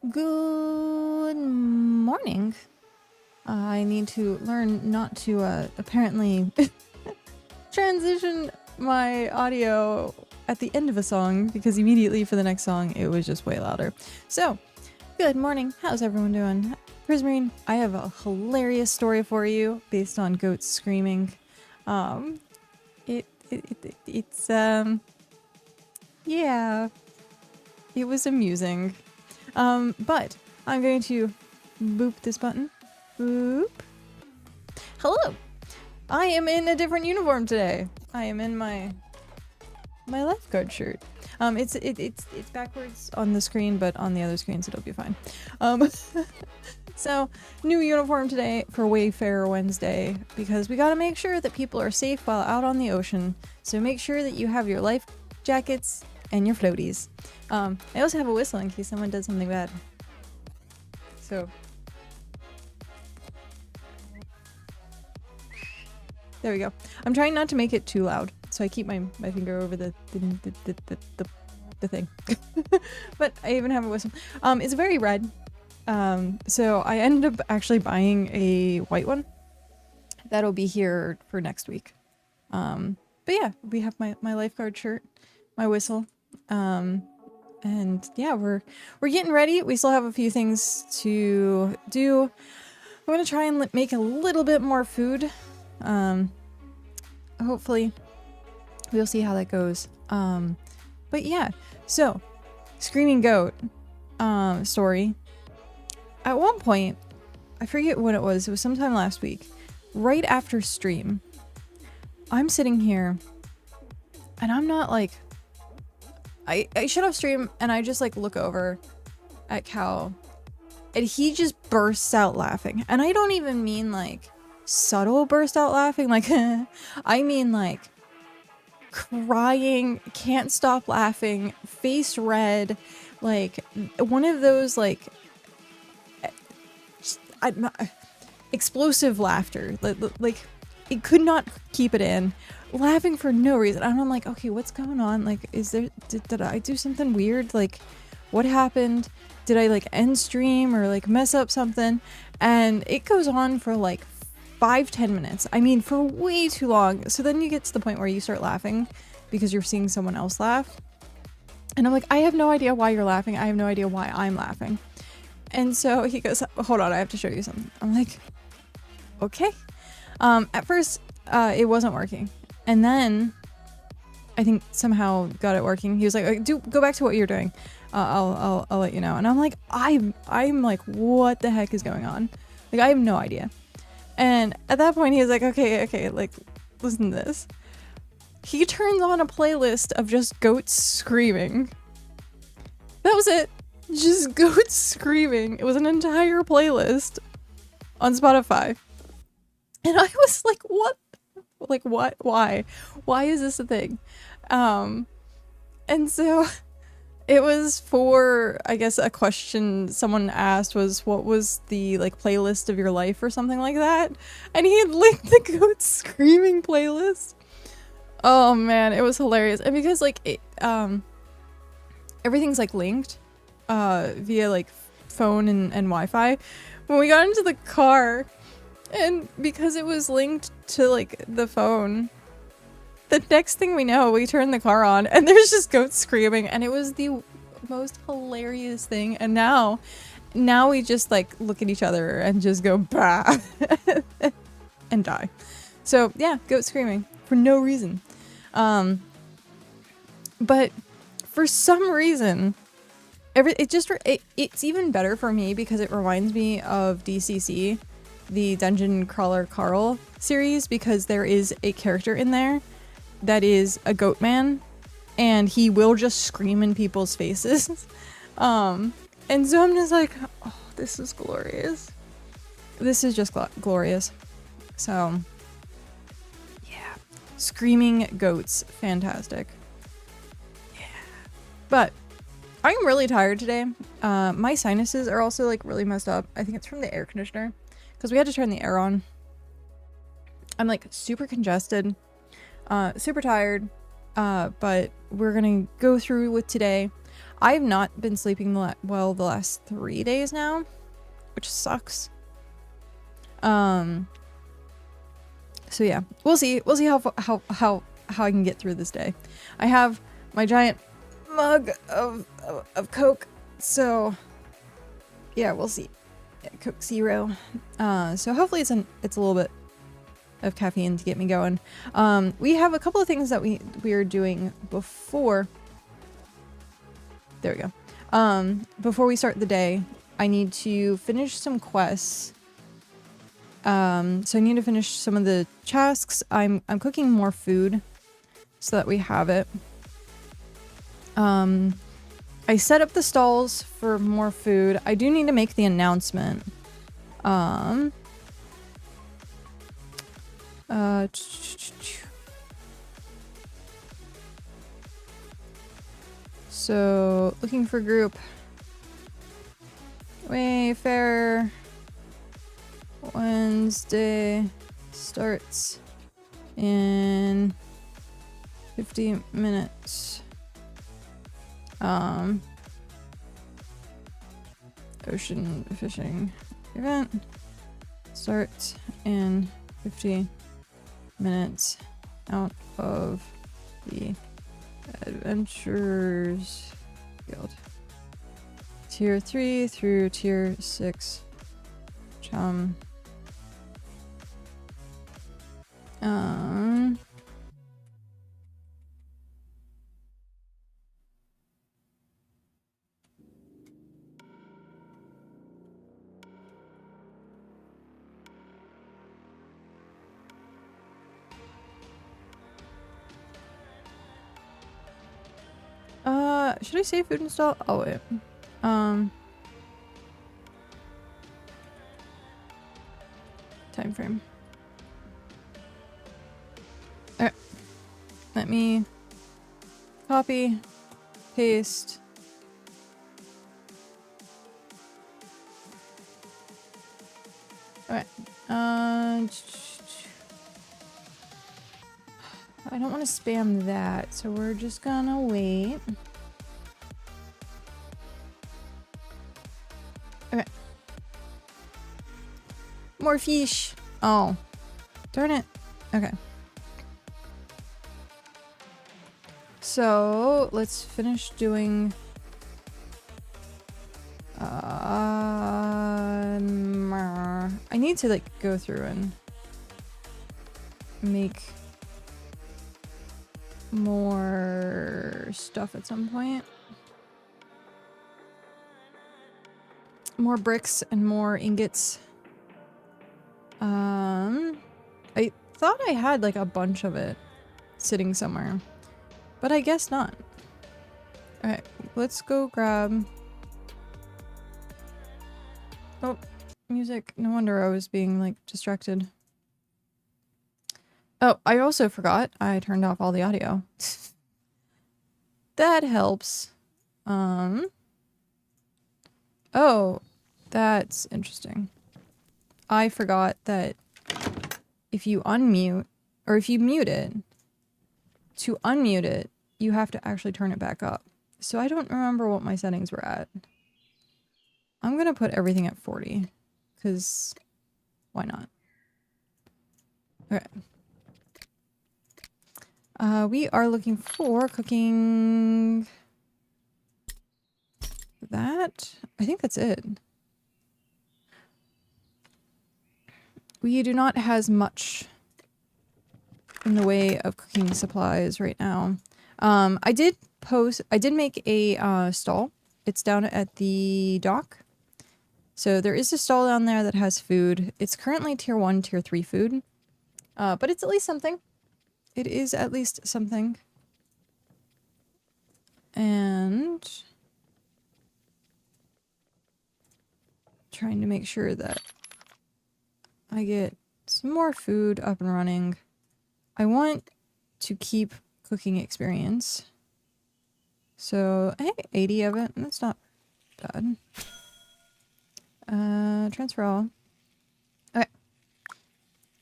Good morning. I need to learn not to apparently transition my audio at the end of a song because immediately for the next song it was just way louder. So, good morning. How's everyone doing? Prismarine, I have a hilarious story for you based on goats screaming. It's yeah, it was amusing. But I'm going to boop this button. Boop. Hello. I am in a different uniform today. I am in my lifeguard shirt. It's backwards on the screen, but on the other screens it'll be fine. So new uniform today for Wayfarer Wednesday because we gotta make sure that people are safe while out on the ocean. So make sure that you have your life jackets and your floaties. I also have a whistle in case someone does something bad. So there we go. I'm trying not to make it too loud, so I keep my finger over the thing. But I even have a whistle. It's very red. So I ended up actually buying a white one. That'll be here for next week. But yeah, we have my lifeguard shirt, my whistle. And yeah, we're getting ready. We still have a few things to do. I'm gonna try and make a little bit more food. Hopefully we'll see how that goes. But yeah, so Screaming Goat story. At one point, I forget when it was sometime last week, right after stream, I'm sitting here and I'm not like, I shut off stream and I just like look over at Cal and he just bursts out laughing. And I don't even mean like subtle burst out laughing, like I mean like crying, can't stop laughing, face red, like one of those like explosive laughter, like it could not keep it in, laughing for no reason. And I'm like, okay, what's going on? Like, is there, did I do something weird? Like, what happened? Did I like end stream or like mess up something? And it goes on for like 5-10 minutes. I mean, for way too long. So then you get to the point where you start laughing because you're seeing someone else laugh. And I'm like, I have no idea why you're laughing. I have no idea why I'm laughing. And so he goes, hold on, I have to show you something. I'm like, okay. At first, it wasn't working. And then I think somehow got it working. He was like, go back to what you're doing. I'll let you know. And I'm like, I'm like, what the heck is going on? Like, I have no idea. And at that point, he was like, okay, like, listen to this. He turns on a playlist of just goats screaming. That was it. Just goats screaming. It was an entire playlist on Spotify. And I was like, what? Like, what? Why? Why is this a thing? And so it was for, I guess, a question someone asked was, what was the, like, playlist of your life or something like that? And he had linked the goats screaming playlist. Oh, man, it was hilarious. And because, like, it, everything's, like, linked via, like, phone and Wi-Fi. When we got into the car, and because it was linked to, like, the phone, the next thing we know, we turn the car on, and there's just goats screaming, and it was the most hilarious thing. And now we just, like, look at each other and just go, bah, and die. So, yeah, goat screaming for no reason. But for some reason, it's even better for me because it reminds me of DCC, the Dungeon Crawler Carl series, because there is a character in there that is a goat man, and he will just scream in people's faces. And so I'm just like, oh, this is glorious. This is just glorious. So, yeah. Screaming goats. Fantastic. Yeah. But I'm really tired today. My sinuses are also like really messed up. I think it's from the air conditioner because we had to turn the air on. I'm like super congested, super tired, but we're gonna go through with today. I've not been sleeping well the last 3 days now, which sucks. So yeah, we'll see. We'll see how I can get through this day. I have my giant mug of Coke, so yeah, we'll see. Yeah, Coke Zero. So hopefully it's a little bit of caffeine to get me going. We have a couple of things that we are doing before. There we go. Before we start the day, I need to finish some quests. So I need to finish some of the tasks. I'm cooking more food so that we have it. I set up the stalls for more food. I do need to make the announcement. So, looking for group. Wayfarer. Wednesday starts in 50 minutes. Ocean fishing event starts in 50 minutes out of the Adventurers Guild. Tier 3 through Tier 6. Chum. Should I say food install? Oh wait. Time frame. Okay. Let me copy, paste. Alright. I don't want to spam that, so we're just gonna wait. Okay. More fish. Oh. Darn it. Okay. So, let's finish doing... I need to, like, go through and make more stuff at some point. More bricks and more ingots. I thought I had, like, a bunch of it sitting somewhere. But I guess not. Alright, let's go grab... Oh, music. No wonder I was being, like, distracted. Oh, I also forgot I turned off all the audio. That helps. Oh, that's interesting. I forgot that if you unmute, or if you mute it, to unmute it, you have to actually turn it back up. So I don't remember what my settings were at. I'm gonna put everything at 40, because why not? Okay. We are looking for cooking that. I think that's it. We do not have much in the way of cooking supplies right now. I did make a stall. It's down at the dock. So there is a stall down there that has food. It's currently tier 1, tier 3 food. But it's at least something. It is at least something. And trying to make sure that I get some more food up and running. I want to keep cooking experience. So, hey, 80 of it. That's not bad. Transfer all. Okay.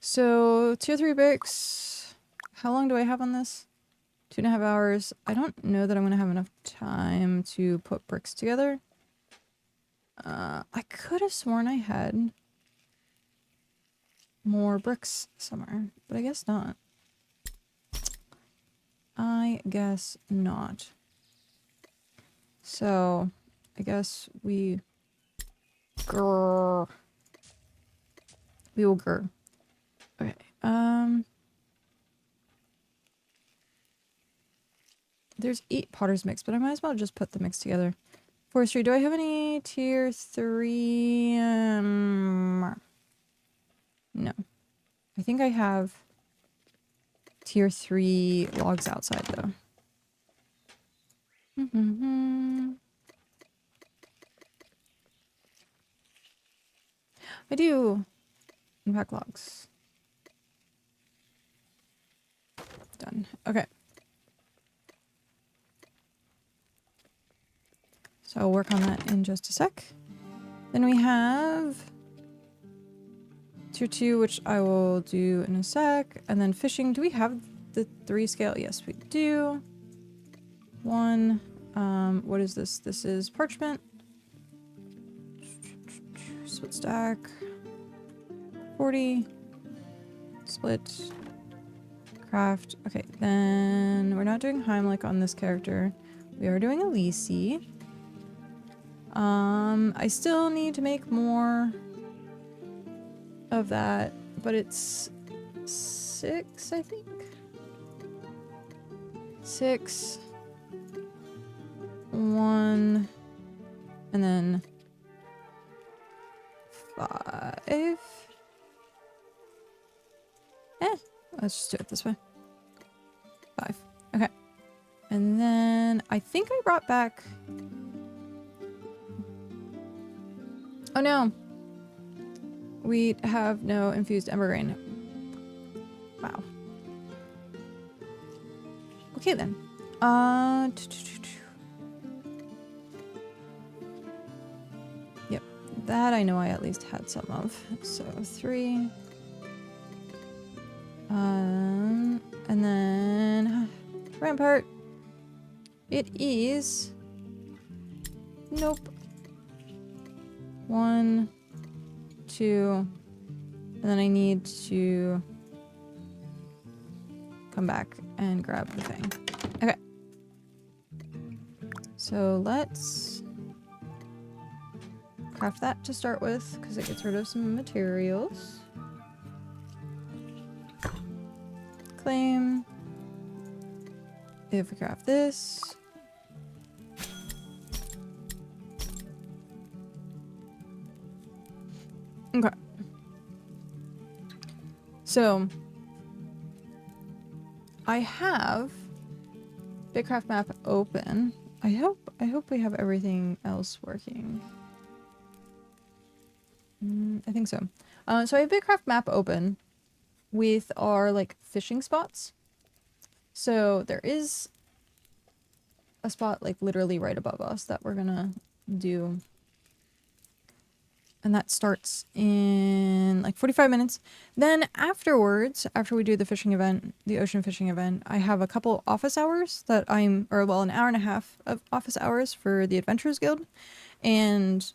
So, tier 3 bricks. How long do I have on this? 2.5 hours. I don't know that I'm gonna have enough time to put bricks together. I could have sworn I had more bricks somewhere, but I guess not. I guess not. So, I guess we will grr. Okay. There's 8 potter's mix, but I might as well just put the mix together. Forestry, do I have any tier 3? No. I think I have tier 3 logs outside, though. I do. Unpack logs. Done. Okay. So I'll work on that in just a sec. Then we have tier 2, which I will do in a sec. And then fishing. Do we have the 3 scale? Yes, we do. 1. What is this? This is parchment. Split stack. 40. Split. Craft. Okay, then we're not doing Heimlich on this character. We are doing Elise. I still need to make more of that, but it's 6, I think. 6, 1, and then 5. Let's just do it this way. 5. Okay. And then I think I brought back... Oh no! We have no infused ember grain. Wow. Okay then. Yep. That I know I at least had some of. So 3. And then Rampart. It is... Nope. 1, 2, and then I need to come back and grab the thing. Okay. So let's craft that to start with, because it gets rid of some materials. Claim. If we craft this. Okay. So I have BitCraft map open. I hope we have everything else working. I think so. So I have BitCraft map open with our like fishing spots. So there is a spot like literally right above us that we're gonna do. And that starts in like 45 minutes. Then afterwards, after we do the fishing event, the ocean fishing event, I have a couple office hours that an hour and a half of office hours for the Adventurers Guild. And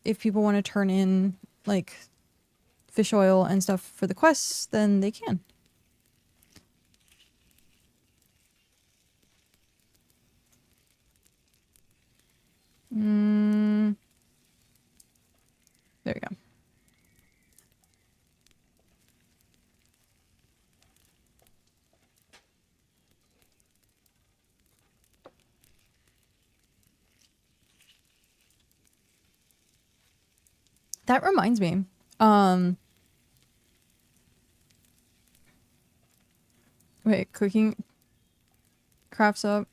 if people want to turn in like fish oil and stuff for the quests, then they can. There we go. That reminds me. Wait, cooking crafts up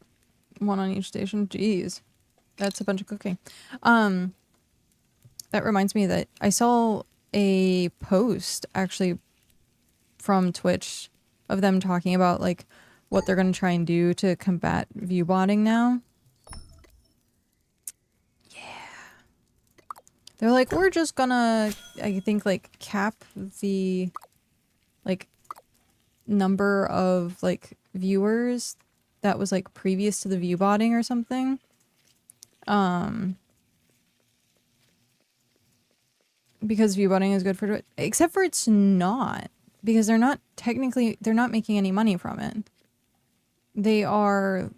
1 on each station. Jeez. That's a bunch of cooking. That reminds me that I saw a post actually from Twitch of them talking about like what they're going to try and do to combat view botting now. Yeah. They're like, we're just gonna, I think, like cap the like number of like viewers that was like previous to the view botting or something. Because view botting is good for Twitch, except for it's not, because they're not making any money from it. They are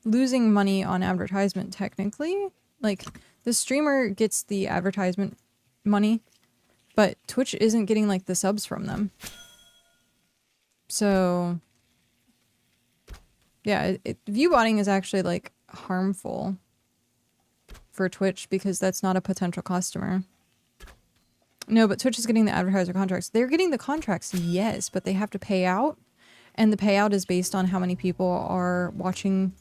losing money on advertisement technically. Like, the streamer gets the advertisement money, but Twitch isn't getting like the subs from them. So yeah, view botting is actually like harmful for Twitch because that's not a potential customer. No, but Twitch is getting the advertiser contracts. They're getting the contracts, yes, but they have to pay out. And the payout is based on how many people are watching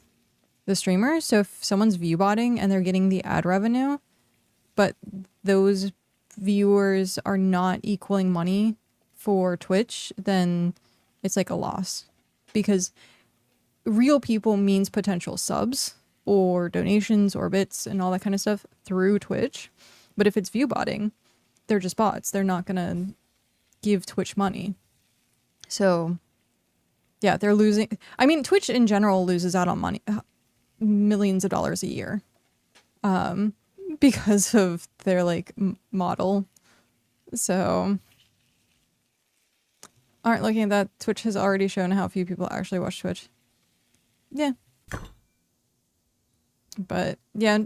the streamer. So if someone's view botting and they're getting the ad revenue, but those viewers are not equaling money for Twitch, then it's like a loss. Because real people means potential subs or donations or bits and all that kind of stuff through Twitch. But if it's view botting, they're just bots. They're not gonna give Twitch money. So yeah, they're losing. I mean, Twitch in general loses out on money, millions of dollars a year, because of their like model. So aren't looking at that. Twitch has already shown how few people actually watch Twitch. Yeah. But yeah,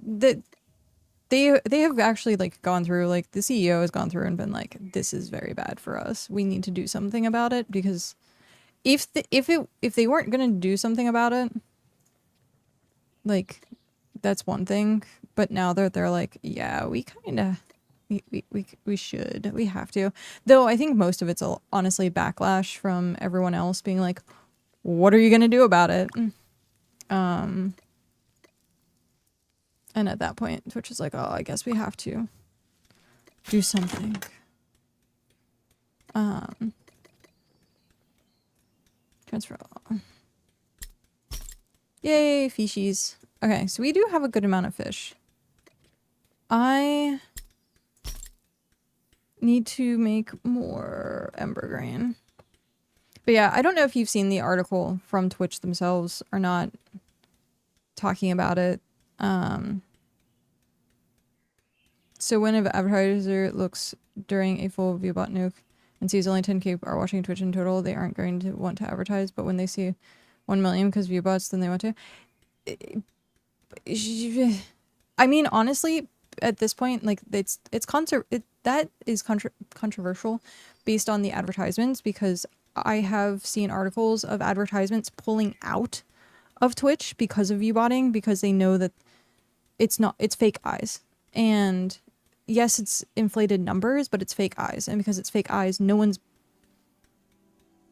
they have actually like gone through, like the CEO has gone through and been like, this is very bad for us. We need to do something about it, because if they weren't gonna do something about it, like that's one thing. But now they're like, yeah, we have to. Though I think most of it's honestly backlash from everyone else being like, what are you gonna do about it? And at that point, Twitch is like, oh, I guess we have to do something. Transfer. Yay, fishies. Okay, so we do have a good amount of fish. I need to make more ember grain. But yeah, I don't know if you've seen the article from Twitch themselves or not, talking about it. So when an advertiser looks during a full viewbot nuke and sees only 10k are watching Twitch in total, they aren't going to want to advertise. But when they see 1 million because viewbots, then they want to. I mean, honestly, at this point, like that is controversial based on the advertisements, because I have seen articles of advertisements pulling out of Twitch because of viewbotting, because they know that it's fake eyes. And yes, it's inflated numbers, but it's fake eyes. And because it's fake eyes, no one's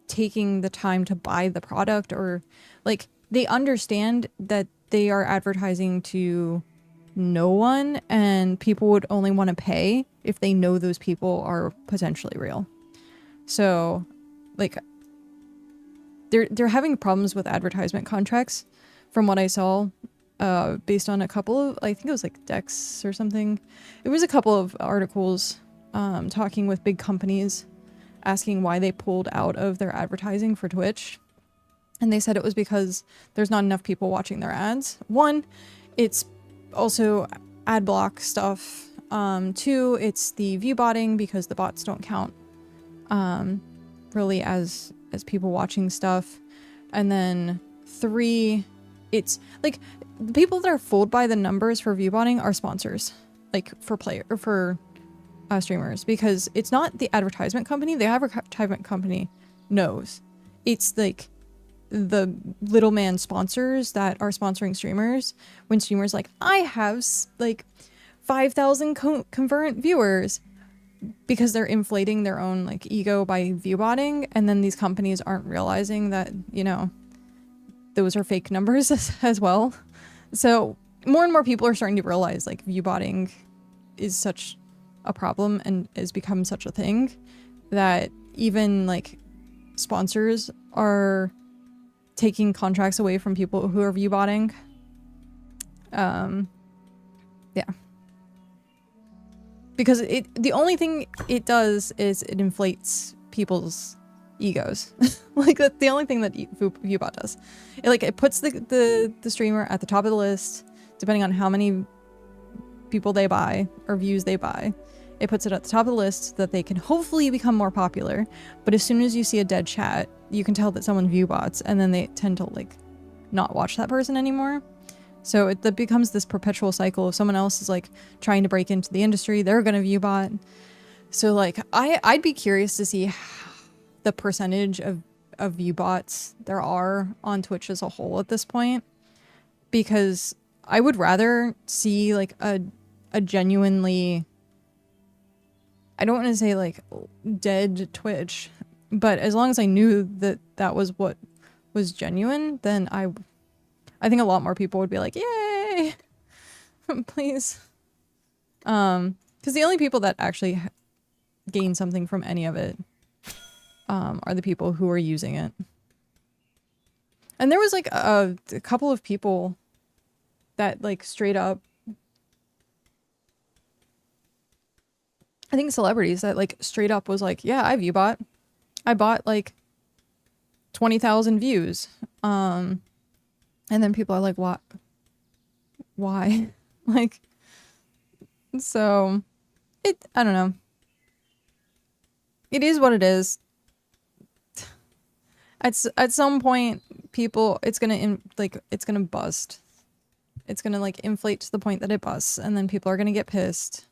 taking the time to buy the product, or like they understand that they are advertising to no one, and people would only want to pay if they know those people are potentially real. So like they're having problems with advertisement contracts from what I saw, based on a couple of, I think it was like Dex or something. It was a couple of articles talking with big companies asking why they pulled out of their advertising for Twitch. And they said it was because there's not enough people watching their ads. One, it's also ad block stuff. Two, it's the view botting, because the bots don't count really as people watching stuff. And then three, it's like the people that are fooled by the numbers for view botting are sponsors, like for streamers, because it's not the advertisement company. The advertisement company knows. It's like the little man sponsors that are sponsoring streamers. When streamers like, I have like 5,000 concurrent viewers, because they're inflating their own like ego by view botting, and then these companies aren't realizing that, you know, those are fake numbers as well. So more and more people are starting to realize like view botting is such a problem and has become such a thing that even like sponsors are taking contracts away from people who are view botting. Yeah. Because the only thing it does is it inflates people's egos. Like that's the only thing that ViewBot does. It puts the streamer at the top of the list, depending on how many people they buy or views they buy. It puts it at the top of the list so that they can hopefully become more popular. But as soon as you see a dead chat, you can tell that someone ViewBots, and then they tend to like not watch that person anymore. So it becomes this perpetual cycle. If someone else is like trying to break into the industry, they're gonna ViewBot. So like I'd be curious to see the percentage of ViewBots there are on Twitch as a whole at this point, because I would rather see like a genuinely, I don't want to say like dead Twitch, but as long as I knew that that was what was genuine, then I think a lot more people would be like, yay, please. Because the only people that actually gain something from any of it are the people who are using it. And there was like a couple of people that like straight up, I think celebrities that like straight up was like, yeah, I ViewBot. I bought like 20,000 views. And then people are like, what? Why? Like, so I don't know. It is what it is. At some point, people, it's gonna bust. It's gonna like inflate to the point that it busts, and then people are gonna get pissed.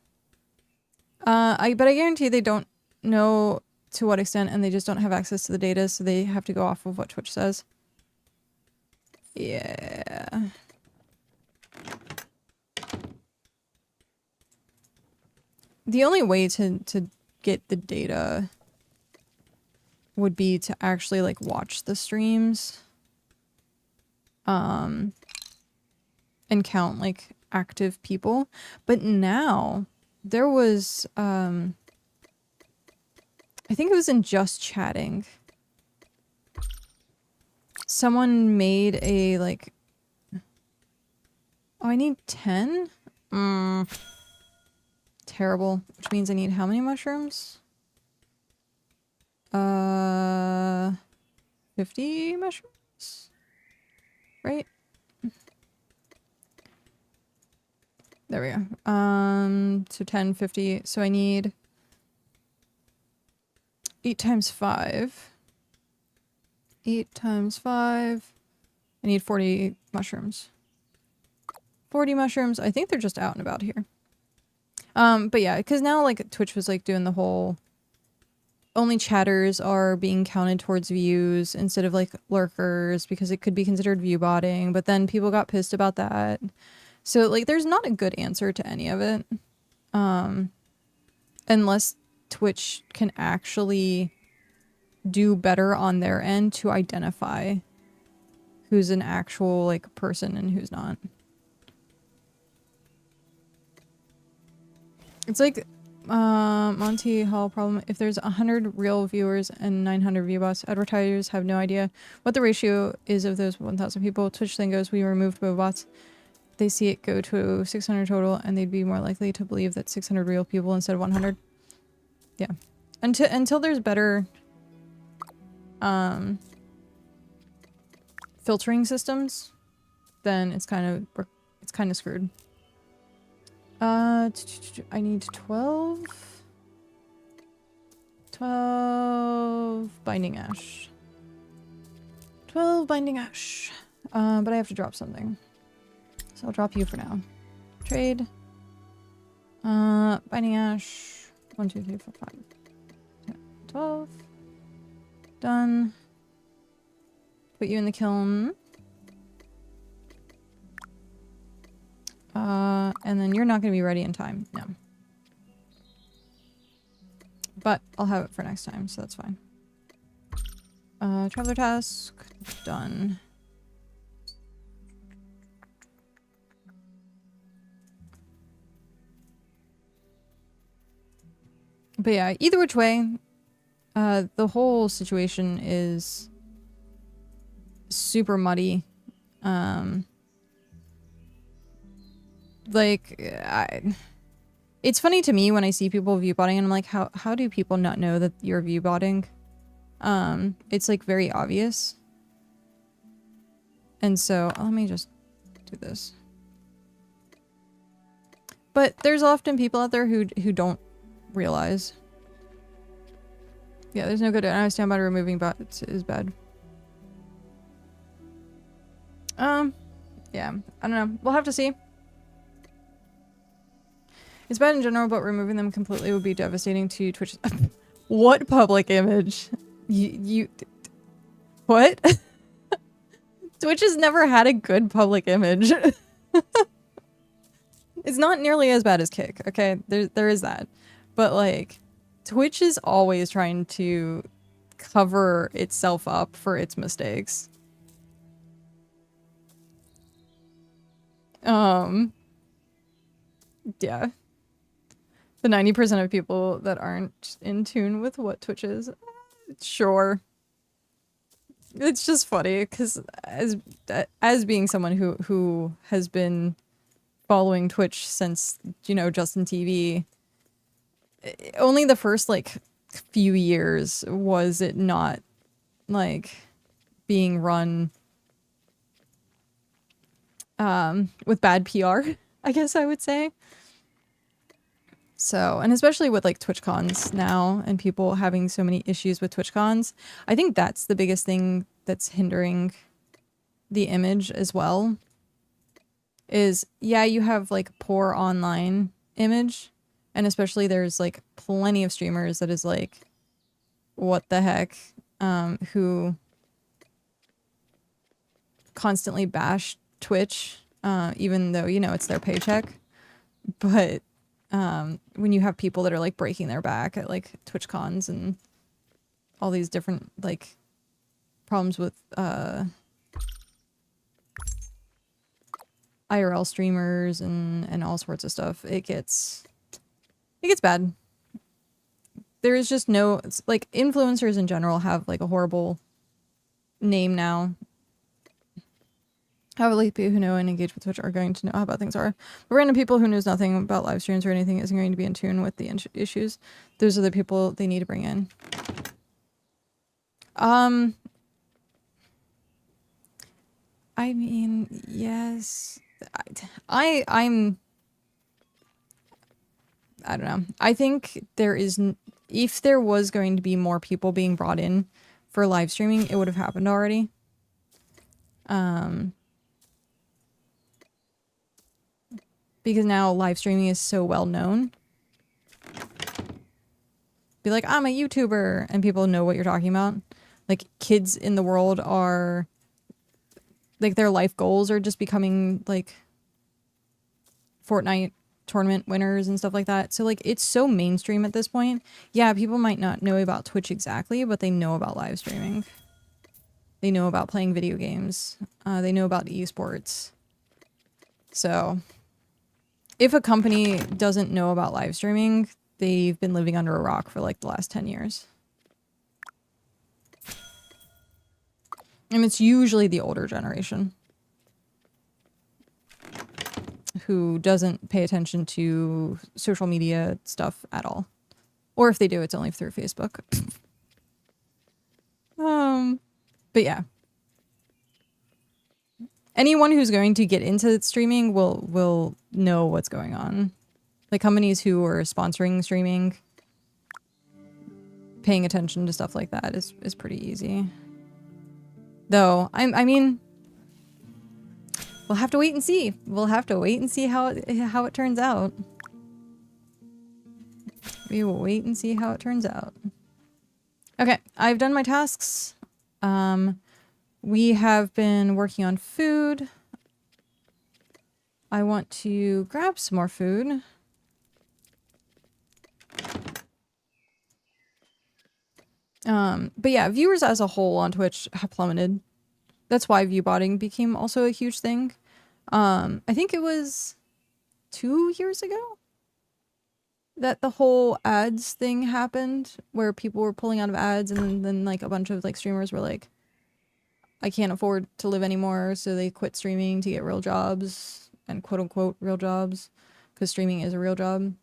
But I guarantee they don't know to what extent, and they just don't have access to the data, so they have to go off of what Twitch says. Yeah. The only way to get the data would be to actually like watch the streams and count like active people. But now there was I think it was in Just Chatting, someone made a like, oh, I need 10? Terrible. Which means I need how many mushrooms? 50 mushrooms? Right? There we go. So 10, 50. So I need 8 times 5. 8 times 5. I need 40 mushrooms. 40 mushrooms. I think they're just out and about here. But yeah, because now like Twitch was like doing the whole only chatters are being counted towards views instead of like lurkers, because it could be considered view botting, but then people got pissed about that. So like there's not a good answer to any of it. Unless Twitch can actually do better on their end to identify who's an actual like person and who's not. It's like Monty Hall problem. If there's 100 real viewers and 900 ViewBots, advertisers have no idea what the ratio is of those 1,000 people. Twitch then goes, we removed bots. They see it go to 600 total, and they'd be more likely to believe that 600 real people instead of 100. Yeah, until there's better filtering systems, then it's kind of screwed. I need 12 binding ash. 12 binding ash. But I have to drop something. So I'll drop you for now. Trade. Binding ash. 1, 2, 3, 4, 5. 10, 12. Done. Put you in the kiln. And then you're not going to be ready in time. No. But I'll have it for next time, so that's fine. Traveler task. Done. But yeah, either which way, the whole situation is super muddy. It's funny to me when I see people view botting and I'm like, how do people not know that you're view botting? It's like very obvious. And so let me just do this. But there's often people out there who don't realize. Yeah, there's no good. I stand by removing bots is bad. Yeah, I don't know. We'll have to see. It's bad in general, but removing them completely would be devastating to Twitch. What public image? What? Twitch has never had a good public image. It's not nearly as bad as Kick, okay? There is that. But, like, Twitch is always trying to cover itself up for its mistakes. Yeah. The 90% of people that aren't in tune with what Twitch is, sure. It's just funny, because as being someone who has been following Twitch since, you know, Justin TV, only the first, like, few years was it not, like, being run with bad PR, I guess I would say. So, and especially with like TwitchCons now and people having so many issues with TwitchCons, I think that's the biggest thing that's hindering the image as well. Is, yeah, you have like poor online image, and especially there's like plenty of streamers that is like, what the heck, who constantly bash Twitch, even though, you know, it's their paycheck. But when you have people that are like breaking their back at like TwitchCons and all these different like problems with IRL streamers and all sorts of stuff, it gets bad. There is just no, it's like influencers in general have like a horrible name now. However, people who know and engage with Twitch are going to know how bad things are. But random people who knows nothing about live streams or anything isn't going to be in tune with the issues. Those are the people they need to bring in. I mean, yes. I don't know. I think there is, if there was going to be more people being brought in for live streaming, it would have happened already. Because now live streaming is so well known. Be like, I'm a YouTuber, and people know what you're talking about. Like, kids in the world are, like, their life goals are just becoming, like, Fortnite tournament winners and stuff like that. So, like, it's so mainstream at this point. Yeah, people might not know about Twitch exactly, but they know about live streaming. They know about playing video games. They know about esports. So, if a company doesn't know about live streaming, they've been living under a rock for like the last 10 years. And it's usually the older generation who doesn't pay attention to social media stuff at all. Or if they do, it's only through Facebook. But yeah. Anyone who's going to get into streaming will know what's going on. Like companies who are sponsoring streaming, paying attention to stuff like that is pretty easy. Though, I mean, we'll have to wait and see. We'll have to wait and see how it turns out. We will wait and see how it turns out. Okay, I've done my tasks. We have been working on food. I want to grab some more food. But yeah, viewers as a whole on Twitch have plummeted. That's why viewbotting became also a huge thing. I think it was 2 years ago that the whole ads thing happened, where people were pulling out of ads, and then like a bunch of like streamers were like, I can't afford to live anymore, so they quit streaming to get real jobs, and quote unquote real jobs, because streaming is a real job.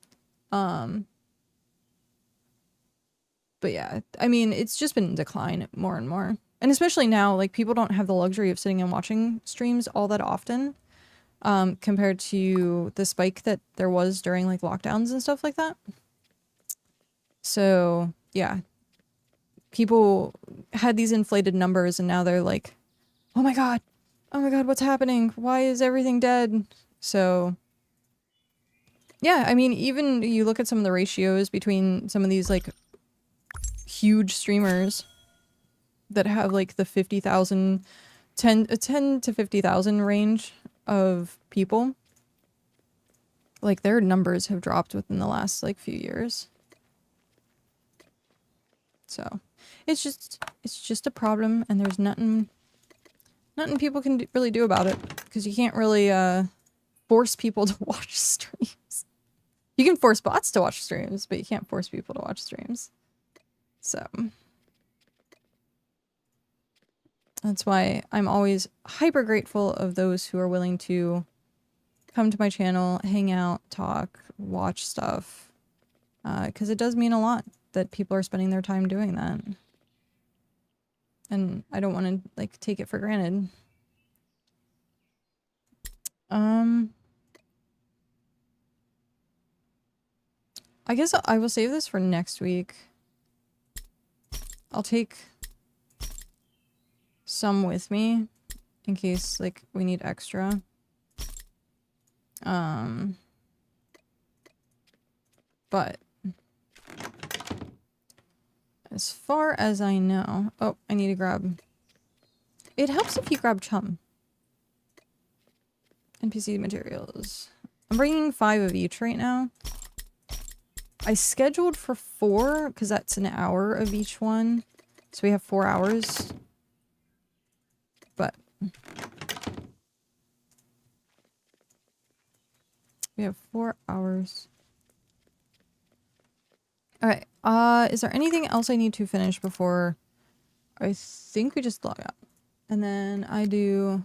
But yeah, I mean, it's just been in decline more and more. And especially now, like, people don't have the luxury of sitting and watching streams all that often, compared to the spike that there was during, like, lockdowns and stuff like that. So, yeah. People had these inflated numbers, and now they're like, oh my god, what's happening? Why is everything dead? So, yeah, I mean, even you look at some of the ratios between some of these, like, huge streamers that have, like, the 50,000, 10 to 50,000 range of people. Like, their numbers have dropped within the last, like, few years. So, it's just a problem, and there's nothing people can really do about it, because you can't really, force people to watch streams. You can force bots to watch streams, but you can't force people to watch streams. So, that's why I'm always hyper grateful of those who are willing to come to my channel, hang out, talk, watch stuff, because it does mean a lot that people are spending their time doing that. And I don't want to, like, take it for granted. I guess I will save this for next week. I'll take some with me in case, like, we need extra. But as far as I know... Oh, I need to grab... It helps if you grab chum. NPC materials. I'm bringing 5 of each right now. I scheduled for 4, because that's an hour of each one. So we have 4 hours. But... we have 4 hours. Okay, is there anything else I need to finish before... I think we just log out. And then I do...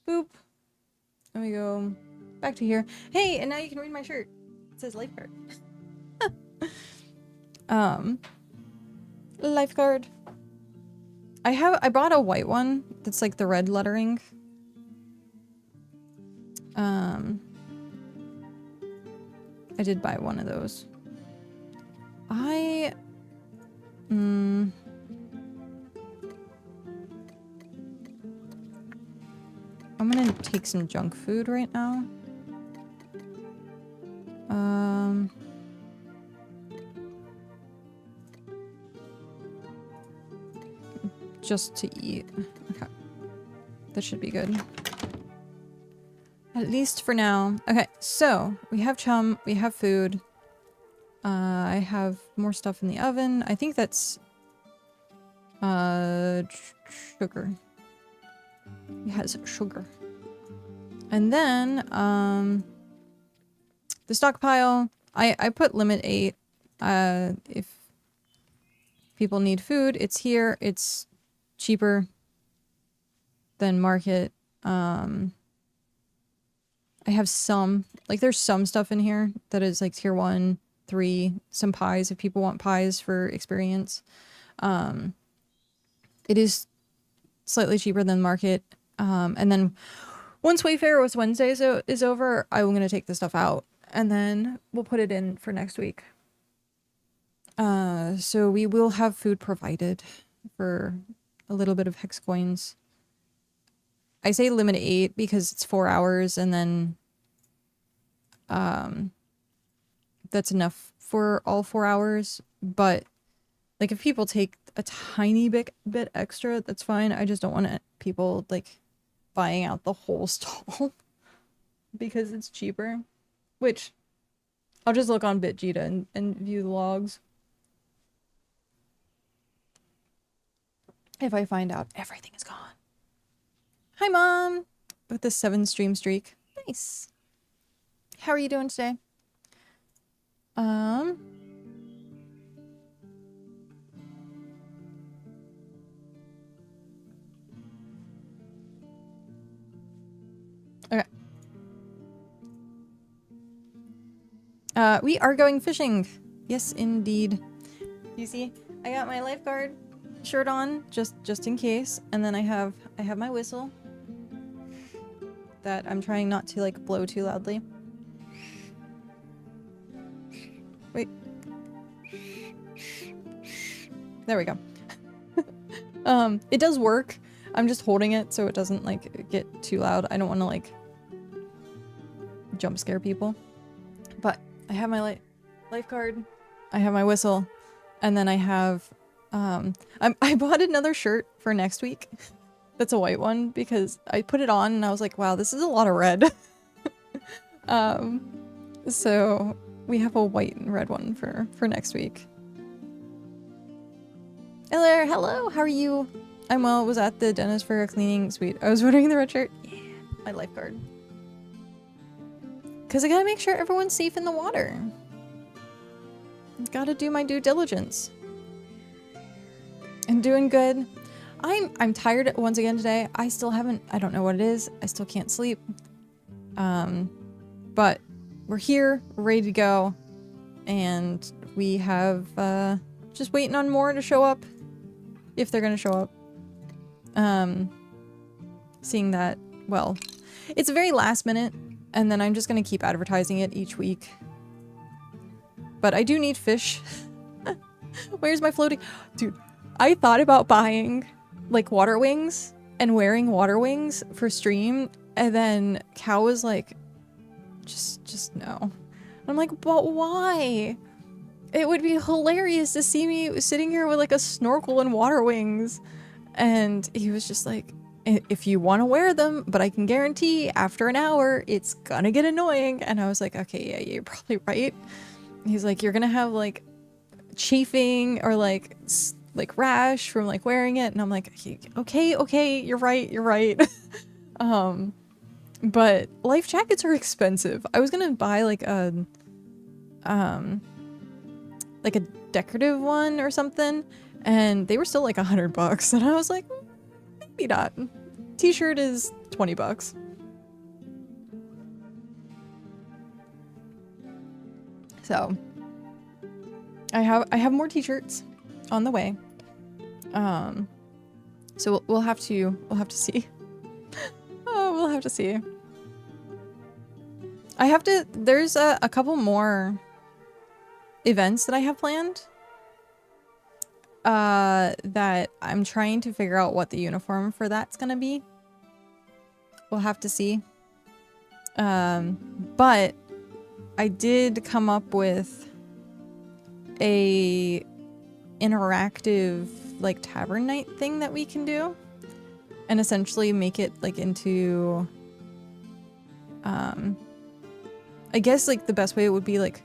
Boop. And we go back to here. Hey, and now you can read my shirt. It says lifeguard. Lifeguard. I bought a white one that's like the red lettering. I did buy one of those. I'm gonna take some junk food right now. Just to eat. Okay. That should be good. At least for now. Okay, so we have chum, we have food. I have more stuff in the oven. I think that's sugar. It has sugar. And then the stockpile, I put limit 8. If people need food, it's here. It's cheaper than market. I have some, like, there's some stuff in here that is like tier 1, 3, some pies if people want pies for experience. It is slightly cheaper than market. And then once Wayfarer was Wednesday is over, I'm going to take the stuff out and then we'll put it in for next week. So we will have food provided for a little bit of hex coins. I say limit 8 because it's 4 hours and then that's enough for all 4 hours. But like if people take a tiny bit extra, that's fine. I just don't want people like buying out the whole stall because it's cheaper. Which I'll just look on BitJita and view the logs. If I find out everything is gone. Hi, Mom! With the 7 stream streak. Nice. How are you doing today? Okay. We are going fishing. Yes, indeed. You see, I got my lifeguard shirt on just in case, and then I have my whistle that I'm trying not to like blow too loudly. Wait. There we go. It does work. I'm just holding it so it doesn't like get too loud. I don't want to like jump scare people. But I have my lifeguard, I have my whistle, and then I have I bought another shirt for next week. That's a white one because I put it on and I was like, wow, this is a lot of red. So we have a white and red one for next week. Hello, hello, how are you? I'm well, was at the dentist for a cleaning. Sweet. I was wearing the red shirt. Yeah, my lifeguard. Because I gotta make sure everyone's safe in the water. Gotta do my due diligence. I'm doing good. I'm tired once again today. I still haven't, I don't know what it is. I still can't sleep. But we're here, we're ready to go. And we have, just waiting on more to show up. If they're gonna show up. Seeing that, well, it's very last minute. And then I'm just gonna keep advertising it each week. But I do need fish. Where's my floating? Dude, I thought about buying like water wings and wearing water wings for stream. And then Cal was like, just no. I'm like, but why? It would be hilarious to see me sitting here with like a snorkel and water wings. And he was just like, if you want to wear them, but I can guarantee after an hour, it's gonna get annoying. And I was like, okay, yeah, you're probably right. He's like, you're gonna have like chafing or like rash from like wearing it. And I'm like, okay, you're right. But life jackets are expensive. I was gonna buy like a decorative one or something, and they were still like $100. And I was like, maybe not. T-shirt is $20. So I have more t-shirts on the way. So we'll have to see. Oh, we'll have to see. There's a couple more events that I have planned. That I'm trying to figure out what the uniform for that's gonna be. We'll have to see. But I did come up with a interactive like tavern night thing that we can do and essentially make it like into I guess like the best way would be like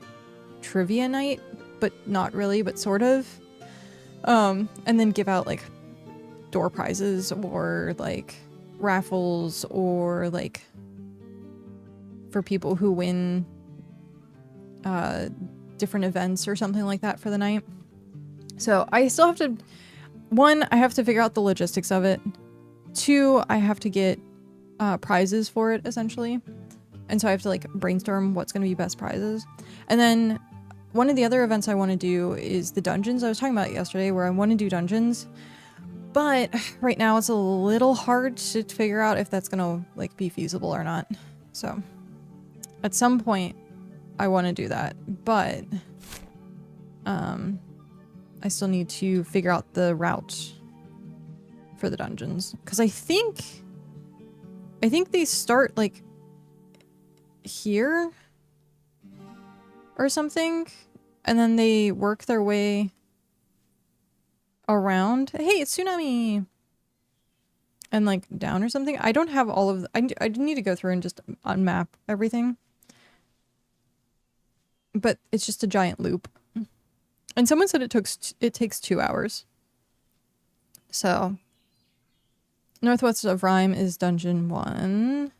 trivia night, but not really, but sort of. And then give out like door prizes or like raffles or like for people who win different events or something like that for the night. So I still have to, one, I have to figure out the logistics of it. Two, I have to get prizes for it essentially. And so I have to like brainstorm what's going to be best prizes. And then one of the other events I want to do is the dungeons I was talking about yesterday, where I want to do dungeons. But right now it's a little hard to figure out if that's going to like be feasible or not. So at some point I want to do that, but I still need to figure out the route for the dungeons, because I think they start like here or something, and then they work their way around. Hey, it's Tsunami! And like down or something. I don't have all of the, I need to go through and just unmap everything. But it's just a giant loop. And someone said it takes 2 hours. So Northwest of Rhyme is dungeon 1.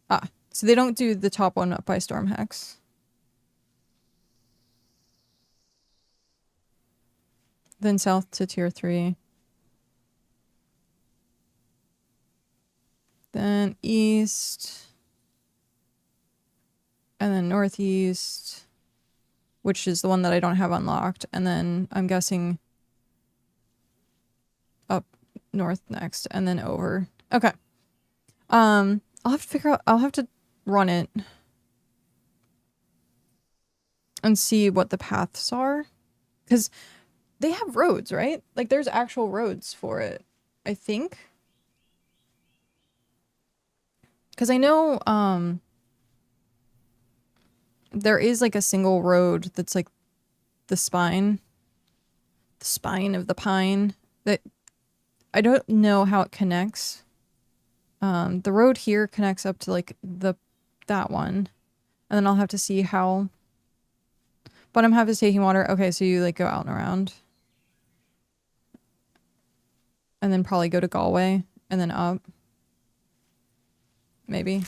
Ah, so they don't do the top one up by Stormhex. Then south to tier 3. Then east. And then northeast. which is the one that I don't have unlocked. And then I'm guessing up north next and then over. Okay. I'll have to figure out, I'll have to run it and see what the paths are. Because they have roads, right? Like there's actual roads for it, I think. Because I know, there is like a single road that's like the spine of the pine that I don't know how it connects. The road here connects up to like that one, and then I'll have to see how. Bottom half is taking water. Okay, so you like go out and around, and then probably go to Galway and then up. Maybe.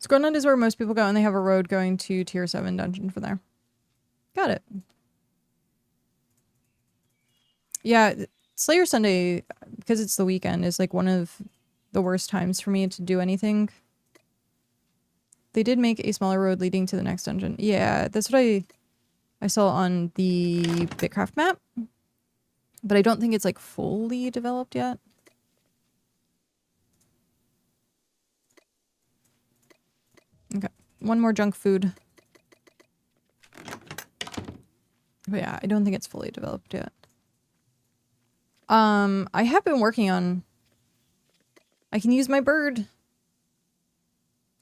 Scrollnut is where most people go, and they have a road going to tier 7 dungeon from there. Got it. Yeah, Slayer Sunday, because it's the weekend, is like one of the worst times for me to do anything. They did make a smaller road leading to the next dungeon. Yeah, that's what I saw on the BitCraft map. But I don't think it's like fully developed yet. Okay, one more junk food. But yeah, I don't think it's fully developed yet. I have been working on... I can use my bird.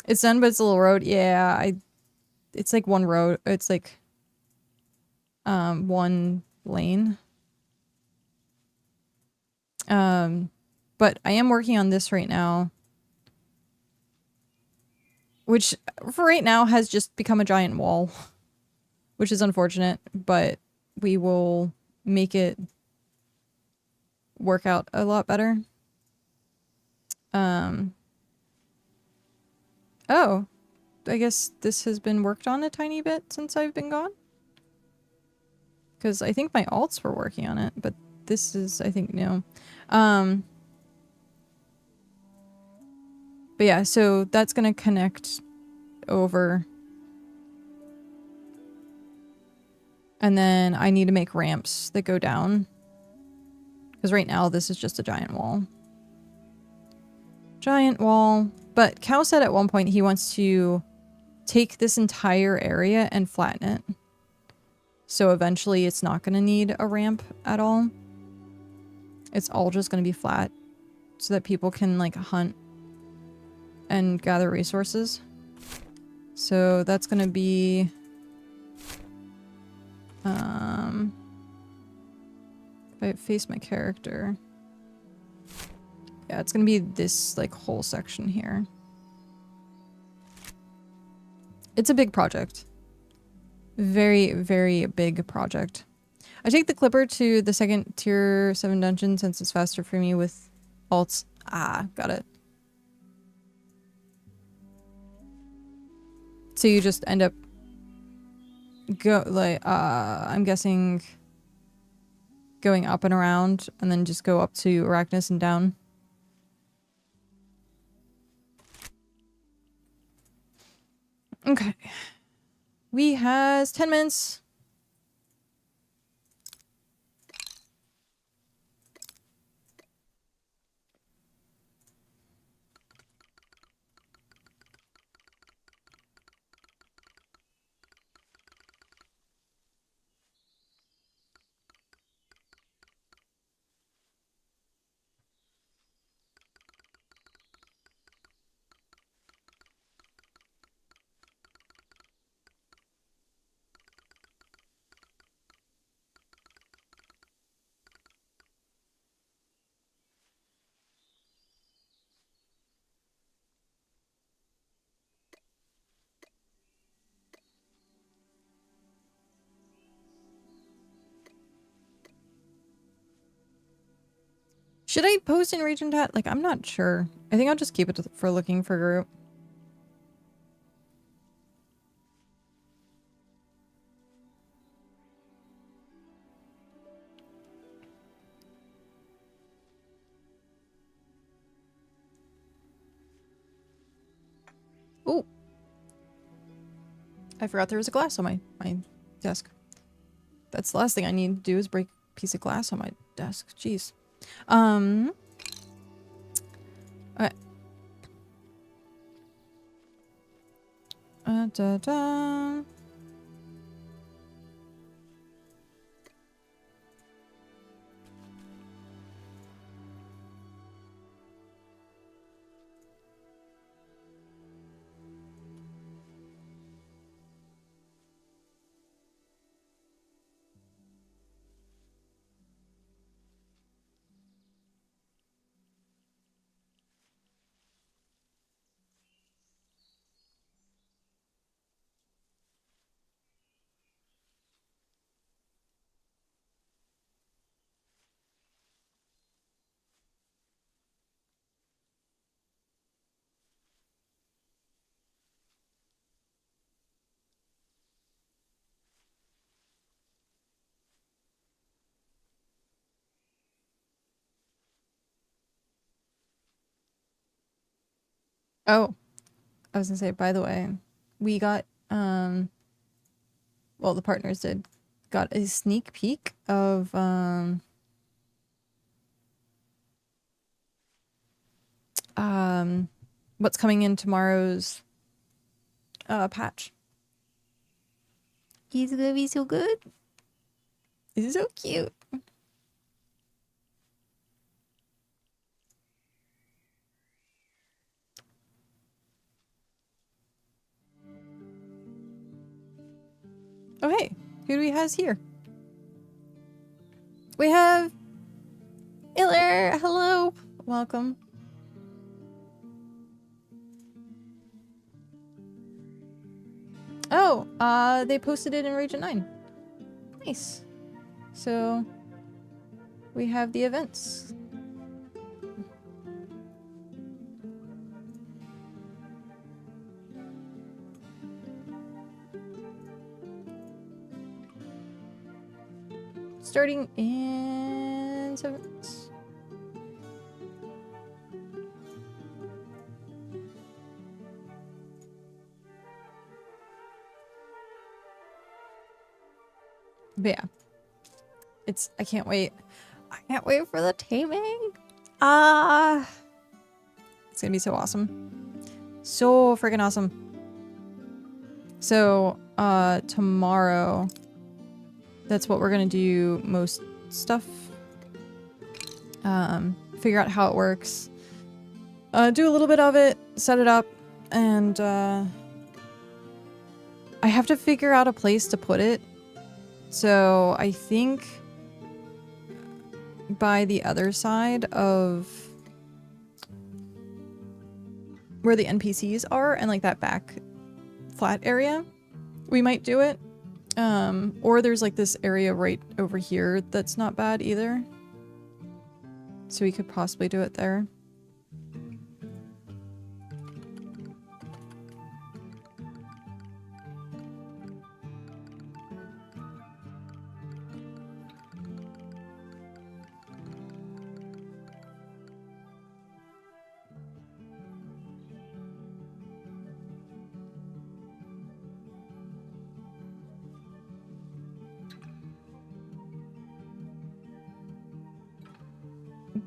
It's done, but it's a little road. Yeah, it's like one road. It's like... one lane. But I am working on this right now. Which, for right now, has just become a giant wall. Which is unfortunate, but we will make it work out a lot better. Oh, I guess this has been worked on a tiny bit since I've been gone. Because I think my alts were working on it, but this is, I think, new. But yeah, so that's going to connect over. And then I need to make ramps that go down. Because right now this is just a giant wall. Giant wall. But Cal said at one point he wants to take this entire area and flatten it. So eventually it's not going to need a ramp at all. It's all just going to be flat. So that people can like hunt and gather resources. So that's going to be... if I face my character... Yeah, it's gonna be this, like, whole section here. It's a big project. Very, very big project. I take the Clipper to the second tier 7 dungeon since it's faster for me with alts. Ah, got it. So you just end up... I'm guessing... going up and around, and then just go up to Arachnus and down. Okay. We has 10 minutes. Should I post in region chat? Like, I'm not sure. I think I'll just keep it for looking for group. Oh, I forgot there was a glass on my desk. That's the last thing I need to do is break a piece of glass on my desk. Jeez. Okay. Da. Oh, I was gonna say, by the way, we got, well, the partners did, got a sneak peek of, what's coming in tomorrow's, patch. He's gonna be so good. He's so cute. Oh, hey, who do we have here? We have Iller. Hello. Welcome. Oh, they posted it in Region 9. Nice. So, we have the events. Starting in 7 minutes. But yeah. I can't wait. I can't wait for the taming. It's gonna be so awesome. So freaking awesome. So, tomorrow, that's what we're gonna do most stuff. Figure out how it works. Do a little bit of it, set it up, and, I have to figure out a place to put it. So, I think by the other side of where the NPCs are and like that back flat area, we might do it. Or there's like this area right over here that's not bad either. So we could possibly do it there.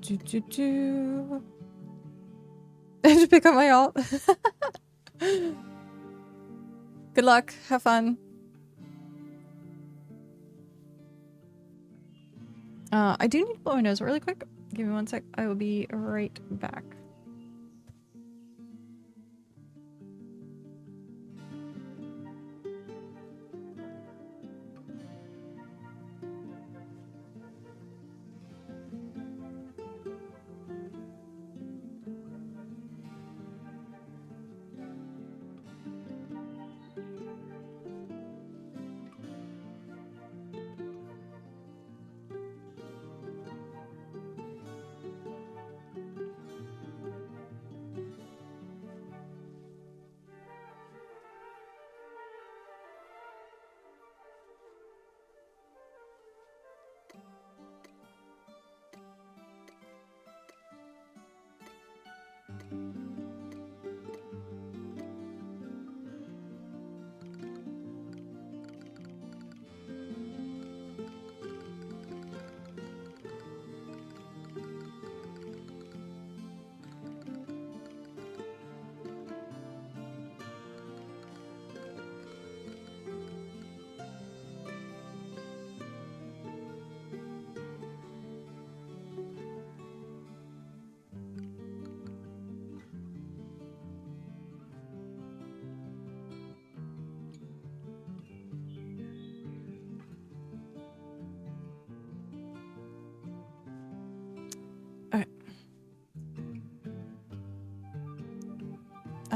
I have to pick up my alt. Good luck. Have fun. I do need to blow my nose really quick. Give me 1 sec. I will be right back.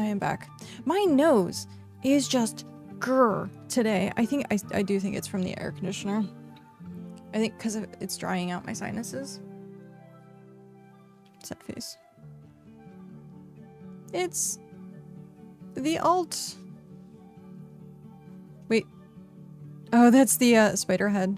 am back. My nose is just grr today. I think I do think it's from the air conditioner. I think because it's drying out my sinuses. Sad face. It's the alt. Wait. Oh, that's the spider head.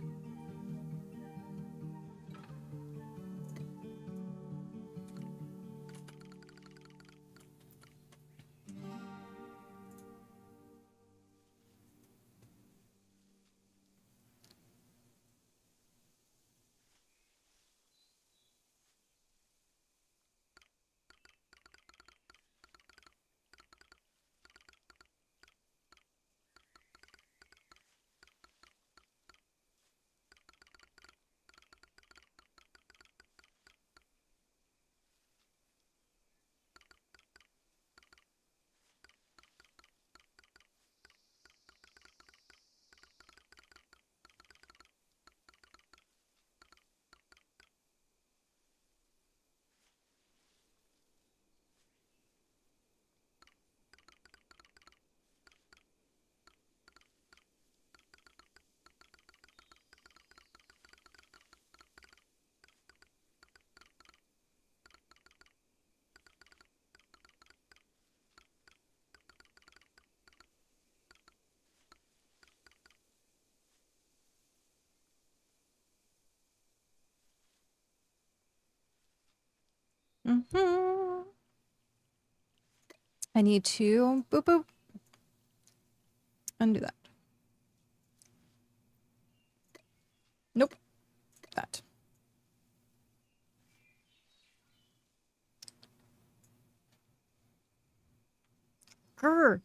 Mm-hmm. I need to boop boop. Undo that. Nope. That. Grr.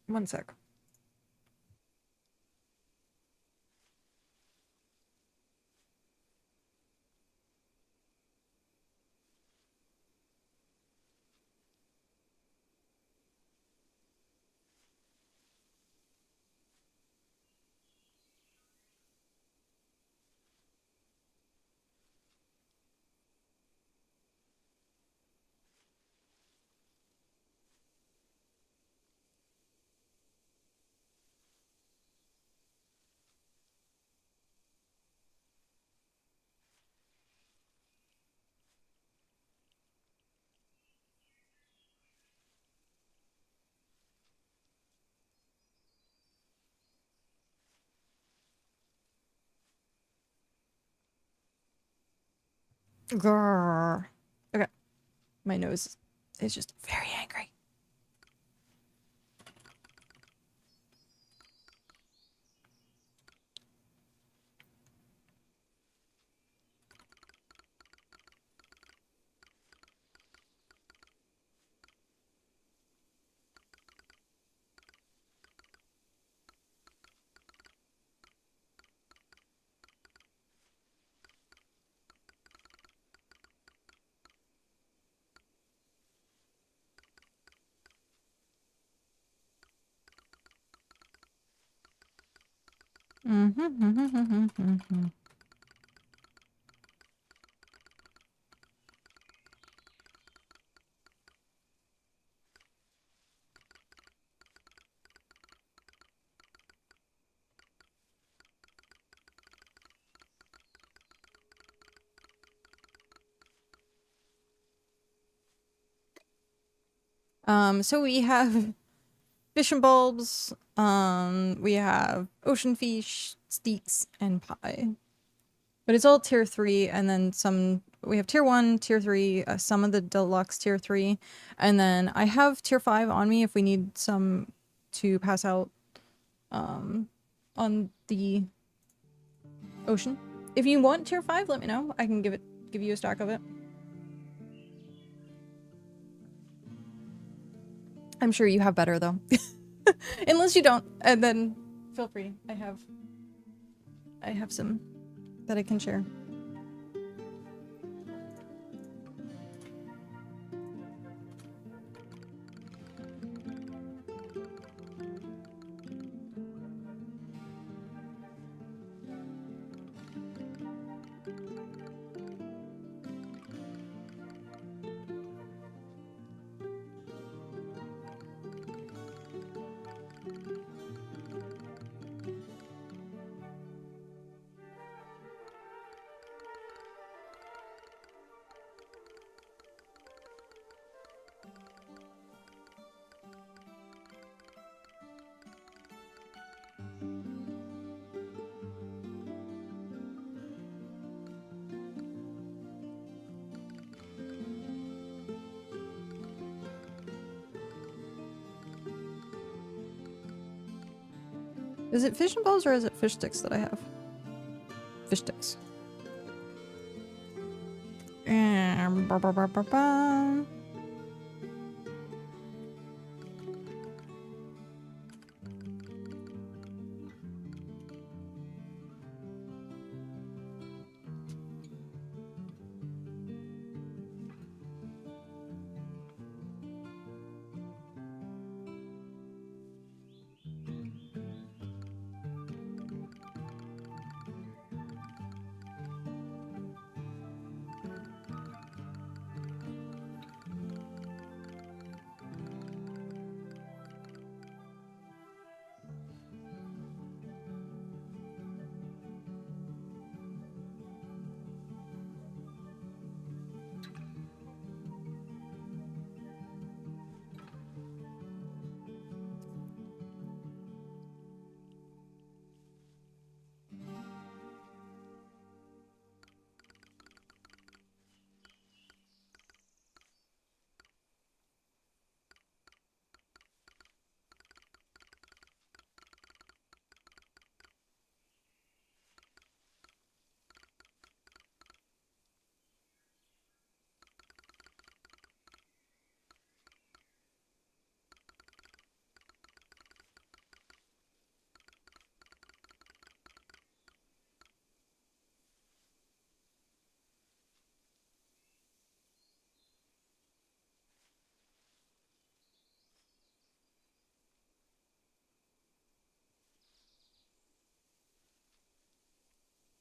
One sec. Grr. Okay. My nose is just very angry. Mm-hmm. So we have fish and bulbs, we have ocean fish, steaks, and pie. But it's all tier 3, and then some, we have tier 1, tier 3, some of the deluxe tier 3, and then I have tier 5 on me if we need some to pass out, on the ocean. If you want tier 5, let me know. I can give you a stack of it. I'm sure you have better though. Unless you don't, and then feel free. I have some that I can share. Is it fish and balls or is it fish sticks that I have? Fish sticks. And ba ba ba ba ba.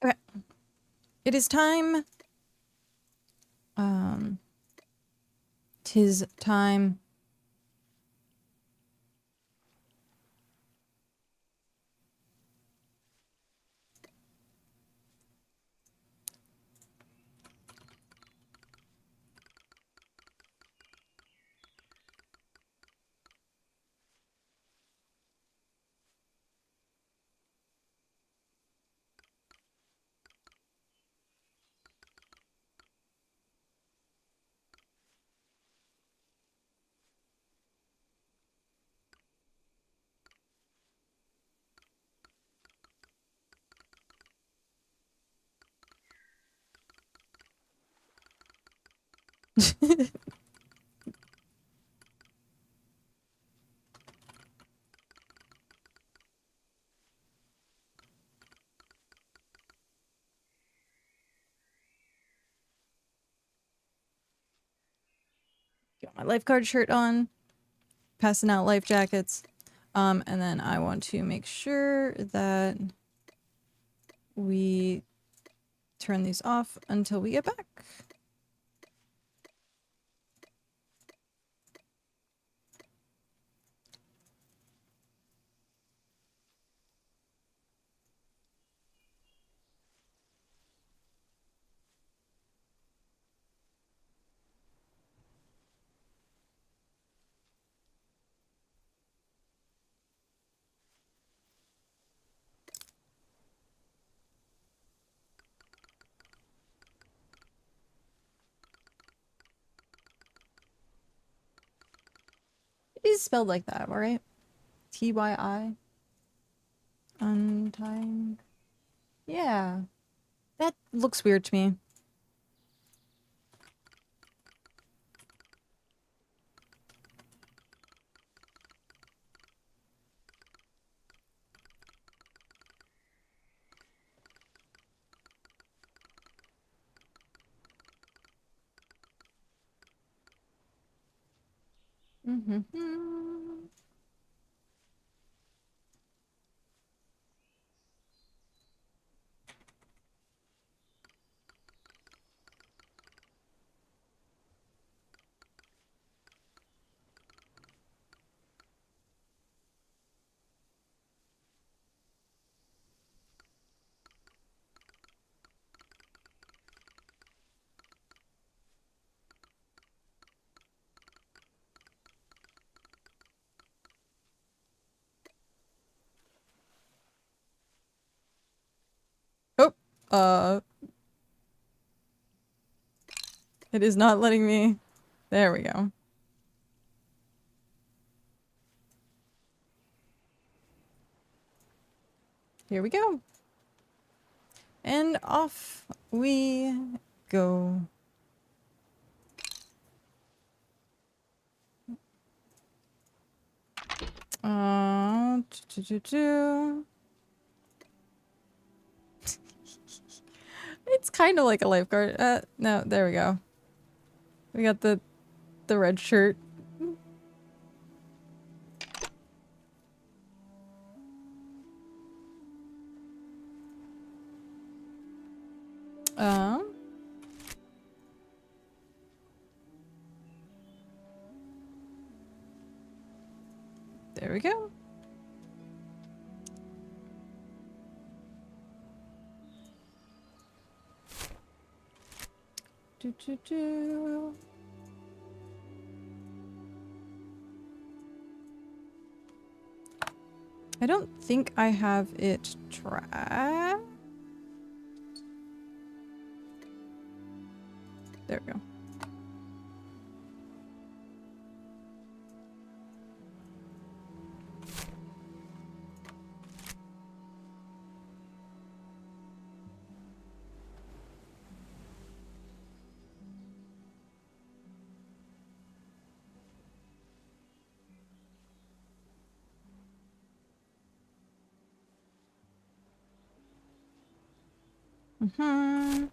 Okay. It is time. 'Tis time. Got my lifeguard shirt on, passing out life jackets. And then I want to make sure that we turn these off until we get back. It is spelled like that, alright? T-Y-I. Untimed. Yeah. That looks weird to me. Mm-hmm. Oh, it is not letting me. There we go. Here we go. And off we go. It's kind of like a lifeguard. No, there we go. We got the red shirt. There we go. I don't think I have it tracked. There we go. Mm-hmm.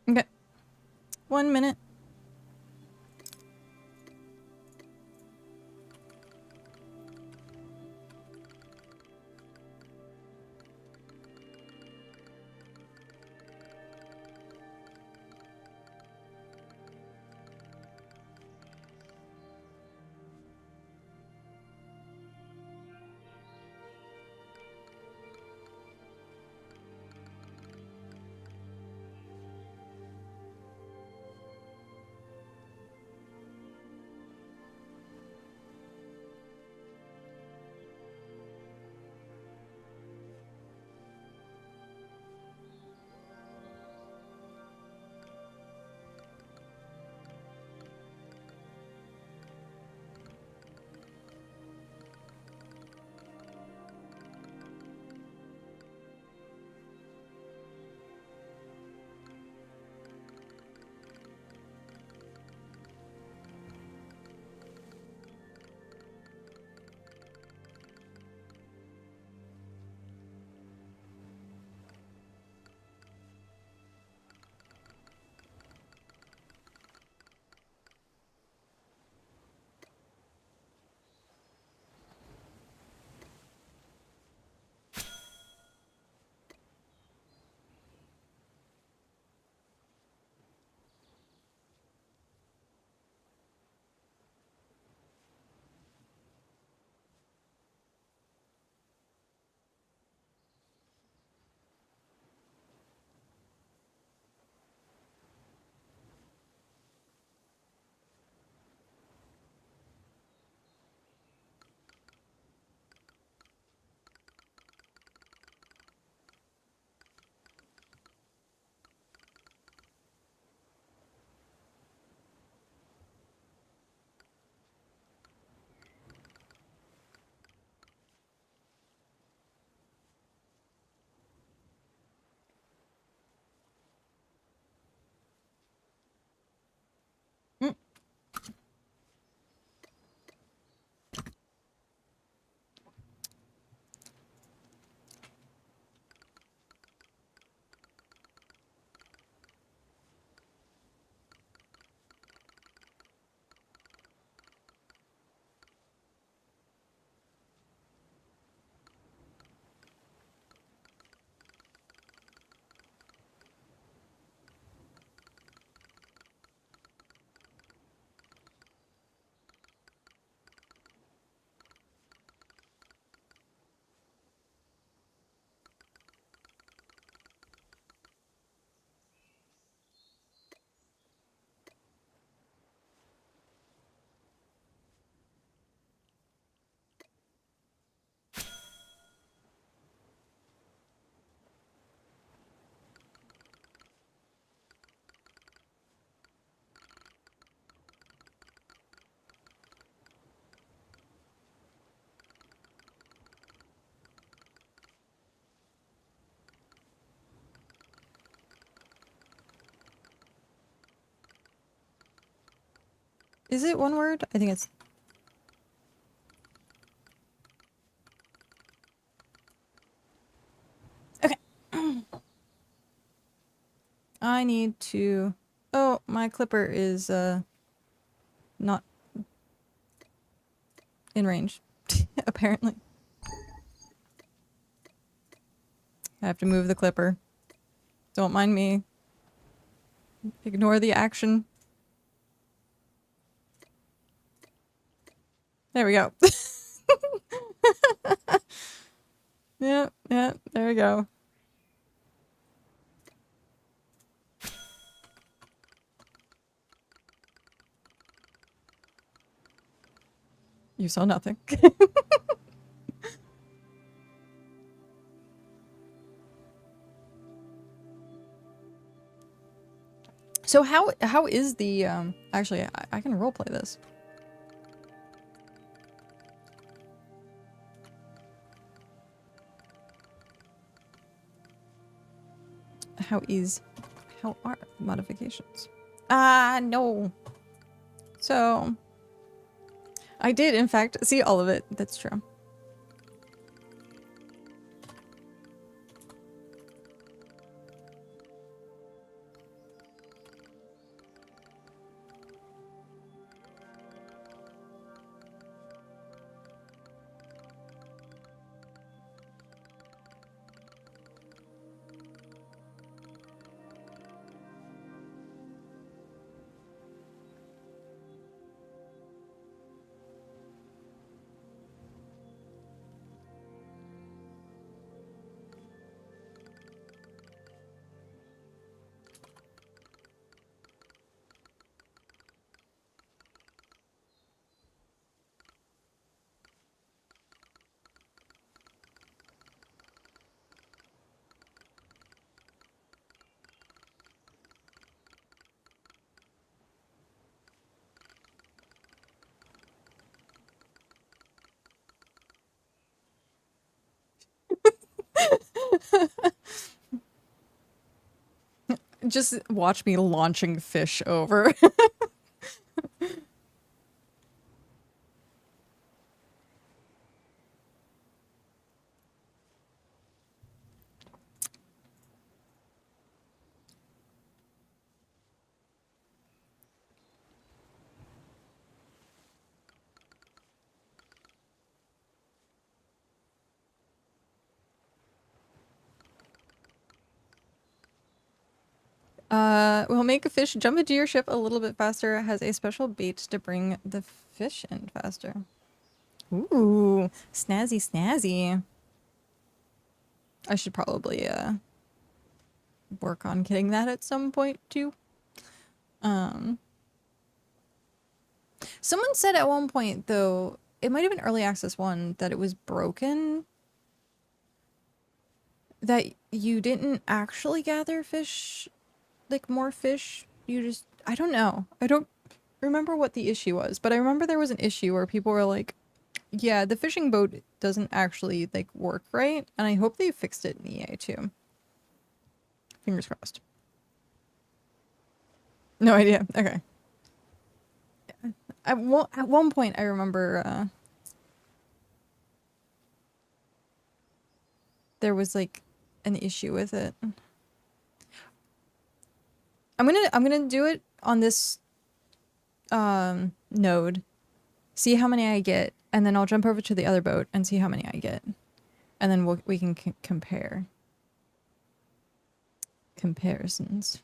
Okay. 1 minute. Is it one word? I think it's... Okay. I need to... Oh, my clipper is, not in range, apparently. I have to move the clipper. Don't mind me. Ignore the action. There we go. Yeah, there we go. You saw nothing. So how is the actually I can roleplay this. How are modifications? No. So I did in fact see all of it. That's true. Just watch me launching fish over. Will make a fish jump into your ship a little bit faster. Has a special bait to bring the fish in faster. Ooh, snazzy, snazzy. I should probably work on getting that at some point too. Someone said at one point though, it might have been early access 1, that it was broken. That you didn't actually gather fish, like more fish. You just, I don't know. I don't remember what the issue was, but I remember there was an issue where people were like, yeah, the fishing boat doesn't actually like work right, and I hope they fixed it in EA too. Fingers crossed. No idea. Okay. At one point I remember there was like an issue with it. I'm gonna do it on this node, see how many I get, and then I'll jump over to the other boat and see how many I get, and then we can compare comparisons.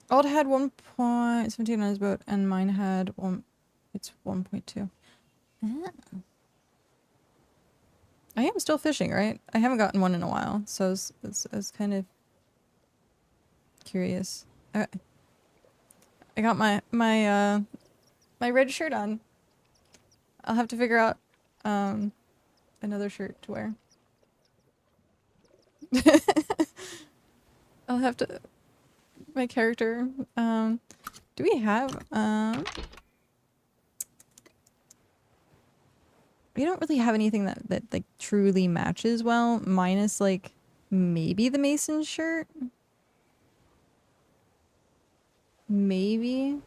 Old had 1.17 on his boat, and mine had it's 1.2. I am still fishing, right? I haven't gotten one in a while, so I was kind of curious. I got my red shirt on. I'll have to figure out another shirt to wear. I'll have to my character. Do we have we don't really have anything that like truly matches well, minus like maybe the Mason shirt. Maybe.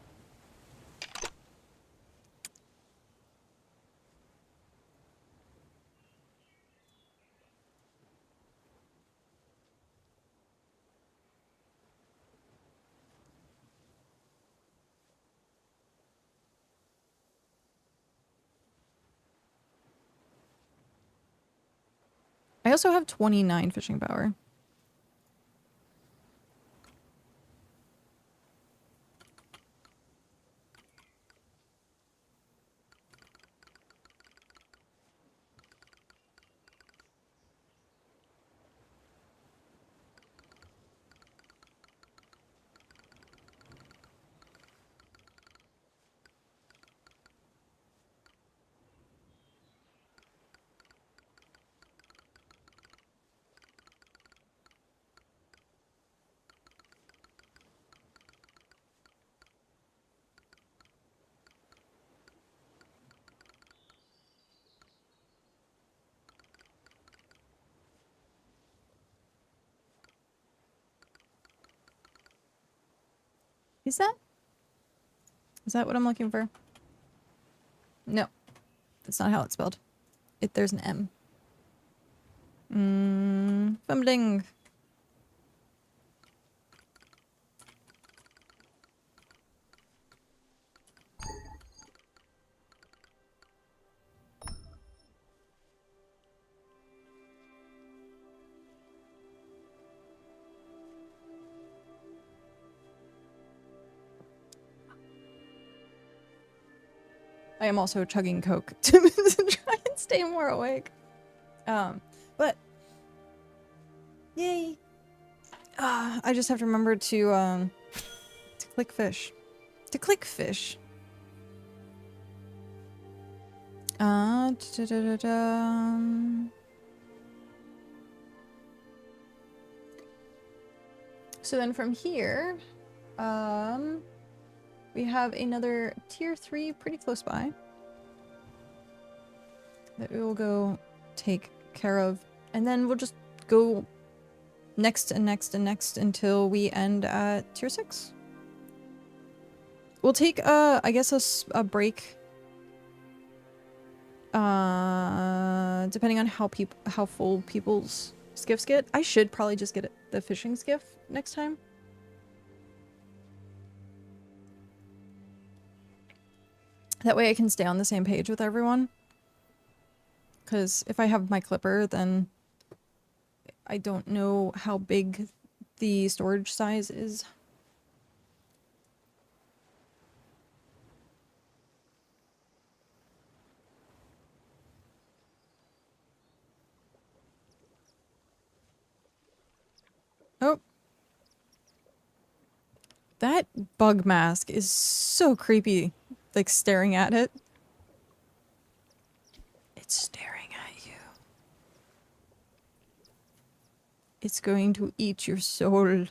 I also have 29 fishing power. Is that what I'm looking for? No, that's not how it's spelled. There's an M. Fumbling. I am also chugging Coke to try and stay more awake. But yay! I just have to remember to click fish. To click fish. So then from here, we have another tier 3 pretty close by that we will go take care of, and then we'll just go next and next and next until we end at tier 6. We'll take I guess a break depending on how full people's skiffs get. I should probably just get the fishing skiff next time. That way I can stay on the same page with everyone. Because if I have my clipper, then I don't know how big the storage size is. Oh. That bug mask is so creepy. Like, staring at it. It's staring at you. It's going to eat your soul.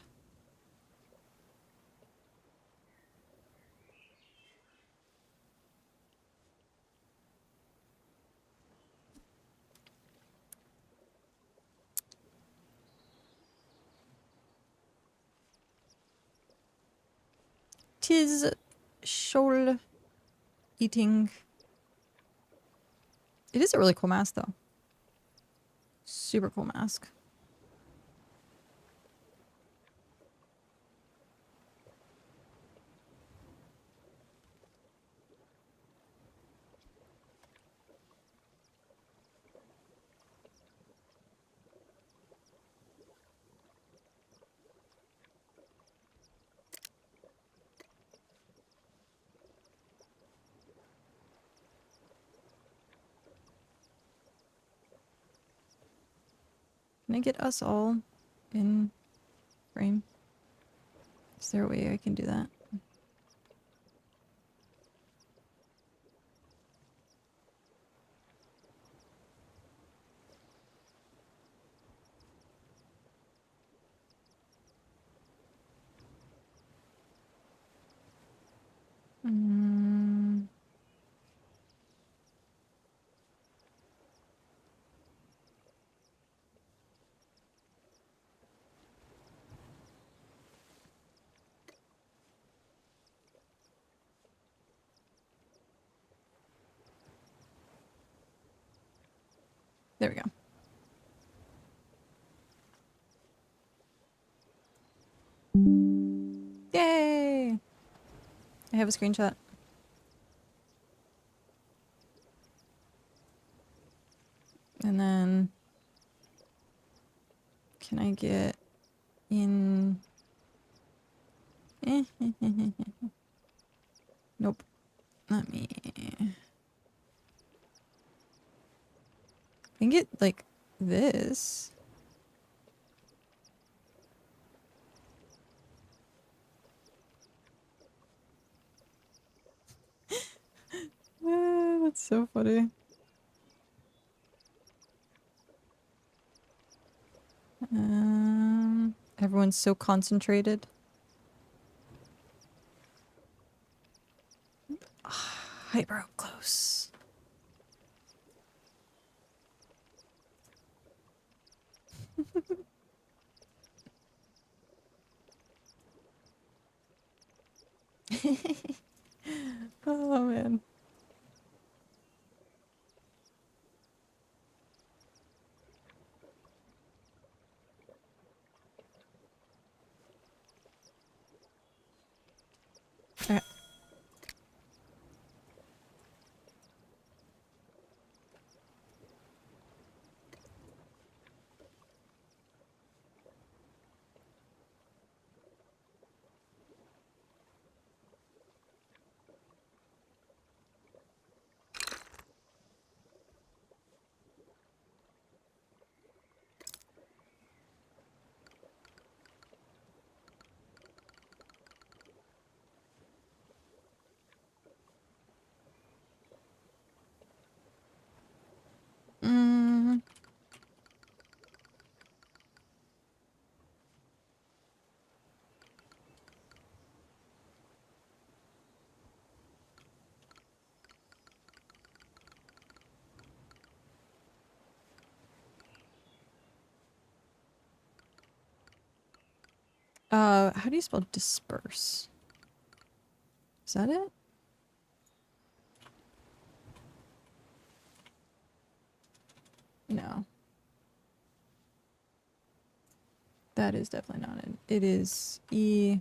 Tis soul eating. It is a really cool mask, though. Super cool mask. Can I get us all in frame? Is there a way I can do that? Mm. There we go. Yay! I have a screenshot. And then can I get in? Nope. Let me. I can get like this. That's so funny. Everyone's so concentrated. Hyper up close. Oh man. Okay. Mm. How do you spell disperse? Is that it? No. That is definitely not it. It is E.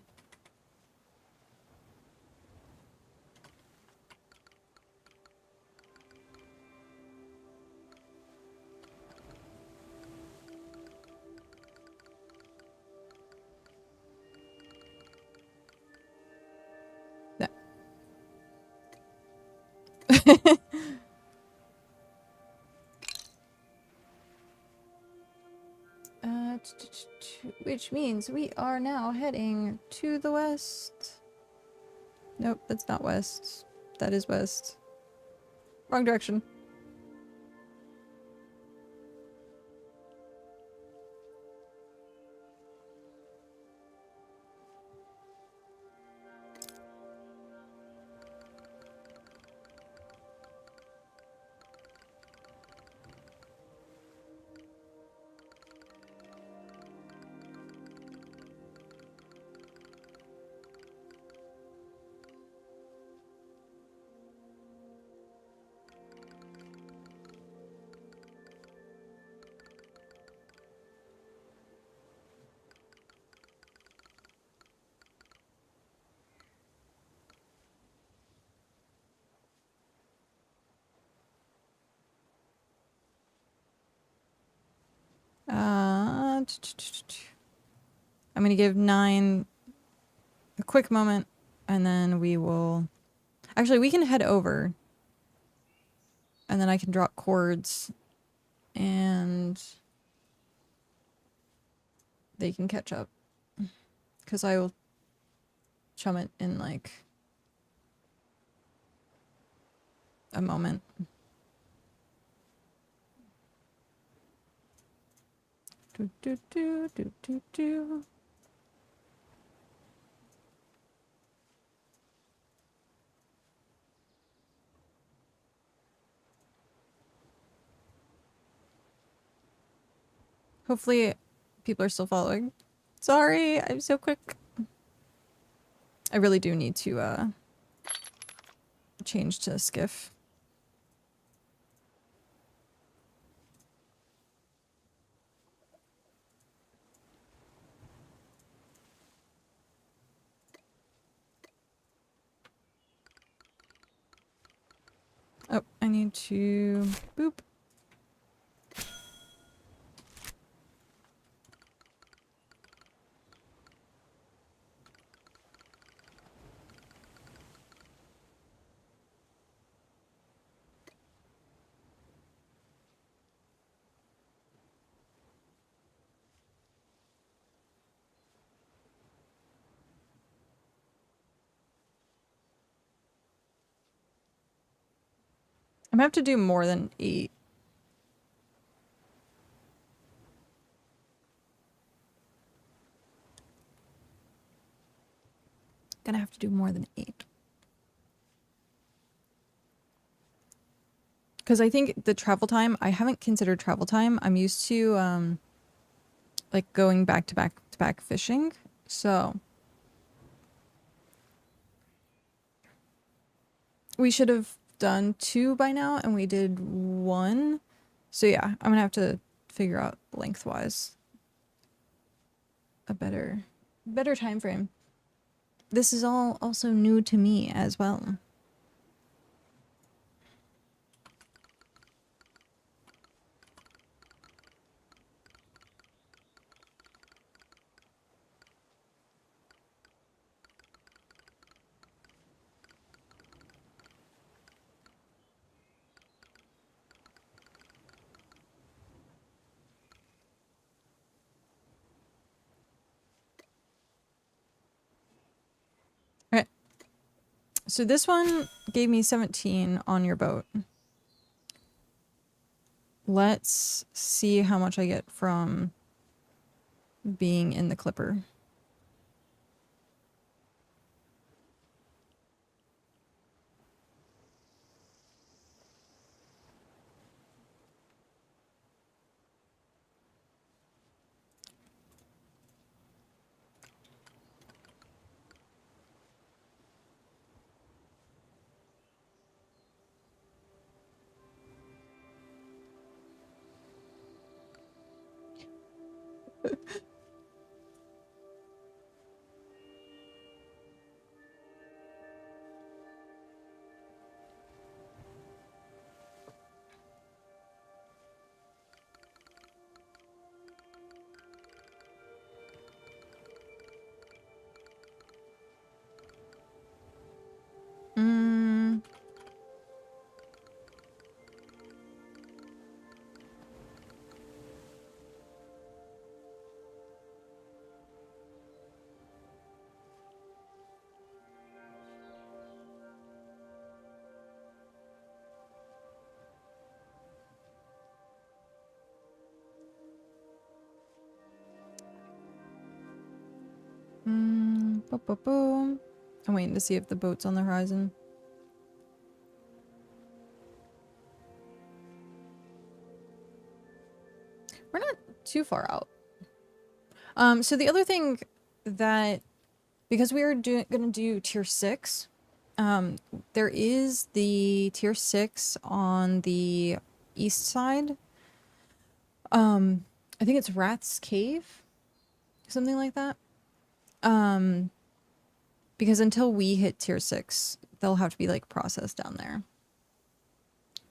That. Which means we are now heading to the west. Nope, that's not west. That is west. Wrong direction. I'm gonna give 9 a quick moment, and then we will... Actually, we can head over, and then I can drop cords, and... they can catch up. Because I will chum it in like a moment. Do, do, do, do, do, do. Hopefully people are still following. Sorry, I'm so quick. I really do need to change to skiff. Oh, I need to boop. I'm gonna have to do more than 8. Gonna have to do more than 8. Because I think the travel time, I haven't considered travel time. I'm used to like going back to back to back fishing. So we should have done 2 by now and we did 1. So yeah, I'm gonna have to figure out lengthwise a better time frame. This is all also new to me as well. Okay. So this one gave me 17 on your boat. Let's see how much I get from being in the clipper. Mm. Boom, boom, boom. I'm waiting to see if the boat's on the horizon. We're not too far out. So the other thing that, because we are gonna do tier 6, there is the tier 6 on the east side. I think it's Rat's Cave, something like that. Because until we hit tier 6, they'll have to be like processed down there.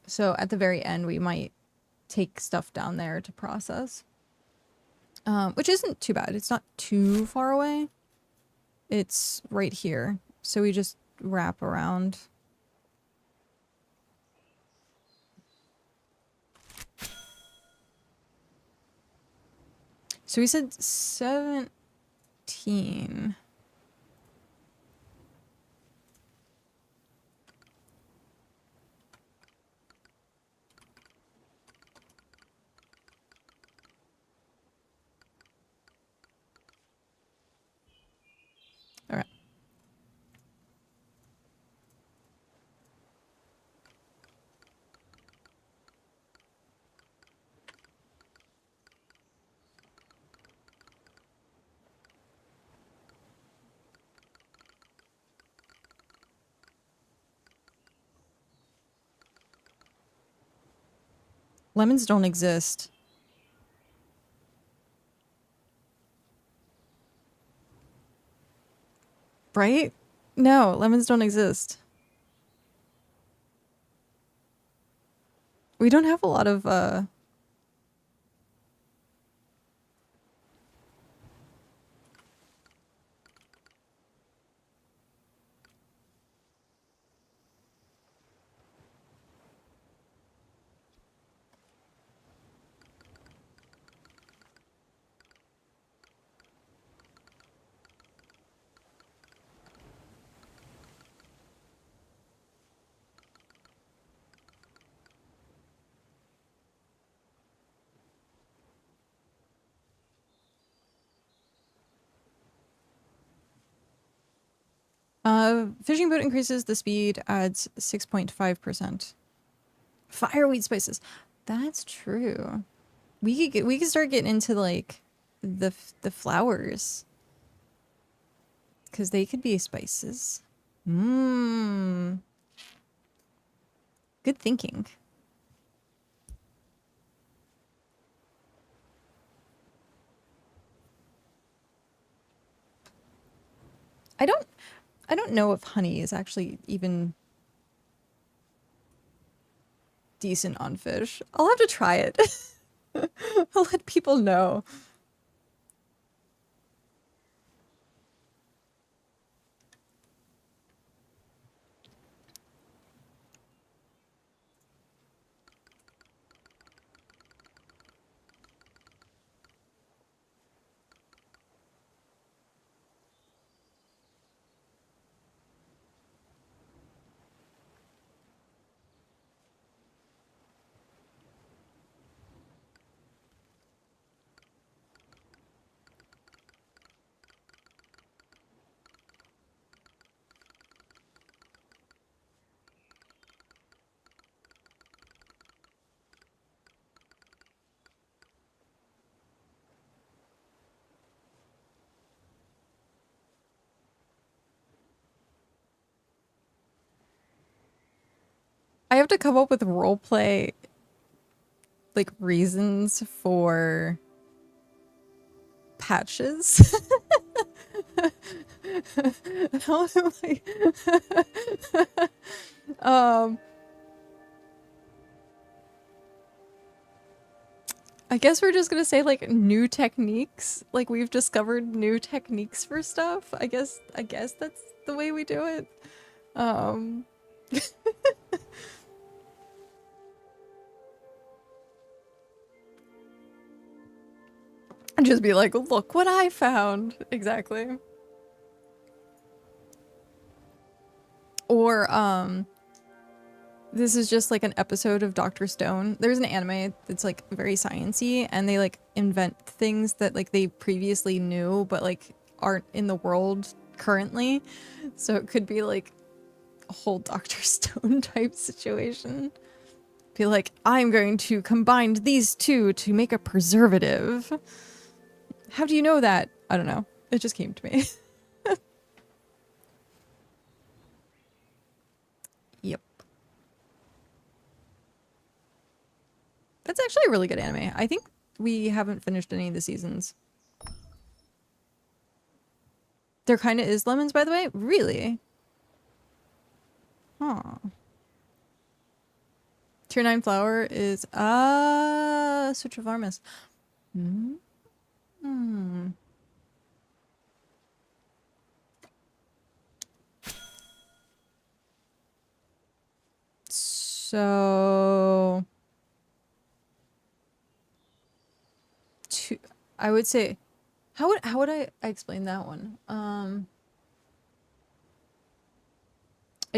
So at the very end, we might take stuff down there to process. Which isn't too bad. It's not too far away. It's right here. So we just wrap around. So we said 17. All right. Lemons don't exist. Right? No, lemons don't exist. We don't have a lot of fishing boat increases the speed, adds 6.5%. Fireweed spices. That's true. We could start getting into like the flowers, because they could be spices. Mmm. Good thinking. I don't know if honey is actually even decent on fish. I'll have to try it. I'll let people know. I have to come up with roleplay like reasons for patches. How am I? I guess we're just gonna say like new techniques. Like we've discovered new techniques for stuff. I guess that's the way we do it. And just be like, look what I found. Exactly. Or this is just like an episode of Dr. Stone. There's an anime that's like very sciencey, and they like invent things that like they previously knew but like aren't in the world currently. So it could be like a whole Dr. Stone type situation. Be like, I'm going to combine these two to make a preservative. How do you know that? I don't know. It just came to me. Yep. That's actually a really good anime. I think we haven't finished any of the seasons. There kind of is lemons, by the way? Really? Huh. Tier 9 flower is... Sutra Varmus. Hmm. So... I would say, how would I explain that one? I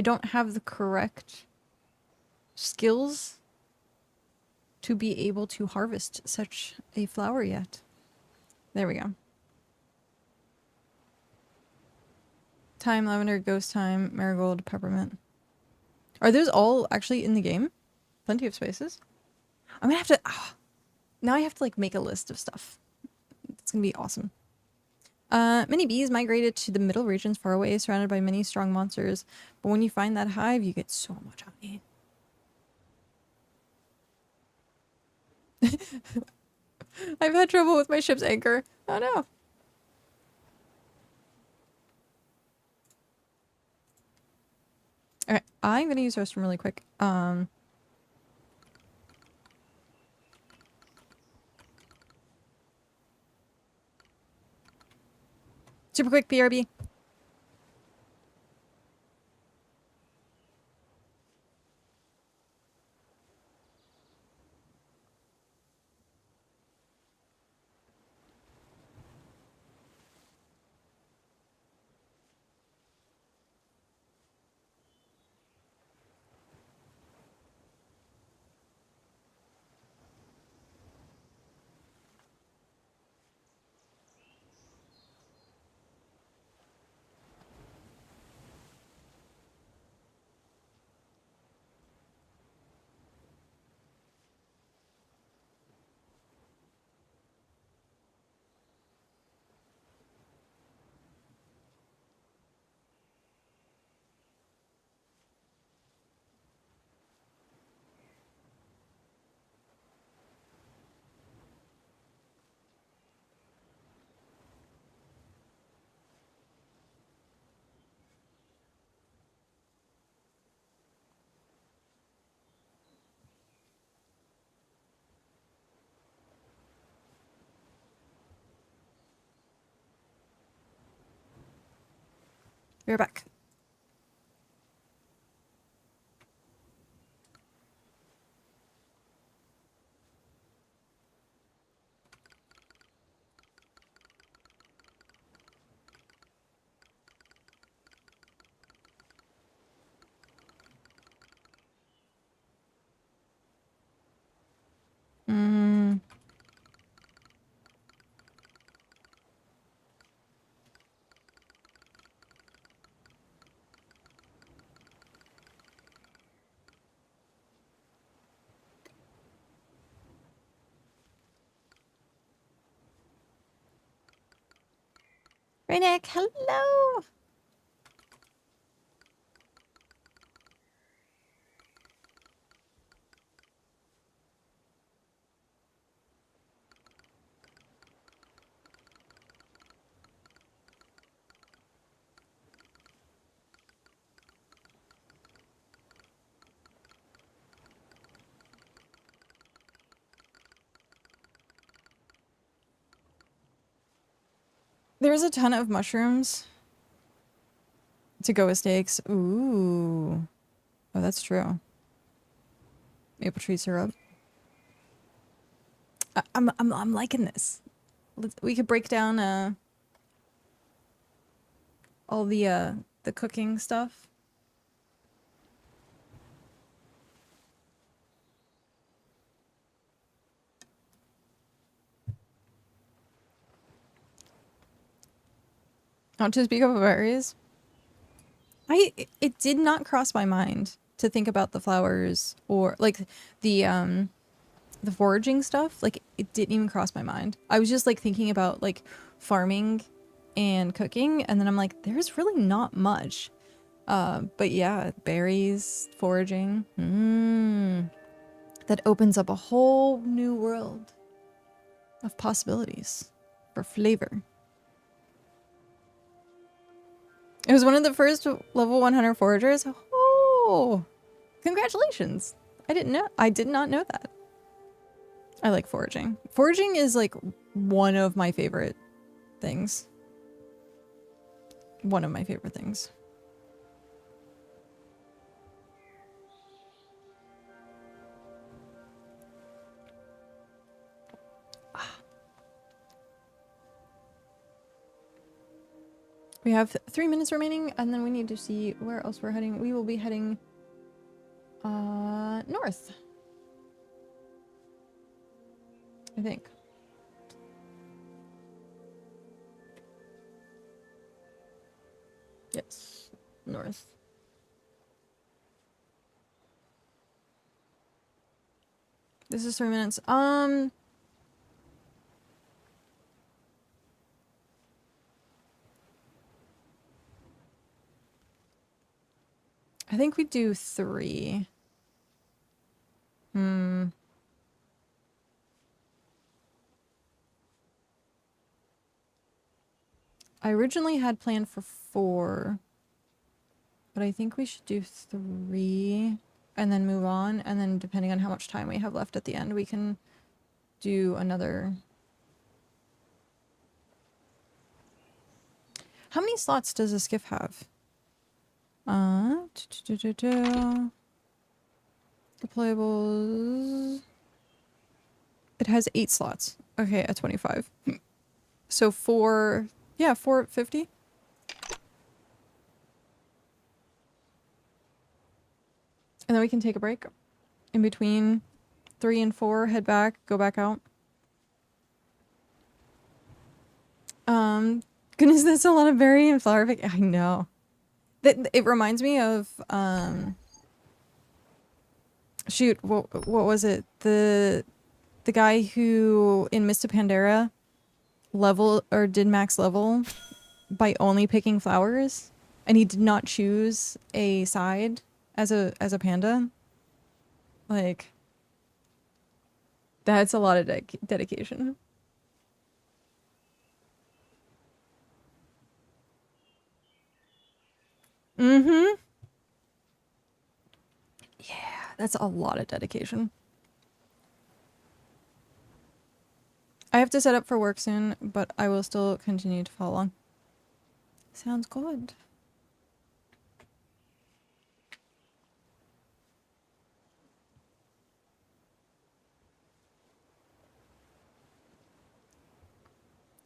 don't have the correct skills to be able to harvest such a flower yet. There we go. Thyme, lavender, ghost thyme, marigold, peppermint. Are those all actually in the game? Plenty of spaces. I'm gonna have to... now I have to like make a list of stuff. It's gonna be awesome. Many bees migrated to the middle regions far away, surrounded by many strong monsters. But when you find that hive, you get so much honey. I've had trouble with my ship's anchor. Oh no. Alright, I'm gonna use the restroom really quick. Super quick BRB. We're back. Mm. Raynick, hello! There's a ton of mushrooms to go with steaks. Ooh. Oh, that's true. Maple tree syrup. I'm liking this. We could break down all the cooking stuff. Not to speak of berries. It did not cross my mind to think about the flowers or like the foraging stuff. Like it didn't even cross my mind. I was just like thinking about like farming and cooking, and then I'm like, there's really not much. But yeah, berries, foraging. That opens up a whole new world of possibilities for flavor. It was one of the first level 100 foragers. Oh, congratulations. I didn't know. I did not know that. I like foraging. Foraging is like one of my favorite things. One of my favorite things. We have 3 minutes remaining, and then we need to see where else we're heading. We will be heading north, I think. Yes, north. This is 3 minutes. I think we do 3. I originally had planned for 4, but I think we should do 3 and then move on, and then depending on how much time we have left at the end, we can do another. How many slots does a skiff have? Deployables. It has 8 slots. Okay, at 25. So 4, yeah, 450. And then we can take a break in between 3 and 4, head back, go back out. Goodness, that's a lot of berry and flower pick. I know. It reminds me of, shoot, what was it? The guy who, in Mist of Pandaria, did max level by only picking flowers, and he did not choose a side as a panda. Like, that's a lot of dedication. Mm-hmm. Yeah, that's a lot of dedication. I have to set up for work soon, but I will still continue to follow along. Sounds good.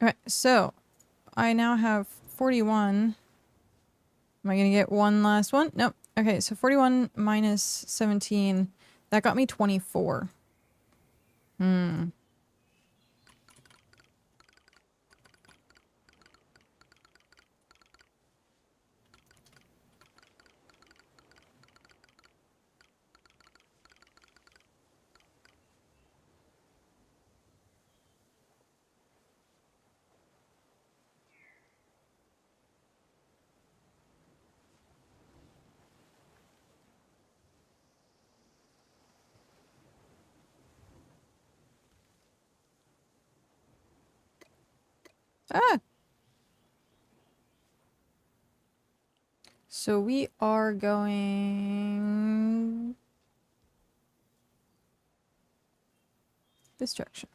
Alright, so I now have 41. Am I gonna get one last one? Nope. Okay, so 41 minus 17. That got me 24. Ah! So we are going this direction.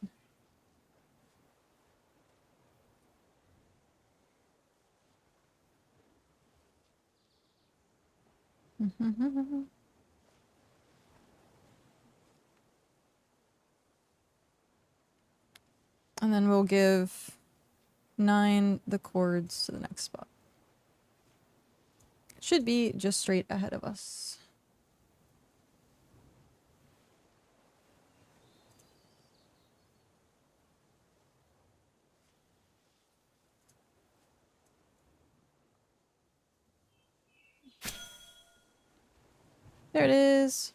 And then we'll give 9 the chords to the next spot. Should be just straight ahead of us. There it is.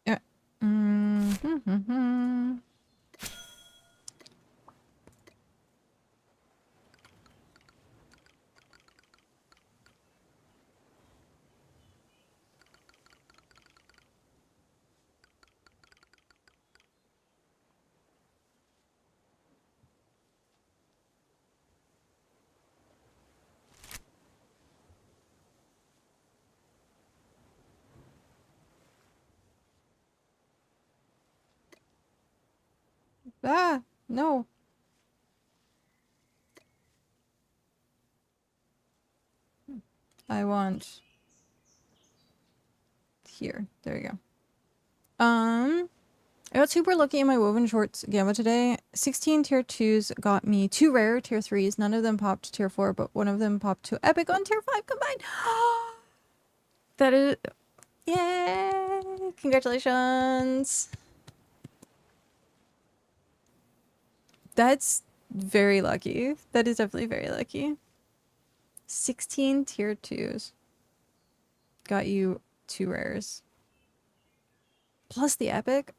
Yeah. Ah, no. I want here. There you go. I got super lucky in my woven shorts gamma today. 16 tier 2s got me 2 rare tier 3s. None of them popped tier 4, but one of them popped to epic on tier 5 combined. That is... Yay! Congratulations! That's very lucky. That is definitely very lucky. 16 tier 2s. Got you 2 rares. Plus the epic.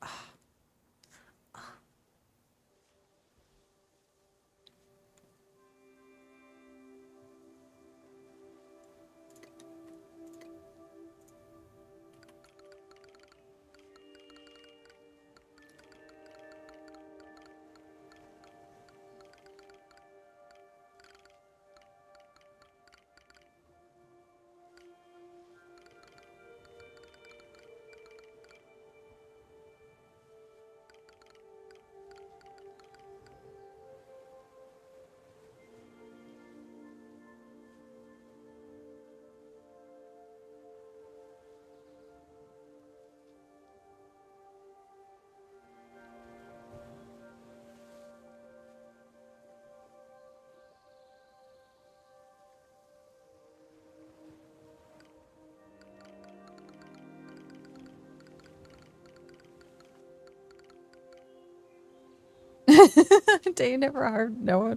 Day never hard no one.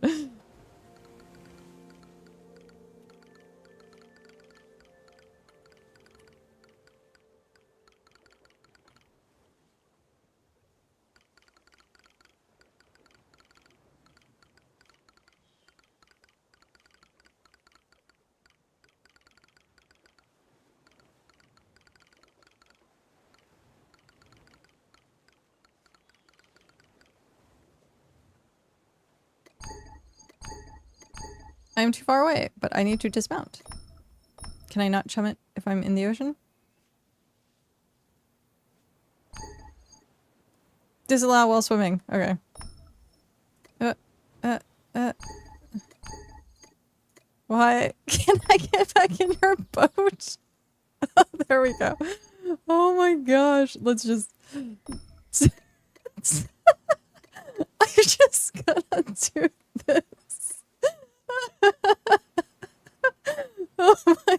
I am too far away, but I need to dismount. Can I not chum it if I'm in the ocean? Disallow while swimming. Okay. Why can't I get back in her boat? Oh, there we go. Oh my gosh. Let's just... I'm just gonna do this. Oh my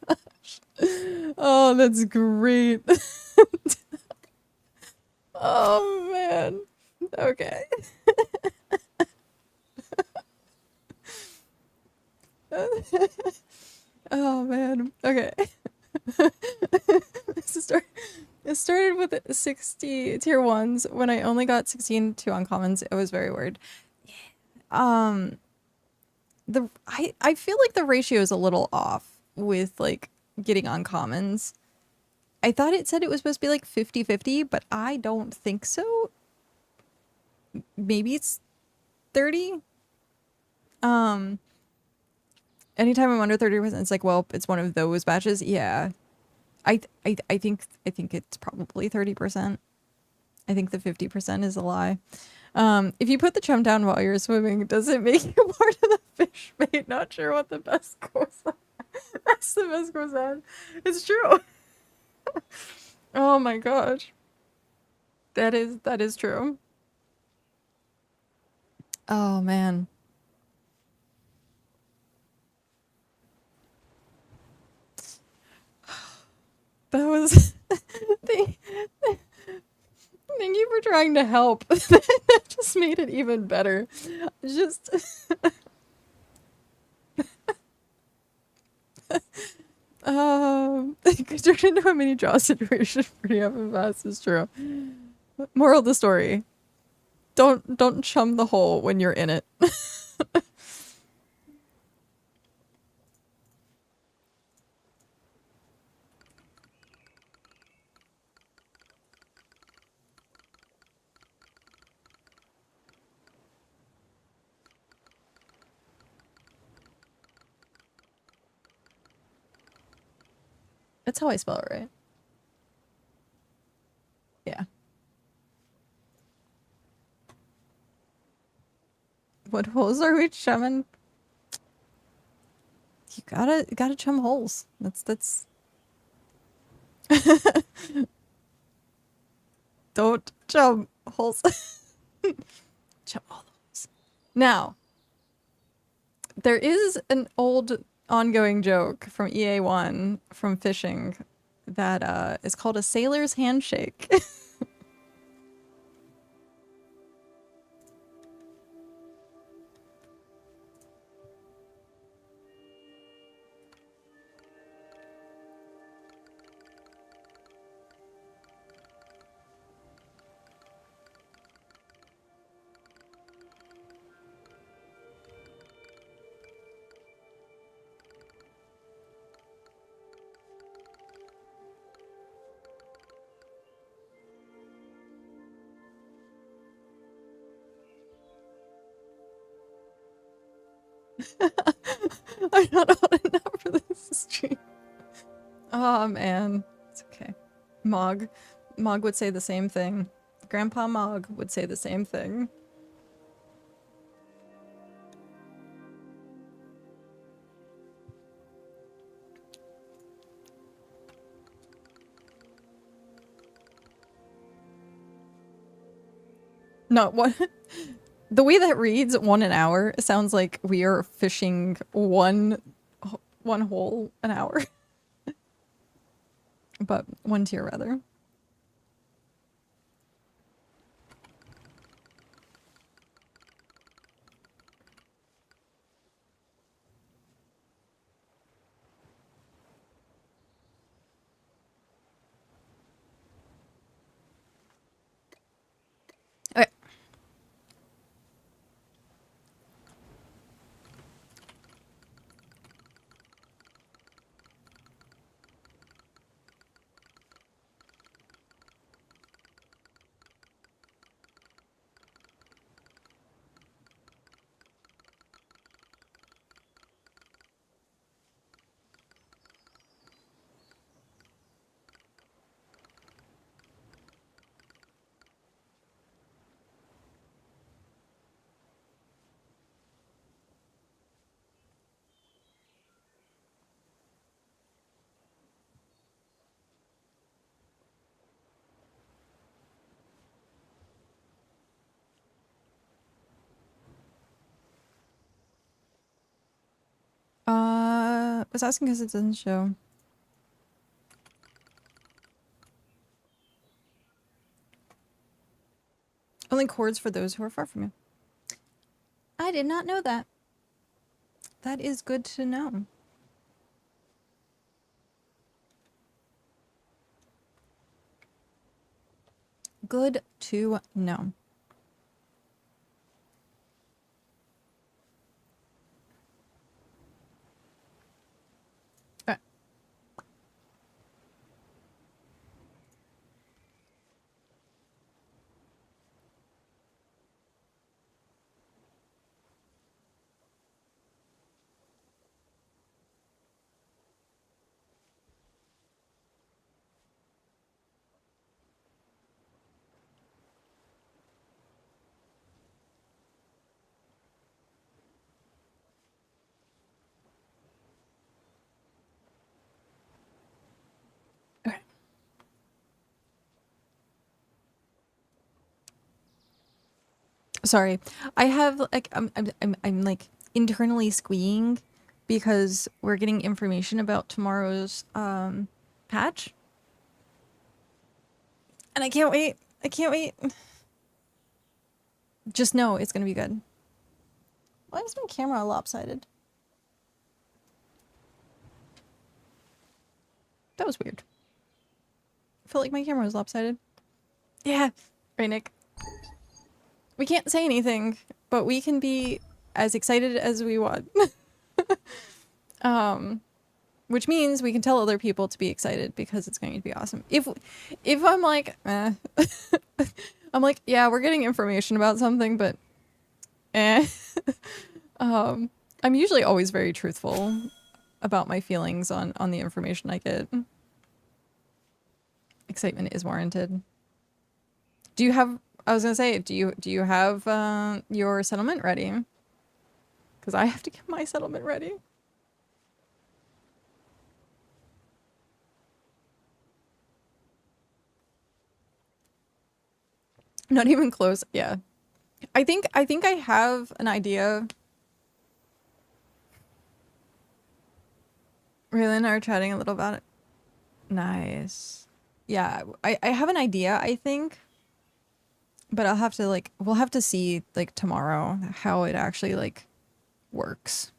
gosh. Oh, that's great. Oh man. Okay. Oh man. Okay. It started with 60 tier 1s. When I only got 16 2 uncommons, it was very weird. I feel like the ratio is a little off with like getting uncommons. I thought it said it was supposed to be like 50-50, but I don't think so. Maybe it's 30. Anytime I'm under 30%, it's like, well, it's one of those batches. Yeah. I think it's probably 30%. I think the 50% is a lie. If you put the chum down while you're swimming, does it make you part of the fish bait? Not sure what the best goes on. That's the best goes on. It's true. Oh my gosh. That is true. Oh man. That was thank you for trying to help. That just made it even better. Just turned into a mini draw situation pretty up and fast is true. Moral of the story. Don't chum the hole when you're in it. That's how I spell it, right? Yeah. What holes are we chumming? You gotta chum holes. That's don't chum holes. Chum all the holes. Now, there is an old ongoing joke from EA1 from fishing that is called a sailor's handshake. I'm not old enough for this stream. Oh man, it's okay. Mog would say the same thing. Grandpa Mog would say the same thing. No, what? The way that reads 1 an hour sounds like we are fishing one hole an hour. But 1 tier rather. Okay. I was asking because it doesn't show. Only chords for those who are far from you. I did not know that. That is good to know. Good to know. Alright. Sorry, I have like I'm like internally squeeing because we're getting information about tomorrow's patch, and I can't wait. I can't wait. Just know it's gonna be good. Why is my camera lopsided? That was weird. I felt like my camera was lopsided. Yeah, right, Nick. We can't say anything, but we can be as excited as we want. Which means we can tell other people to be excited because it's going to be awesome. If I'm like, I'm like, yeah, we're getting information about something, but I'm usually always very truthful about my feelings on the information I get. Excitement is warranted. Do you have, I was gonna say, do you have your settlement ready? Because I have to get my settlement ready. Not even close. Yeah. I think I have an idea. Raylan and I are chatting a little about it. Nice. Yeah, I have an idea, I think. But I'll have to like we'll have to see like tomorrow how it actually like works.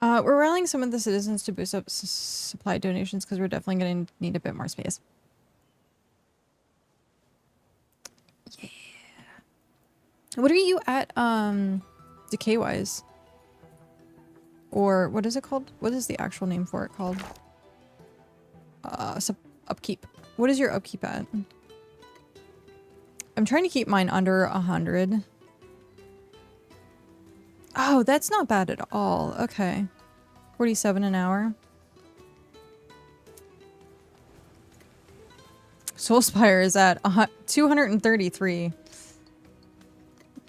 We're rallying some of the citizens to boost up supply donations because we're definitely going to need a bit more space. Yeah. What are you at, decay-wise? Or what is it called? What is the actual name for it called? Upkeep. What is your upkeep at? I'm trying to keep mine under 100. Oh, that's not bad at all. Okay. 47 an hour. Soulspire is at 233.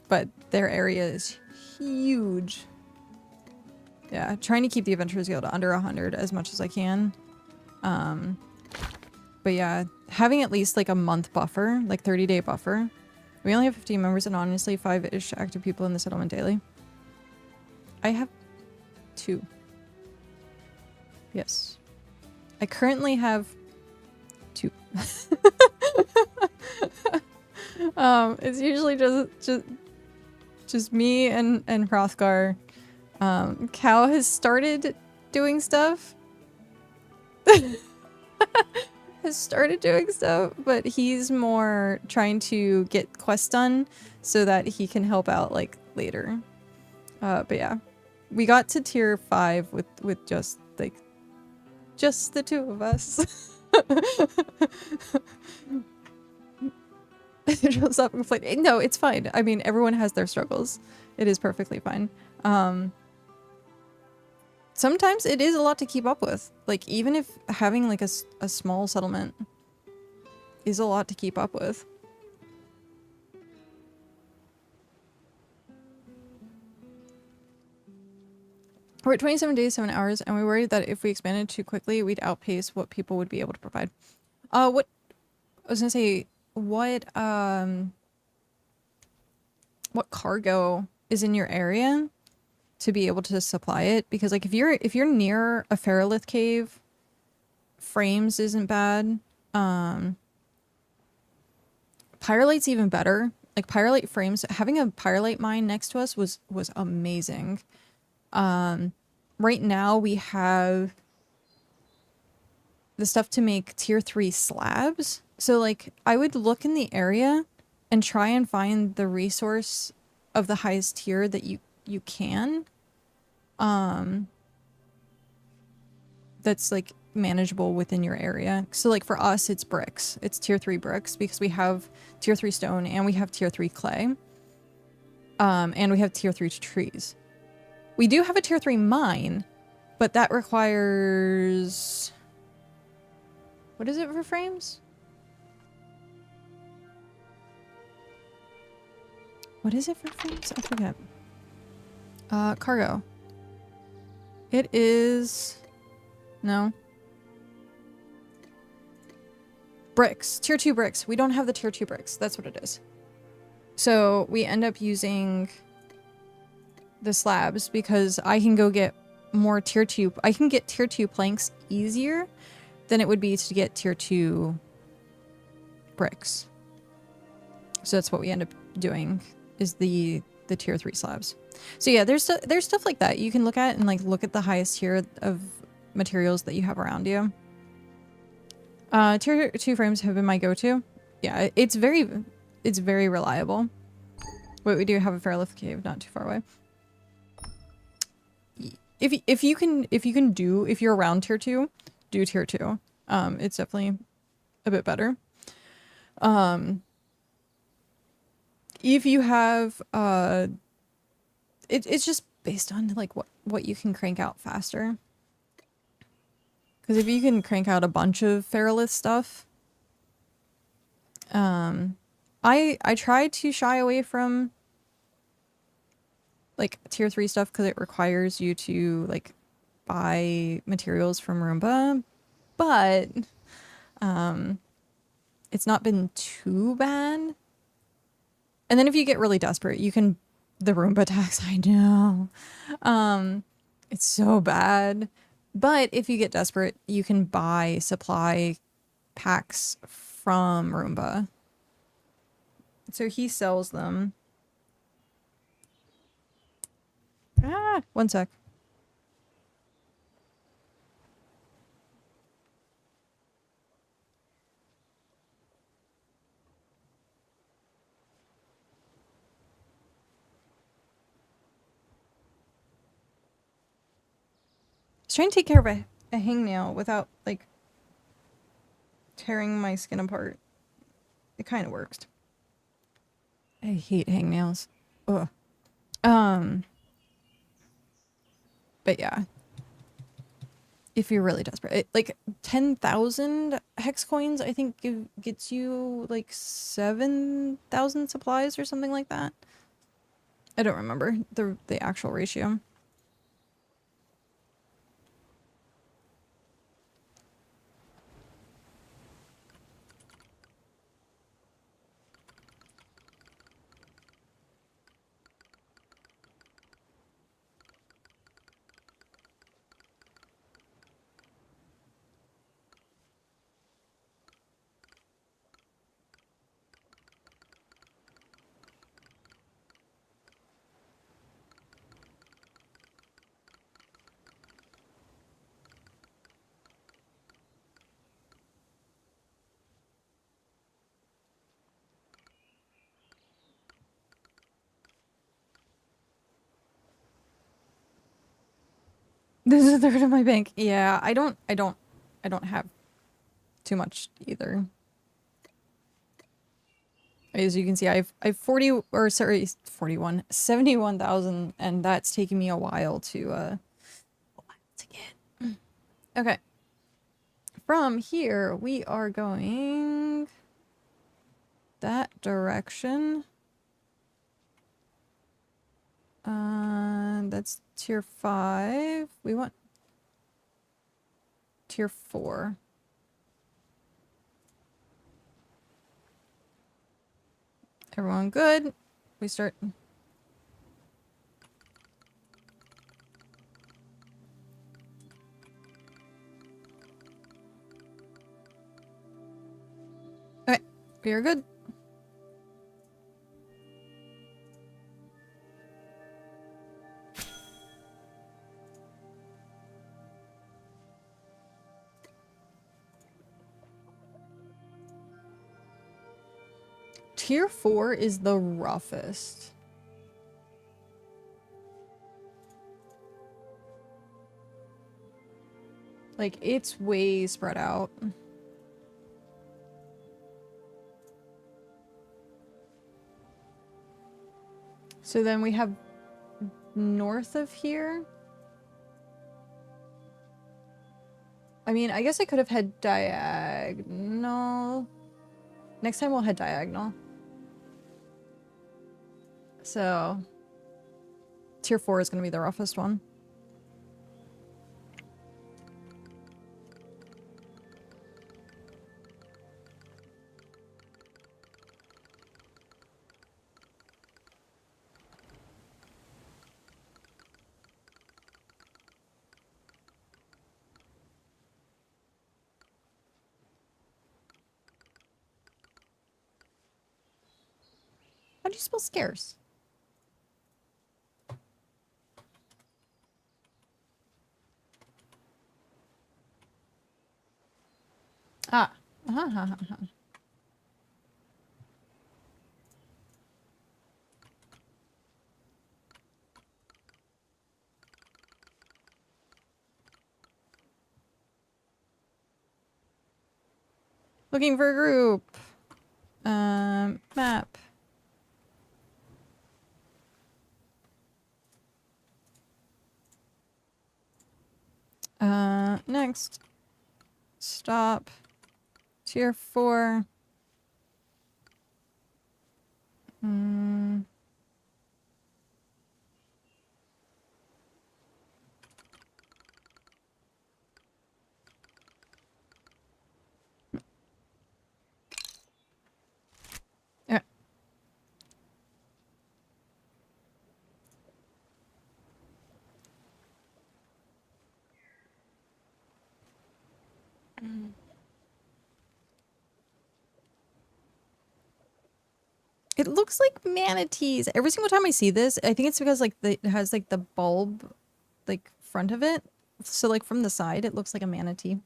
But their area is huge. Yeah, trying to keep the Adventurers Guild under 100 as much as I can. But yeah, having at least like a month buffer, like 30-day buffer. We only have 15 members and honestly 5-ish active people in the settlement daily. I have 2. Yes. I currently have 2. It's usually just me and Hrothgar. Cow has started doing stuff. But he's more trying to get quests done so that he can help out like later. But yeah, we got to tier 5 with just the 2 of us. Stop complaining. No, it's fine. I mean, everyone has their struggles. It is perfectly fine. Sometimes it is a lot to keep up with. Like, even if having like a small settlement is a lot to keep up with. We're at 27 days, 7 hours, and we worried that if we expanded too quickly, we'd outpace what people would be able to provide. What I was gonna say, what cargo is in your area to be able to supply it? Because like if you're near a Feralith cave, frames isn't bad. Pyrolite's even better. Like pyrolite frames, having a pyrolite mine next to us was amazing. Right now we have the stuff to make tier 3 slabs. So like I would look in the area and try and find the resource of the highest tier that you can. That's like manageable within your area. So like for us it's bricks. It's tier 3 bricks because we have tier 3 stone and we have tier 3 clay. And we have tier 3 trees. We do have a tier 3 mine, but that requires... What is it for frames? What is it for frames? I forget. Cargo. It is... No. bricks. Tier 2 bricks. We don't have the tier 2 bricks. That's what it is. So we end up using the slabs because I can go get more tier 2. I can get tier 2 planks easier than it would be to get tier 2 bricks. So that's what we end up doing is the tier 3 slabs. So yeah, there's stuff like that you can look at and like look at the highest tier of materials that you have around you. Tier 2 frames have been my go-to. Yeah, it's very reliable. But we do have a Fairlift cave not too far away. If you're around tier 2, do tier 2. It's definitely a bit better. If you have it's just based on like what you can crank out faster. Because if you can crank out a bunch of Fairlift stuff, I try to shy away from like tier 3 stuff because it requires you to like buy materials from Roomba, but it's not been too bad. And then if you get really desperate, you can the Roomba tax. I know, it's so bad. But if you get desperate, you can buy supply packs from Roomba. So he sells them. Ah, one sec. I was trying to take care of a hangnail without, like, tearing my skin apart. It kind of works. I hate hangnails. Ugh. But yeah. If you're really desperate. Like, 10,000 hex coins, I think, gets you, like, 7,000 supplies or something like that. I don't remember the actual ratio. This is a third of my bank. Yeah, I don't have too much either. As you can see, I've 71,000, and that's taking me a while to get. Okay. From here, we are going that direction. That's tier 5. We want tier 4. Everyone good? We start. Okay, we are good. Tier 4 is the roughest. Like, it's way spread out. So then we have north of here. I mean, I guess I could have had diagonal. Next time we'll head diagonal. So, tier 4 is going to be the roughest one. How do you spell scarce? Ah. Looking for a group. Map. Next. Stop. Tier 4. Yeah. It looks like manatees. Every single time I see this, I think it's because like it has like the bulb like front of it. So like from the side it looks like a manatee.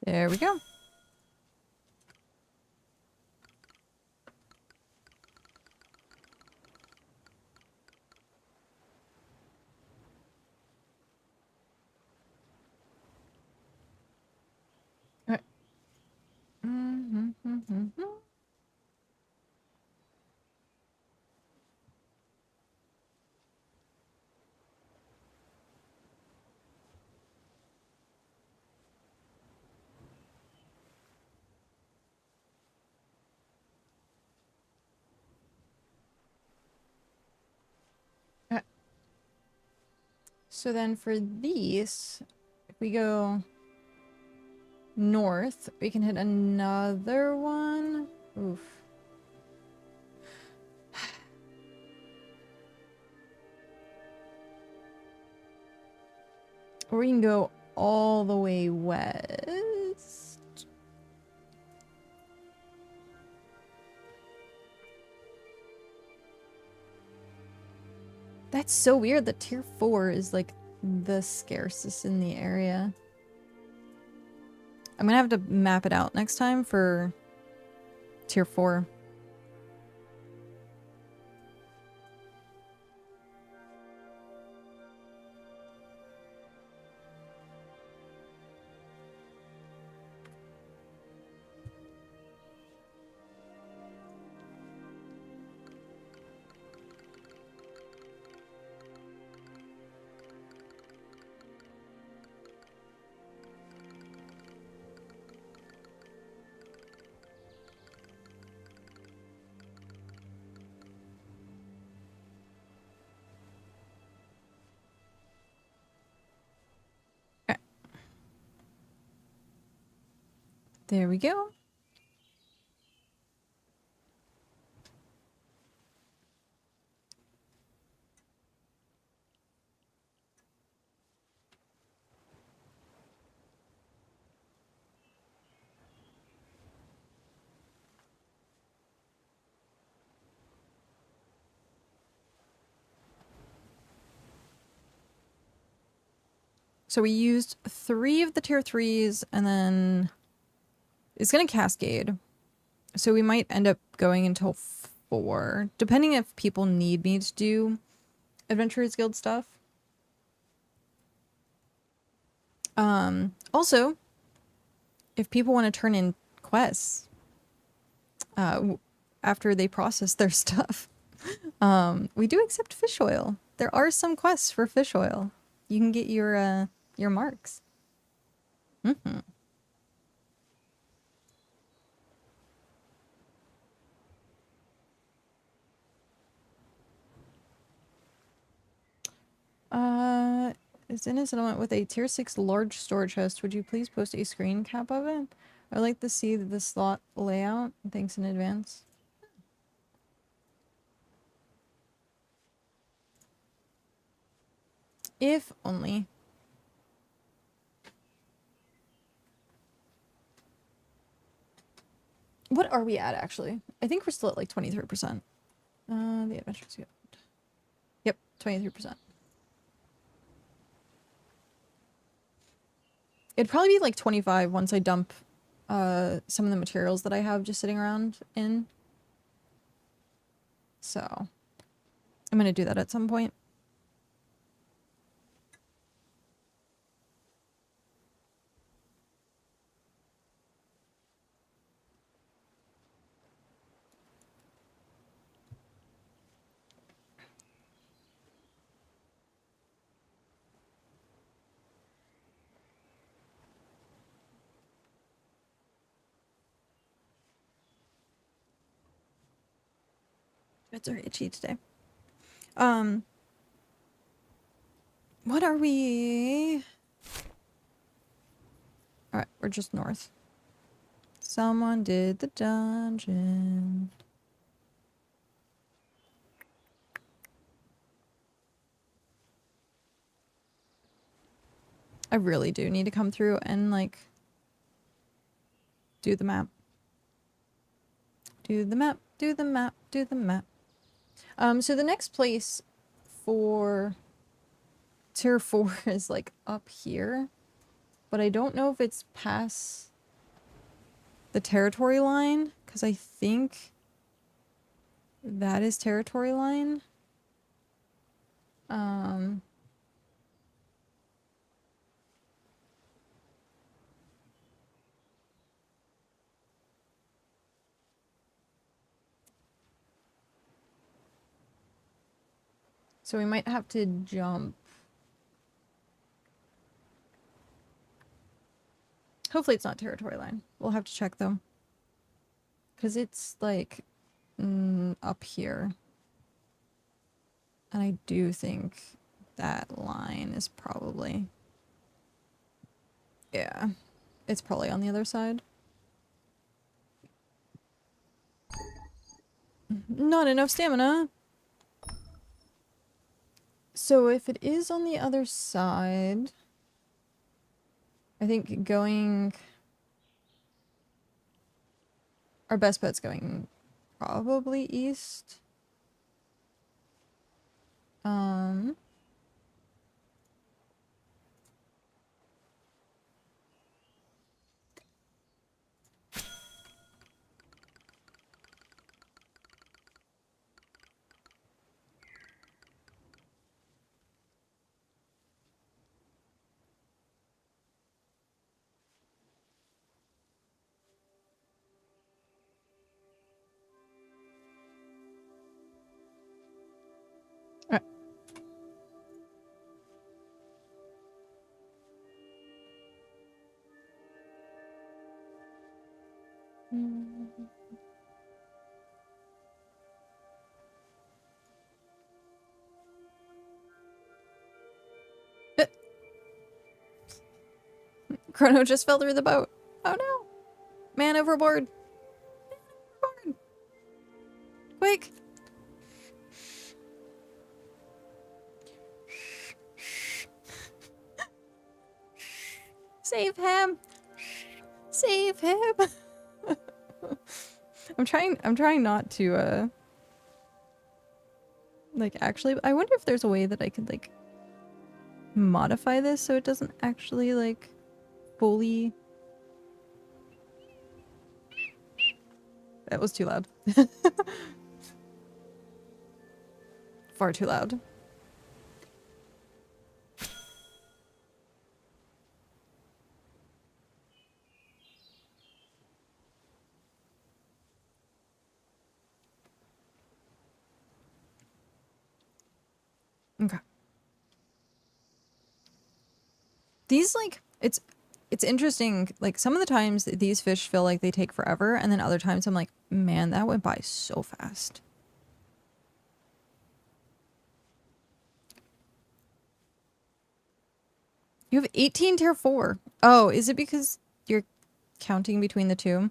There we go. Alright. So then for these, if we go north, we can hit another one. Oof. Or we can go all the way west. That's so weird that tier 4 is like the scarcest in the area. I'm gonna have to map it out next time for tier 4. Okay. There we go. So we used 3 of the tier 3s, and then it's gonna cascade. So we might end up going until 4, depending if people need me to do Adventurers Guild stuff. Also, if people want to turn in quests after they process their stuff, we do accept fish oil. There are some quests for fish oil. You can get your marks. Mm-hmm. Is in a settlement with a tier 6 large storage chest. Would you please post a screen cap of it? I'd like to see the slot layout. Thanks in advance. If only. What are we at, actually? I think we're still at like 23%. The Adventures Guild. Yep, 23%. It'd probably be like 25 once I dump some of the materials that I have just sitting around in. So, I'm gonna do that at some point. It's very itchy today. What are we? Alright, we're just north. Someone did the dungeon. I really do need to come through and, like, do the map. Do the map, do the map, do the map. So the next place for tier 4 is, like, up here. But I don't know if it's past the territory line, because I think that is territory line. So we might have to jump. Hopefully it's not territory line. We'll have to check though. Because it's like up here. And I do think that line is probably... Yeah. It's probably on the other side. Not enough stamina. So if it is on the other side, I think going... Our best bet's going probably east. Chrono just fell through the boat. Oh no! Man overboard! Man overboard! Quick! Save him! Save him! I'm trying not to, like, actually, I wonder if there's a way that I could, like, modify this so it doesn't actually like fully... That was too loud. Far too loud. Okay. These like it's interesting, like some of the times these fish feel like they take forever, and then other times I'm like, man, that went by so fast. You have 18 tier 4. Oh, is it because you're counting between the two?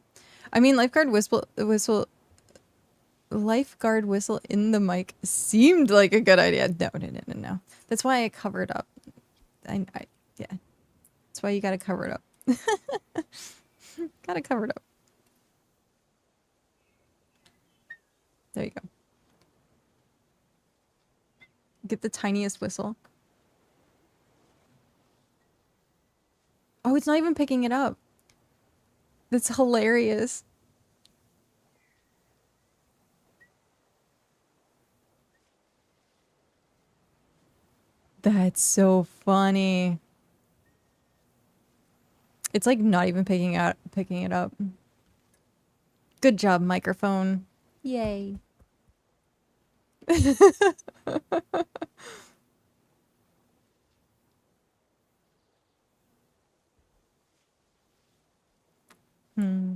I mean, lifeguard whistle in the mic seemed like a good idea. No. That's why I covered up. Yeah. That's why you gotta cover it up. Gotta cover it up. There you go. Get the tiniest whistle. Oh, it's not even picking it up. That's hilarious. That's so funny. It's like not even picking it up. Good job, microphone. Yay. Hmm.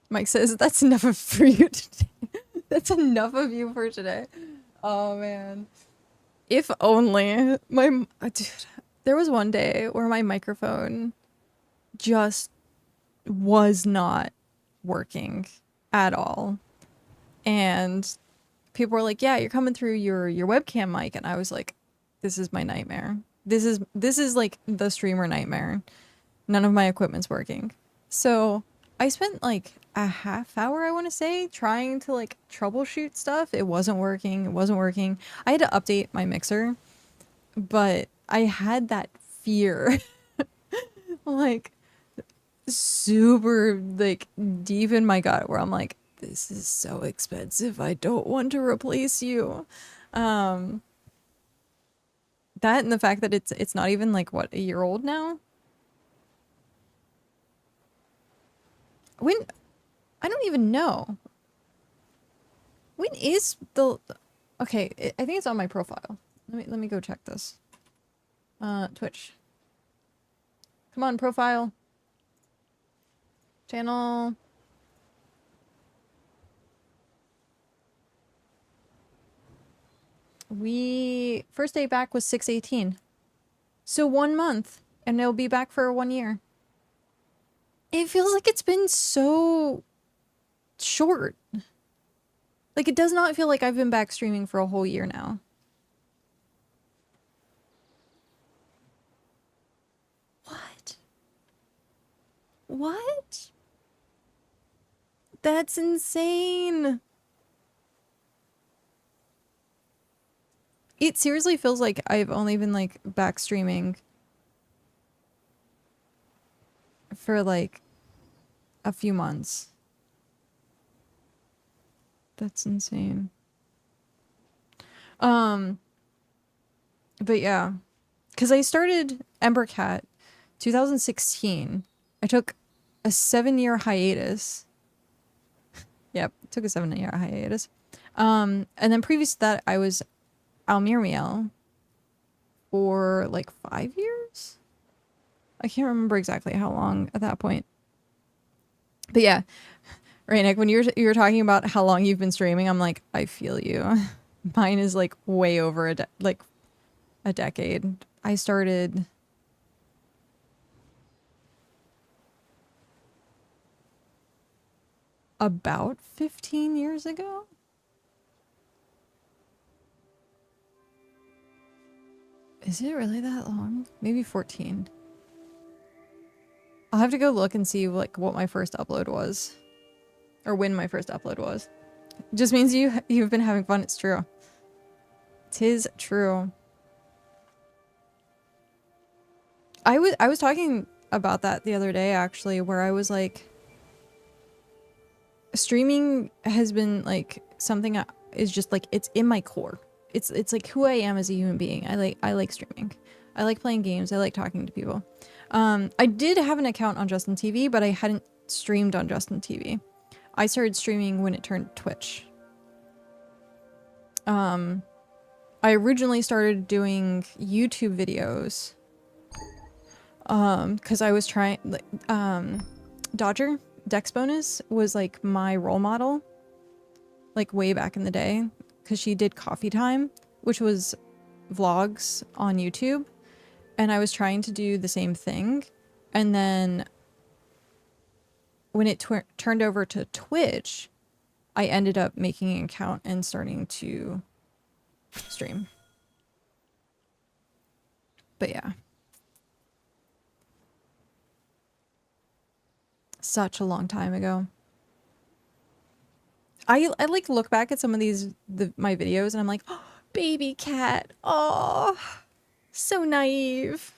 Mike says that's enough for you today. That's enough of you for today. Oh man. If only dude, there was one day where my microphone just was not working at all. And people were like, "Yeah, you're coming through your webcam mic." And I was like, "This is my nightmare. This is like the streamer nightmare. None of my equipment's working." So, I spent like a half hour, I want to say, trying to like troubleshoot stuff. It wasn't working. It wasn't working. I had to update my mixer, but I had that fear like super like deep in my gut where I'm like, this is so expensive. I don't want to replace you. That and the fact that it's not even like what, a year old now? When I don't even know. When is the okay, I think it's on my profile. Let me go check this. Twitch. Come on, profile. Channel. We first day back was 6/18. So 1 month, and it'll be back for 1 year. It feels like it's been so short. Like, it does not feel like I've been back streaming for a whole year now. What? What? That's insane. It seriously feels like I've only been like back streaming for like a few months. That's insane. But yeah, because I started emberKat 2016. I took a 7-year hiatus. Yep, took a 7-year hiatus. And then previous to that, I was Almirmiel for like 5 years. I can't remember exactly how long at that point. But yeah, right, Nick, when you're talking about how long you've been streaming, I'm like, I feel you. Mine is like way over a decade. I started about 15 years ago. Is it really that long? Maybe 14. I'll have to go look and see like what my first upload was. Or when my first upload was. Just means you've been having fun. It's true. 'Tis true. I was talking about that the other day actually, where I was like, streaming has been like something is just like it's in my core. It's like who I am as a human being. I like streaming. I like playing games. I like talking to people. I did have an account on Justin TV, but I hadn't streamed on Justin TV. I started streaming when it turned Twitch. I originally started doing YouTube videos because I was trying Dodger Dex Bonus was like my role model like way back in the day because she did Coffee Time, which was vlogs on YouTube, and I was trying to do the same thing, and then when it turned over to Twitch, I ended up making an account and starting to stream. But yeah. Such a long time ago. I like look back at some of my videos and I'm like, oh, baby cat. Oh, so naive.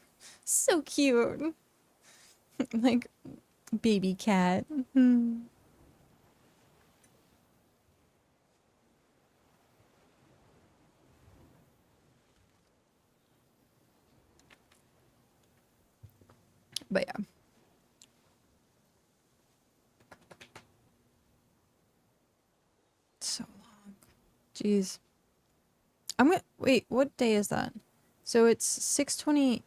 So cute. Like, baby cat. But yeah. So long. Jeez. Wait, what day is that? So it's 6:20,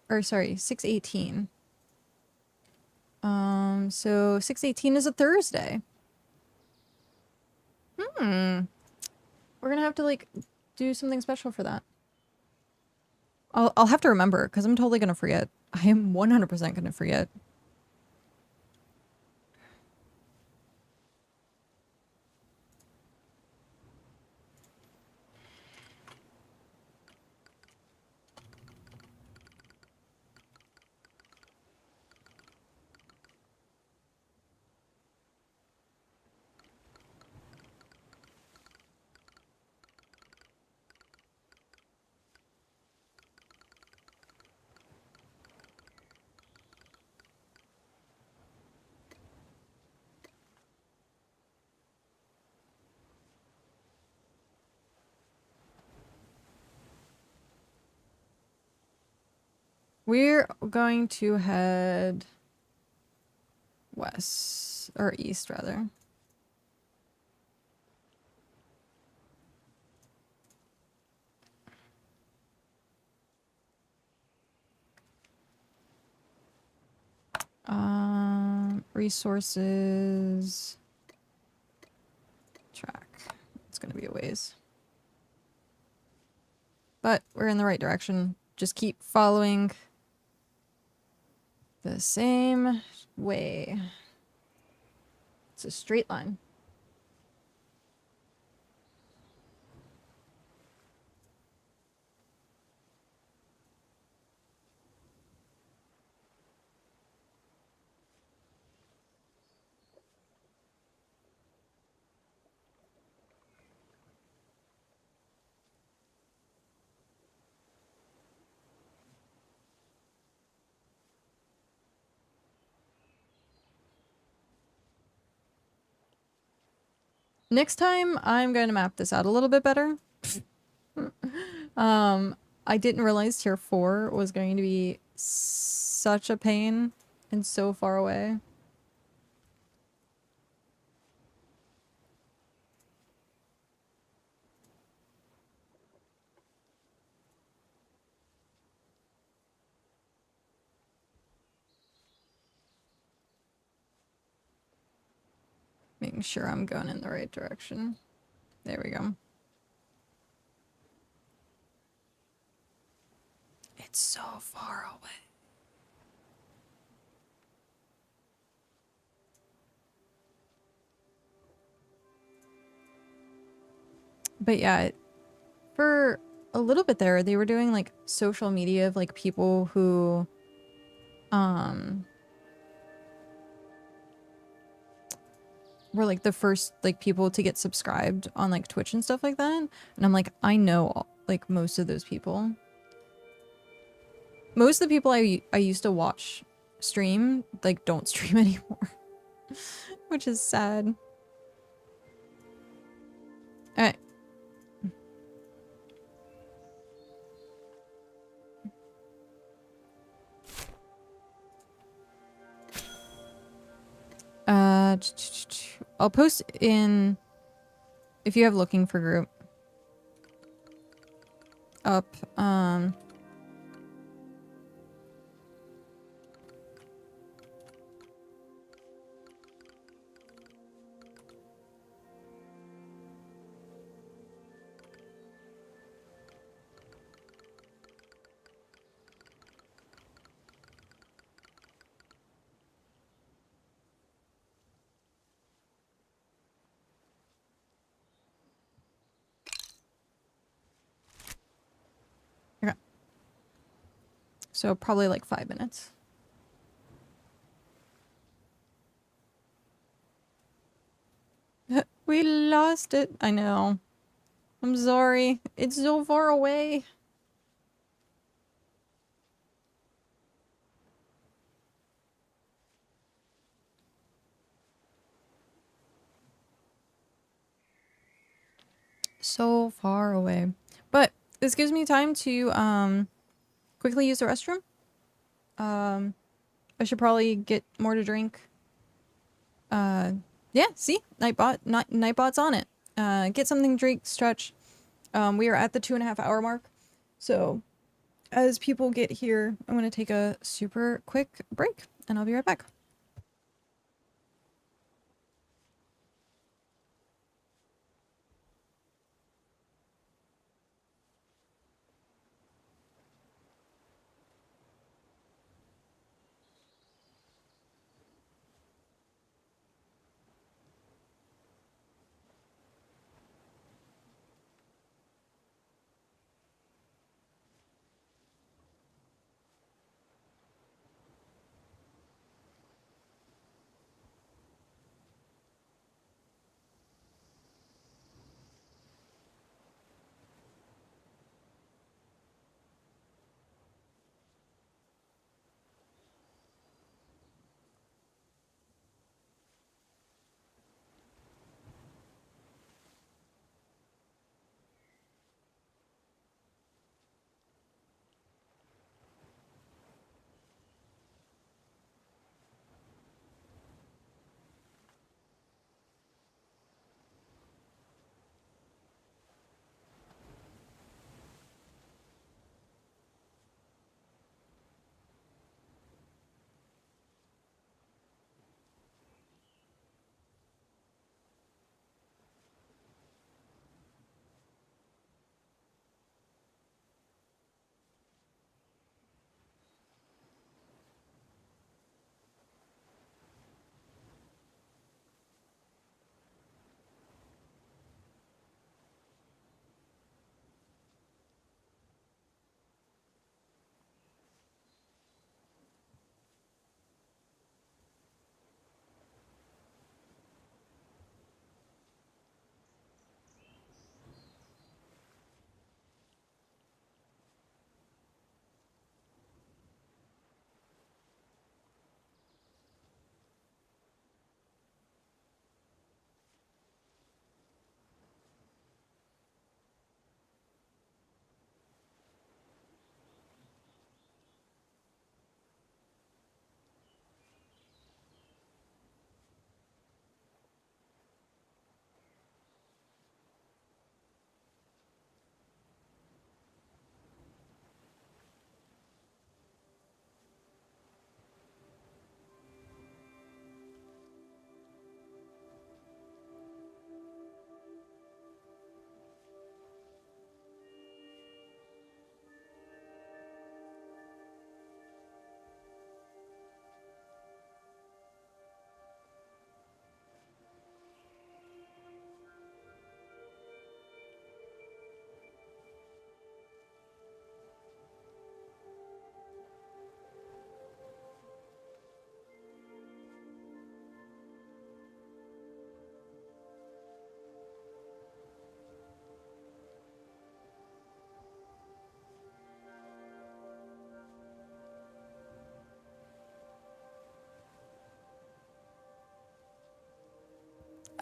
or sorry, 6:18. So 6:18 is a Thursday. We're gonna have to like do something special for that. I'll have to remember because I'm totally gonna forget. I am 100% gonna forget. We're going to head west, or east rather. Resources. Track. It's gonna be a ways. But we're in the right direction. Just keep following the same way. It's a straight line. Next time, I'm going to map this out a little bit better. I didn't realize tier 4 was going to be such a pain and so far away. Making sure I'm going in the right direction. There we go. It's so far away. But yeah, for a little bit there, they were doing like social media of like people who were like the first like people to get subscribed on like Twitch and stuff like that. And I'm like, I know like most of those people. Most of the people I used to watch stream like don't stream anymore, which is sad. All right. I'll post in if you have looking for group up. Okay. So probably like 5 minutes. We lost it. I know. I'm sorry. It's so far away. So far away. But this gives me time to quickly use the restroom. I should probably get more to drink. Yeah, see? Nightbot's on it. Get something to drink, stretch. We are at the 2.5 hour mark. So as people get here, I'm gonna take a super quick break and I'll be right back.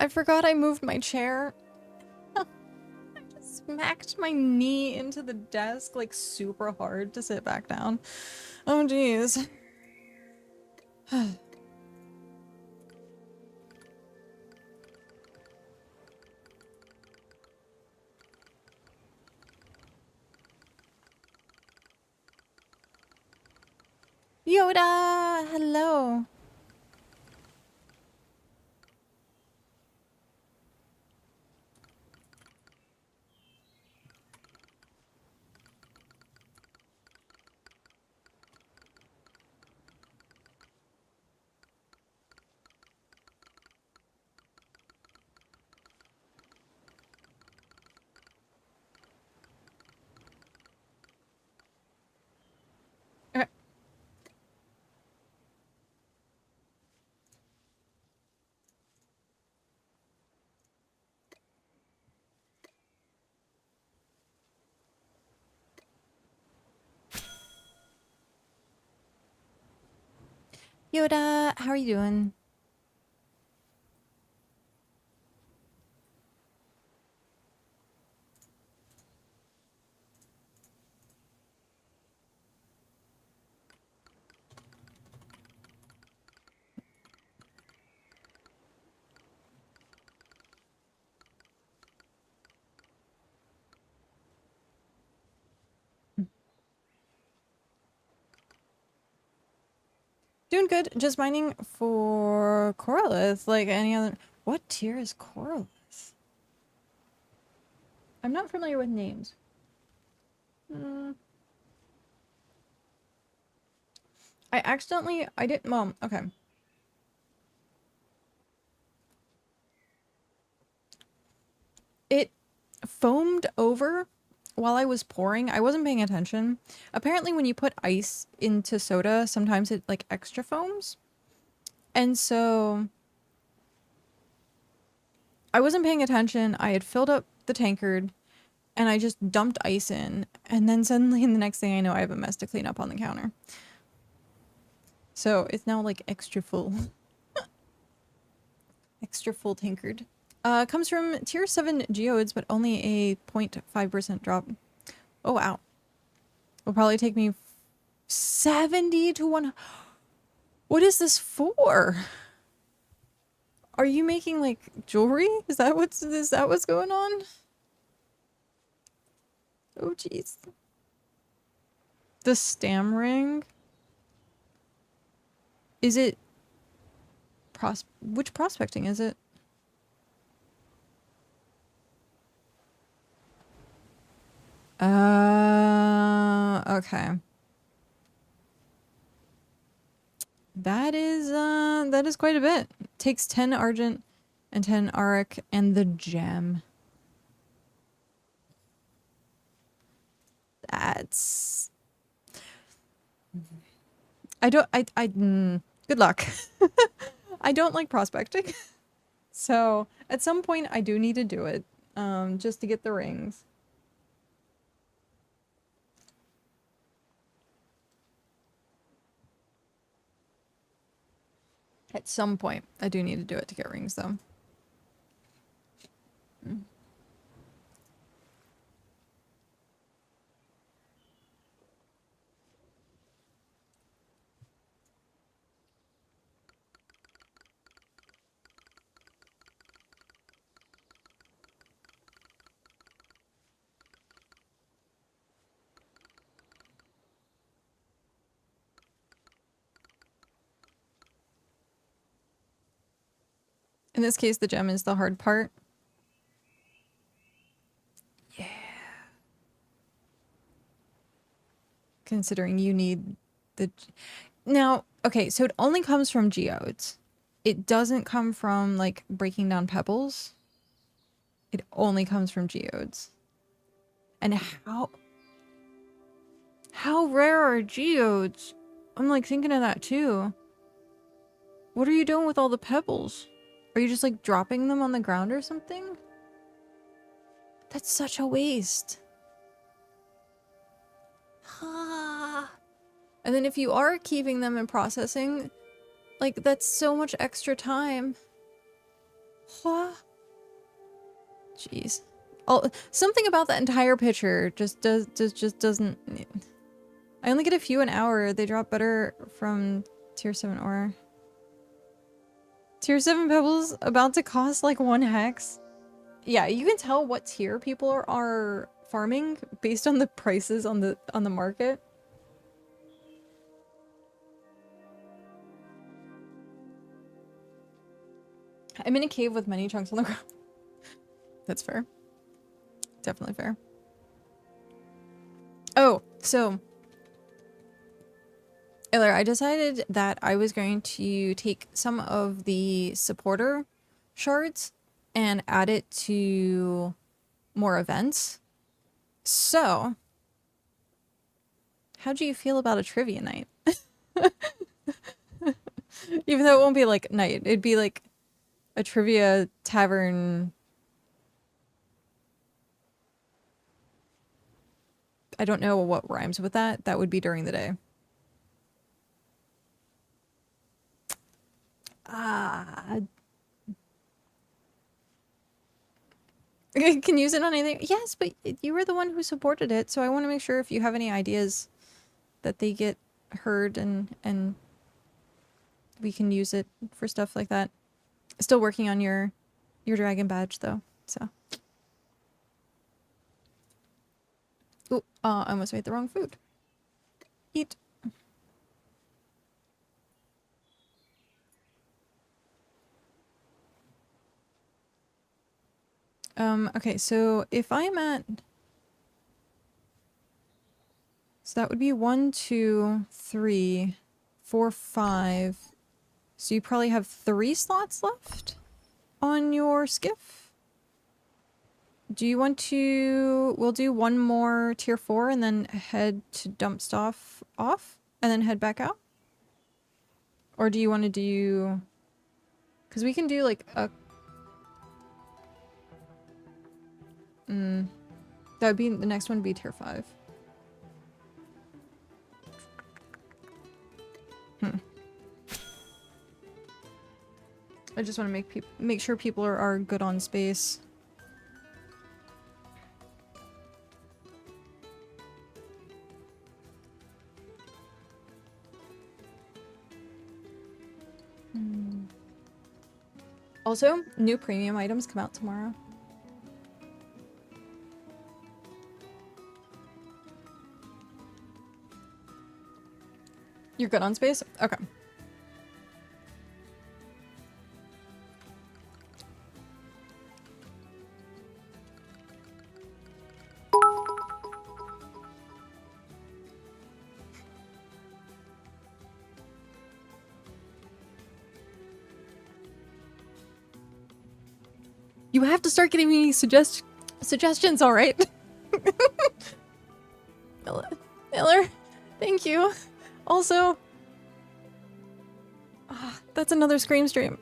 I forgot I moved my chair. I just smacked my knee into the desk like super hard to sit back down. Oh jeez. Yoda! Hello! Okay. Yoda, how are you doing? Doing good. Just mining for Coralith, like any other. What tier is Coralith? I'm not familiar with names. I didn't, well, okay. It foamed over while I was pouring. I wasn't paying attention. Apparently when you put ice into soda, sometimes it like extra foams. And so I wasn't paying attention. I had filled up the tankard and I just dumped ice in. And then suddenly the next thing I know, I have a mess to clean up on the counter. So it's now like extra full. Extra full tankard. Comes from tier 7 geodes, but only a 0.5% drop. Oh, wow. It'll probably take me 70 to 1. What is this for? Are you making like jewelry? Is that what's going on? Oh, jeez. The stam ring? Is it which prospecting is it? Okay. That is quite a bit. Takes 10 argent and 10 auric and the gem. That's... good luck. I don't like prospecting. So, at some point I do need to do it, just to get the rings. At some point, I do need to do it to get rings, though. In this case, the gem is the hard part. Yeah. Considering you need the... Now, okay, so it only comes from geodes. It doesn't come from, like, breaking down pebbles. It only comes from geodes. And how rare are geodes? I'm, like, thinking of that, too. What are you doing with all the pebbles? Are you just, like, dropping them on the ground or something? That's such a waste. And then if you are keeping them and processing, like, that's so much extra time. Jeez. Oh, something about that entire picture just doesn't. I only get a few an hour. They drop better from tier 7 ore. Tier 7 pebbles about to cost like 1 hex. Yeah, you can tell what tier people are farming based on the prices on the market. I'm in a cave with many chunks on the ground. That's fair. Definitely fair. Oh, so Eller, I decided that I was going to take some of the supporter shards and add it to more events. So, how do you feel about a trivia night? Even though it won't be like night, it'd be like a trivia tavern. I don't know what rhymes with that. That would be during the day. Can use it on anything. Yes, but you were the one who supported it, so I want to make sure if you have any ideas that they get heard and we can use it for stuff like that. Still working on your dragon badge though, so. Ooh, I almost made the wrong food. Eat. Okay, so if I'm at... So that would be 1, 2, 3, 4, 5. So you probably have 3 slots left on your skiff. Do you want to... We'll do one more tier 4 and then head to dump stuff off and then head back out? Or do you want to do... Because we can do like a... that would be... The next one would be tier 5. I just want to make sure people are good on space. Also, new premium items come out tomorrow. You're good on space? Okay. You have to start getting me suggestions, all right? Miller, thank you. Also, that's another Scream stream.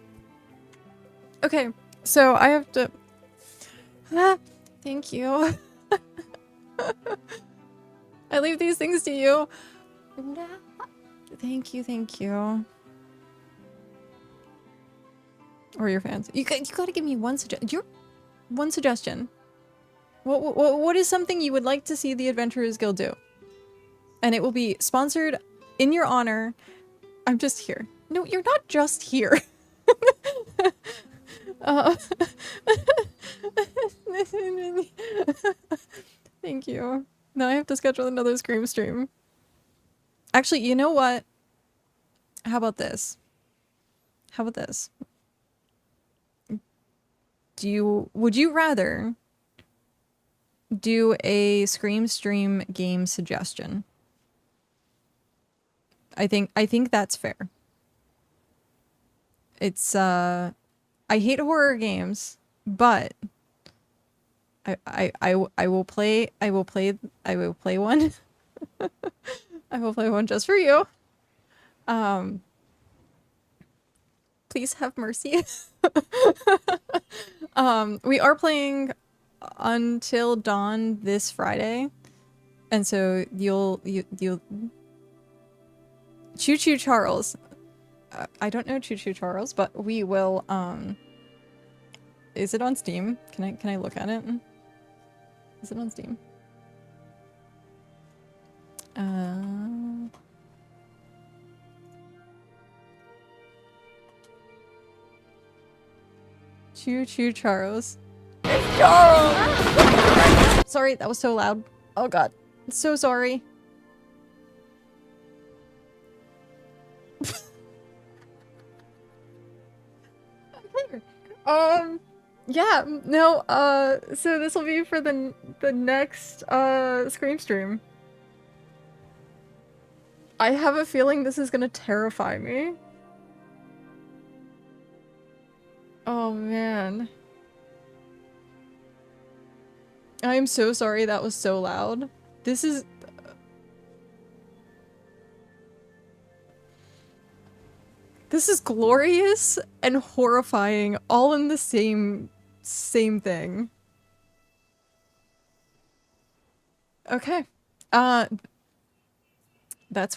Okay, so I have to... thank you. I leave these things to you. Thank you, thank you. Or your fans. You gotta give me one suggestion. One suggestion. What is something you would like to see the Adventurers Guild do? And it will be sponsored in your honor. I'm just here. No, you're not just here. Thank you. Now I have to schedule another Scream stream. Actually, you know what? How about this? How about this? Would you rather do a Scream stream game suggestion? I think that's fair. It's I hate horror games, but I will play one. I will play one just for you. Please have mercy. We are playing Until Dawn this Friday, and so you'll Choo Choo Charles. I don't know Choo Choo Charles, but we will Is it on Steam? Can I look at it? Is it on Steam? Choo choo Charles. It's Charles! Sorry, that was so loud. Oh god. So sorry. Yeah, no, so this will be for the next, Scream stream. I have a feeling this is gonna terrify me. Oh, man. I'm so sorry that was so loud. This is... This is glorious and horrifying all in the same thing. Okay. That's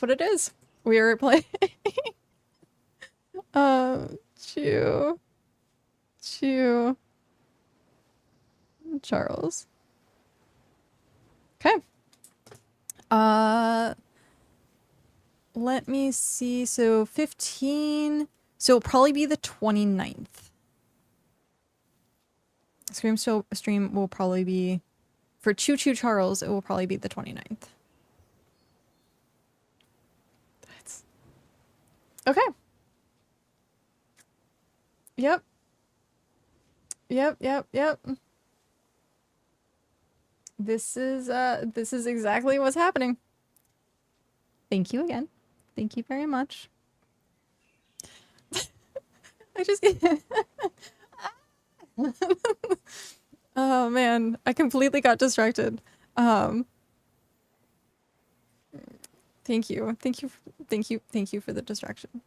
what it is. We are playing... Chew. Charles. Okay. Let me see. So 15. So it'll probably be the 29th. Stream will probably be for Choo Choo Charles. It will probably be the 29th. That's okay. Yep. This is exactly what's happening. Thank you again. Thank you very much. I just oh man, I completely got distracted. Thank you for the distraction.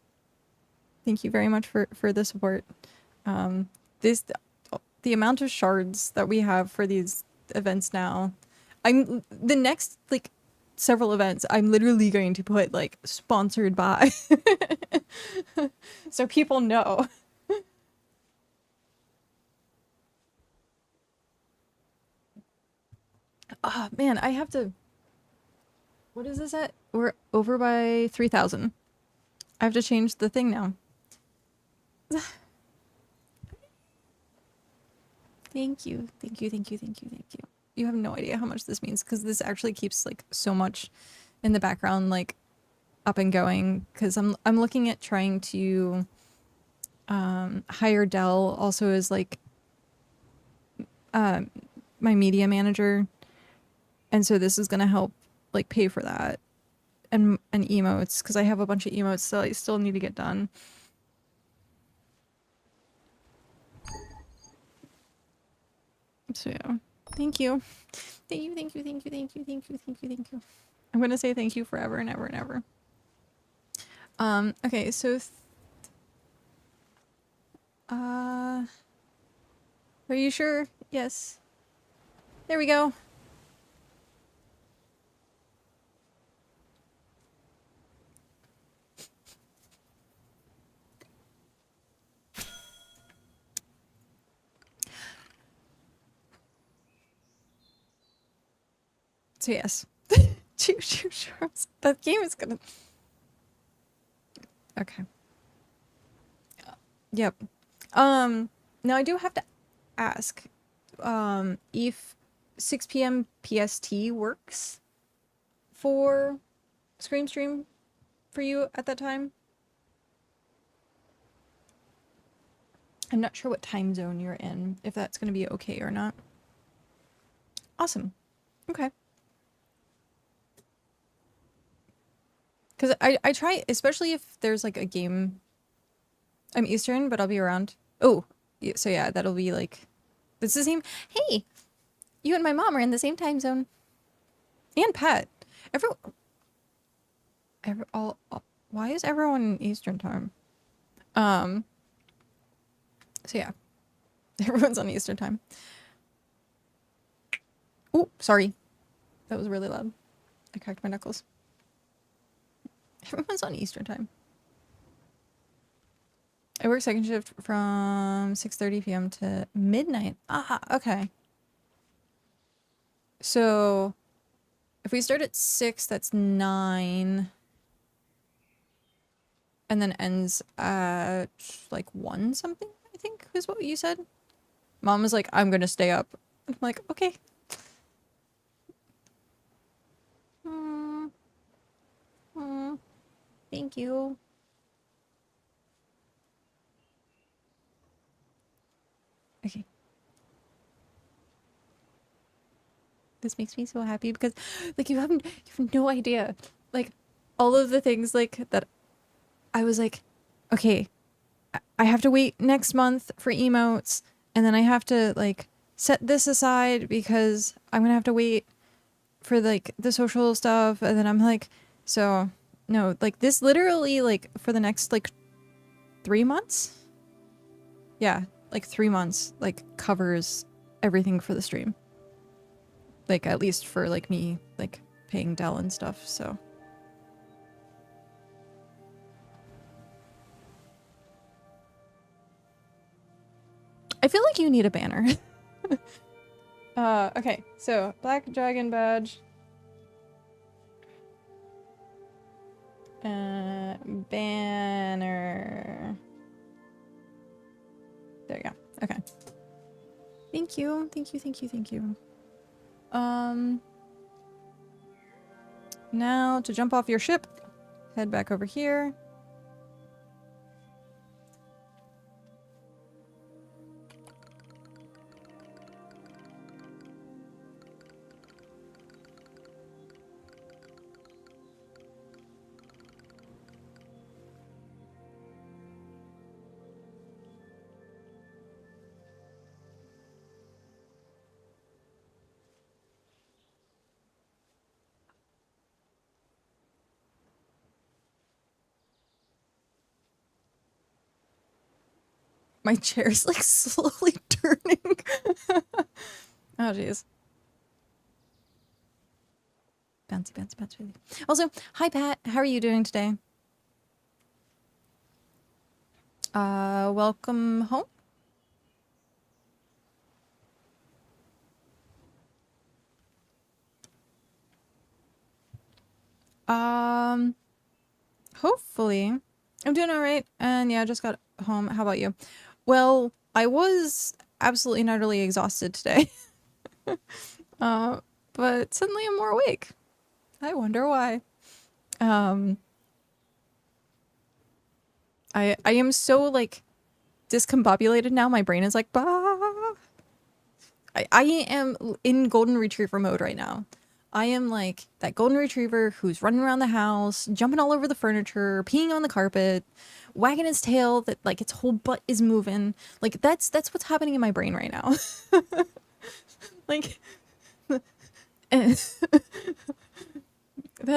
Thank you very much for the support. The amount of shards that we have for these events now. The next like several events I'm literally going to put like sponsored by so people know. Oh man, I have to... What is this at? We're over by 3,000. I have to change the thing now. Thank you. You have no idea how much this means, because this actually keeps like so much in the background, like up and going, because I'm looking at trying to hire Dell also as like my media manager, and so this is gonna help like pay for that, and emotes, because I have a bunch of emotes that I still need to get done. So yeah, thank you. I'm gonna say thank you forever and ever and ever. Okay, so are you sure? Yes. There we go. So yes. Charles. That game is gonna... Okay. Yep. Now I do have to ask, if 6 p.m. PST works for Scream Stream for you at that time? I'm not sure what time zone you're in, if that's gonna be okay or not. Awesome. Okay. Because I try, especially if there's like a game. I'm Eastern, but I'll be around. Oh, so yeah, that'll be like, it's the same. Hey, you and my mom are in the same time zone. And Pat. Why is everyone in Eastern time? So yeah, everyone's on Eastern time. Oh, sorry. That was really loud. I cracked my knuckles. Everyone's on Eastern time. I work second shift from 6:30 p.m. to midnight. Ah, okay. So if we start at 6, that's 9. And then ends at like 1 something, I think is what you said. Mom was like, I'm gonna stay up. I'm like, okay. Mm, mm, thank you. Okay. This makes me so happy because like you have no idea. Like all of the things like that I was like, okay, I have to wait next month for emotes, and then I have to like set this aside because I'm gonna have to wait for like the social stuff, and then I'm like, so no, like this literally like for the next like 3 months, yeah, like 3 months like covers everything for the stream, like at least for like me like paying Dell and stuff. So I feel like you need a banner. Okay, so black dragon badge. Banner. There you go. Okay. Thank you. Thank you. Thank you. Thank you. Now to jump off your ship, head back over here. My chair's like slowly turning. Oh jeez. Bouncy, bouncy, bouncy. Also, hi Pat, how are you doing today? Welcome home. Hopefully. I'm doing all right. And yeah, I just got home. How about you? Well, I was absolutely and utterly exhausted today. But suddenly I'm more awake. I wonder why. I am so like discombobulated now. My brain is like, bah. I am in golden retriever mode right now. I am like that golden retriever who's running around the house, jumping all over the furniture, peeing on the carpet, wagging his tail that like its whole butt is moving. Like that's what's happening in my brain right now. Like that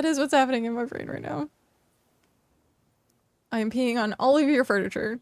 is what's happening in my brain right now. I am peeing on all of your furniture.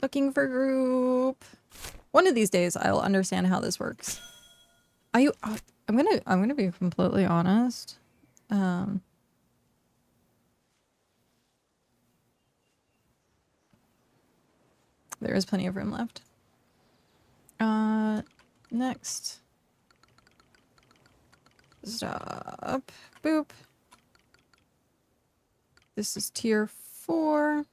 Looking for group. One of these days I'll understand how this works. Are you I'm gonna be completely honest. There is plenty of room left. Next. Stop. Boop. This is tier 4.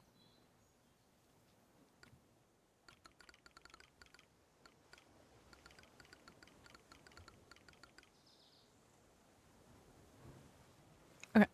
Okay.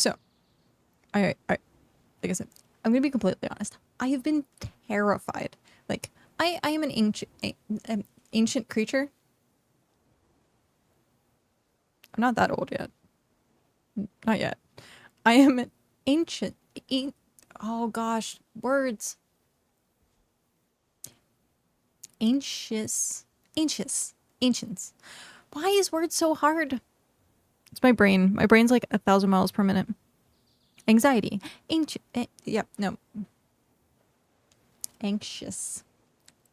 So, like I said, I'm gonna be completely honest. I have been terrified. Like, I am an ancient creature. I'm not that old yet. Not yet. I am an ancient. Oh gosh, words. Ancients. Why is word so hard? It's my brain. My brain's like 1,000 miles per minute. Anxiety. Yep, no. Anxious.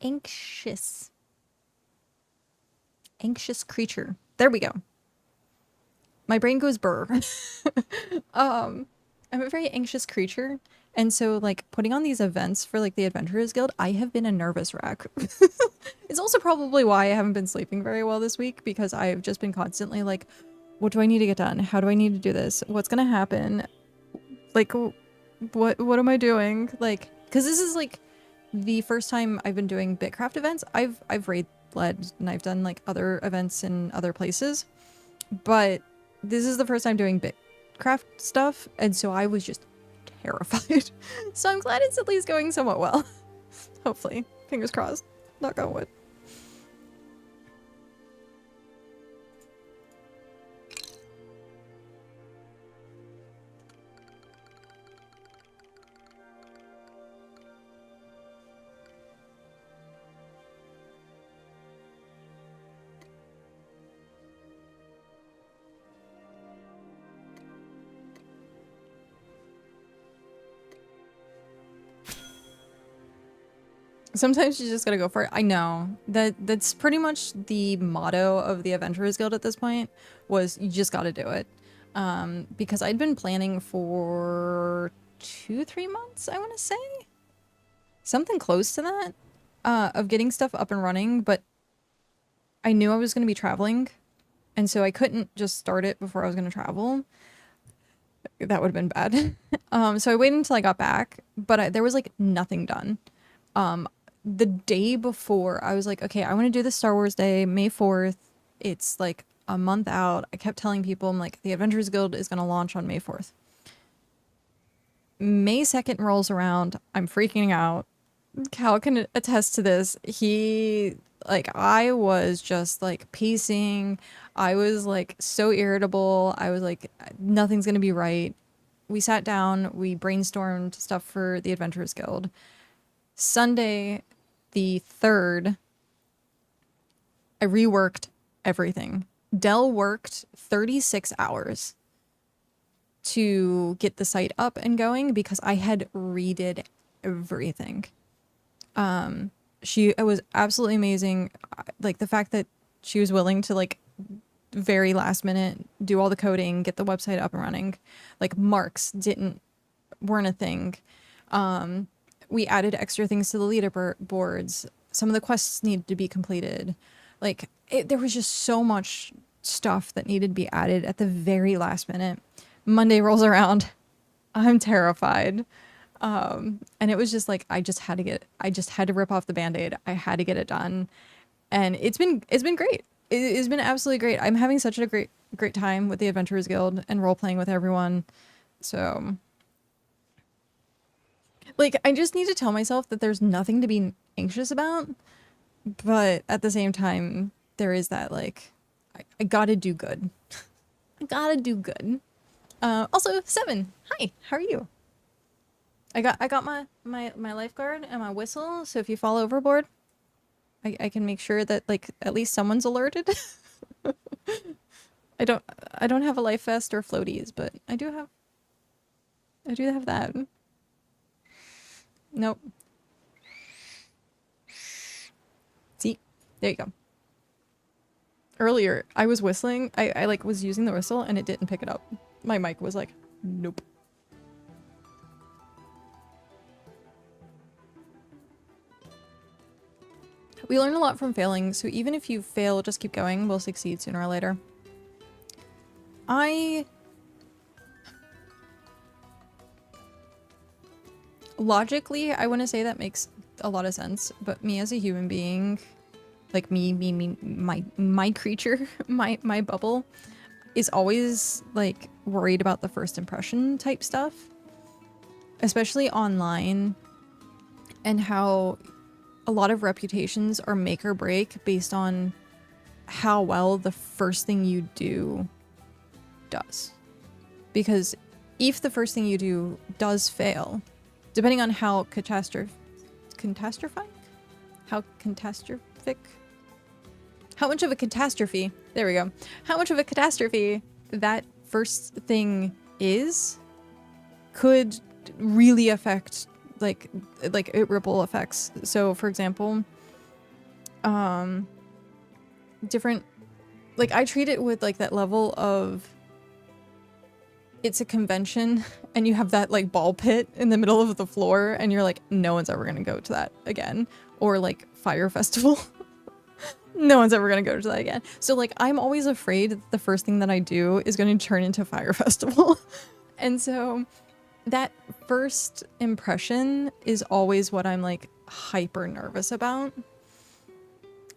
Anxious creature. There we go. My brain goes burr. I'm a very anxious creature. And so, like, putting on these events for, like, the Adventurers Guild, I have been a nervous wreck. It's also probably why I haven't been sleeping very well this week, because I've just been constantly like, what do I need to get done? How do I need to do this? What's gonna happen? Like, what am I doing? Like, because this is, like, the first time I've been doing BitCraft events. I've raid led and I've done, like, other events in other places. But this is the first time doing BitCraft stuff, and so I was just terrified. So I'm glad it's at least going somewhat well. Hopefully. Fingers crossed. Knock on wood. Sometimes you just gotta go for it. I know. That's pretty much the motto of the Adventurers Guild at this point, was you just gotta do it. Because I'd been planning for 2-3 months, I want to say. Something close to that, of getting stuff up and running, but I knew I was going to be traveling, and so I couldn't just start it before I was going to travel. That would have been bad. So I waited until I got back, but there was, like, nothing done. The day before, I was like, okay, I want to do the Star Wars Day, May 4th. It's, like, a month out. I kept telling people, I'm like, the Adventurers Guild is going to launch on May 4th. May 2nd rolls around. I'm freaking out. Cal can attest to this. I was just, like, pacing. I was, like, so irritable. I was like, nothing's going to be right. We sat down. We brainstormed stuff for the Adventurers Guild. Sunday, the 3rd, I reworked everything. Dell worked 36 hours to get the site up and going because I had redid everything. It was absolutely amazing. Like, the fact that she was willing to, like, very last minute do all the coding, get the website up and running. Like, marks weren't a thing. We added extra things to the leaderboards. Some of the quests needed to be completed. Like, there was just so much stuff that needed to be added at the very last minute. Monday rolls around. I'm terrified. And it was just like, I just had to rip off the Band-Aid. I had to get it done. And it's been great. It's been absolutely great. I'm having such a great time with the Adventurers Guild and role-playing with everyone. So, like, I just need to tell myself that there's nothing to be anxious about. But at the same time, there is that, like, I gotta do good. I gotta do good. Also, 7. Hi, how are you? I got my lifeguard and my whistle, so if you fall overboard, I can make sure that, like, at least someone's alerted. I don't have a life vest or floaties, but I do have that. Nope. See? There you go. Earlier, I was whistling. I like was using the whistle and it didn't pick it up. My mic was like, nope. We learn a lot from failing, so even if you fail, just keep going. We'll succeed sooner or later. Logically, I want to say that makes a lot of sense, but me as a human being, like my creature, my bubble, is always like worried about the first impression type stuff, especially online, and how a lot of reputations are make or break based on how well the first thing you do does. Because if the first thing you do does fail, depending on how catastrophic, how much of a catastrophe, there we go, how much of a catastrophe that first thing is, could really affect like it ripple effects. So for example, different, like I treat it with like that level of, it's a convention and you have that like ball pit in the middle of the floor and you're like, no one's ever gonna go to that again. Or like Fire Festival. No one's ever gonna go to that again. So like I'm always afraid that the first thing that I do is going to turn into Fire Festival. And so that first impression is always what I'm like hyper nervous about.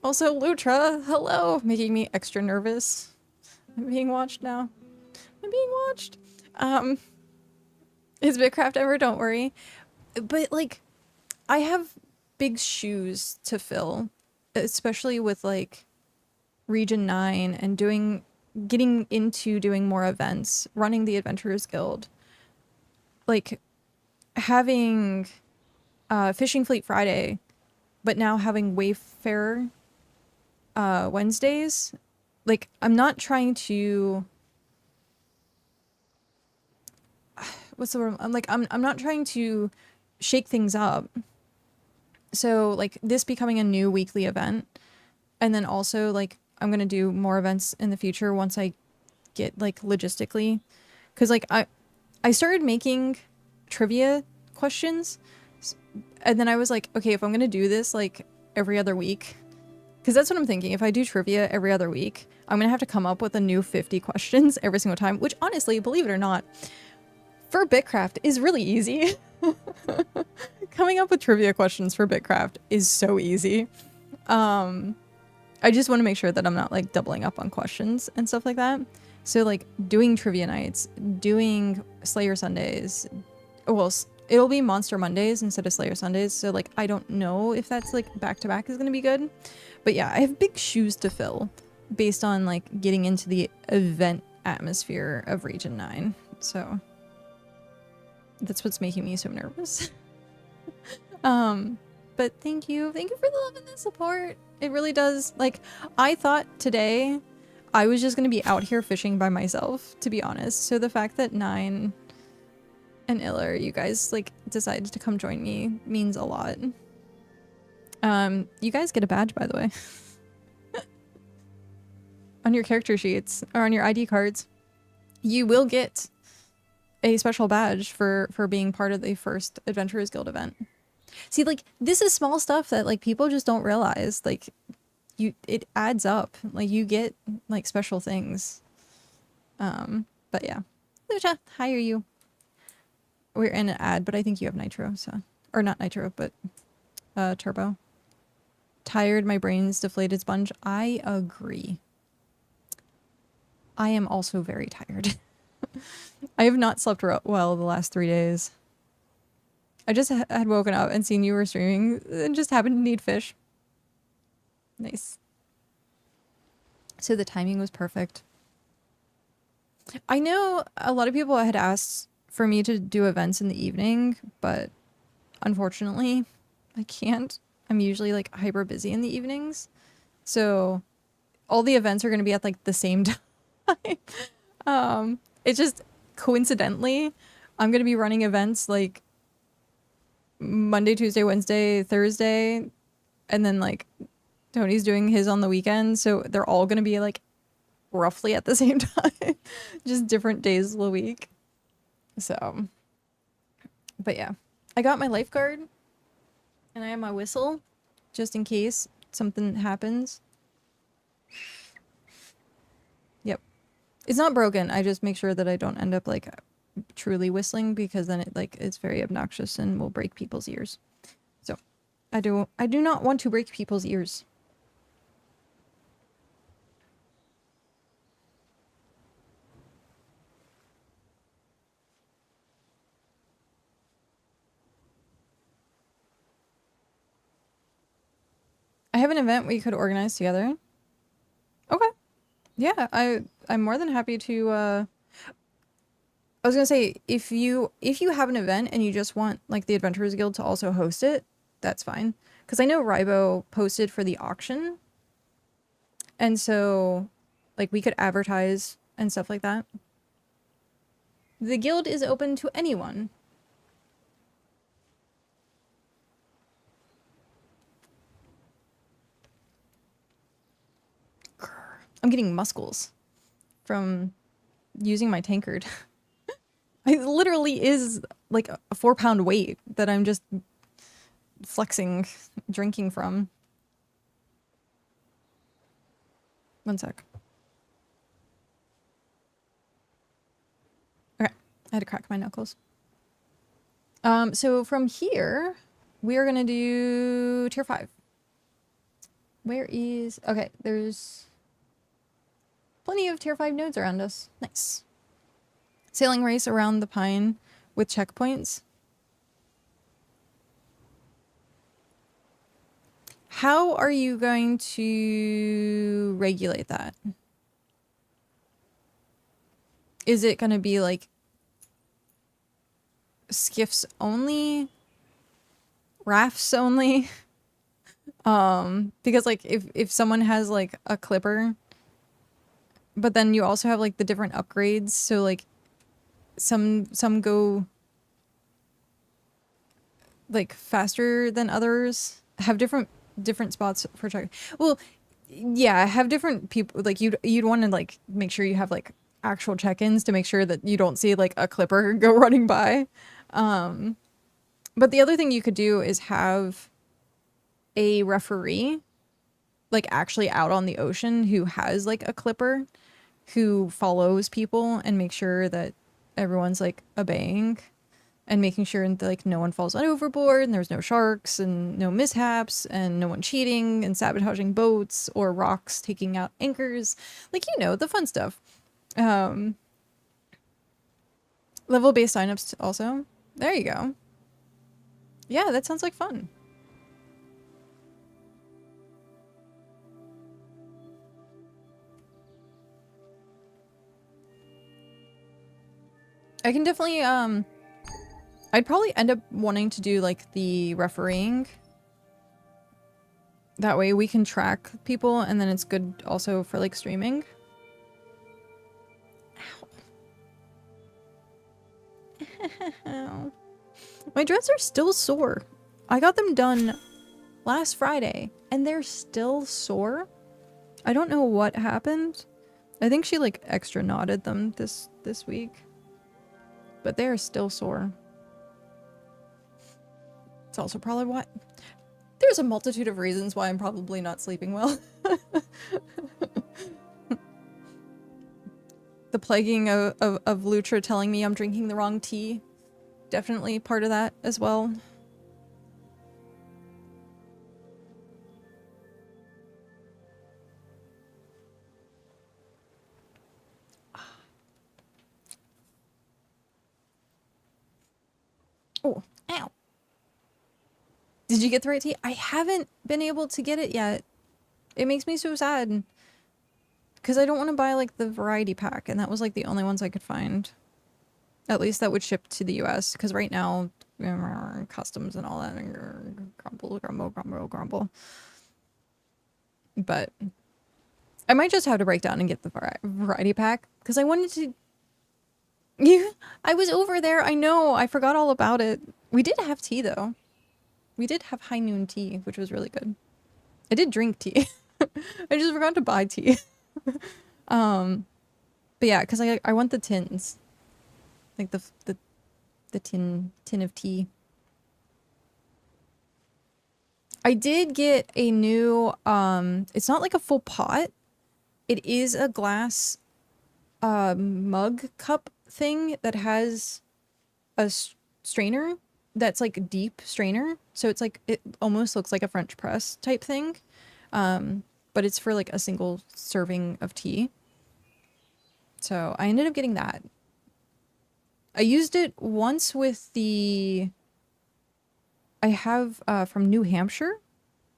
Also, Lutra, hello, making me extra nervous. I'm being watched now. I'm being watched. Is BitCraft ever? Don't worry. But like, I have big shoes to fill, especially with like Region 9 and getting into doing more events, running the Adventurers Guild. Like having Fishing Fleet Friday, but now having Wayfarer Wednesdays. Like I'm not trying to, what's the word? I'm not trying to shake things up. So like this becoming a new weekly event, and then also like I'm gonna do more events in the future once I get like logistically, because like I started making trivia questions, and then I was like, okay, if I'm gonna do this like every other week, because that's what I'm thinking, if I do trivia every other week, I'm gonna have to come up with a new 50 questions every single time, which honestly, believe it or not, for BitCraft is really easy. Coming up with trivia questions for BitCraft is so easy. I just want to make sure that I'm not like doubling up on questions and stuff like that. So like doing trivia nights, doing Slayer Sundays, well, it'll be Monster Mondays instead of Slayer Sundays. So like, I don't know if that's like back to back is going to be good, but yeah, I have big shoes to fill based on like getting into the event atmosphere of Region 9. So that's what's making me so nervous. But thank you for the love and the support. It really does. Like, I thought today I was just gonna be out here fishing by myself, to be honest. So the fact that 9 and Iller, you guys like decided to come join me means a lot. You guys get a badge, by the way. On your character sheets or on your ID cards, you will get a special badge for being part of the first Adventurers Guild event. See, like, this is small stuff that like people just don't realize. Like, it adds up. Like, you get like special things. But yeah, Lucha, hi, are you? We're in an ad, but I think you have nitro, so, or not nitro, but turbo. Tired, my brain's deflated sponge. I agree. I am also very tired. I have not slept well the last 3 days. I just had woken up and seen you were streaming and just happened to need fish. Nice. So the timing was perfect. I know a lot of people had asked for me to do events in the evening, but unfortunately I can't. I'm usually like hyper busy in the evenings. So all the events are going to be at like the same time. It's just coincidentally, I'm going to be running events like Monday, Tuesday, Wednesday, Thursday, and then like Tony's doing his on the weekend. So they're all going to be like roughly at the same time, just different days of the week. So, but yeah, I got my lifeguard and I have my whistle just in case something happens. Yep. It's not broken. I just make sure that I don't end up like truly whistling, because then it's very obnoxious and will break people's ears. So I do not want to break people's ears. have an event we could organize together. Okay. Yeah, I'm more than happy to I was gonna say if you have an event and you just want like the Adventurers Guild to also host it, that's fine. Because I know Rybo posted for the auction, and so like we could advertise and stuff like that. The guild is open to anyone. I'm getting muscles from using my tankard. It literally is like a 4-pound weight that I'm just flexing, drinking from. One sec. Okay, I had to crack my knuckles. So from here, we are gonna do tier 5. Where is... Okay, there's plenty of tier 5 nodes around us. Nice. Sailing race around the pine with checkpoints. How are you going to regulate that? Is it going to be like skiffs only? Rafts only? Because like if someone has like a clipper, but then you also have like the different upgrades, so like some go like faster than others, have different spots for check. Well, yeah, have different people, like you'd want to like make sure you have like actual check-ins to make sure that you don't see like a clipper go running by. But the other thing you could do is have a referee like actually out on the ocean who has like a clipper who follows people and make sure that everyone's like obeying and making sure that like no one falls overboard and there's no sharks and no mishaps and no one cheating and sabotaging boats or rocks taking out anchors, like, you know, the fun stuff. Level based signups also. There you go. Yeah, that sounds like fun. I can definitely, I'd probably end up wanting to do, like, the refereeing. That way we can track people, and then it's good also for, like, streaming. Ow. My dreads are still sore. I got them done last Friday, and they're still sore. I don't know what happened. I think she, like, extra knotted them this week. But they are still sore. It's also probably why... There's a multitude of reasons why I'm probably not sleeping well. The plaguing of Lutra telling me I'm drinking the wrong tea. Definitely part of that as well. Oh, ow. Did you get the right tea? I haven't been able to get it yet. It makes me so sad. Because I don't want to buy, like, the variety pack, and that was, like, the only ones I could find. At least that would ship to the US, because right now, customs and all that, grumble. But I might just have to break down and get the variety pack, because I wanted to... I was over there, I know, I forgot all about it. We did have tea, though. We did have high noon tea, which was really good. I did drink tea. I just forgot to buy tea. But yeah, because I want the tins. Like the tin of tea. I did get a new, it's not like a full pot. It is a glass mug cup thing that has a strainer that's like a deep strainer. So it's like, it almost looks like a French press type thing. But it's for like a single serving of tea. So I ended up getting that. I used it once with the... I have from New Hampshire.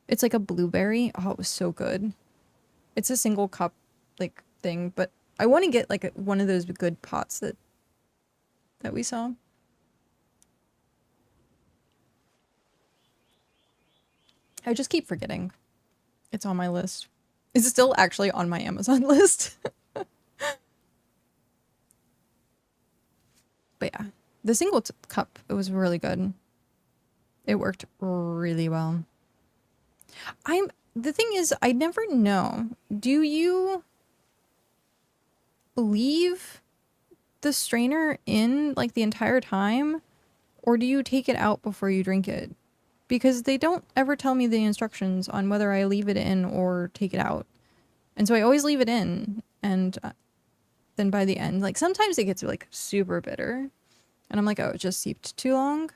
It's like a blueberry. Oh, it was so good. It's a single cup like thing, but I want to get like one of those good pots that we saw. I just keep forgetting. It's on my list. It's still actually on my Amazon list. But yeah, the single cup, it was really good. It worked really well. The thing is, I never know. Do you leave the strainer in like the entire time, or do you take it out before you drink it? Because they don't ever tell me the instructions on whether I leave it in or take it out. And so I always leave it in, and then by the end, like sometimes it gets like super bitter, and I'm like, oh, it just seeped too long.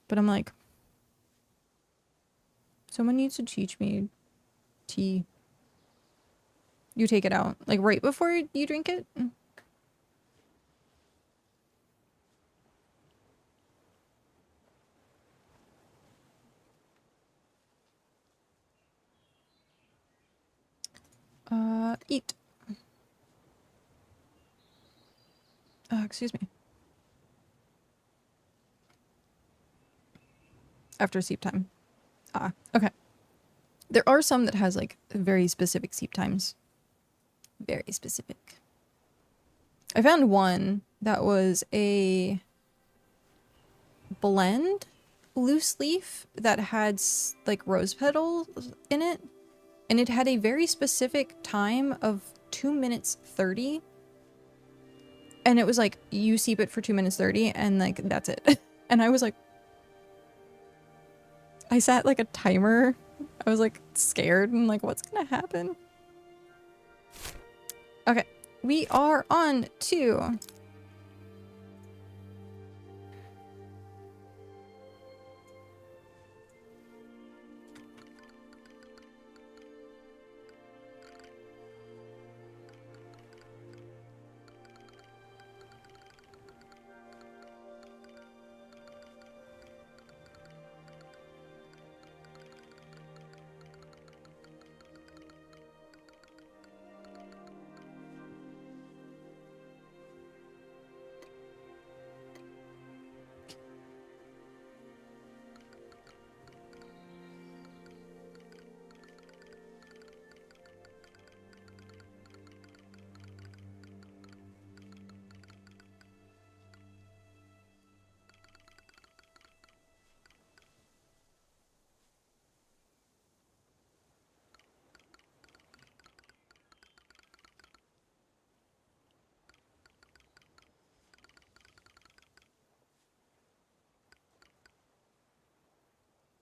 But I'm like, someone needs to teach me tea. You take it out, like right before you drink it? Eat. Excuse me. After seep time. Ah, okay. There are some that has like very specific seep times. Very specific. I found one that was a blend loose leaf that had like rose petals in it, and it had a very specific time of 2 minutes 30, and it was like you seep it for 2 minutes 30 and like that's it. And I was like, I set like a timer. I was like scared and like, what's gonna happen? Okay, we are on to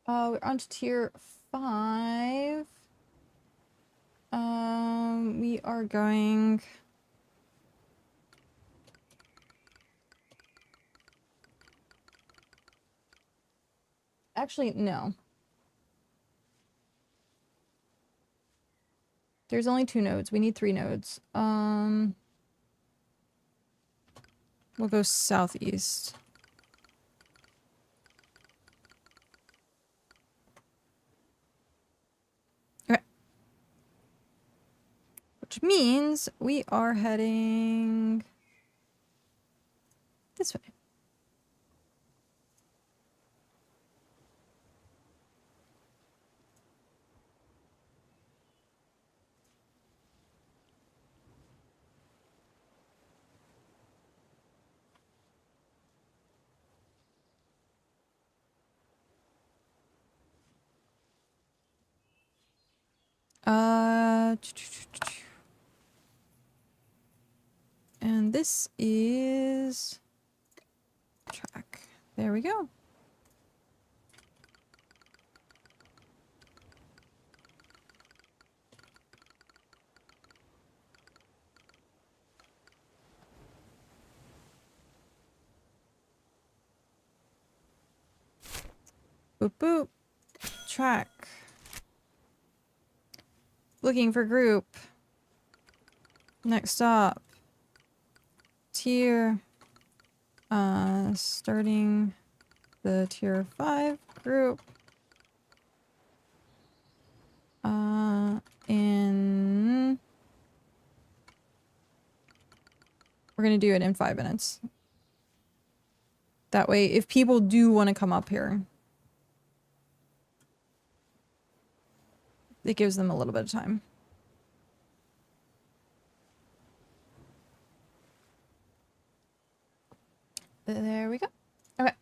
we're on to tier 5. We are going. Actually, no. There's only 2 nodes. We need 3 nodes. We'll go southeast. Okay. Which means we are heading this way. And this is track. There we go. Boop boop. Track. Looking for group. Next stop. Tier. Starting the tier 5 group. in... We're going to do it in 5 minutes. That way, if people do want to come up here, it gives them a little bit of time. There we go. Okay.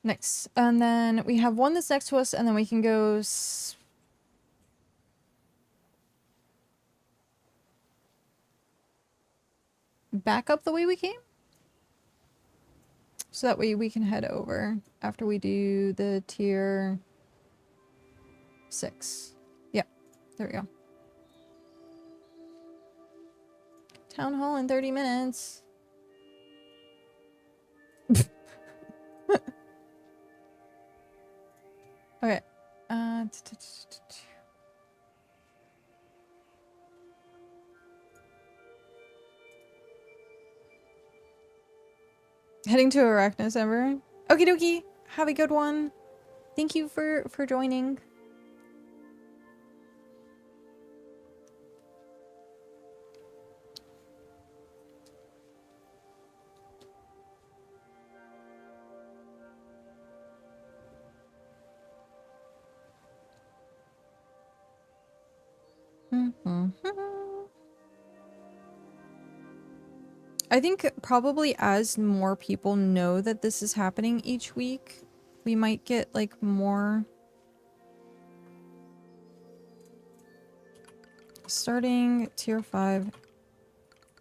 Nice. And then we have one that's next to us, and then we can go back up the way we came. So that way we can head over after we do the tier 6. Yep. There we go. Town hall in 30 minutes. Okay. Heading to Arachnis, Ember. Okie dokie. Have a good one. Thank you for joining. I think probably as more people know that this is happening each week, we might get like more. Starting tier 5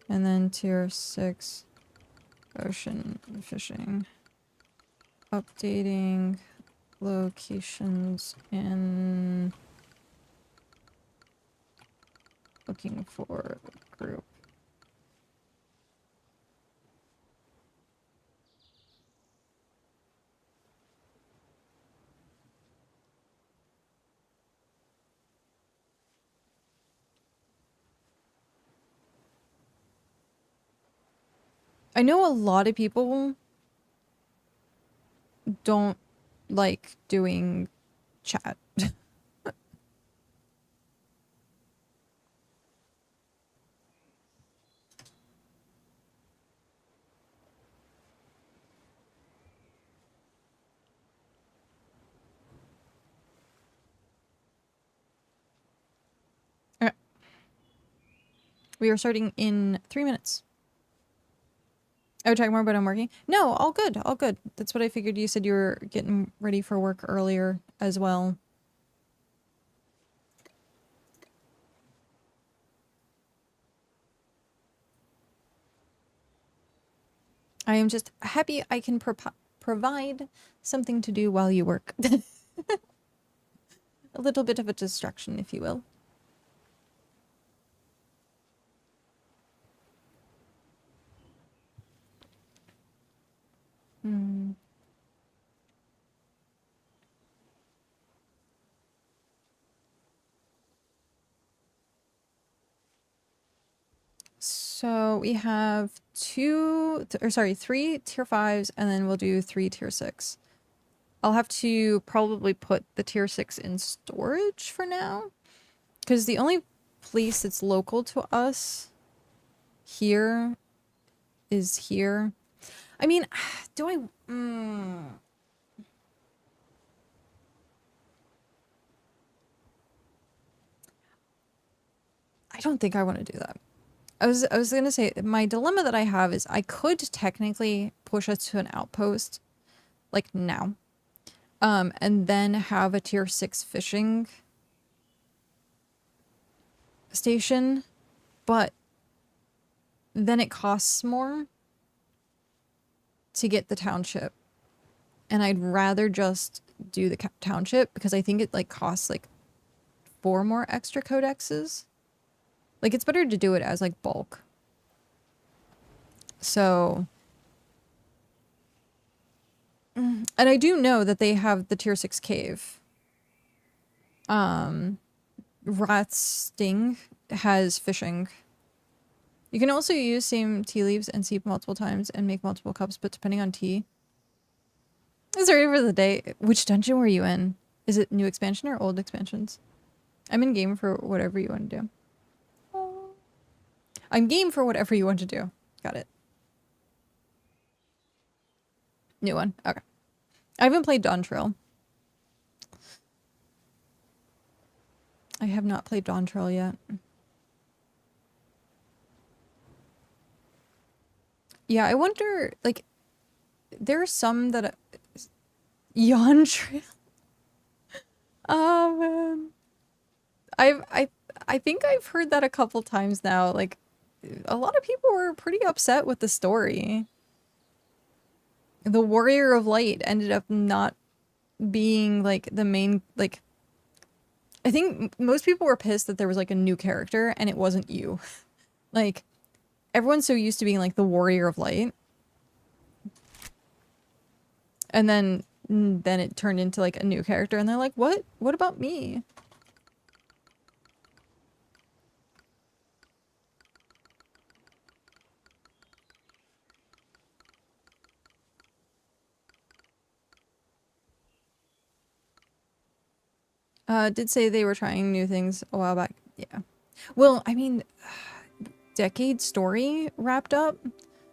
and then tier 6 ocean fishing. Updating locations in looking for group. I know a lot of people don't like doing chat. Okay. We are starting in 3 minutes. I would talk more, but I'm working. No, all good, all good. That's what I figured. You said you were getting ready for work earlier as well. I am just happy I can provide something to do while you work. A little bit of a distraction, if you will. So we have 3 tier 5s, and then we'll do 3 tier 6. I'll have to probably put the tier 6 in storage for now, because the only place that's local to us here is here. I mean, do I... I don't think I want to do that. I was gonna say, my dilemma that I have is I could technically push us to an outpost, like now, and then have a tier 6 fishing station, but then it costs more to get the township, and I'd rather just do the township because I think it like costs like 4 more extra codexes. Like, it's better to do it as, like, bulk. So... And I do know that they have the tier 6 cave. Rat's Sting has fishing. You can also use same tea leaves and seep multiple times and make multiple cups, but depending on tea. Sorry for the day. Which dungeon were you in? Is it new expansion or old expansions? I'm in game for whatever you want to do. I'm game for whatever you want to do. Got it. New one. Okay. I haven't played Dawn Trail. I have not played Dawn Trail yet. Yeah, I wonder, like, there are some that... Yawn Trail? Oh, man. I think I've heard that a couple times now. Like, a lot of people were pretty upset with the story. The Warrior of Light ended up not being, like, the main, like... I think most people were pissed that there was, like, a new character, and it wasn't you. Like, everyone's so used to being, like, the Warrior of Light. And then it turned into, like, a new character, and they're like, what? What about me? Did say they were trying new things a while back. Yeah. Well, I mean, Decade story wrapped up.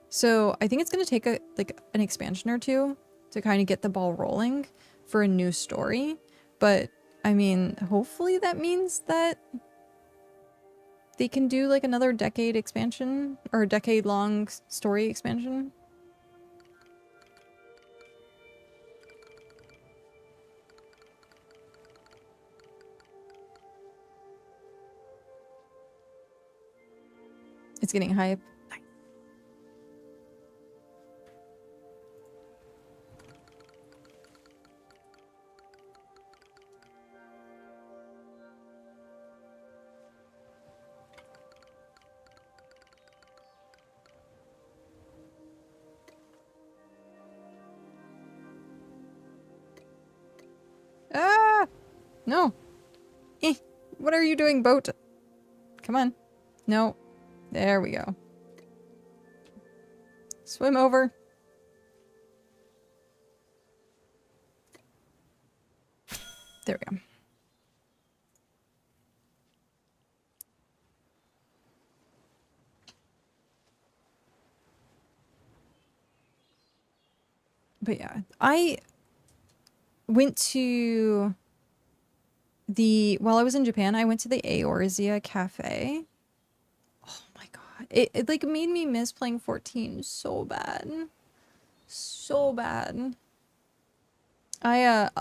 So I think it's going to take an expansion or two to kind of get the ball rolling for a new story. But I mean, hopefully that means that they can do like another Decade expansion or a decade-long story expansion. It's getting hype. Ah! No. What are you doing, boat? Come on. No. There we go. Swim over. There we go. But yeah, I went to while I was in Japan, I went to the Eorzea Cafe. Oh my god. It like made me miss playing 14 so bad. So bad. I'll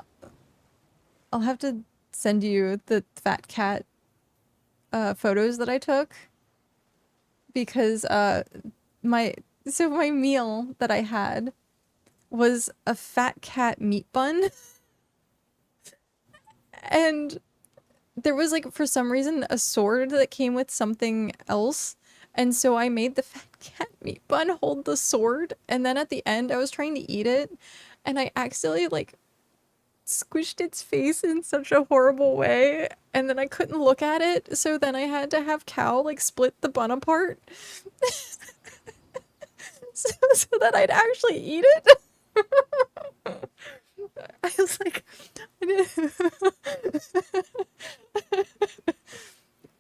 have to send you the fat cat photos that I took because my meal that I had was a fat cat meat bun. And there was like, for some reason, a sword that came with something else. And so I made the fat cat meat bun hold the sword. And then at the end, I was trying to eat it. And I accidentally like squished its face in such a horrible way. And then I couldn't look at it. So then I had to have Cal like split the bun apart. so that I'd actually eat it. I was like,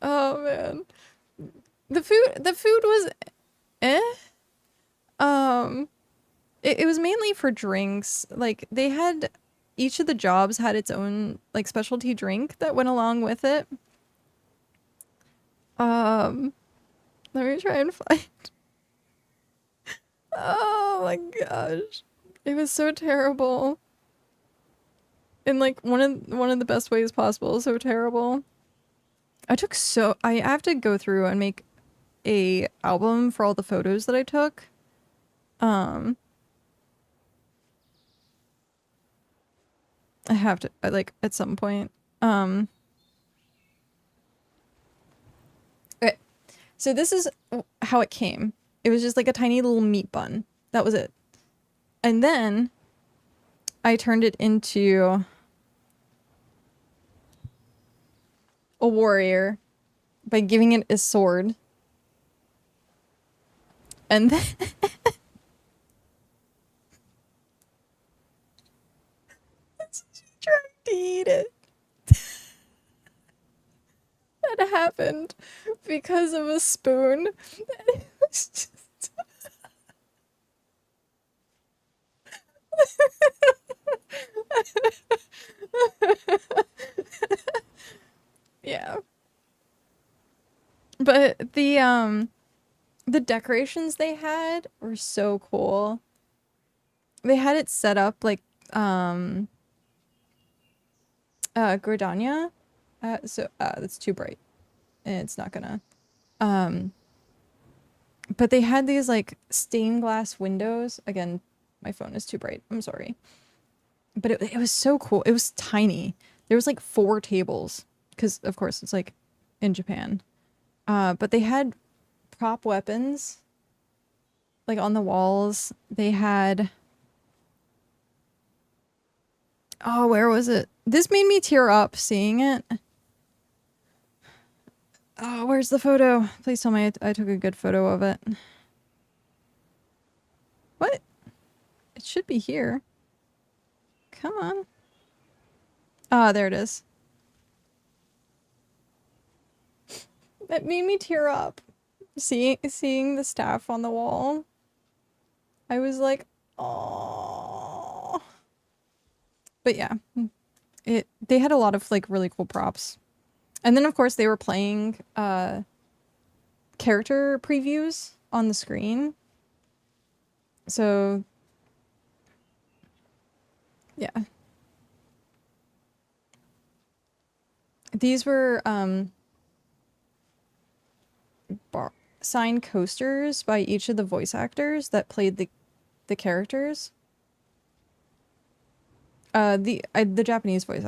oh man, the food was, it was mainly for drinks. Like they had, each of the jobs had its own like specialty drink that went along with it. Let me try and find. Oh my gosh, it was so terrible. In like one of the best ways possible. So terrible. I have to go through and make a album for all the photos that I took. I have to like at some point. Okay. So this is how it came. It was just like a tiny little meat bun. That was it. And then I turned it into a warrior by giving it a sword. And then it's trying to eat it. That happened because of a spoon. It was just... Yeah. But the decorations they had were so cool. They had it set up like Gridania. So that's too bright. And it's not gonna but they had these like stained glass windows. Again, my phone is too bright. I'm sorry. But it was so cool. It was tiny. There was like 4 tables because of course it's like in Japan. But they had prop weapons like on the walls. They had, oh, where was it? This made me tear up seeing it. Oh, where's the photo? Please tell me I took a good photo of it. What? It should be here. Come on. Ah, there it is. That made me tear up. Seeing the staff on the wall. I was like, oh. But yeah. They had a lot of like really cool props. And then of course they were playing character previews on the screen. So yeah. These were signed coasters by each of the voice actors that played the characters. The Japanese voice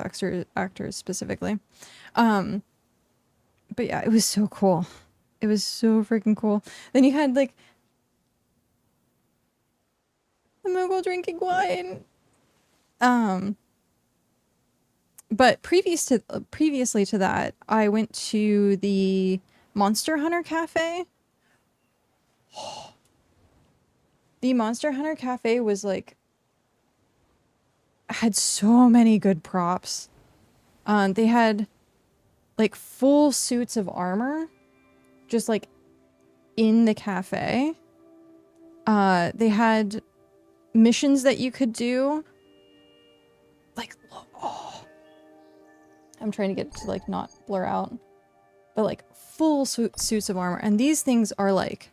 actors specifically. But yeah, it was so cool. It was so freaking cool. Then you had like the Moogle drinking wine. But previously to that, I went to the Monster Hunter Cafe. The Monster Hunter Cafe was like, had so many good props. They had like full suits of armor just like in the cafe. They had missions that you could do. Like, oh, I'm trying to get it to like not blur out, but like full suits of armor. And these things are like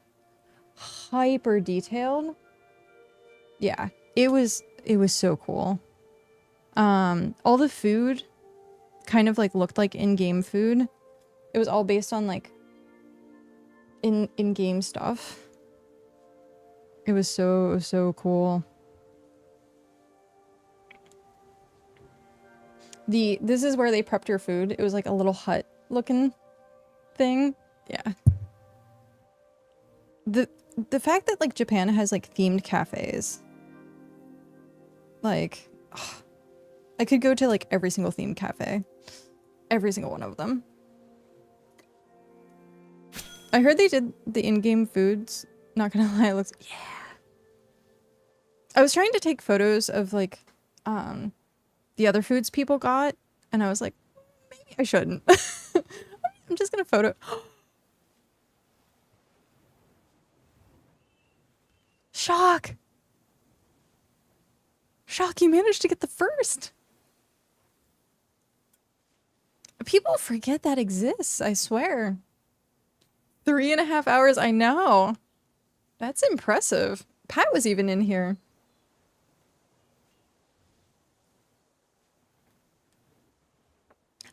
hyper detailed. Yeah, it was so cool. All the food kind of like looked like in-game food. It was all based on like in-game stuff. It was so cool. This is where they prepped your food. It was like a little hut looking thing. Yeah. The fact that like Japan has like themed cafes. Like, ugh, I could go to like every single themed cafe. Every single one of them. I heard they did the in-game foods. Not gonna lie, it looks, yeah. I was trying to take photos of like the other foods people got, and I was like, maybe I shouldn't. I'm just gonna photo. Shock! Shock, you managed to get the first! People forget that exists, I swear. 3.5 hours, I know. That's impressive. Pat was even in here.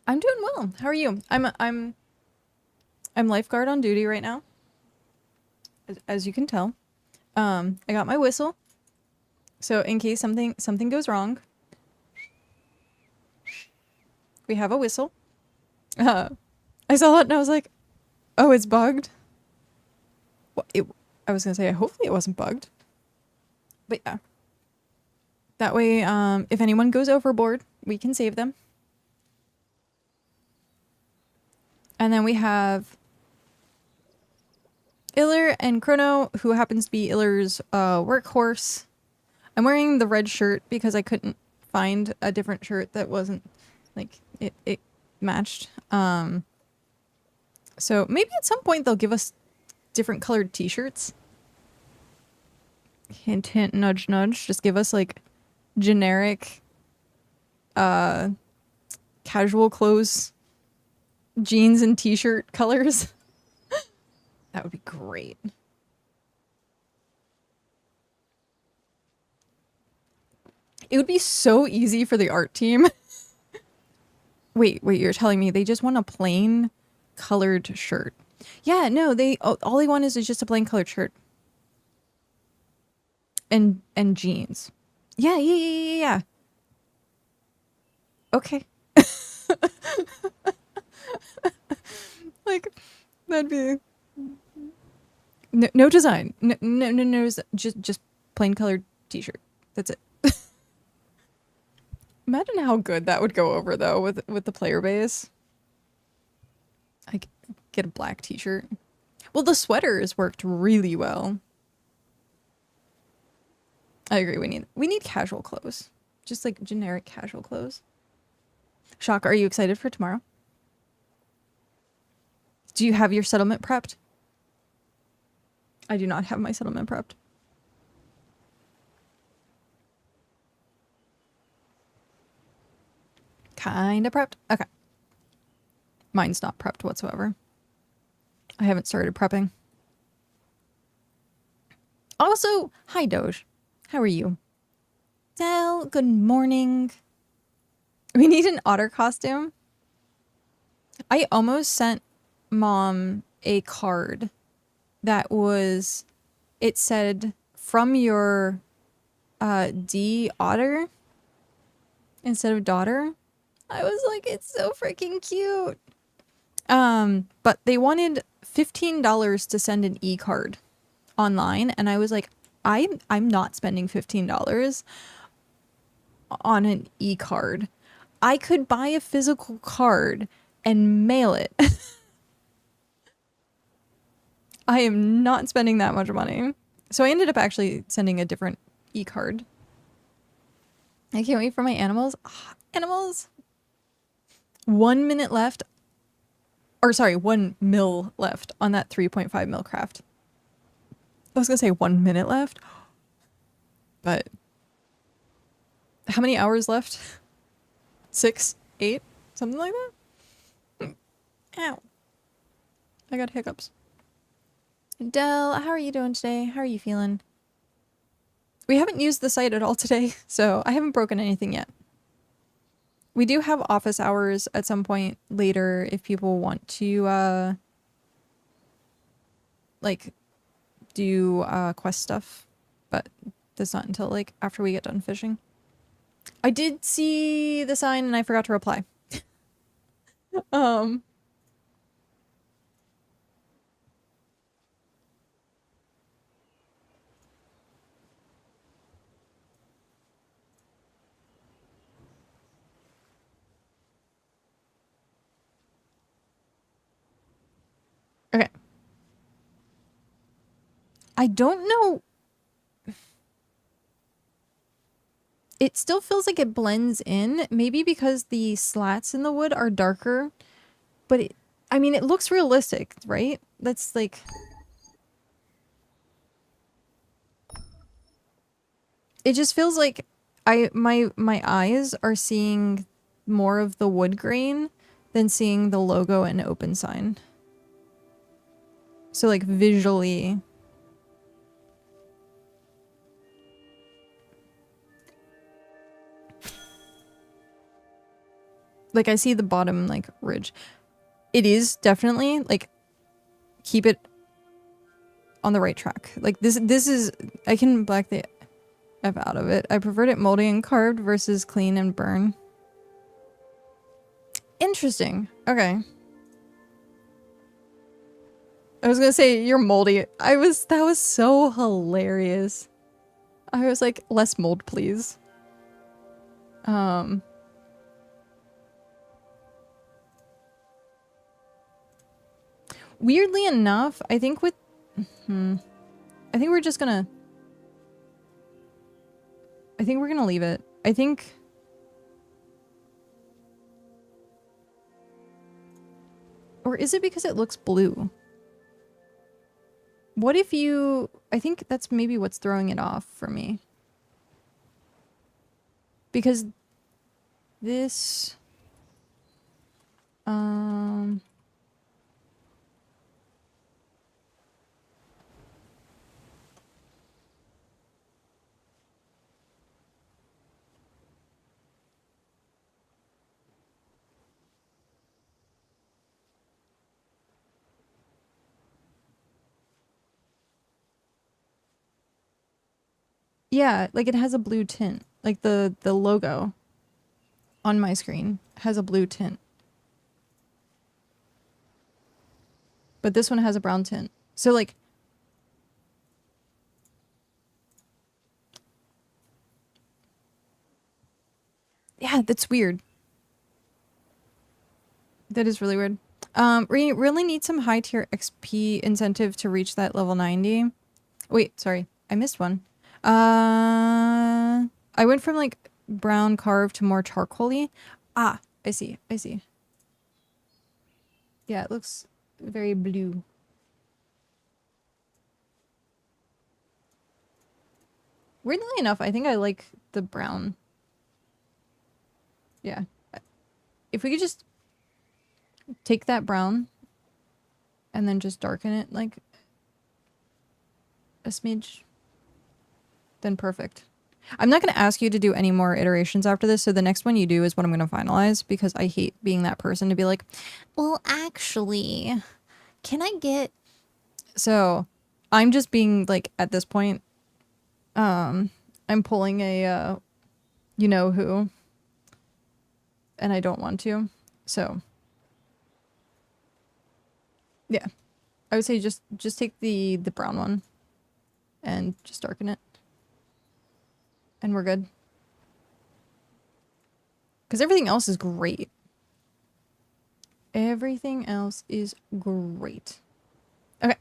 I'm doing well. How are you? I'm lifeguard on duty right now. As you can tell. I got my whistle. So in case something goes wrong, we have a whistle. I saw it and I was like, oh, it's bugged. Well, I was gonna say, hopefully it wasn't bugged. But yeah. That way, if anyone goes overboard, we can save them. And then we have Iller and Chrono, who happens to be Iller's workhorse. I'm wearing the red shirt because I couldn't find a different shirt that wasn't like it matched. So maybe at some point they'll give us different colored t-shirts. Hint hint nudge nudge. Just give us like generic casual clothes, jeans and t-shirt colors. That would be great. It would be so easy for the art team. Wait, you're telling me they just want a plain colored shirt? Yeah, no, all they want is just a plain colored shirt. And jeans. Yeah. Okay. Like, that'd be... No design. No, just plain colored t-shirt. That's it. Imagine how good that would go over though with the player base. I get a black t-shirt. Well, the sweaters worked really well. I agree. We need casual clothes. Just like generic casual clothes. Shock, are you excited for tomorrow? Do you have your settlement prepped? I do not have my settlement prepped. Kinda prepped? Okay. Mine's not prepped whatsoever. I haven't started prepping. Also, hi Doge. How are you? Del, good morning. We need an otter costume. I almost sent Mom a card that was, it said, from your D otter instead of daughter. I was like, it's so freaking cute. But they wanted $15 to send an e-card online, and I was like, I'm not spending $15 on an e-card. I could buy a physical card and mail it. I am not spending that much money. So I ended up actually sending a different e-card. I can't wait for my animals. Animals. 1 minute left. Or sorry, 1 mil left on that 3.5 mil craft. I was gonna say 1 minute left. But how many hours left? 6, 8, something like that? Ow. I got hiccups. Del, how are you doing today? How are you feeling? We haven't used the site at all today, so I haven't broken anything yet. We do have office hours at some point later if people want to, like, do quest stuff, but that's not until, like, after we get done fishing. I did see the sign and I forgot to reply. Okay. I don't know. It still feels like it blends in, maybe because the slats in the wood are darker, but I mean, it looks realistic, right? That's like... It just feels like my eyes are seeing more of the wood grain than seeing the logo and open sign. So like visually... Like I see the bottom like ridge. It is definitely like keep it on the right track. Like this is, I can black the F out of it. I preferred it moldy and carved versus clean and burn. Interesting. Okay. I was gonna say you're moldy. That was so hilarious. I was like, less mold, please. Weirdly enough, I think with... I think we're just gonna... I think we're gonna leave it. I think... Or is it because it looks blue? What if you... I think that's maybe what's throwing it off for me. Because this... Yeah, like it has a blue tint. Like the logo on my screen has a blue tint. But this one has a brown tint. So like... Yeah, that's weird. That is really weird. We really need some high tier XP incentive to reach that level 90. Wait, sorry. I missed one. I went from like brown carved to more charcoaly. Ah, I see. I see. Yeah, it looks very blue. Weirdly enough, I think I like the brown. Yeah. If we could just take that brown and then just darken it like a smidge, then perfect. I'm not going to ask you to do any more iterations after this, so the next one you do is what I'm going to finalize, because I hate being that person to be like, well, actually, can I get... So, I'm just being, like, at this point, I'm pulling a, you know who, and I don't want to, so... Yeah. I would say just take the brown one and just darken it. And we're good. Because everything else is great. Everything else is great. Okay.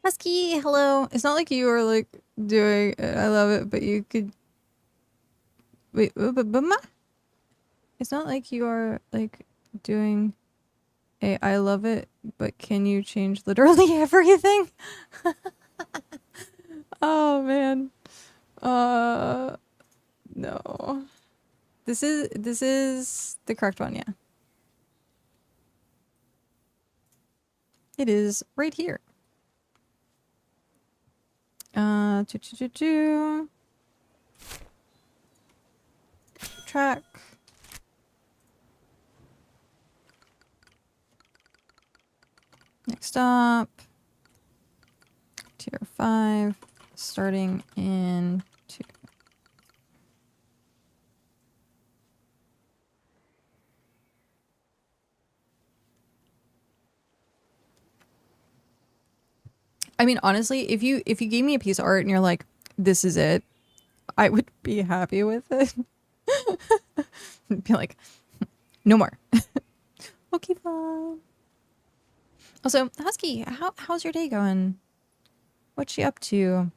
Husky, hello. It's not like you are like doing I love it, but you could wait, but it's not like you are like doing a I love it, but can you change literally everything? Oh man. No. This is the correct one, yeah. It is right here. Track. Next up, tier 5, starting in 2. I mean, honestly, if you gave me a piece of art and you're like, this is it, I would be happy with it. Be like, no more. Okay, fine. Also, Husky, how's your day going? What's she up to?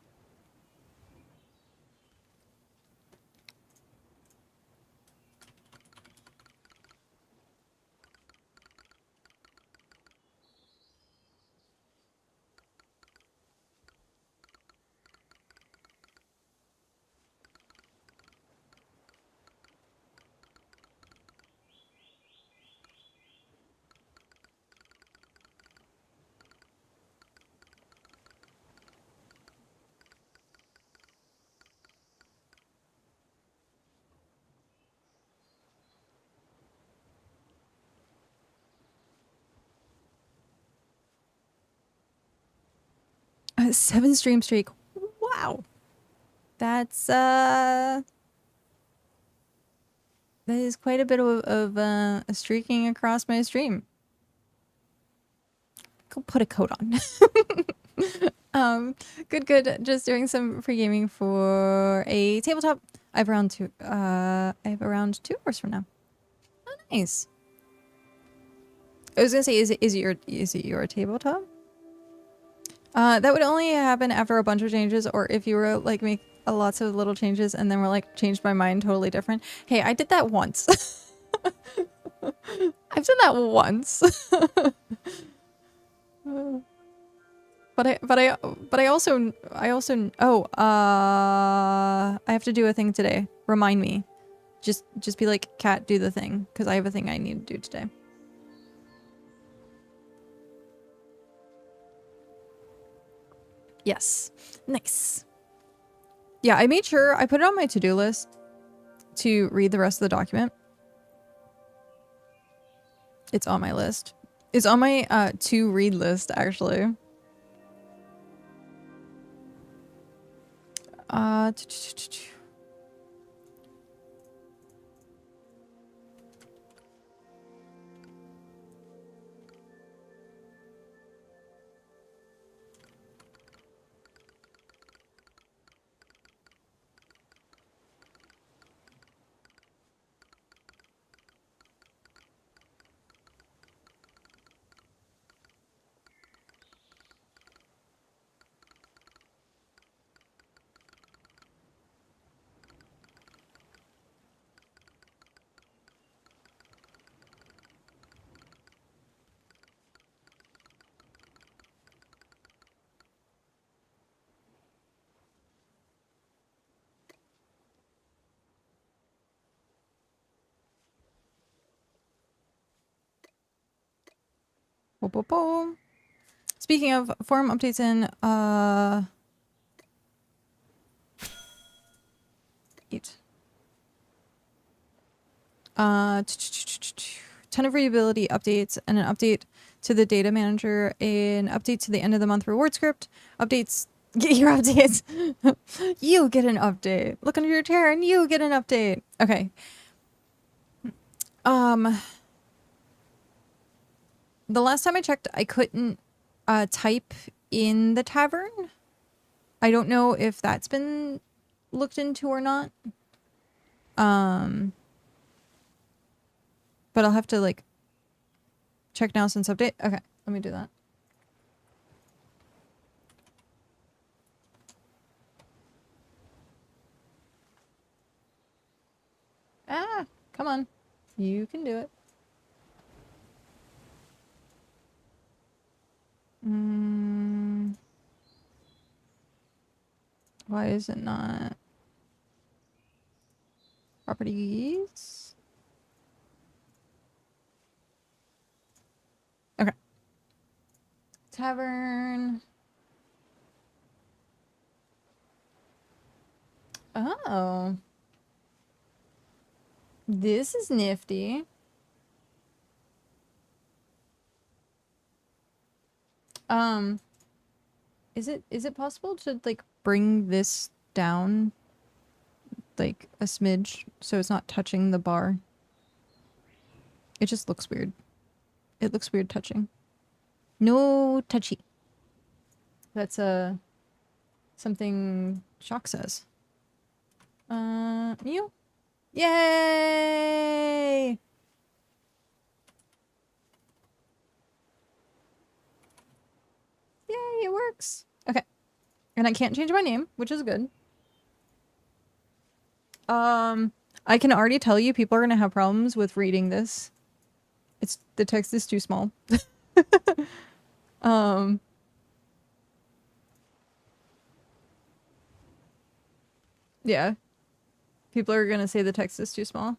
7 stream streak. Wow. That's that is quite a bit of streaking across my stream. Go put a coat on. Good. Just doing some free gaming for a tabletop. I have around 2 hours from now. Oh, nice. I was gonna say, is it your tabletop? That would only happen after a bunch of changes, or if you were like make lots of little changes and then we're like changed my mind totally different. Hey, I did that once. I've done that once. But I also I have to do a thing today. Remind me. Just be like, Kat, do the thing, because I have a thing I need to do today. Yes. Nice. Yeah, I made sure I put it on my to-do list to read the rest of the document. It's on my list. It's on my to read list, actually. Speaking of forum updates in ton of readability updates and an update to the data manager, an update to the end of the month reward script, updates. Get your updates. You get an update. Look under your chair and you get an update. Okay. The last time I checked, I couldn't type in the tavern. I don't know if that's been looked into or not. But I'll have to like check now since update. Okay, let me do that. Ah, come on. You can do it. Why is it not? Properties. Okay. Tavern. Oh. This is nifty. Is it possible to like bring this down like a smidge so it's not touching the bar? It just looks weird. It looks weird touching. No touchy. That's something Shock says. You? Yay! Yay, it works. Okay. And I can't change my name, which is good. I can already tell you people are gonna have problems with reading this. The text is too small. Yeah. People are gonna say the text is too small.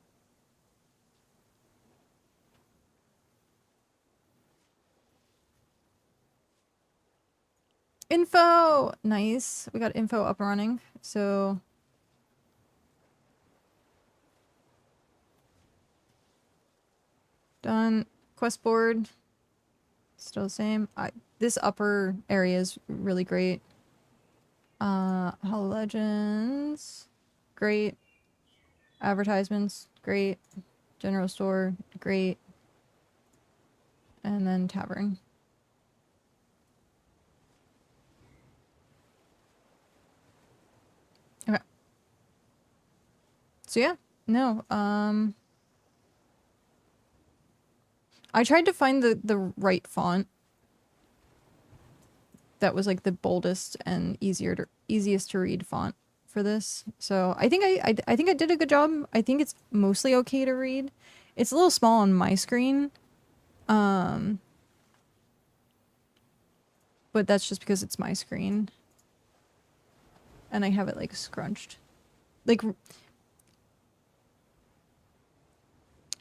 Info! Nice. We got info up and running, so... Done. Quest board. Still the same. This upper area is really great. Hollow Legends, great. Advertisements, great. General store, great. And then tavern. Okay. So yeah, no, I tried to find the right font that was like the boldest and easiest to read font for this. So I think I think I did a good job. I think it's mostly okay to read. It's a little small on my screen. But that's just because it's my screen. And I have it like scrunched. Like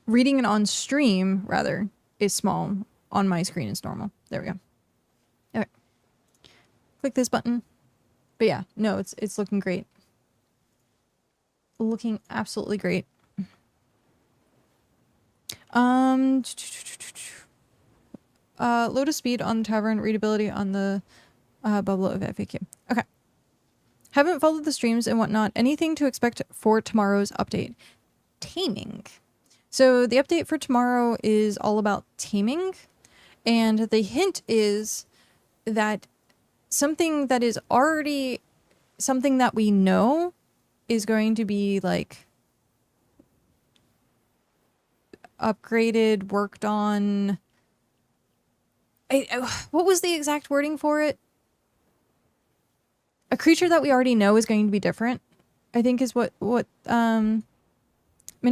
reading it on stream rather is small. On my screen it's normal. There we go. Okay. Click this button. But yeah, no, it's looking great. Looking absolutely great. Load speed on the tavern, readability on the bubble of FAQ. Okay. Haven't followed the streams and whatnot. Anything to expect for tomorrow's update? Taming. So the update for tomorrow is all about taming. And the hint is that something that is already something that we know is going to be like upgraded, worked on. What was the exact wording for it? A creature that we already know is going to be different, I think is what Minch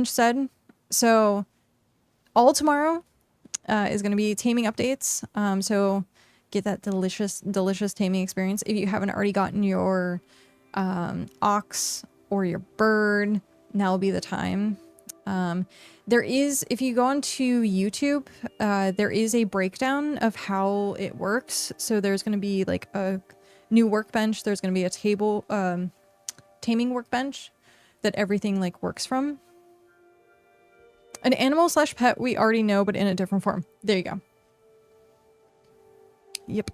said. So all tomorrow is going to be taming updates. So get that delicious taming experience. If you haven't already gotten your ox or your bird, now will be the time. There is, if you go onto YouTube, there is a breakdown of how it works. So there's going to be like a new workbench. There's going to be a table, taming workbench that everything like works from. An animal slash pet we already know, but in a different form. There you go. Yep.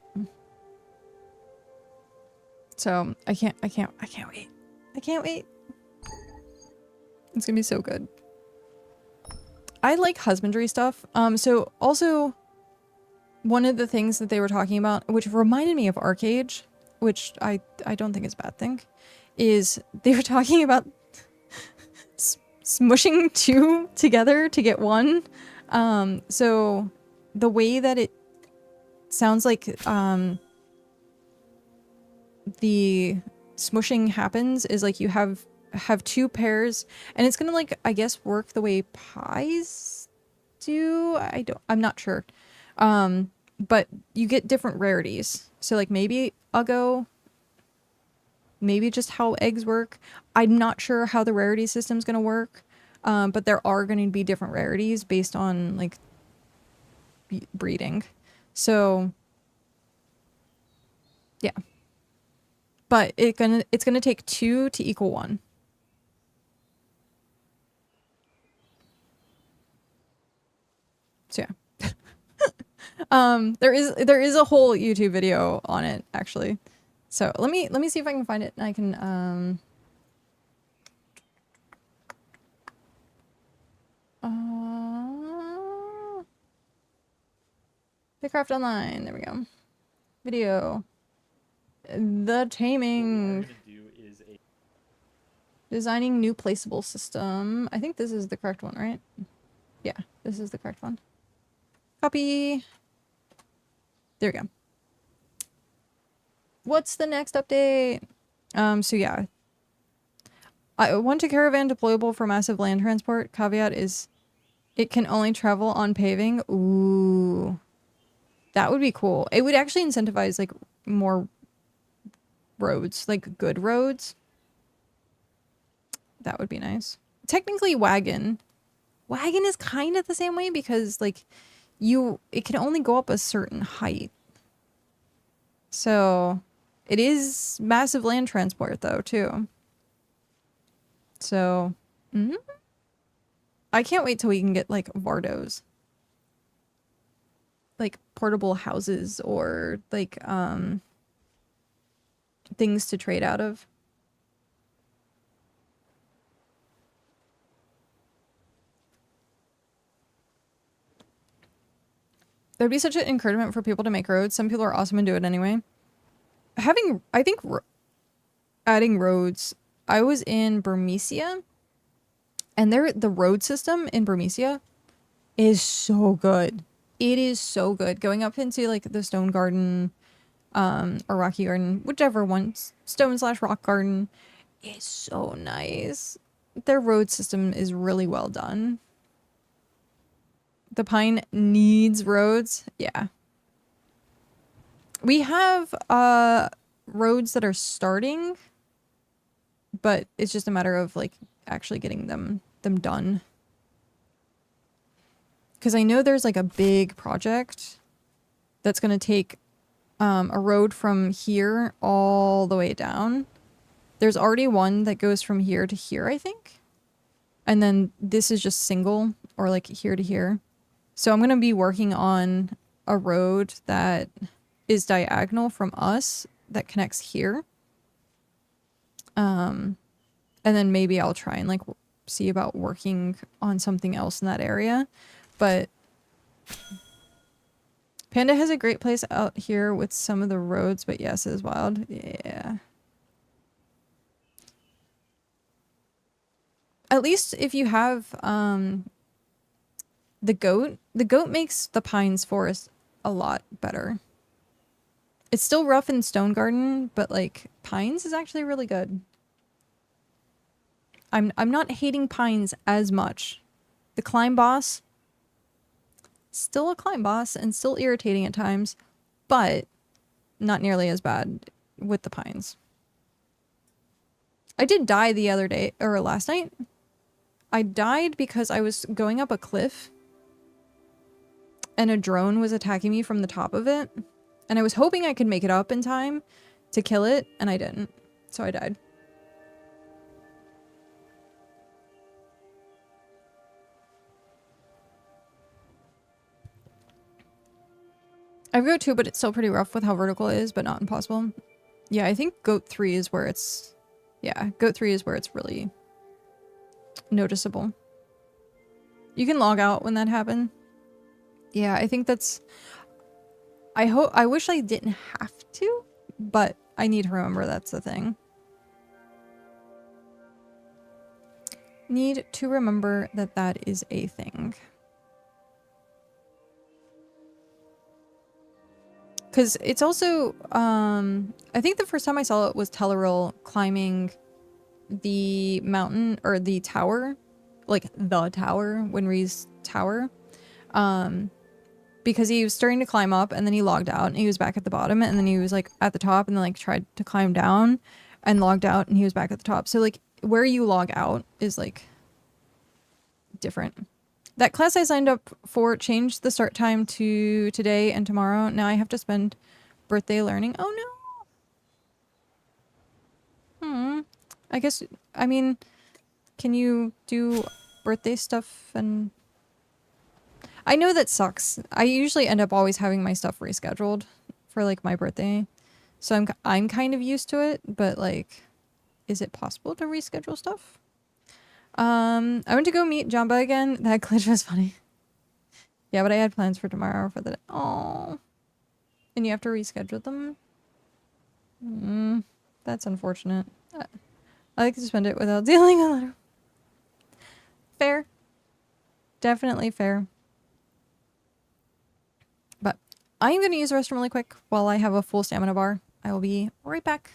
So I can't wait. I can't wait. It's gonna be so good. I like husbandry stuff. So also one of the things that they were talking about, which reminded me of Arcade, which I don't think is a bad thing, is they were talking about smushing two together to get one. So the way that it sounds like the smushing happens is like you have two pairs, and it's gonna like, I guess, work the way pies do. I'm not sure. But you get different rarities. So like maybe I'll go, maybe just how eggs work. I'm not sure how the rarity system's gonna work. But there are going to be different rarities based on like breeding. So yeah. But it's gonna take 2 to equal 1. So yeah. There is a whole YouTube video on it actually. So let me see if I can find it and I can BitCraft Online. There we go. Video. The taming. Designing new placeable system. I think this is the correct one, right? Yeah, this is the correct one. Copy. There we go. What's the next update? So yeah. I want a caravan deployable for massive land transport. Caveat is it can only travel on paving. Ooh. That would be cool. It would actually incentivize like more roads, like good roads. That would be nice. Technically wagon. Wagon is kind of the same way because like it can only go up a certain height. So it is massive land transport though too. So I can't wait till we can get like Vardos. Like portable houses or like things to trade out of. There'd be such an encouragement for people to make roads. Some people are awesome and do it anyway. I think adding roads, I was in Burmecia, and the road system in Burmecia is so good. It is so good. Going up into like the Stone Garden, or Rocky Garden, whichever one, Stone/Rock Garden, is so nice. Their road system is really well done. The Pine needs roads. Yeah. We have roads that are starting, but it's just a matter of like actually getting them done. Because I know there's like a big project that's going to take a road from here all the way down. There's already one that goes from here to here, I think. And then this is just single, or like here to here. So I'm going to be working on a road that is diagonal from us that connects here. And then maybe I'll try and like see about working on something else in that area. But Panda has a great place out here with some of the roads, but yes, it is wild. Yeah. At least if you have the goat makes the Pines Forest a lot better. It's still rough in Stone Garden, but like Pines is actually really good. I'm not hating Pines as much. The climb boss, still a climb boss and still irritating at times, but not nearly as bad with the Pines. I did die the other day, or last night. I died because I was going up a cliff and a drone was attacking me from the top of it. And I was hoping I could make it up in time to kill it, and I didn't. So I died. I've goat 2, but it's still pretty rough with how vertical it is, but not impossible. Yeah, I think goat 3 is where it's... Yeah, goat 3 is where it's really noticeable. You can log out when that happened. Yeah, I think that's... I wish I didn't have to, but I need to remember that's the thing. Need to remember that that is a thing. Because it's also, I think the first time I saw it was Telleril climbing the mountain, or the tower, like the tower, Winry's tower. Because he was starting to climb up and then he logged out and he was back at the bottom, and then he was like at the top and then like tried to climb down and logged out and he was back at the top. So like where you log out is like different. That class I signed up for changed the start time to today and tomorrow. Now I have to spend birthday learning. Oh no. I guess, I mean, can you do birthday stuff? And I know that sucks. I usually end up always having my stuff rescheduled for like my birthday. So I'm kind of used to it, but like, is it possible to reschedule stuff? I went to go meet Jamba again. That glitch was funny. Yeah, but I had plans for tomorrow for the... Oh. And you have to reschedule them? That's unfortunate. I like to spend it without dealing a lot. Fair. Definitely fair. But I'm going to use the restroom really quick while I have a full stamina bar. I will be right back.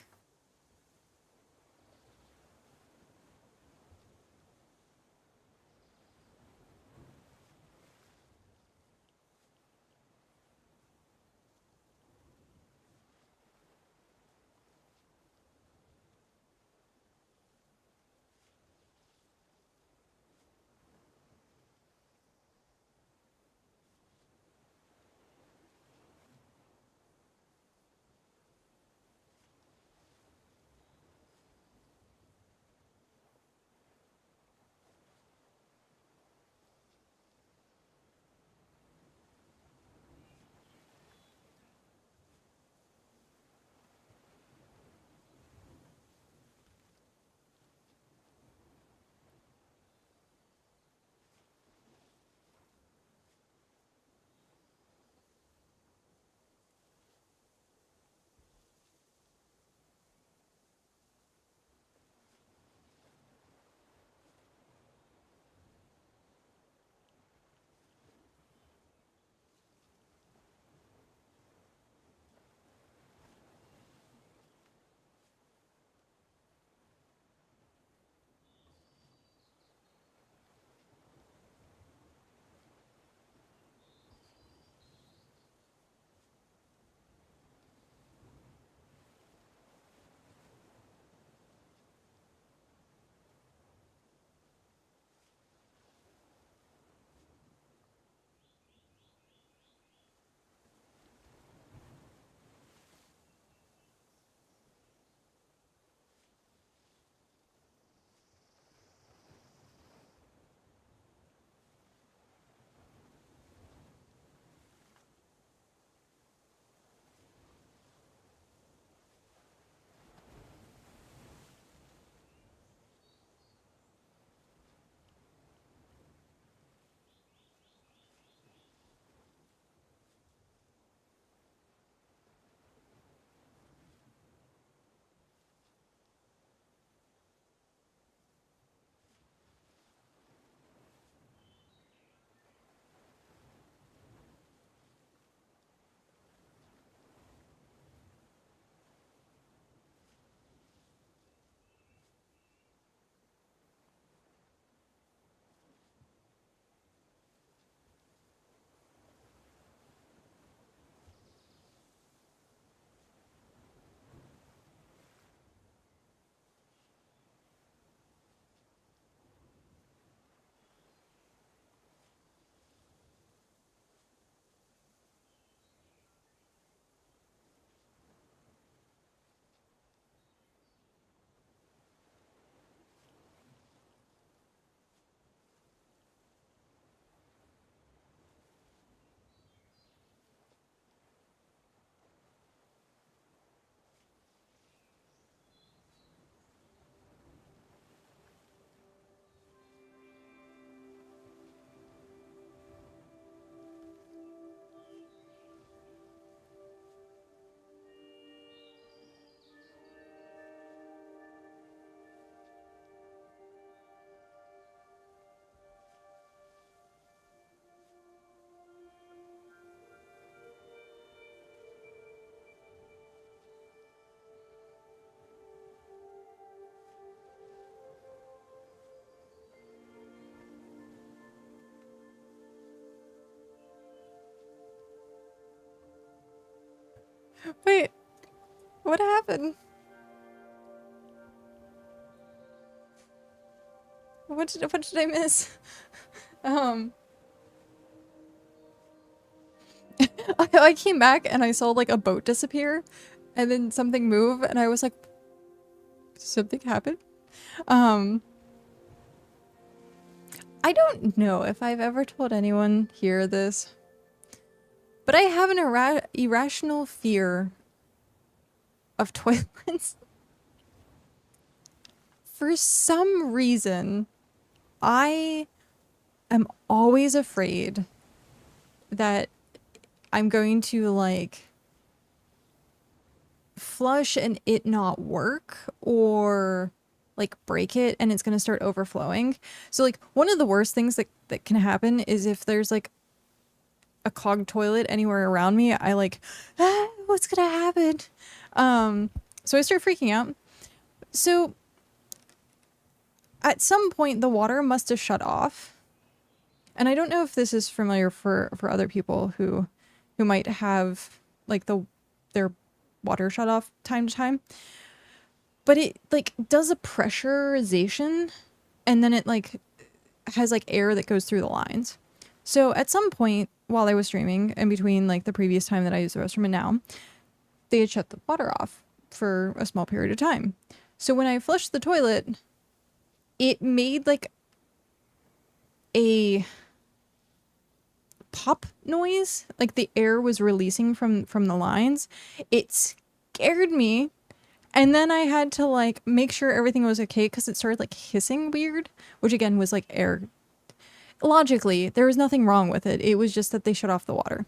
Wait, what happened? What did I miss? Um, I came back and I saw like a boat disappear, and then something move, and I was like, something happened? Um, I don't know if I've ever told anyone here this, but I have an irrational fear of toilets. For some reason, I am always afraid that I'm going to like flush and it not work, or like break it and it's going to start overflowing. So like one of the worst things that can happen is if there's like a clogged toilet anywhere around me, I like, what's going to happen? So I start freaking out. So at some point the water must have shut off. And I don't know if this is familiar for other people who might have like their water shut off time to time. But it like does a pressurization, and then it like has like air that goes through the lines. So at some point while I was streaming, in between like the previous time that I used the restroom and now, they had shut the water off for a small period of time. So when I flushed the toilet, it made like a pop noise, like the air was releasing from the lines. It scared me, and then I had to like make sure everything was okay because it started like hissing weird, which again was like air. Logically, there was nothing wrong with it. It was just that they shut off the water.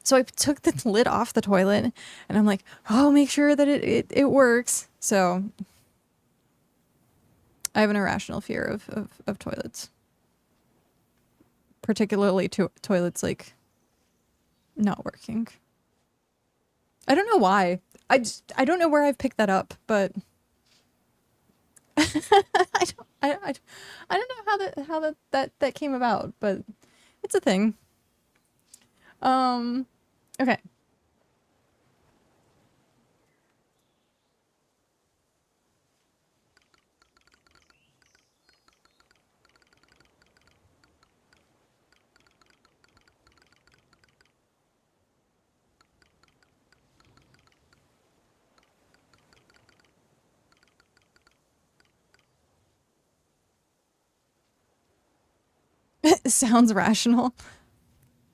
So I took the lid off the toilet, and I'm like, oh, make sure that it works. So I have an irrational fear of toilets. Particularly toilets like not working. I don't know why. I don't know where I've picked that up, but I don't know how that came about, but it's a thing. Okay. It sounds rational.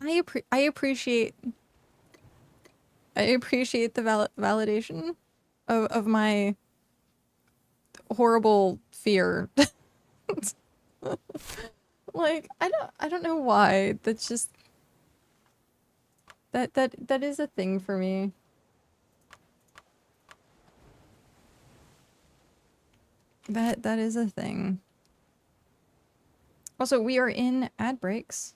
I appreciate the validation of my horrible fear. Like I don't know why. That's just that is a thing for me. That is a thing. Also, we are in ad breaks.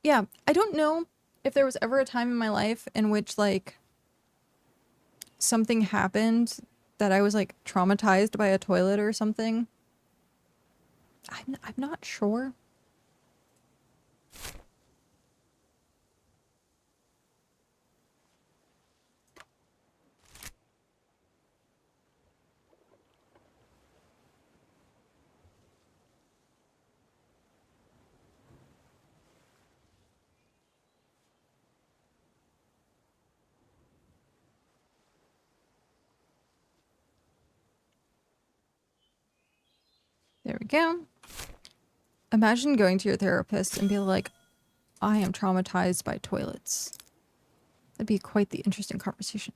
Yeah, I don't know if there was ever a time in my life in which like something happened that I was like traumatized by a toilet or something. I'm not sure. There we go. Imagine going to your therapist and be like, I am traumatized by toilets. That'd be quite the interesting conversation.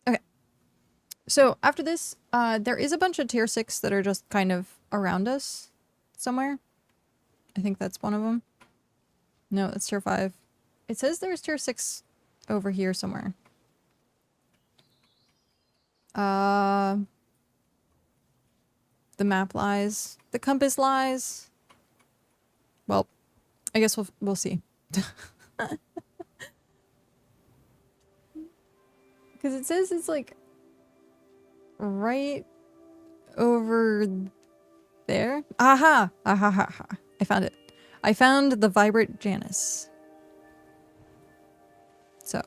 Okay. So after this, there is a bunch of tier 6 that are just kind of around us somewhere. I think that's one of them. No, that's tier 5. It says there's tier 6 over here somewhere. The map lies. The compass lies. Well, I guess we'll see. Because it says it's like right over there. Aha! Aha ha ha. I found it. I found the vibrant Janus. So.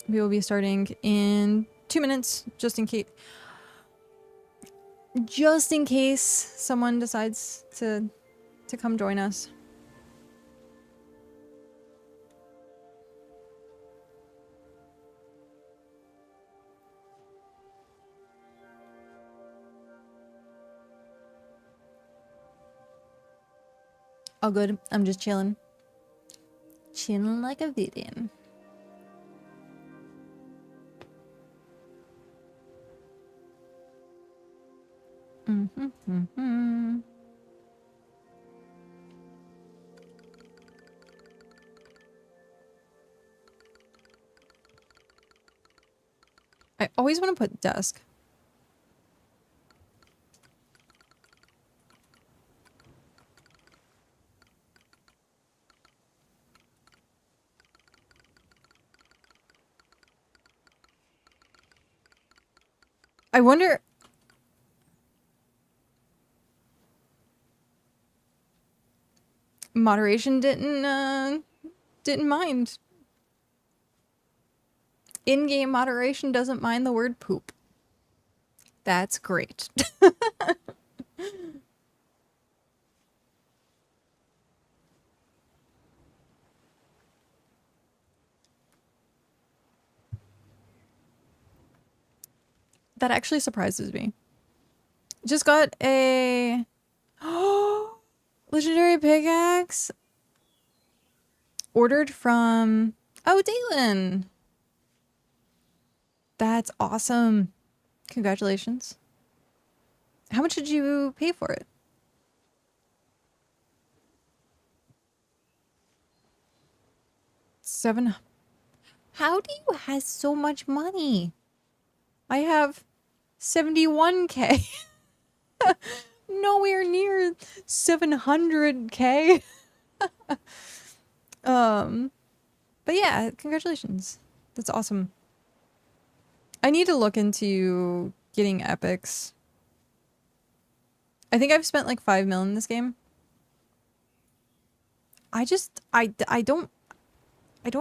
We will be starting in 2 minutes, just in case. Just in case someone decides to come join us. All good. I'm just chilling. Chilling like a villain. I always want to put desk. I wonder... Moderation didn't mind. In-game moderation doesn't mind the word poop. That's great. That actually surprises me. Just got a... Legendary pickaxe? Ordered from... Oh, Dalen! That's awesome. Congratulations. How much did you pay for it? $7. How do you have so much money? I have 71k. Nowhere near 700k. But yeah, congratulations. That's awesome. I need to look into getting epics. I think I've spent like 5 mil in this game. I don't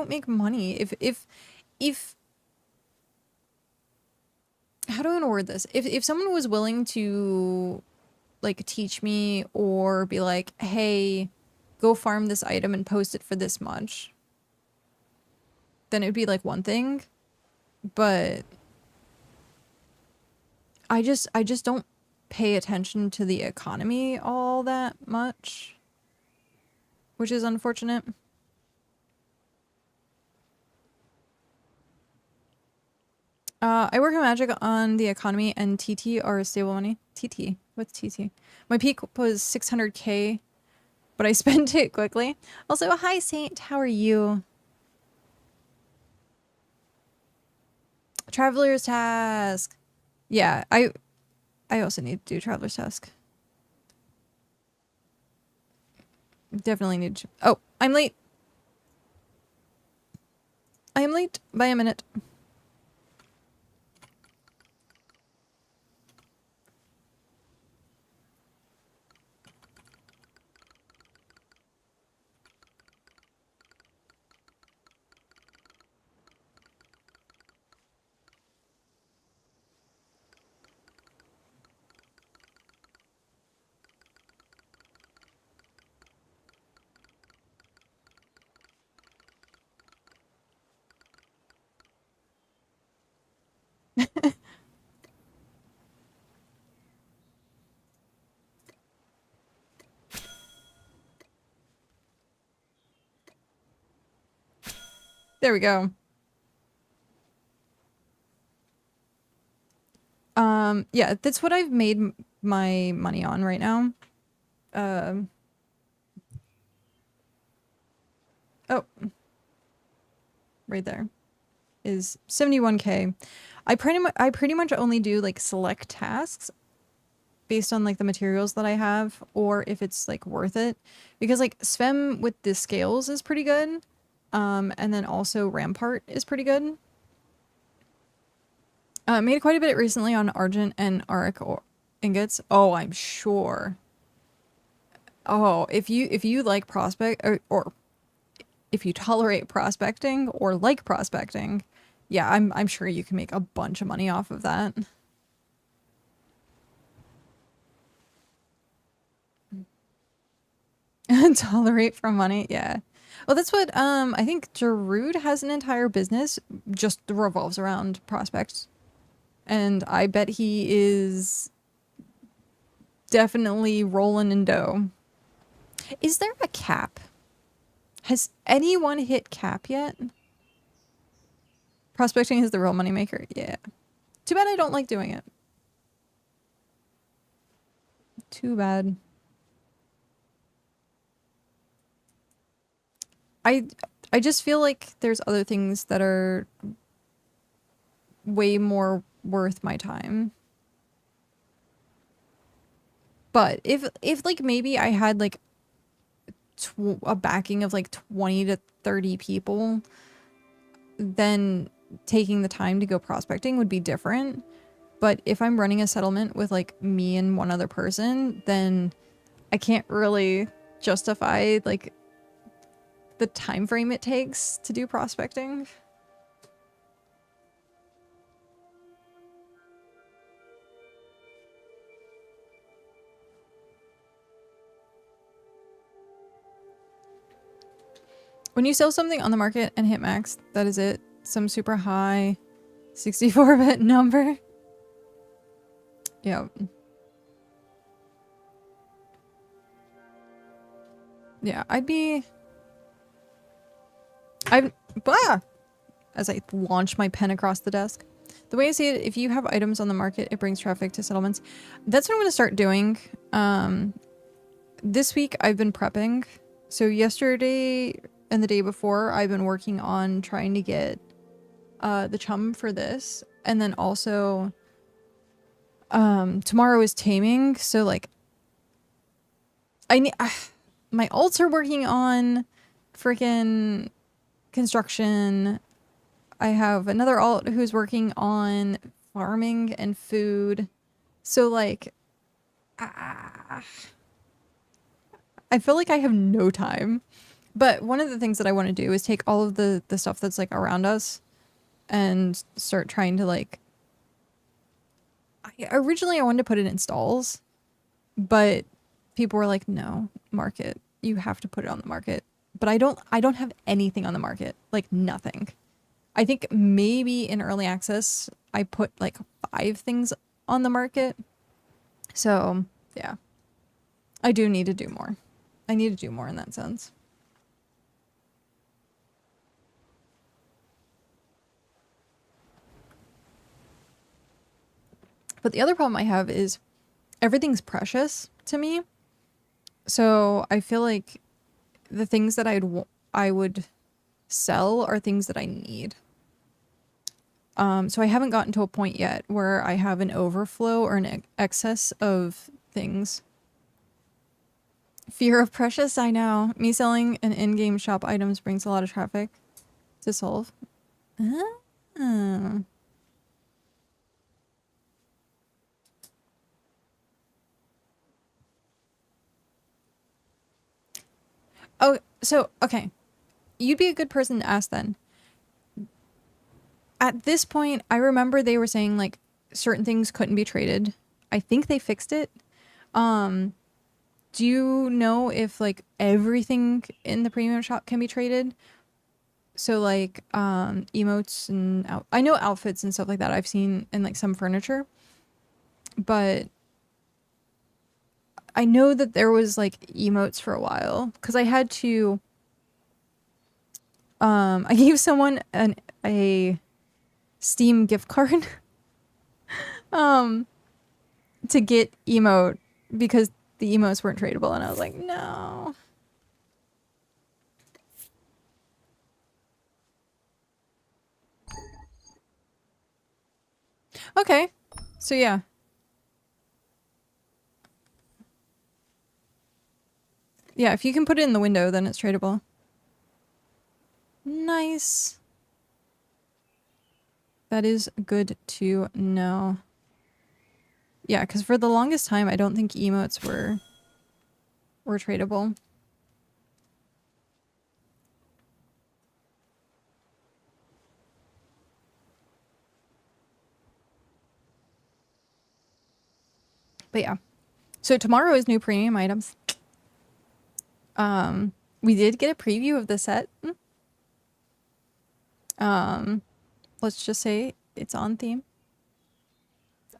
make money. If how do I want to word this? If someone was willing to like teach me or be like, hey, go farm this item and post it for this much, then it'd be like one thing. But I just don't pay attention to the economy all that much, which is unfortunate. I work in Magic on the economy, and TT are stable money. TT? What's TT? My peak was 600k, but I spent it quickly. Also, hi Saint, how are you? Traveler's Task. Yeah, I also need to do Traveler's Task. Definitely need to. Oh, I'm late. I am late by a minute. There we go. Yeah, that's what I've made my money on right now. Um, oh, right there is 71K. I pretty much only do like select tasks based on like the materials that I have or if it's like worth it, because like Svem with the scales is pretty good. And then also Rampart is pretty good. Made quite a bit recently on Argent and Auric ingots. Oh, I'm sure. Oh, if you like prospect or if you tolerate prospecting or like prospecting, yeah, I'm sure you can make a bunch of money off of that. Tolerate for money, yeah. Well, that's what I think Jarud has an entire business just revolves around prospects. And I bet he is definitely rolling in dough. Is there a cap? Has anyone hit cap yet? Prospecting is the real moneymaker. Yeah. Too bad I don't like doing it. Too bad. I I just feel like there's other things that are way more worth my time. But if like maybe I had like a backing of like 20 to 30 people, then taking the time to go prospecting would be different. But if I'm running a settlement with like me and one other person, then I can't really justify like the time frame it takes to do prospecting. When you sell something on the market and hit max, that is it. Some super high 64-bit number. Yep. Yeah, Blah! As I launch my pen across the desk. The way I see it, if you have items on the market, it brings traffic to settlements. That's what I'm going to start doing. This week I've been prepping. So yesterday and the day before, I've been working on trying to get the chum for this. And then also tomorrow is taming. So like I need my alts are working on freaking construction. I have another alt who's working on farming and food. So like I feel like I have no time. But one of the things that I want to do is take all of the stuff that's like around us and start trying to like originally I wanted to put it in stalls, but people were like, no, market. You have to put it on the market. But I don't have anything on the market. Like nothing. I think maybe in early access I put like 5 things on the market. So yeah. I do need to do more. I need to do more in that sense. But the other problem I have is everything's precious to me. So I feel like the things that I would sell are things that I need. So I haven't gotten to a point yet where I have an overflow or an excess of things. Fear of precious, I know. Me selling an in-game shop items brings a lot of traffic to solve. Oh. Oh, so, okay. You'd be a good person to ask then. At this point, I remember they were saying, like, certain things couldn't be traded. I think they fixed it. Do you know if, like, everything in the premium shop can be traded? So, like, emotes and... I know outfits and stuff like that I've seen in, like, some furniture. But... I know that there was, like, emotes for a while. Because I had to... I gave someone a Steam gift card. to get emote because the emotes weren't tradable, and I was like, no. Okay, so yeah. Yeah, if you can put it in the window, then it's tradable. Nice. That is good to know. Yeah, because for the longest time, I don't think emotes were tradable. But yeah. So tomorrow is new premium items. We did get a preview of the set. Let's just say it's on theme.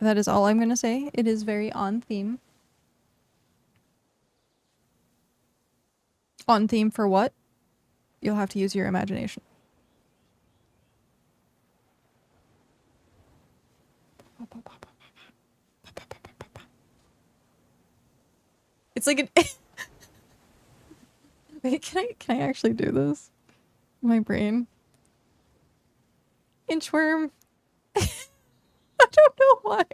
That is all I'm gonna say. It is very on theme. On theme for what? You'll have to use your imagination. It's like an Wait, can I actually do this? My brain. Inchworm. I don't know why.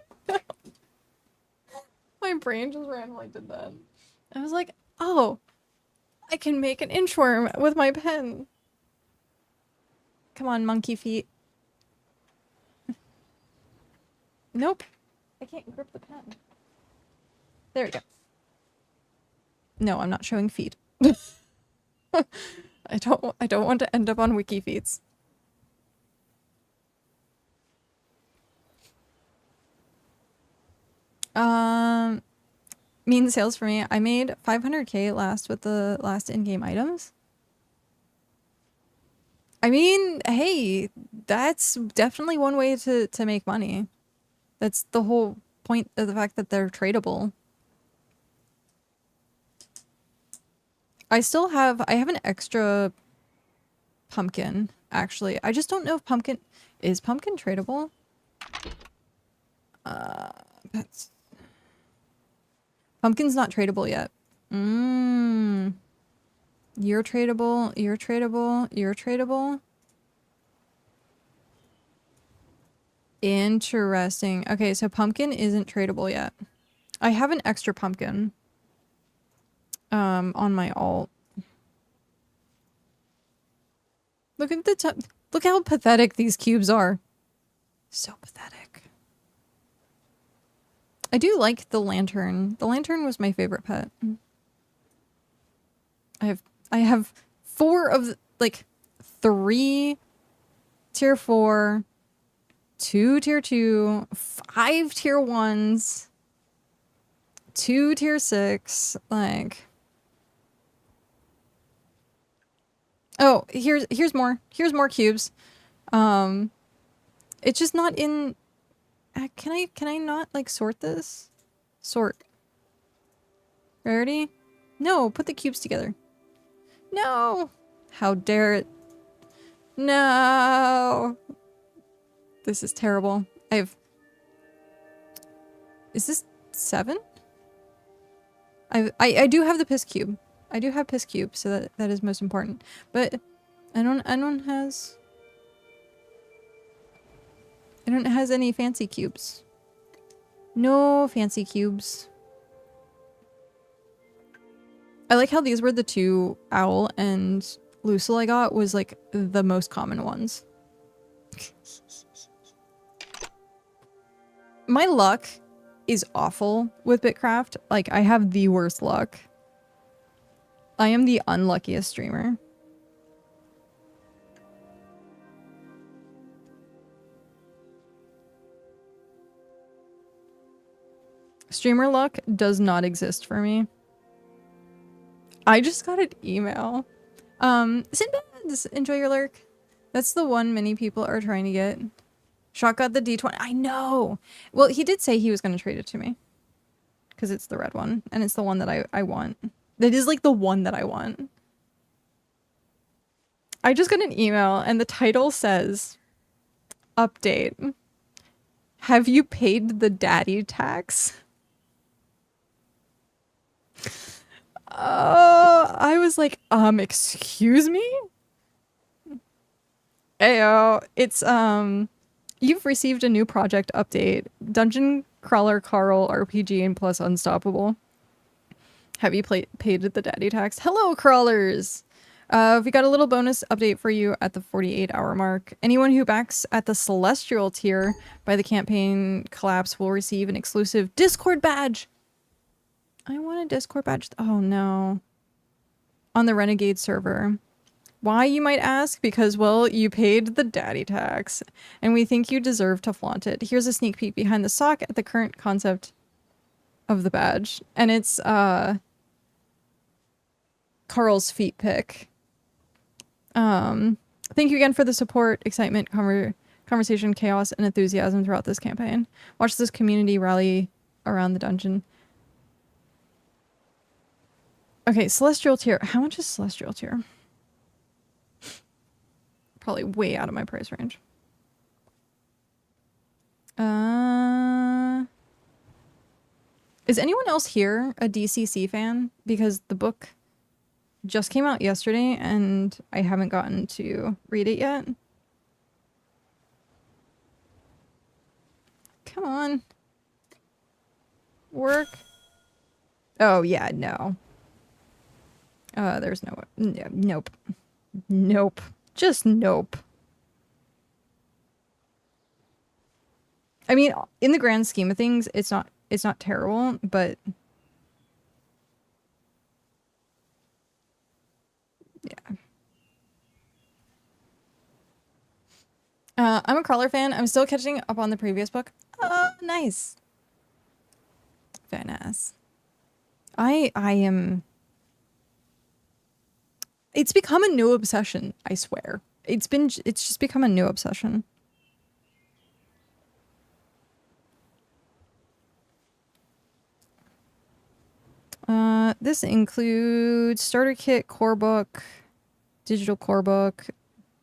My brain just randomly did that. I was like, oh, I can make an inchworm with my pen. Come on, monkey feet. Nope. I can't grip the pen. There we go. No, I'm not showing feet. I don't want to end up on wiki feeds. Mean sales for me. I made 500k last with the last in-game items. I mean, hey, that's definitely one way to make money. That's the whole point of the fact that they're tradable. I have an extra pumpkin, actually. I just don't know if is pumpkin tradable? Pets. Pumpkin's not tradable yet. You're tradable, you're tradable, you're tradable. Interesting. Okay, so pumpkin isn't tradable yet. I have an extra pumpkin. On my alt. Look at look how pathetic these cubes are. So pathetic. I do like the lantern. The lantern was my favorite pet. I have 4 of like 3 tier 4, 2 tier 2, 5 tier 1s, 2 tier 6, like. Oh, here's more. Here's more cubes. It's just not in. Can I not like sort this? Sort. Rarity? No, put the cubes together. No! How dare it? No! This is terrible. Is this 7? I do have the piss cube. I do have piss cube, so that is most important. But I don't has any fancy cubes. No fancy cubes. I like how these were the 2 owl and Lucille I got was like the most common ones. My luck is awful with BitCraft. Like, I have the worst luck. I am the unluckiest streamer. Streamer luck does not exist for me. I just got an email. Sinbad, enjoy your lurk. That's the one many people are trying to get. Shot got the D20. I know. Well, he did say he was going to trade it to me. Because it's the red one. And it's the one that I want. That is like the one that I want. I just got an email and the title says, update. Have you paid the daddy tax? I was like, excuse me? Ayo, it's, you've received a new project update. Dungeon Crawler Carl RPG and plus Unstoppable. Have you paid the daddy tax? Hello, crawlers! We got a little bonus update for you at the 48-hour mark. Anyone who backs at the Celestial tier by the campaign collapse will receive an exclusive Discord badge. I want a Discord badge. Oh no. On the Renegade server. Why, you might ask? Because, well, you paid the daddy tax, and we think you deserve to flaunt it. Here's a sneak peek behind the sock at the current concept of the badge. And it's, Carl's feet pick. Thank you again for the support, excitement, conversation, chaos, and enthusiasm throughout this campaign. Watch this community rally around the dungeon. Okay, Celestial tier. How much is Celestial tier? Probably way out of my price range. Is anyone else here a DCC fan? Because the book just came out yesterday and I haven't gotten to read it yet. Come on. Work. Oh, yeah, no. There's no... nope. Nope. Just nope. I mean, in the grand scheme of things, it's not terrible, but... yeah. I'm a Crawler fan. I'm still catching up on the previous book. Oh, nice. Very nice. I am... It's become a new obsession, I swear. It's just become a new obsession. This includes starter kit, core book, digital core book,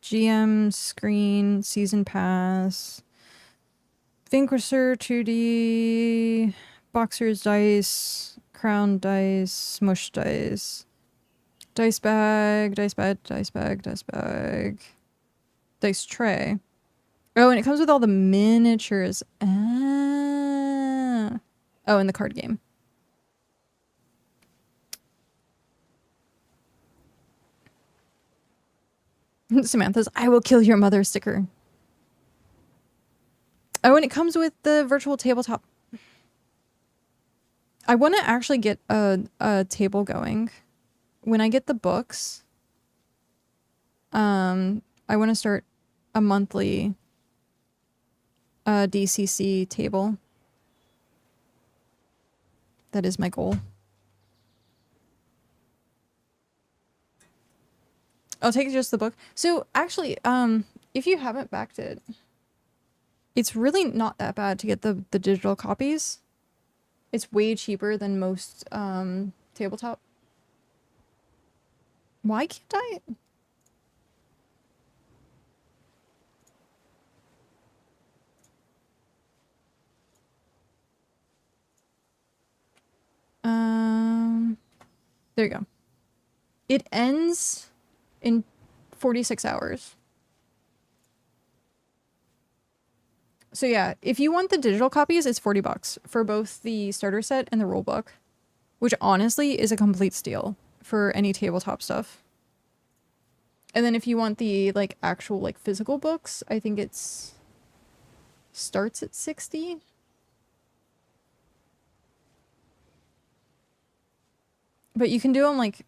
GM screen, season pass, Vanquisher 2D, boxer's dice, crown dice, smush dice, dice bag, dice bag, dice bag, dice bag, dice tray. Oh, and it comes with all the miniatures. Ah. Oh, and the card game. Samantha's I will kill your mother sticker. Oh, and it comes with the virtual tabletop. I want to actually get a table going. When I get the books, I want to start a monthly DCC table. That is my goal. I'll take just the book. So actually, if you haven't backed it, it's really not that bad to get the digital copies. It's way cheaper than most tabletop. Why can't I? There you go. It ends in 46 hours. So yeah, if you want the digital copies, it's $40 for both the starter set and the rule book, which honestly is a complete steal for any tabletop stuff. And then if you want the like actual like physical books, I think it's starts at 60. But you can do them like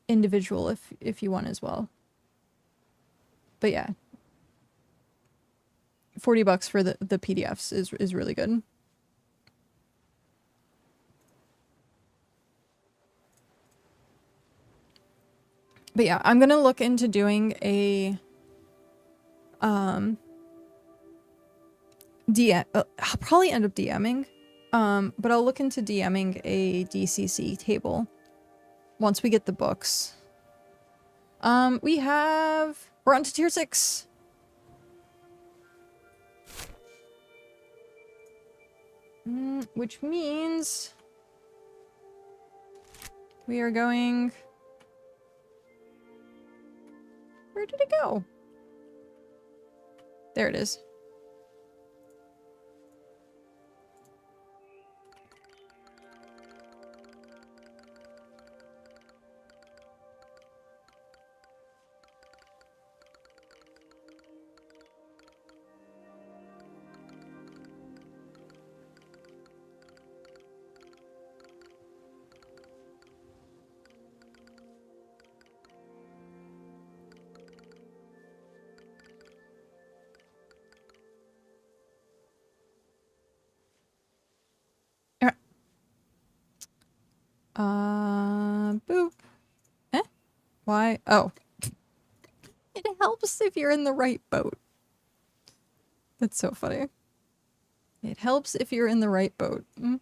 individual if you want as well. But yeah, $40 for the PDFs is really good. But yeah, I'm gonna look into doing a DM. I'll probably end up DMing, but I'll look into DMing a DCC table once we get the books. We're on to tier 6. Which means We are going... Where did it go? There it is. Boop. Eh? Why? Oh. It helps if you're in the right boat. That's so funny. It helps if you're in the right boat. Mm.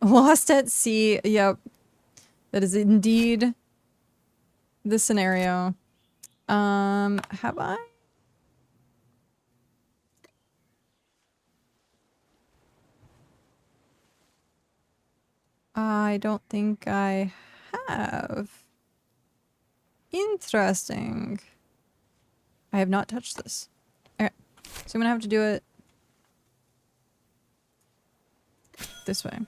Lost at sea. Yep. That is indeed the scenario. Have I? I don't think I have. Interesting. I have not touched this. Okay. So I'm gonna have to do it this way.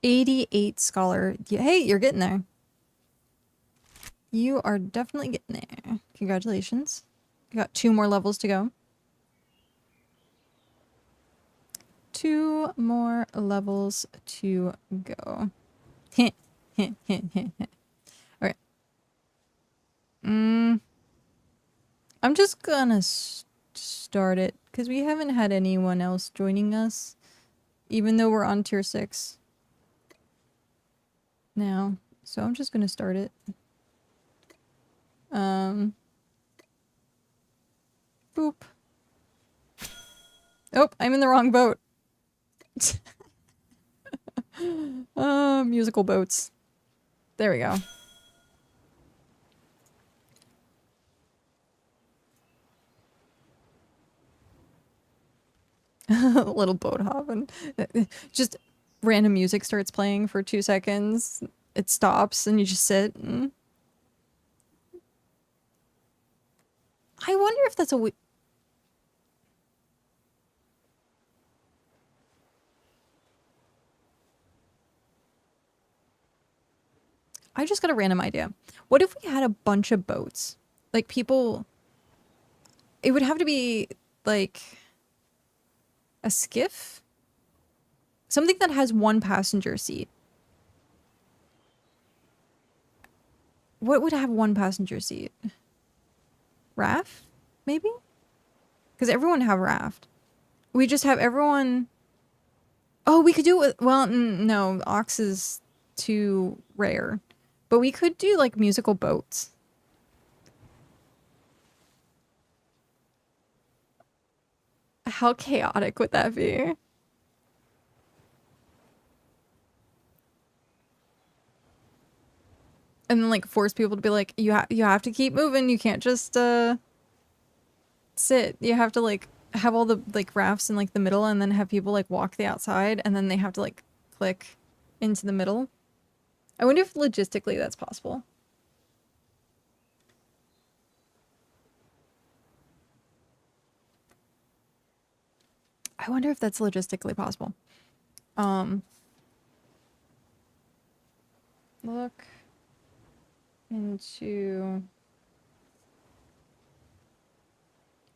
'88 scholar. Yeah, hey, you're getting there. You are definitely getting there. Congratulations. You got 2 more levels to go. 2 more levels to go. Alright. I'm just gonna start it, because we haven't had anyone else joining us, even though we're on tier 6 now. So I'm just gonna start it. Boop. Oh, I'm in the wrong boat. Musical boats. There we go. Little boat hopping. Just random music starts playing for 2 seconds. It stops and you just sit. I wonder if that's a... I just got a random idea. What if we had a bunch of boats? Like people... It would have to be like a skiff? Something that has 1 passenger seat. What would have 1 passenger seat? Raft? Maybe? Because everyone have raft. We just have everyone... Oh, we could do it with... Well, no. Ox is too rare. But we could do, like, musical boats. How chaotic would that be? And then, like, force people to be like, you have to keep moving. You can't just, sit. You have to, like, have all the, like, rafts in, like, the middle and then have people, like, walk the outside and then they have to, like, click into the middle. I wonder if logistically that's possible. I wonder if that's logistically possible. Look into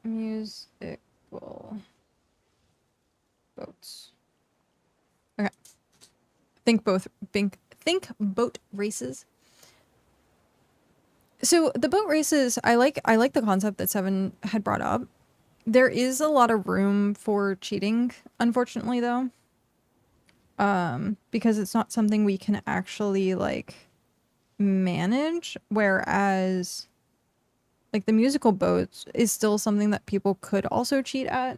musical boats. Okay. Think think boat races. So the boat races, I like the concept that Seven had brought up. There is a lot of room for cheating, unfortunately, though. Because it's not something we can actually, like, manage, whereas, like, the musical boats is still something that people could also cheat at,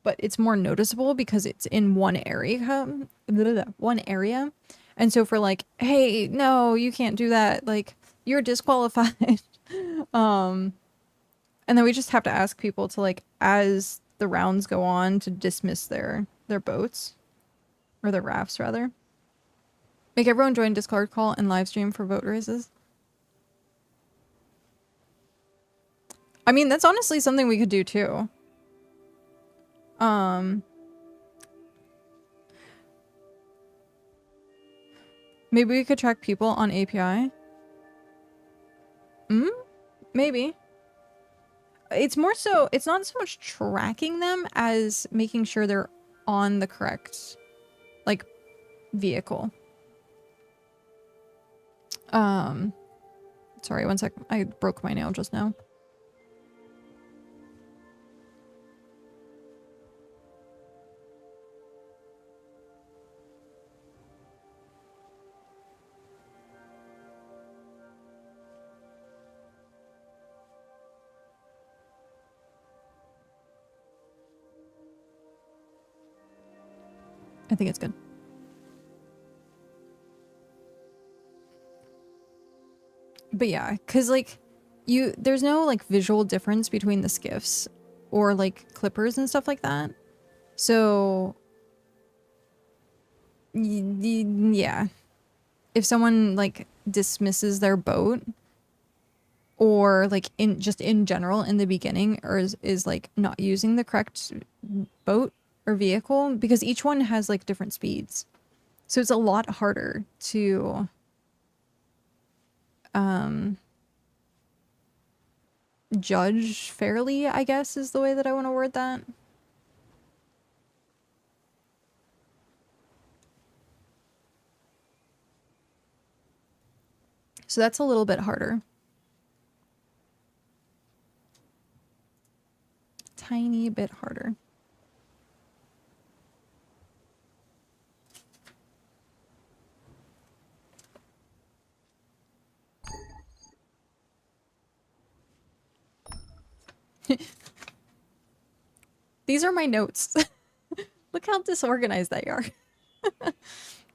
but it's more noticeable because it's in one area. And so for, like, hey, no, you can't do that, like, you're disqualified. And then we just have to ask people to, like, as the rounds go on, to dismiss their boats. Or their rafts, rather. Make everyone join Discord call and live stream for boat races. I mean, that's honestly something we could do, too. Maybe we could track people on API. Maybe. It's more so, it's not so much tracking them as making sure they're on the correct, like, vehicle. Sorry, one sec. I broke my nail just now. I think it's good. But yeah, because, like, there's no, like, visual difference between the skiffs or, like, clippers and stuff like that. So, yeah. If someone, like, dismisses their boat, or, like, just in general in the beginning, or is like, not using the correct boat or vehicle, because each one has, like, different speeds. So it's a lot harder to judge fairly, I guess, is the way that I want to word that. So that's a little bit harder. Tiny bit harder. These are my notes. Look how disorganized they are.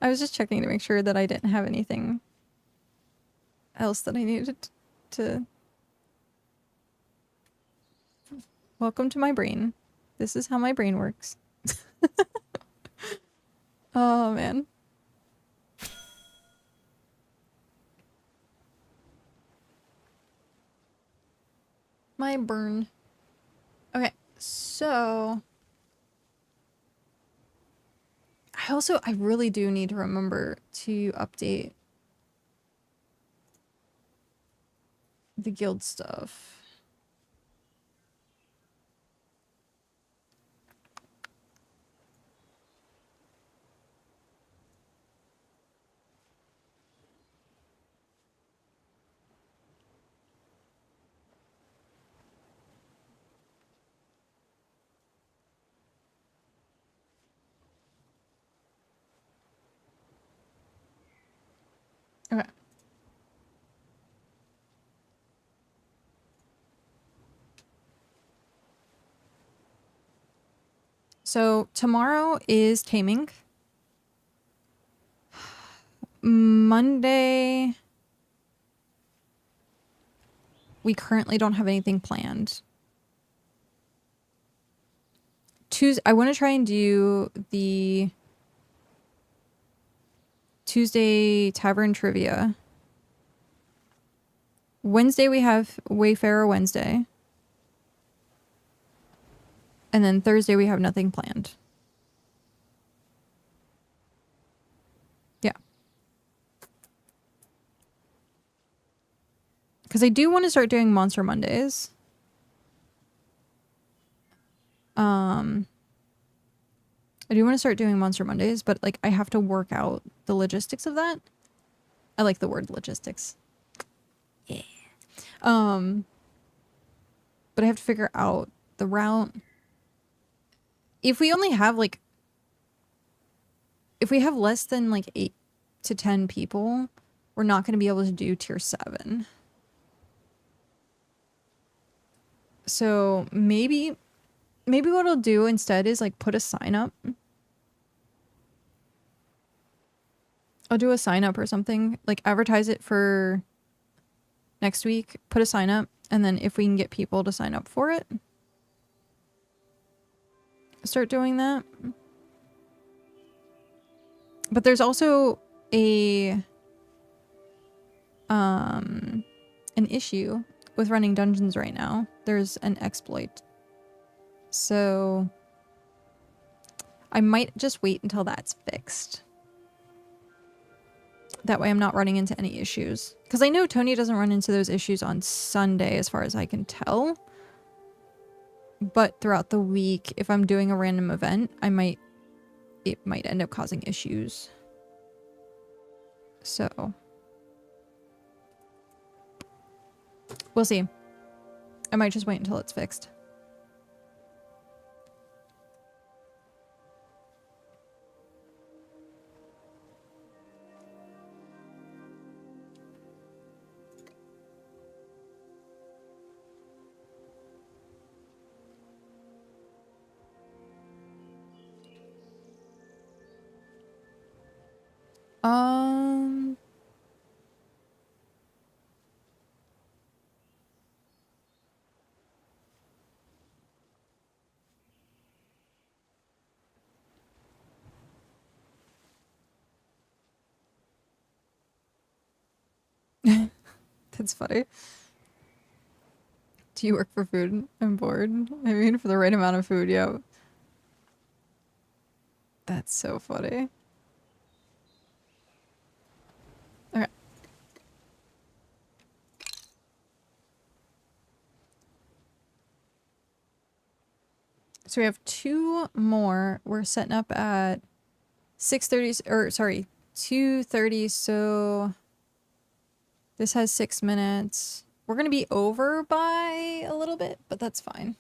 I was just checking to make sure that I didn't have anything else that I needed to... Welcome to my brain. This is how my brain works. Oh, man. My burn. Okay, so... I really do need to remember to update the guild stuff. Okay. So tomorrow is taming. Monday, we currently don't have anything planned. Tuesday, I want to try and do the Tuesday Tavern Trivia. Wednesday, we have Wayfarer Wednesday. And then Thursday, we have nothing planned. Yeah. Because I do want to start doing Monster Mondays. I do want to start doing Monster Mondays, but, like, I have to work out the logistics of that. I like the word logistics. Yeah. But I have to figure out the route. If we only have like, if we have less than like 8 to 10 people, we're not going to be able to do tier 7. So maybe what I'll do instead is like put a sign up. I'll do a sign up or something, like advertise it for next week, put a sign up, and then if we can get people to sign up for it, start doing that. But there's also an issue with running dungeons right now. There's an exploit. So I might just wait until that's fixed. That way I'm not running into any issues. Because I know Tony doesn't run into those issues on Sunday as far as I can tell. But throughout the week, if I'm doing a random event, it might end up causing issues. So we'll see. I might just wait until it's fixed. That's funny. Do you work for food? I'm bored. I mean, for the right amount of food, yeah. That's so funny. Okay. So we have 2 more. We're setting up at 6:30, or sorry, 2:30. So this has 6 minutes. We're going to be over by a little bit, but that's fine.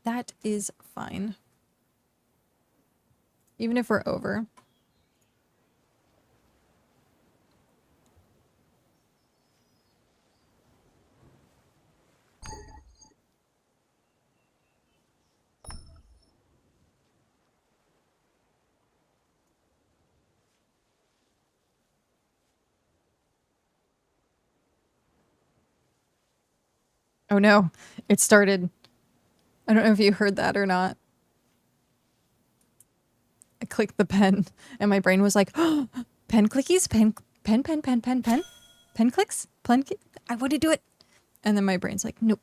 That is fine. Even if we're over. Oh no, it started. I don't know if you heard that or not. I clicked the pen and my brain was like, oh, pen clickies, pen clicks, I want to do it. And then my brain's like, nope.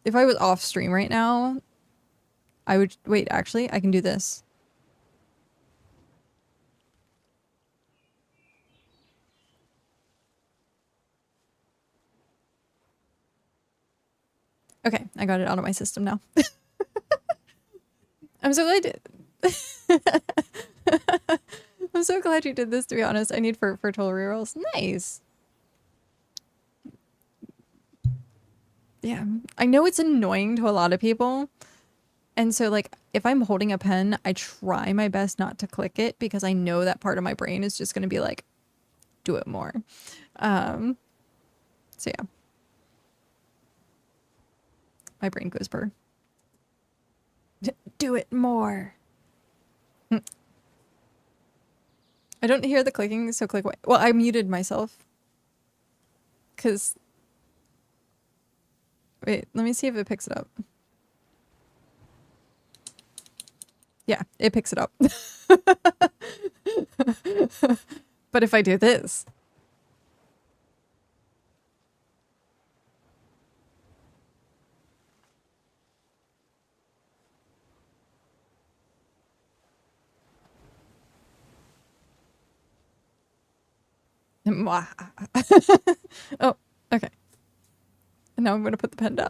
If I was off stream right now, I would, wait, actually, I can do this. Okay, I got it out of my system now. I'm so glad I'm so glad you did this, to be honest. I need for total rerolls. Nice. Yeah, I know it's annoying to a lot of people. And so, like, if I'm holding a pen, I try my best not to click it because I know that part of my brain is just going to be like, do it more. So yeah. My brain goes burr. Do it more. I don't hear the clicking, so click away. Well, I muted myself. Because... Wait, let me see if it picks it up. Yeah, it picks it up. But if I do this... Oh, okay. And now I'm gonna put the pen down.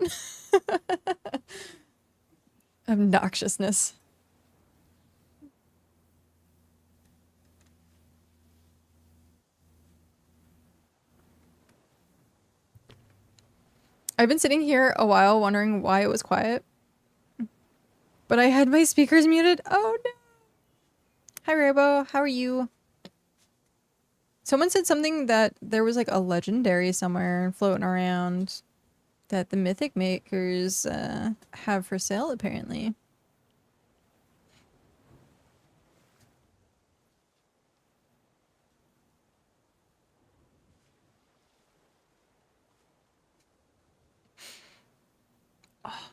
Obnoxiousness. I've been sitting here a while wondering why it was quiet. But I had my speakers muted. Oh no. Hi Rabo, how are you? Someone said something that there was like a legendary somewhere floating around that the mythic makers have for sale apparently. Oh.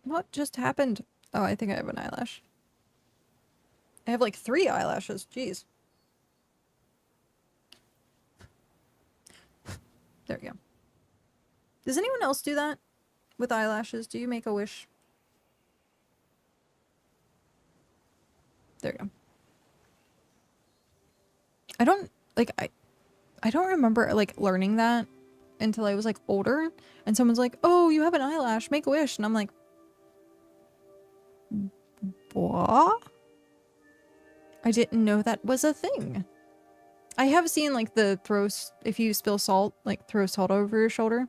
What just happened? Oh, I think I have an eyelash. I have like 3 eyelashes. Jeez. There we go. Does anyone else do that with eyelashes? Do you make a wish? There we go. I don't like I don't remember like learning that until I was like older and someone's like, "Oh, you have an eyelash, make a wish." And I'm like, "What?" I didn't know that was a thing. I have seen like the if you spill salt, like throw salt over your shoulder.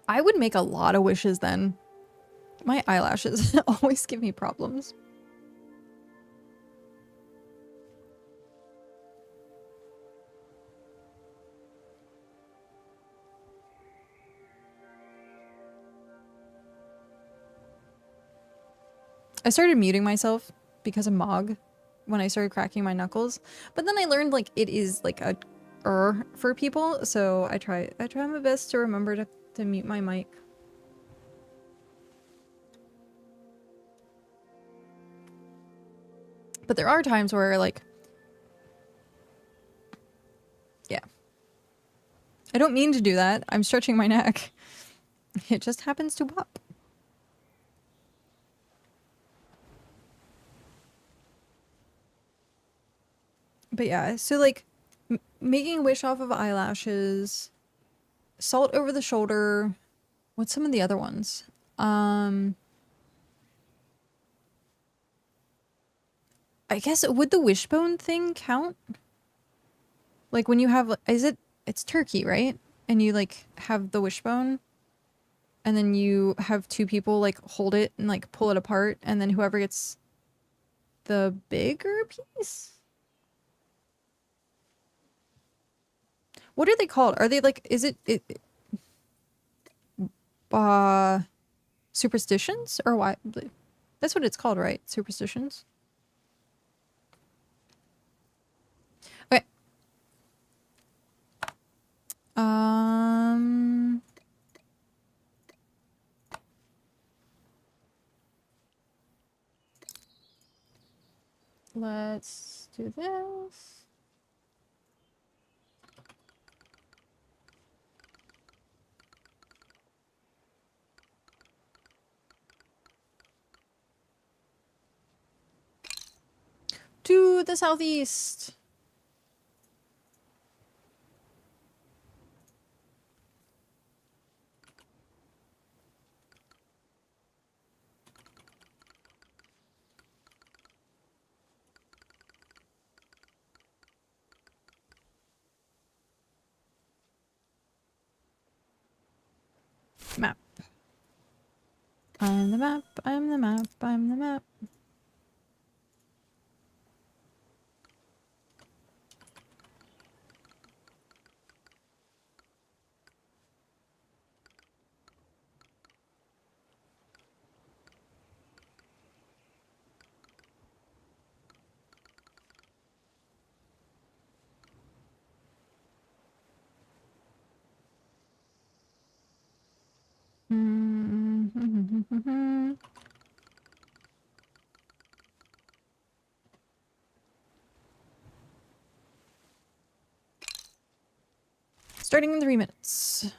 I would make a lot of wishes then. My eyelashes always give me problems. I started muting myself because of Mog when I started cracking my knuckles. But then I learned like it is like a for people, so I try my best to remember to mute my mic. But there are times where like yeah. I don't mean to do that. I'm stretching my neck. It just happens to pop. But yeah, so like making a wish off of eyelashes, salt over the shoulder. What's some of the other ones? I guess would the wishbone thing count? Like when you have, it's turkey, right? And you like have the wishbone and then you have 2 people like hold it and like pull it apart and then whoever gets the bigger piece? What are they called? Are they like, is it superstitions or why? That's what it's called, right? Superstitions? Okay. Let's do this. To the southeast. Map. I'm the map, I'm the map, I'm the map. Starting in 3 minutes.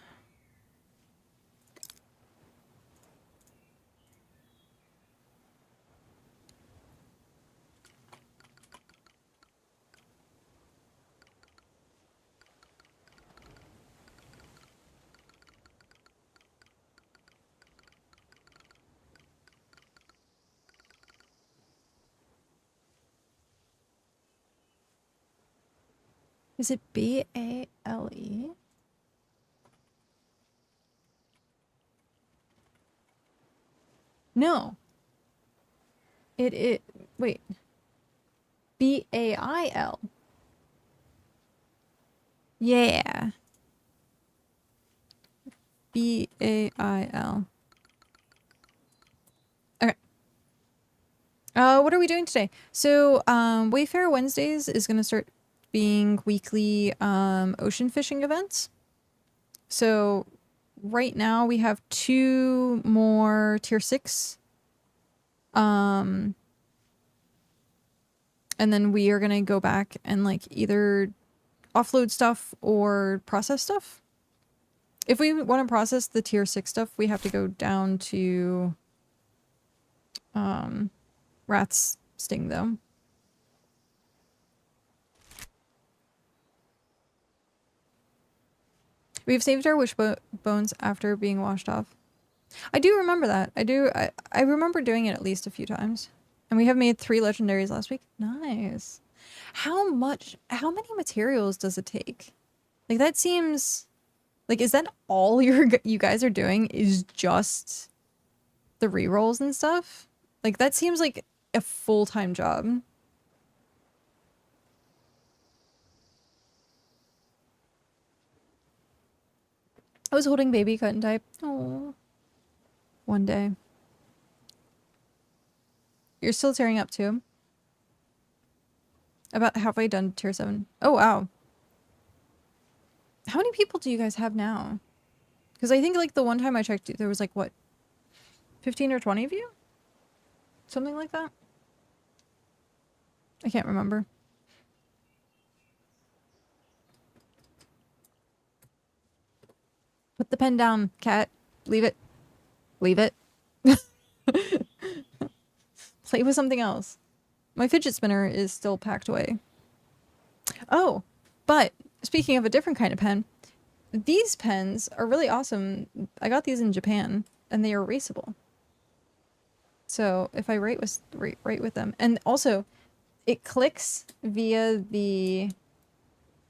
Is it B-A-L-E? No. Wait. B-A-I-L. Yeah. B-A-I-L. Okay. What are we doing today? So, Wayfarer Wednesdays is going to start being weekly ocean fishing events. So, right now we have 2 more tier 6. And then we are going to go back and like either offload stuff or process stuff. If we want to process the tier 6 stuff, we have to go down to Rat's Sting though. We've saved our bones after being washed off. I do remember that. I remember doing it at least a few times. And we have made 3 legendaries last week. Nice. How many materials does it take? Like that seems like, is that all you guys are doing is just the rerolls and stuff? Like that seems like a full-time job. I was holding baby cut and type. Oh. One day. You're still tearing up too? About halfway done tier 7. Oh, wow. How many people do you guys have now? Because I think like the one time I checked, there was like, what? 15 or 20 of you? Something like that? I can't remember. Put the pen down, cat. Leave it. Leave it. Play with something else. My fidget spinner is still packed away. Oh, but speaking of a different kind of pen, these pens are really awesome. I got these in Japan, and they are erasable. So if I write with them, and also it clicks via the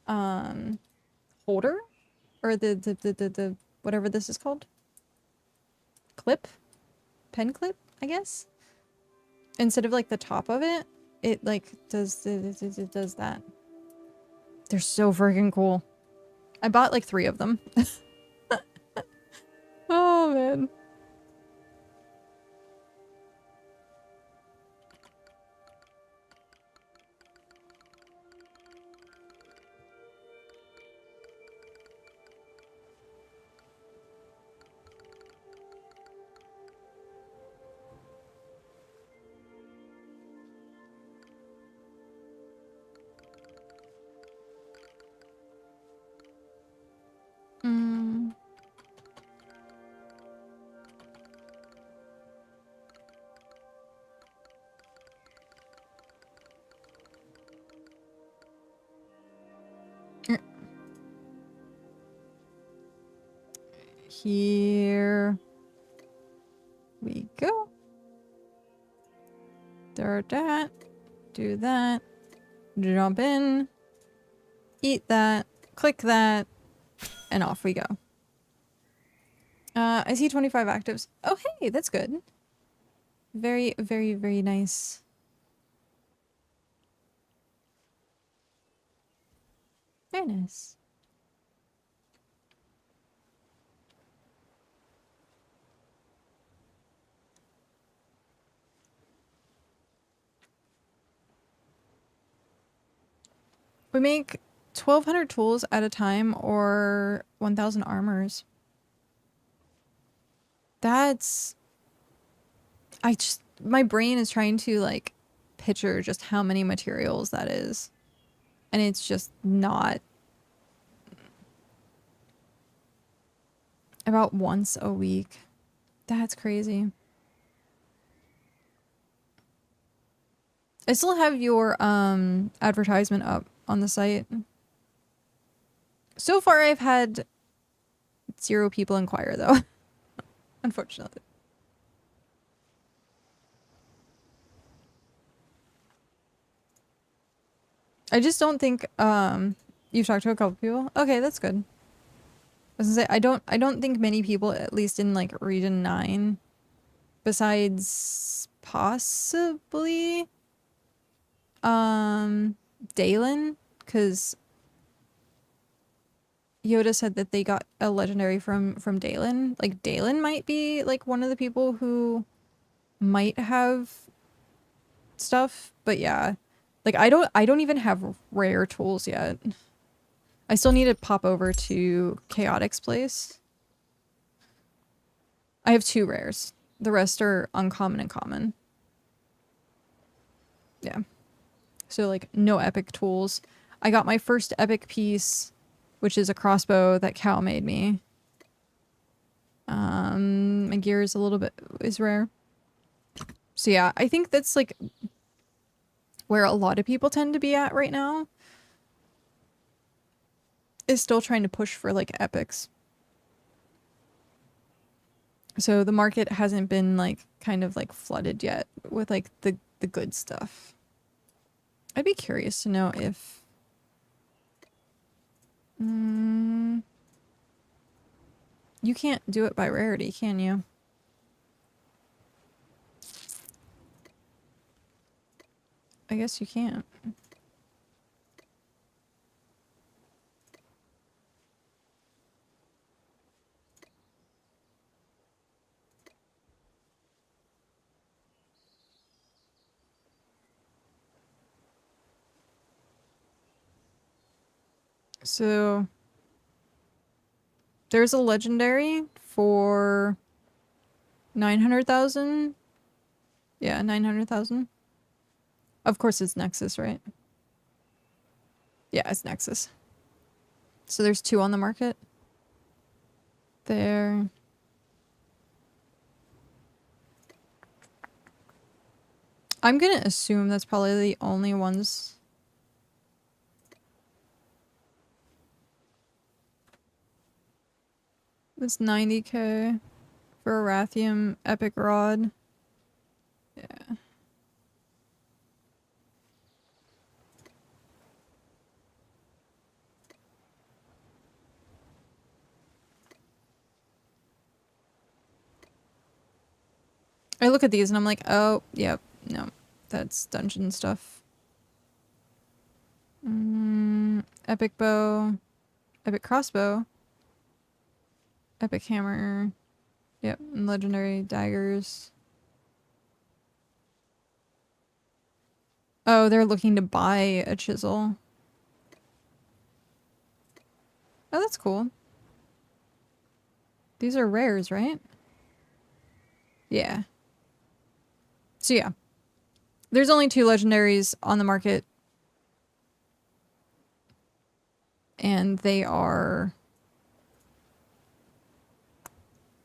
holder, or the whatever this is called, pen clip, I guess. Instead of like the top of it, it like does that. They're so freaking cool. I bought like 3 of them. Oh man. Here we go. Start that. Do that. Jump in. Eat that. Click that. And off we go. I see 25 actives. Oh, hey, that's good. Very, very, very nice. Very nice. We make 1,200 tools at a time or 1,000 armors. That's... my brain is trying to like picture just how many materials that is. And it's just not... About once a week. That's crazy. I still have your advertisement up on the site. So far I've had 0 people inquire though. Unfortunately. I just don't think You've talked to a couple people? Okay, that's good. I was gonna say, I don't think many people, at least in like region 9, besides possibly Dalen, because Yoda said that they got a legendary from Dalen. Like Dalen might be like one of the people who might have stuff, but yeah. Like I don't even have rare tools yet. I still need to pop over to Chaotic's place. I have 2 rares. The rest are uncommon and common. Yeah. So like no epic tools. I got my first epic piece, which is a crossbow that Cal made me. My gear is a little bit is rare. So yeah, I think that's like where a lot of people tend to be at right now. Is still trying to push for like epics. So the market hasn't been like kind of like flooded yet with like the good stuff. I'd be curious to know if you can't do it by rarity, can you? I guess you can't. So there's a legendary for 900,000. Yeah, 900,000. Of course it's Nexus, right? Yeah, it's Nexus. So there's 2 on the market. There. I'm gonna assume that's probably the only ones. It's 90k for a Rathium Epic Rod. Yeah. I look at these and I'm like, oh, yep, no, that's dungeon stuff. Epic bow, epic crossbow, epic hammer, yep, and legendary daggers. Oh, they're looking to buy a chisel. Oh, that's cool. These are rares, right? Yeah. So yeah. There's only 2 legendaries on the market. And they are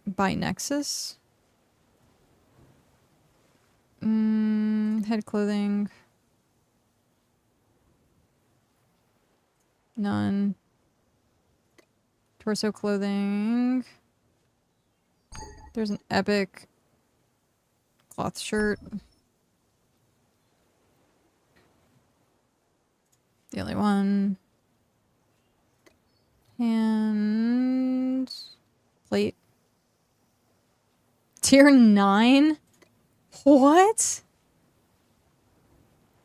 by Nexus. Head clothing. None. Torso clothing. There's an epic cloth shirt. The only one. And plate. Tier 9? What?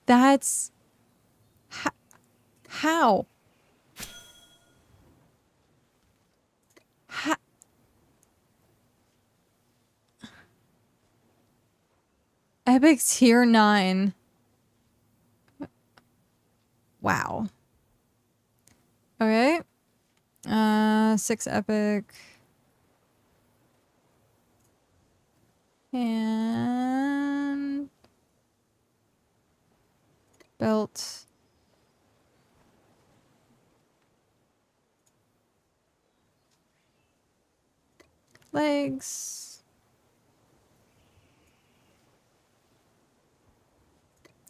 That's... How? Epic tier 9. Wow. Okay. 6 epic. And belt. Legs.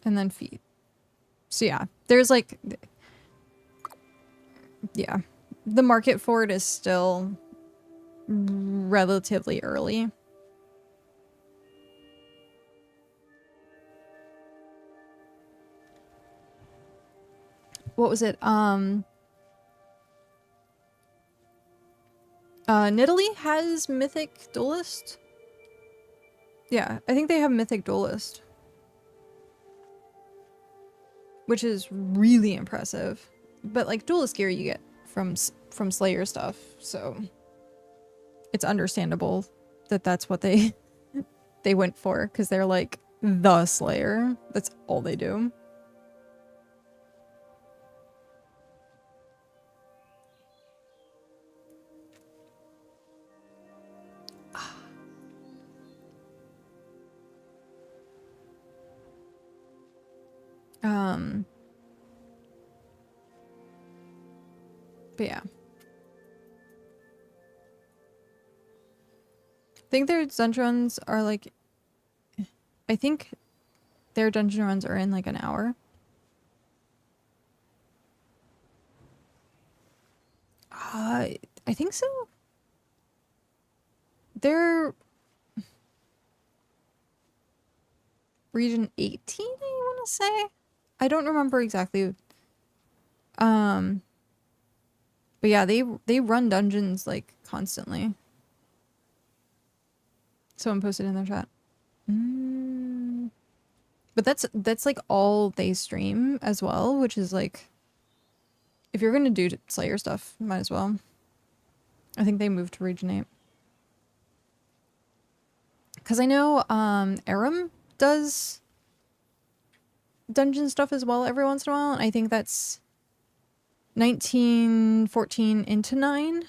And then feet. So yeah, there's like, yeah, the market for it is still relatively early. What was it? Nidalee has Mythic Duelist. Yeah, I think they have Mythic Duelist. Which is really impressive. But like Duelist gear you get from Slayer stuff, so it's understandable that that's what they they went for, because they're like the Slayer. That's all they do. But yeah. I think their dungeon runs are like, I think their dungeon runs are in like an hour. I think so. They're region 18, I want to say. I don't remember exactly. But yeah, they run dungeons like constantly. Someone posted in their chat. But that's like all they stream as well, which is like, if you're gonna do Slayer stuff, might as well. I think they moved to region 8. Because I know Aram does dungeon stuff as well every once in a while, and I think that's 1914 into 9.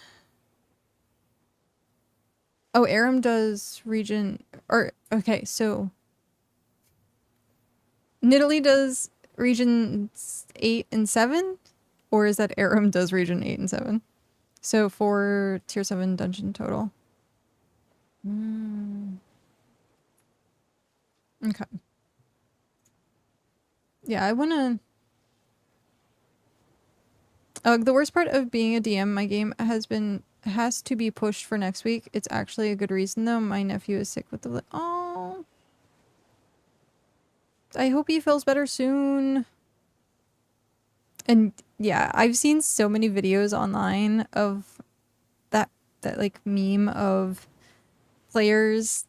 Oh, Aram does region, or okay, so Nidalee does regions 8 and 7, or is that Aram does region 8 and 7? So 4 tier 7 dungeon total. Okay. Yeah, I wanna... the worst part of being a DM, my game has to be pushed for next week. It's actually a good reason though. My nephew is sick with the... Oh. I hope he feels better soon. And yeah, I've seen so many videos online of that like meme of players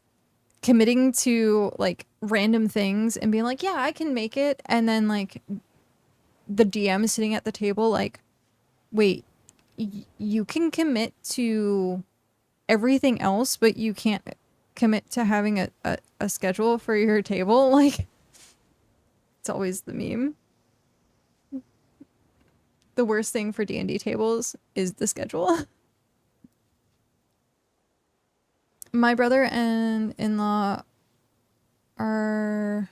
committing to like random things and being like, yeah, I can make it. And then like the DM is sitting at the table like, wait, you can commit to everything else, but you can't commit to having a schedule for your table. Like, it's always the meme. The worst thing for D&D tables is the schedule. My brother and in-law are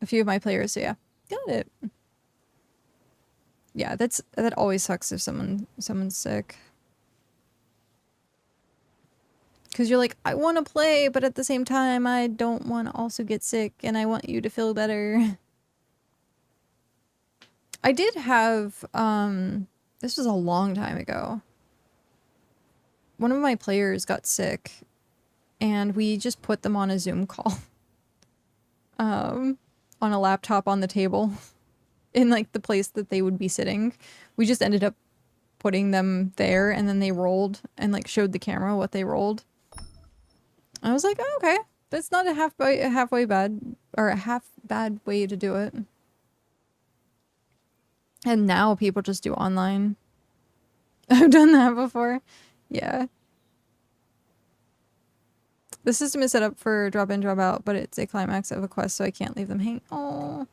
a few of my players, so yeah. Got it. Yeah, that always sucks if someone's sick. Because you're like, I want to play, but at the same time, I don't want to also get sick, and I want you to feel better. I did have, this was a long time ago. One of my players got sick, and we just put them on a Zoom call. On a laptop on the table. In, like, the place that they would be sitting. We just ended up putting them there, and then they rolled, and, like, showed the camera what they rolled. I was like, oh, okay. That's not a halfway bad, or a half bad way to do it. And now people just do online. I've done that before. Yeah. The system is set up for drop in, drop out, but it's a climax of a quest, so I can't leave them hanging. Oh.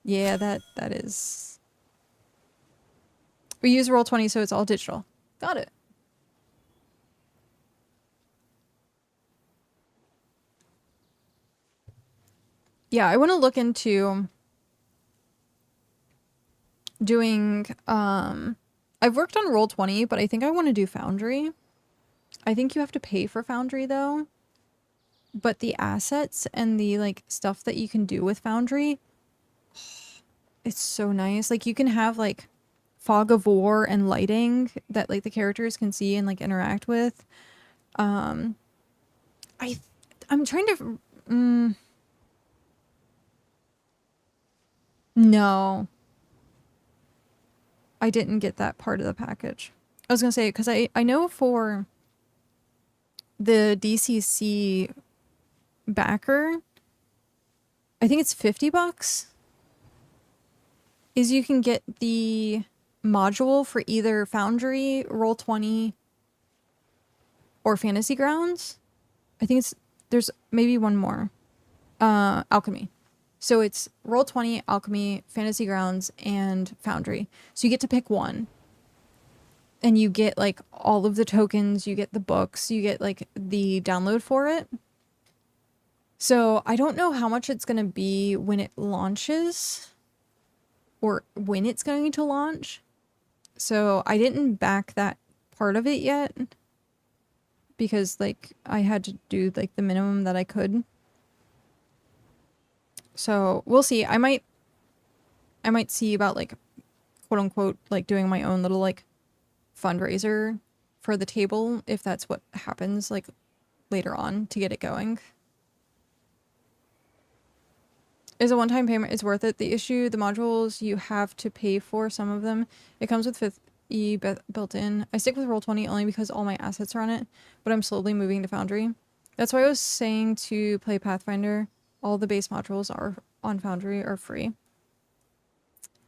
Yeah, that is... We use Roll20, so it's all digital. Got it. Yeah, I want to look into doing, I've worked on Roll20, but I think I want to do Foundry. I think you have to pay for Foundry though. But the assets and the like stuff that you can do with Foundry, it's so nice. Like you can have like fog of war and lighting that like the characters can see and like interact with. I'm trying to no. I didn't get that part of the package. I was gonna say, because I know for the DCC backer, I think it's $50, is you can get the module for either Foundry, Roll20, or Fantasy Grounds. I think there's maybe one more. Alchemy. So it's Roll20, Alchemy, Fantasy Grounds, and Foundry. So you get to pick one. And you get like all of the tokens, you get the books, you get like the download for it. So I don't know how much it's going to be when it launches or when it's going to launch. So I didn't back that part of it yet because like I had to do like the minimum that I could. So we'll see. I might see about like quote unquote like doing my own little like fundraiser for the table if that's what happens like later on to get it going. Is a one-time payment is worth it. The issue, the modules, you have to pay for some of them. It comes with 5th E built in. I stick with Roll20 only because all my assets are on it, but I'm slowly moving to Foundry. That's why I was saying to play Pathfinder. All the base modules are on Foundry are free.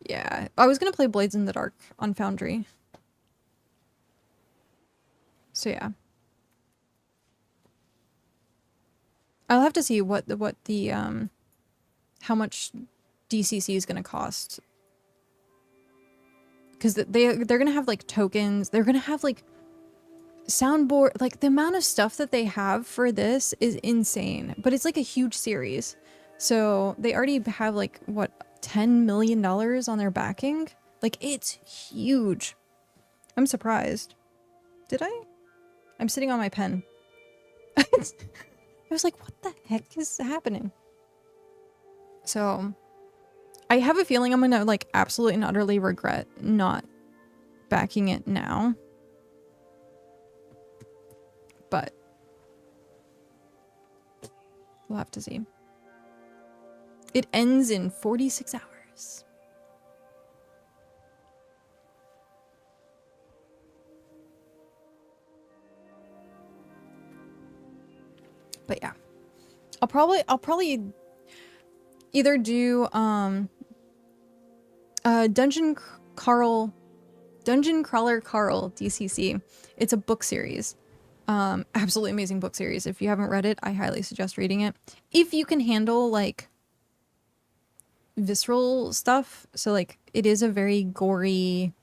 Yeah, I was gonna play Blades in the Dark on Foundry. So yeah. I'll have to see what the how much DCC is going to cost. Because they're going to have, like, tokens. They're going to have, like, soundboard. Like, the amount of stuff that they have for this is insane. But it's, like, a huge series. So they already have, like, what, $10 million on their backing? Like, it's huge. I'm surprised. Did I? I'm sitting on my pen. I was like, what the heck is happening? So, I have a feeling I'm gonna, like, absolutely and utterly regret not backing it now. But, we'll have to see. It ends in 46 hours. But yeah. I'll probably either do, Dungeon Crawler Carl DCC. It's a book series. Absolutely amazing book series. If you haven't read it, I highly suggest reading it. If you can handle, like, visceral stuff. So, like, it is a very gory,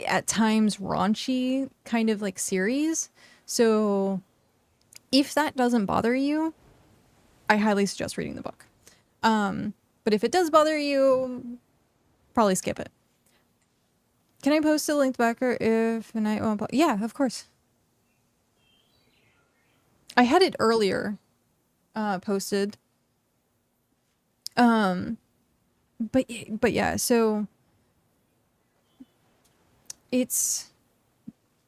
at times raunchy kind of, like, series. So, if that doesn't bother you, I highly suggest reading the book. But if it does bother you, probably skip it. Can I post a linked backer if a night won't? Yeah, of course. I had it earlier, posted. But yeah, so it's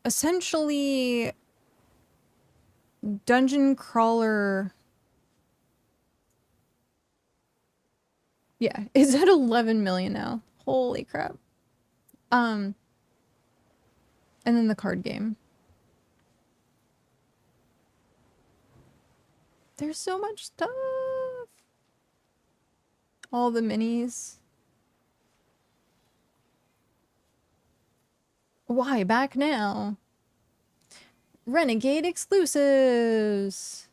essentially dungeon crawler. Yeah, it's at 11 million now. Holy crap. And then the card game. There's so much stuff. All the minis. Why back now? Renegade exclusives.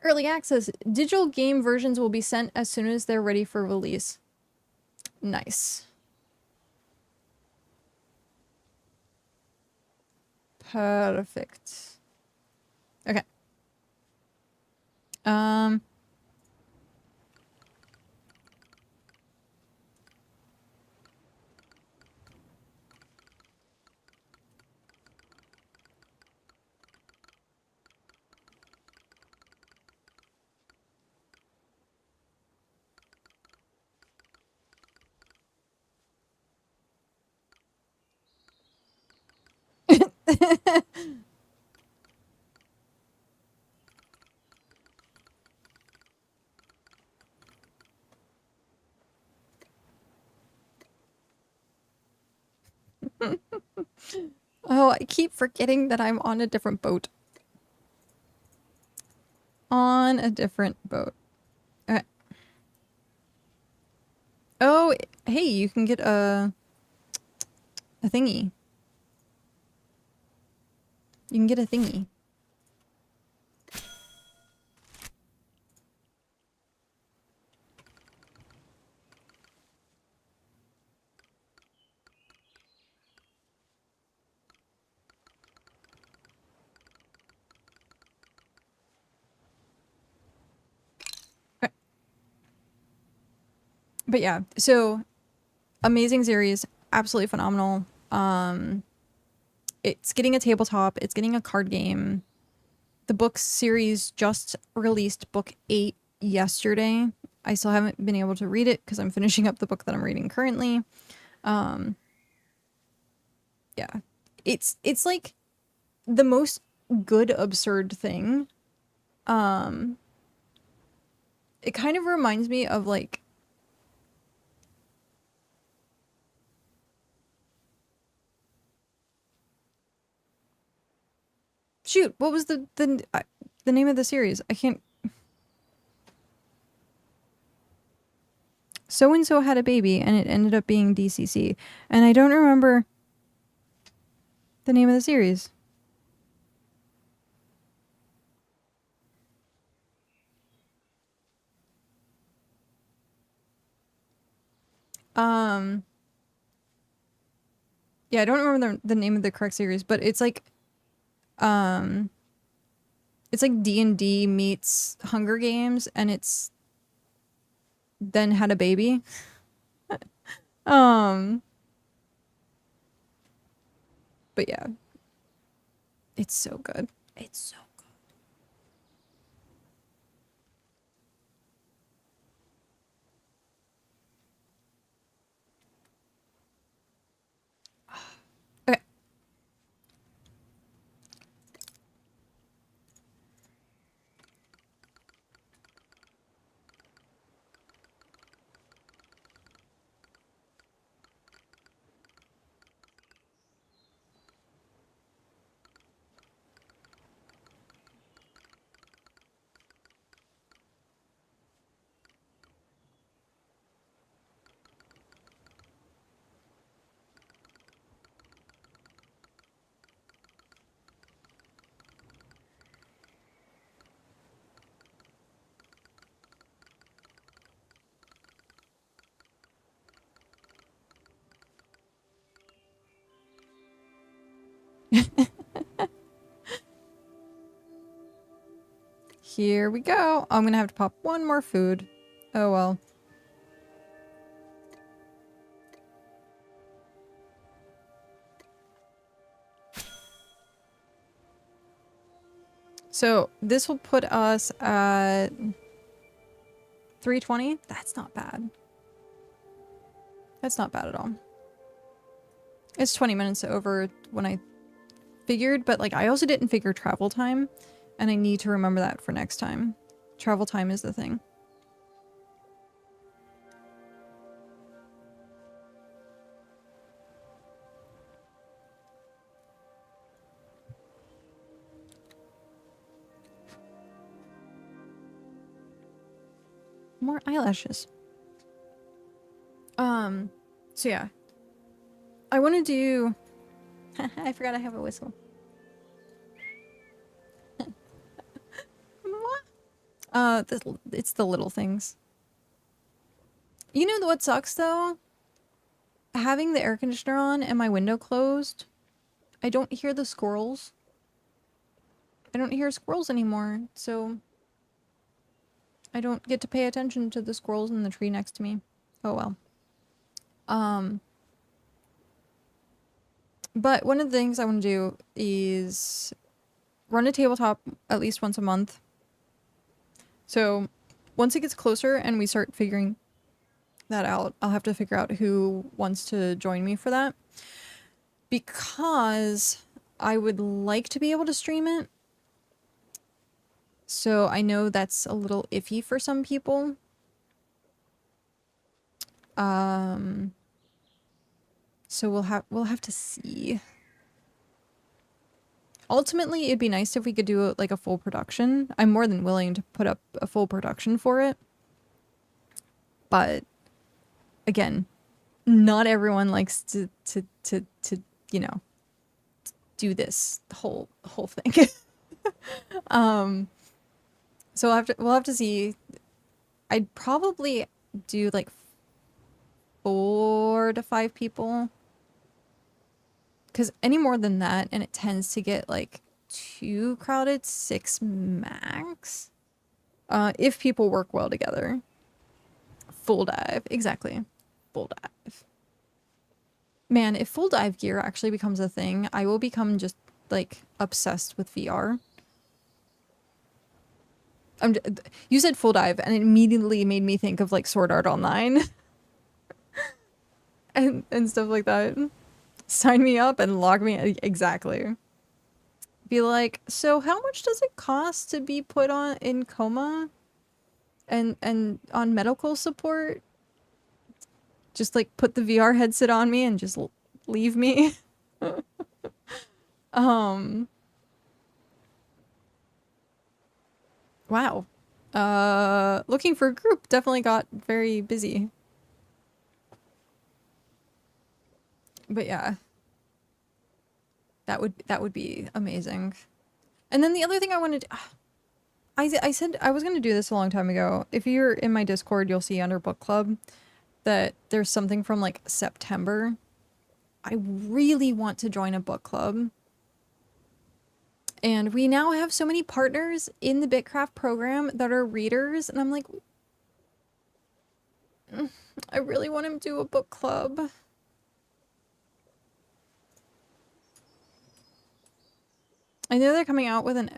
Early access. Digital game versions will be sent as soon as they're ready for release. Nice. Perfect. Okay. Oh, I keep forgetting that I'm on a different boat. On a different boat. Okay. Oh, hey, you can get a thingy. You can get a thingy. Okay. But yeah, so amazing series, absolutely phenomenal. It's getting a tabletop, it's getting a card game. The book series just released book 8 yesterday. I still haven't been able to read it because I'm finishing up the book that I'm reading currently. Um, yeah. It's like the most good absurd thing. It kind of reminds me of like shoot, what was the name of the series? I can't. So and so had a baby and it ended up being DCC, and I don't remember the name of the series. Um, yeah, I don't remember the name of the correct series, but um, it's like D&D meets Hunger Games, and it's then had a baby. Um, but yeah, it's so good. It's so good. Okay. Here we go. I'm gonna have to pop one more food. Oh well. So this will put us at 320. That's not bad. That's not bad at all. It's 20 minutes over when I figured, but like I also didn't figure travel time, and I need to remember that for next time. Travel time is the thing. More eyelashes. So yeah. I want to do... I forgot I have a whistle. It's the little things. You know what sucks though? Having the air conditioner on and my window closed, I don't hear the squirrels. I don't hear squirrels anymore, so I don't get to pay attention to the squirrels in the tree next to me. Oh well. Um, but one of the things I want to do is run a tabletop at least once a month. So once it gets closer and we start figuring that out, I'll have to figure out who wants to join me for that. Because I would like to be able to stream it. So I know that's a little iffy for some people. So we'll have to see. Ultimately, it'd be nice if we could do like a full production. I'm more than willing to put up a full production for it. But again, not everyone likes to you know, do this whole thing. So we'll have to see. I'd probably do like 4 to 5 people. Because any more than that, and it tends to get like too crowded, 6 max. If people work well together. Full dive, exactly. Full dive. Man, if full dive gear actually becomes a thing, I will become just like obsessed with VR. You said full dive, and it immediately made me think of like Sword Art Online and stuff like that. Sign me up and log me exactly. Be like, so how much does it cost to be put on in coma and on medical support? Just like put the VR headset on me and just leave me. Wow. Looking for a group definitely got very busy. But yeah. That would be amazing. And then the other thing I wanted to, I said I was going to do this a long time ago. If you're in my Discord, you'll see under book club that there's something from like September. I really want to join a book club. And we now have so many partners in the BitCraft program that are readers. And I'm like, I really want to do a book club. I know they're coming out with an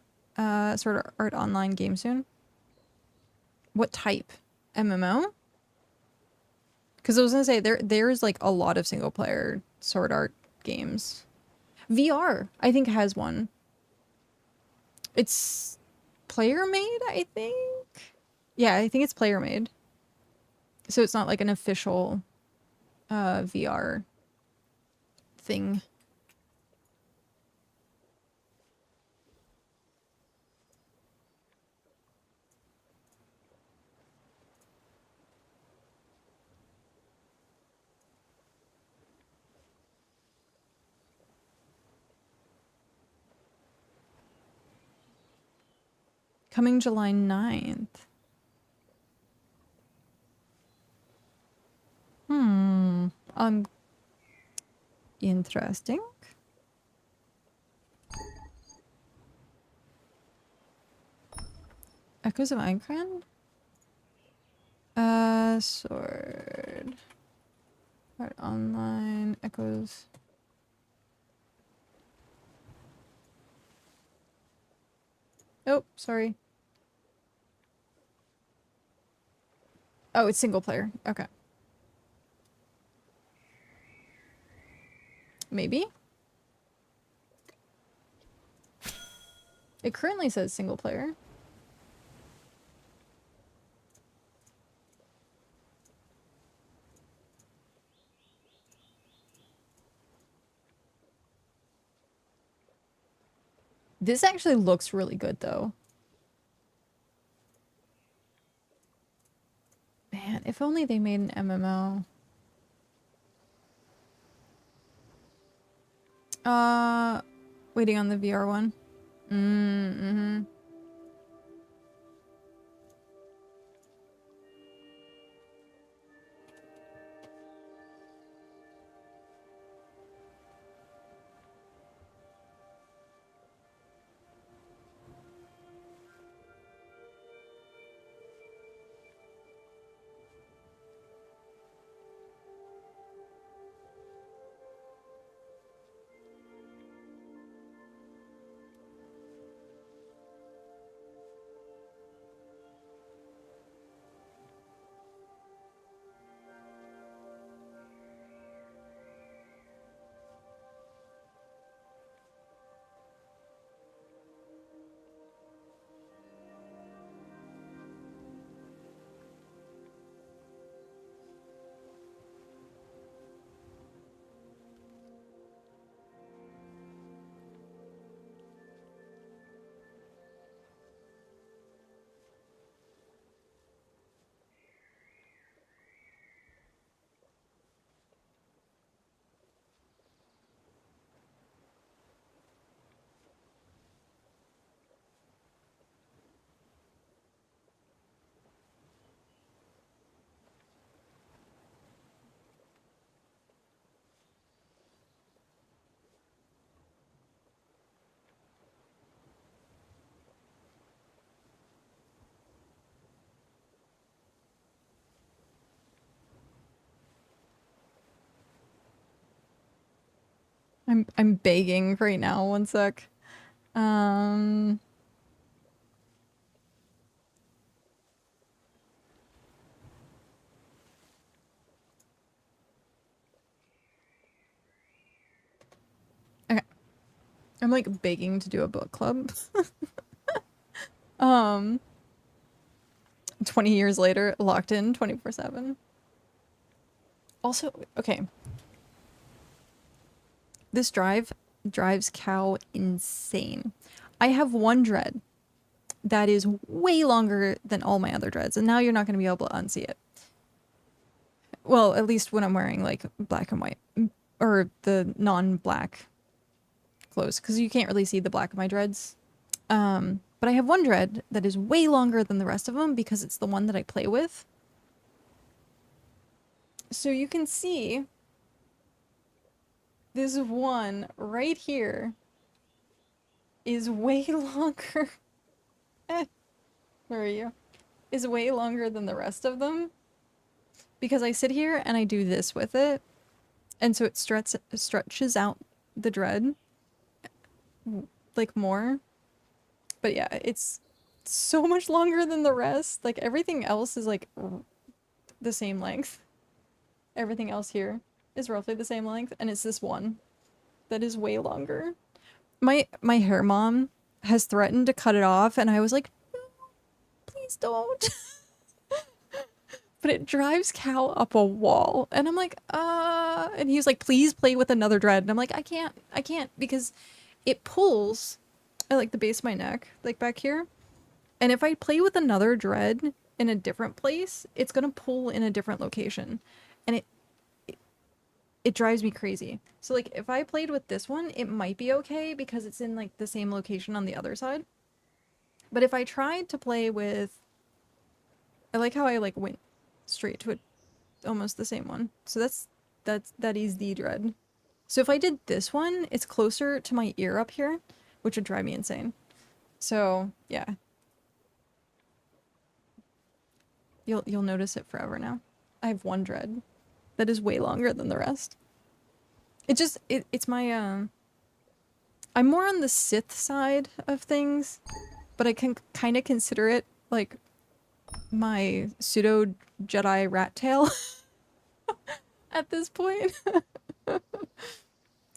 Sword Art Online game soon. What type? MMO? Because I was gonna say there's like a lot of single player Sword Art games. VR, I think, has one. It's player made, I think. Yeah, I think it's player made. So it's not like an official VR thing. Coming July 9th. Interesting. Echoes of Aincrad? Sword Art Online, Echoes. Oh, sorry. Oh, it's single player. Okay. Maybe? It currently says single player. This actually looks really good, though. Man, if only they made an MMO. Waiting on the VR one. Mm-hmm. I'm begging right now. One sec. Okay. I'm like begging to do a book club. 20 years later, locked in 24/7. Also, okay. This drives Cow insane. I have one dread that is way longer than all my other dreads, and now you're not going to be able to unsee it. Well, at least when I'm wearing like black and white or the non-black clothes, because you can't really see the black of my dreads. But I have one dread that is way longer than the rest of them because it's the one that I play with. So you can see this one right here is way longer. Where are you? Is way longer than the rest of them because I sit here and I do this with it, and so it stretches out the dread like more. But yeah, it's so much longer than the rest. Like everything else is like the same length. Everything else here is roughly the same length, and it's this one that is way longer. My hair mom has threatened to cut it off, and I was like, no, please don't. But it drives Cow up a wall, and I'm like, and he was like, please play with another dread, and I'm like, I can't, because it pulls at like the base of my neck, like back here, and if I play with another dread in a different place, it's gonna pull in a different location, and it drives me crazy. So like if I played with this one, it might be okay because it's in like the same location on the other side. But if I tried to play with, I like how I like went straight to it, almost the same one. So that is the dread. So if I did this one, it's closer to my ear up here, which would drive me insane. So yeah, you'll notice it forever now. I have one dread that is way longer than the rest. It's my I'm more on the Sith side of things, but I can kind of consider it like my pseudo Jedi rat tail at this point.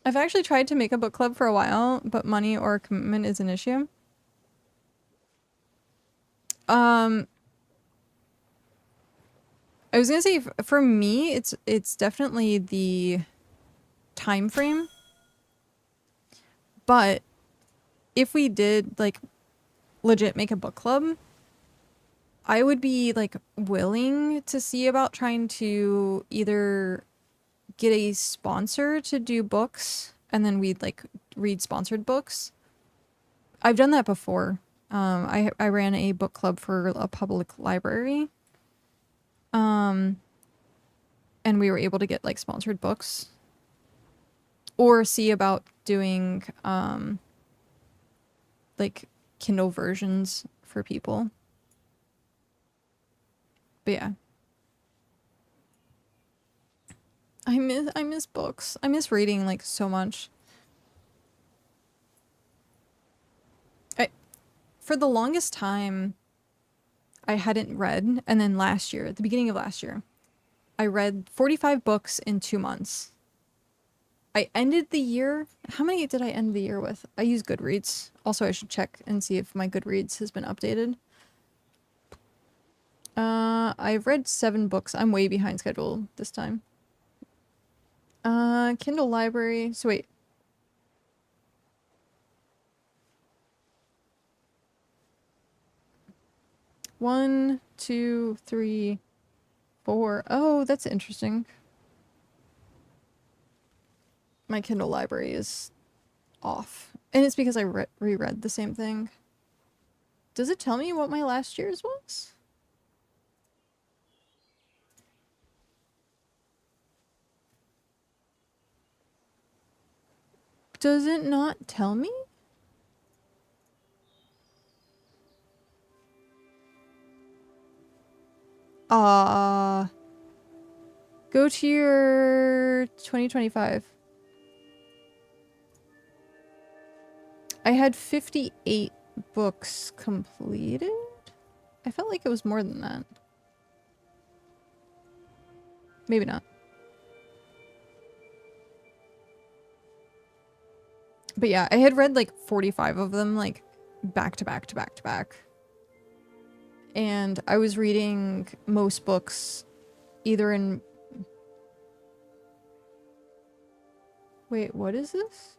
I've actually tried to make a book club for a while, but money or commitment is an issue. I was gonna say for me, it's definitely the time frame. But if we did like legit make a book club, I would be like willing to see about trying to either get a sponsor to do books and then we'd like read sponsored books. I've done that before. I ran a book club for a public library. And we were able to get like sponsored books or see about doing like Kindle versions for people. But yeah. I miss books. I miss reading like so much. For the longest time I hadn't read, and then last year, at the beginning of last year, I read 45 books in 2 months. I ended the year, how many did I end the year with? I use Goodreads. Also, I should check and see if my Goodreads has been updated. I've read 7 books. I'm way behind schedule this time. Kindle library. So wait. One, two, three, four. Oh, that's interesting. My Kindle library is off. And it's because I reread the same thing. Does it tell me what my last year's was? Does it not tell me? Go to your 2025. I had 58 books completed? I felt like it was more than that. Maybe not. But yeah, I had read like 45 of them, like back to back to back to back. And I was reading most books either in... Wait, what is this?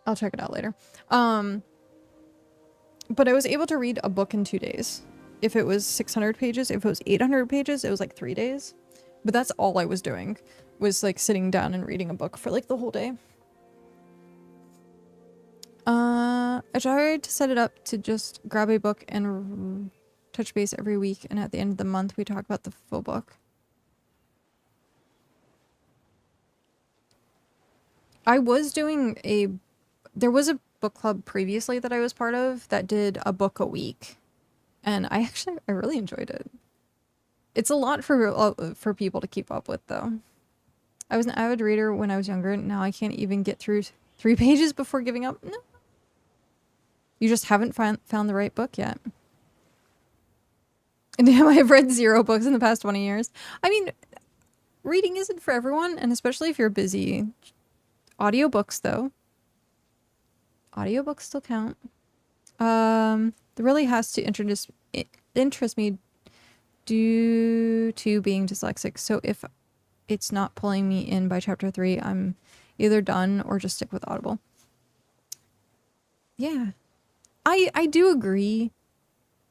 I'll check it out later. But I was able to read a book in 2 days. If it was 600 pages, if it was 800 pages, it was like 3 days. But that's all I was doing, was like sitting down and reading a book for like the whole day. I tried to set it up to just grab a book and touch base every week, and at the end of the month we talk about the full book. I was doing a... There was a book club previously that I was part of that did a book a week. And I really enjoyed it. It's a lot for people to keep up with, though. I was an avid reader when I was younger. Now I can't even get through 3 pages before giving up. No. You just haven't found the right book yet. And now I have read 0 books in the past 20 years. I mean, reading isn't for everyone, and especially if you're busy. Audiobooks, though. Audiobooks still count. It really has to interest me due to being dyslexic. So if it's not pulling me in by chapter 3, I'm either done or just stick with Audible. Yeah. I do agree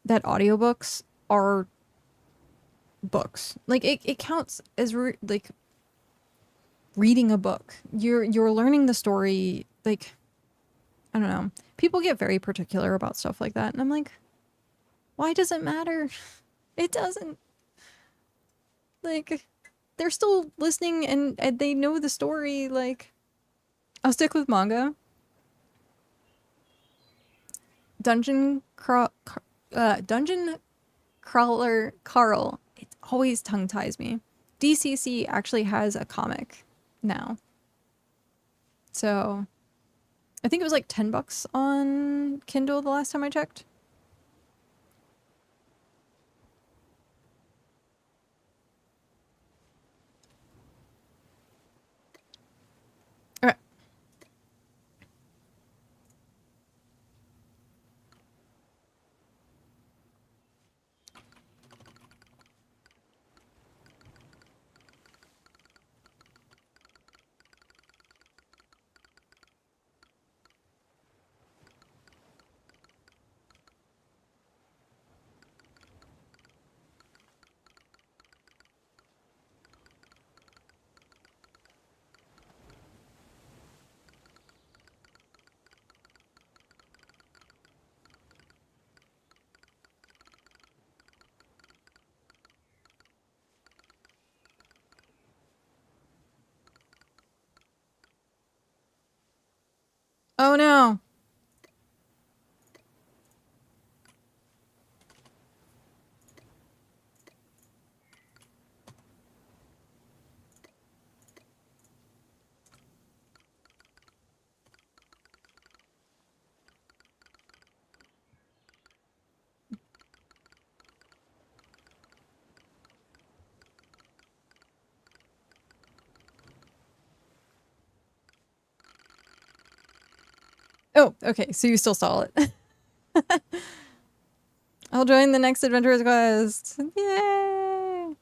that audiobooks are books. Like it counts as like reading a book. You're learning the story. Like, I don't know. People get very particular about stuff like that, and I'm like, why does it matter? It doesn't. Like, they're still listening and they know the story. Like, I'll stick with manga. Dungeon Crawler Carl. It always tongue ties me. DCC actually has a comic now. So I think it was like $10 on Kindle the last time I checked. Alright. Oh no. Oh, okay. So you still saw it. I'll join the next Adventurer's Quest. Yay!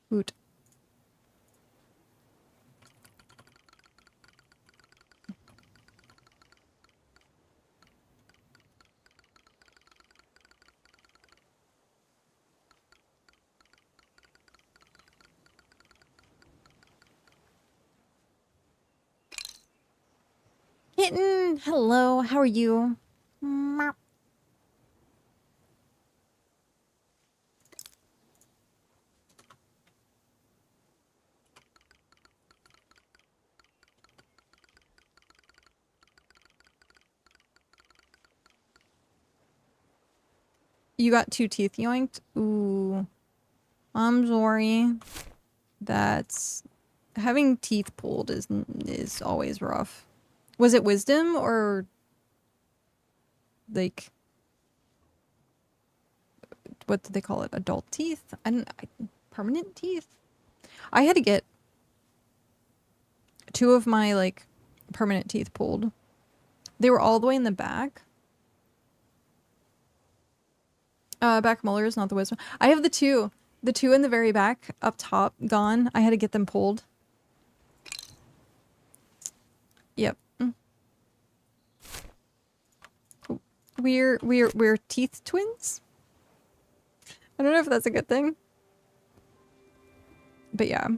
Hoot. Kitten, hello, how are you? Meow. You got 2 teeth yoinked? Ooh. I'm sorry. That's... Having teeth pulled is always rough. Was it wisdom or... like... what do they call it? Adult teeth? Permanent teeth? I had to get 2 of my, like, permanent teeth pulled. They were all the way in the back. Back molars, not the wisdom. I have the 2. The 2 in the very back, up top, gone. I had to get them pulled. Yep. We're teeth twins? I don't know if that's a good thing. But yeah.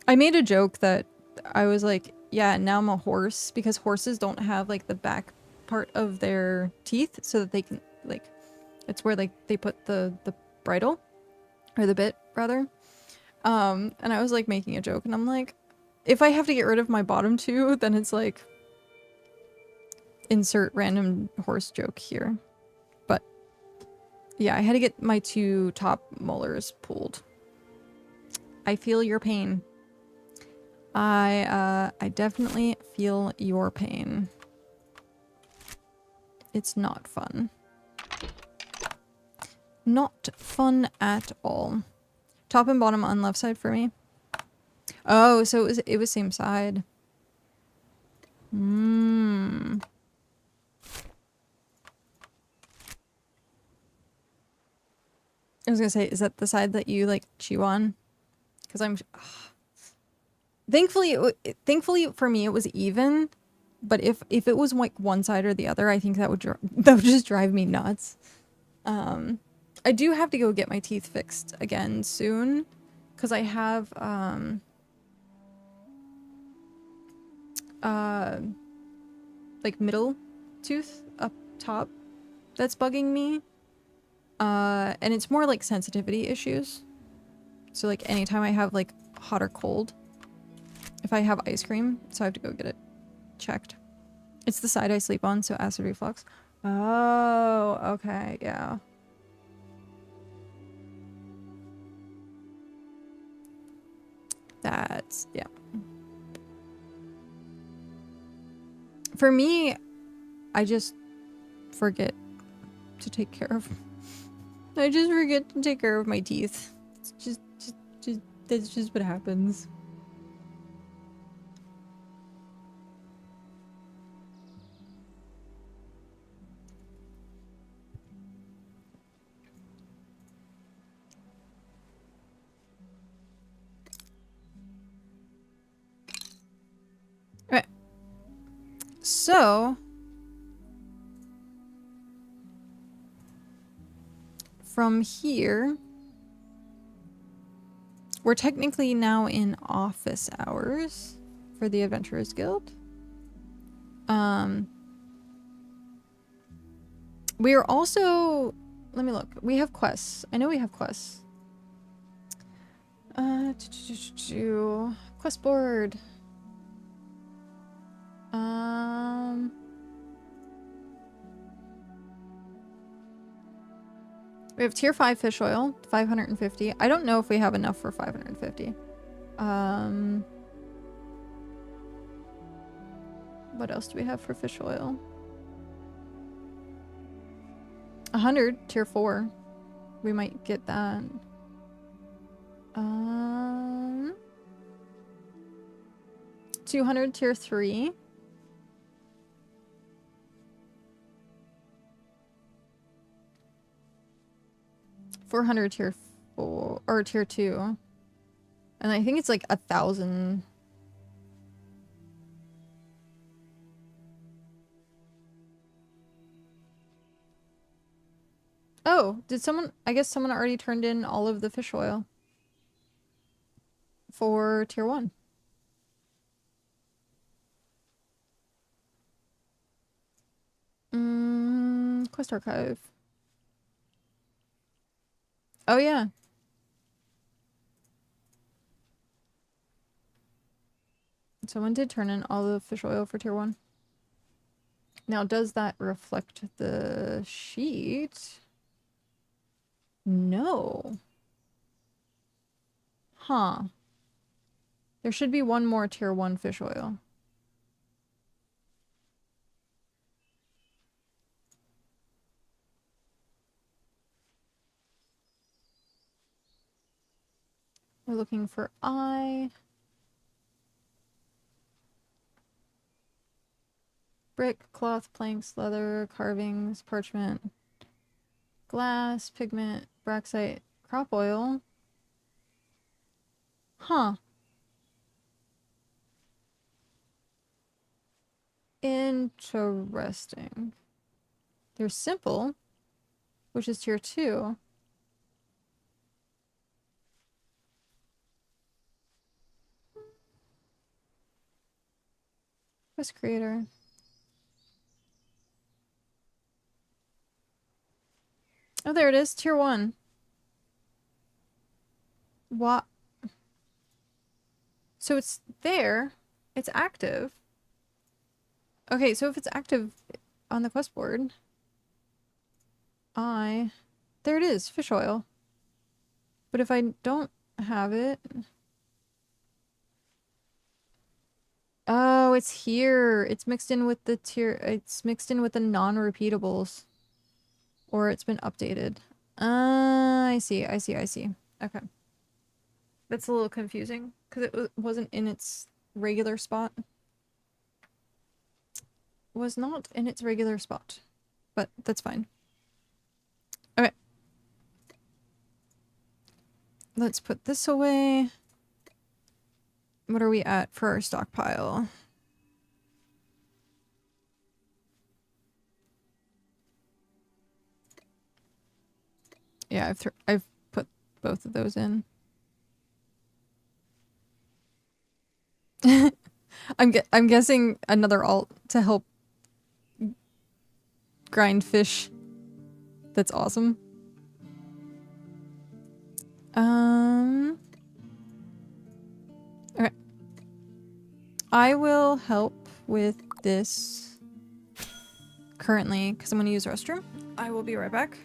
I made a joke that I was like, yeah, now I'm a horse, because horses don't have, like, the back part of their teeth, so that they can, like, it's where, like, they put the bridle, or the bit, rather. And I was, like, making a joke, and I'm like, if I have to get rid of my bottom 2, then it's, like, insert random horse joke here. But, yeah, I had to get my 2 top molars pulled. I feel your pain. I definitely feel your pain. It's not fun. Not fun at all. Top and bottom on left side for me. Oh, so it was same side. I was gonna say, is that the side that you, like, chew on? Because I'm... Thankfully for me it was even, but if it was, like, one side or the other, I think that would just drive me nuts. I do have to go get my teeth fixed again soon, because I have like, middle tooth up top that's bugging me, and it's more like sensitivity issues. So, like, anytime I have, like, hot or cold, if I have ice cream, so I have to go get it checked. It's the side I sleep on, so acid reflux. Oh, okay, yeah. That's, yeah. For me, I just forget to take care of... I just forget to take care of my teeth. It's just that's just what happens. So, from here, we're technically now in office hours for the Adventurers Guild. We are also... Let me look. We have quests. I know we have quests. Quest board. We have tier 5 fish oil, 550. I don't know if we have enough for 550. What else do we have for fish oil? 100, tier 4. We might get that. 200, tier 3. $400 tier 4 or tier 2. And I think it's like 1,000. Oh, did someone... I guess someone already turned in all of the fish oil for tier 1. Quest archive. Oh, yeah. Someone did turn in all the fish oil for tier 1. Now, does that reflect the sheet? No. Huh. There should be one more tier 1 fish oil. We're looking for eye. Brick, cloth, planks, leather, carvings, parchment, glass, pigment, braxite, crop oil. Huh. Interesting. There's simple, which is tier 2. Quest creator. Oh, there it is. Tier 1. What? So it's there. It's active. Okay, so if it's active on the quest board, there it is, fish oil. But if I don't have it... Oh, it's here. It's mixed in with the it's mixed in with the non-repeatables. Or it's been updated. I see. Okay. That's a little confusing because it wasn't in its regular spot. Was not in its regular spot, but that's fine. Okay. Let's put this away. What are we at for our stockpile? Yeah, I've put both of those in. I'm guessing another alt to help grind fish. That's awesome. Okay. I will help with this currently because I'm going to use the restroom. I will be right back.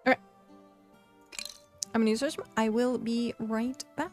Alright. I'm gonna use this. I will be right back.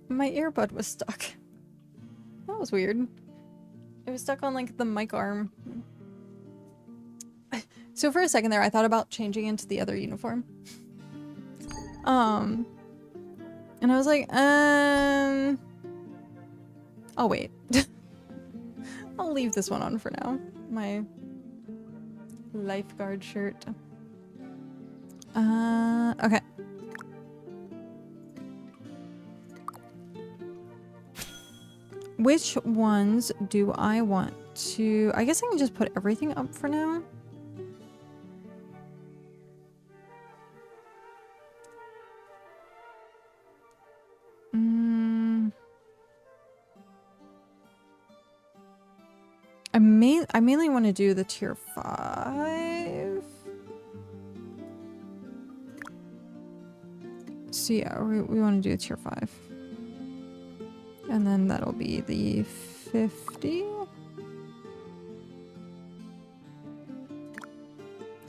My earbud was stuck. That was weird. It was stuck on like the mic arm. So for a second there, I thought about changing into the other uniform. And I was like, I'll wait. I'll leave this one on for now. My lifeguard shirt. Okay. Which ones do I want to... I guess I can just put everything up for now. I mainly want to do the tier 5. So yeah, we want to do tier 5. And then that'll be the 50.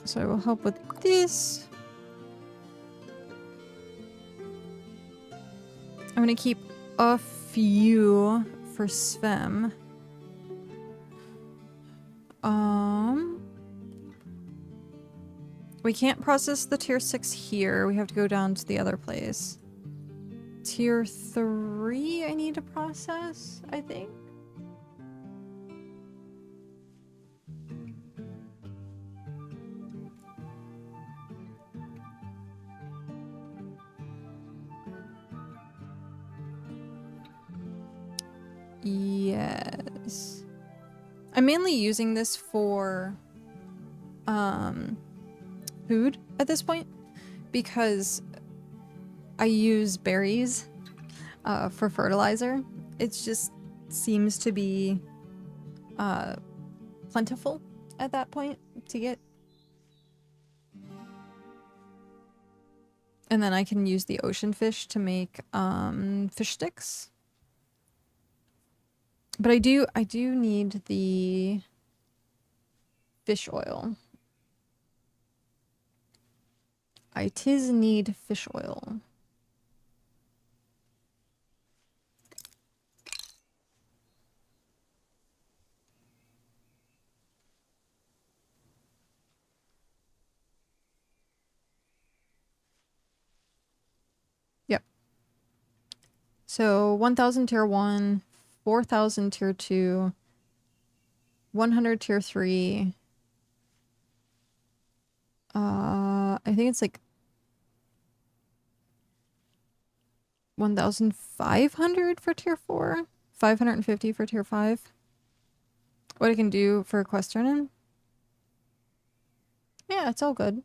So I will help with this. I'm gonna keep a few for Svem. We can't process the tier 6 here. We have to go down to the other place. Tier 3 I need to process, I think. Yes. I'm mainly using this for food at this point because I use berries for fertilizer. It just seems to be plentiful at that point to get. And then I can use the ocean fish to make fish sticks. But I do need the fish oil. I tis need fish oil. Yep. So 1,000 tier 1, 4,000 tier 2, 100 tier 3. I think it's like 1,500 for tier 4, 550 for tier 5. What I can do for quest turn-in? Yeah, it's all good.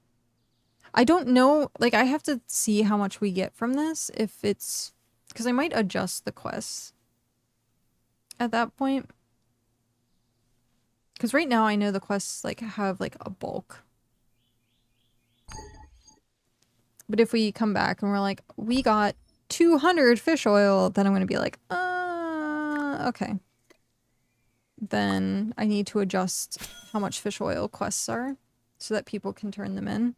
I don't know, like I have to see how much we get from this, if it's... Because I might adjust the quests at that point. Because right now I know the quests like have like a bulk. But if we come back and we're like, we got 200 fish oil, then I'm going to be like, okay. Then I need to adjust how much fish oil quests are so that people can turn them in.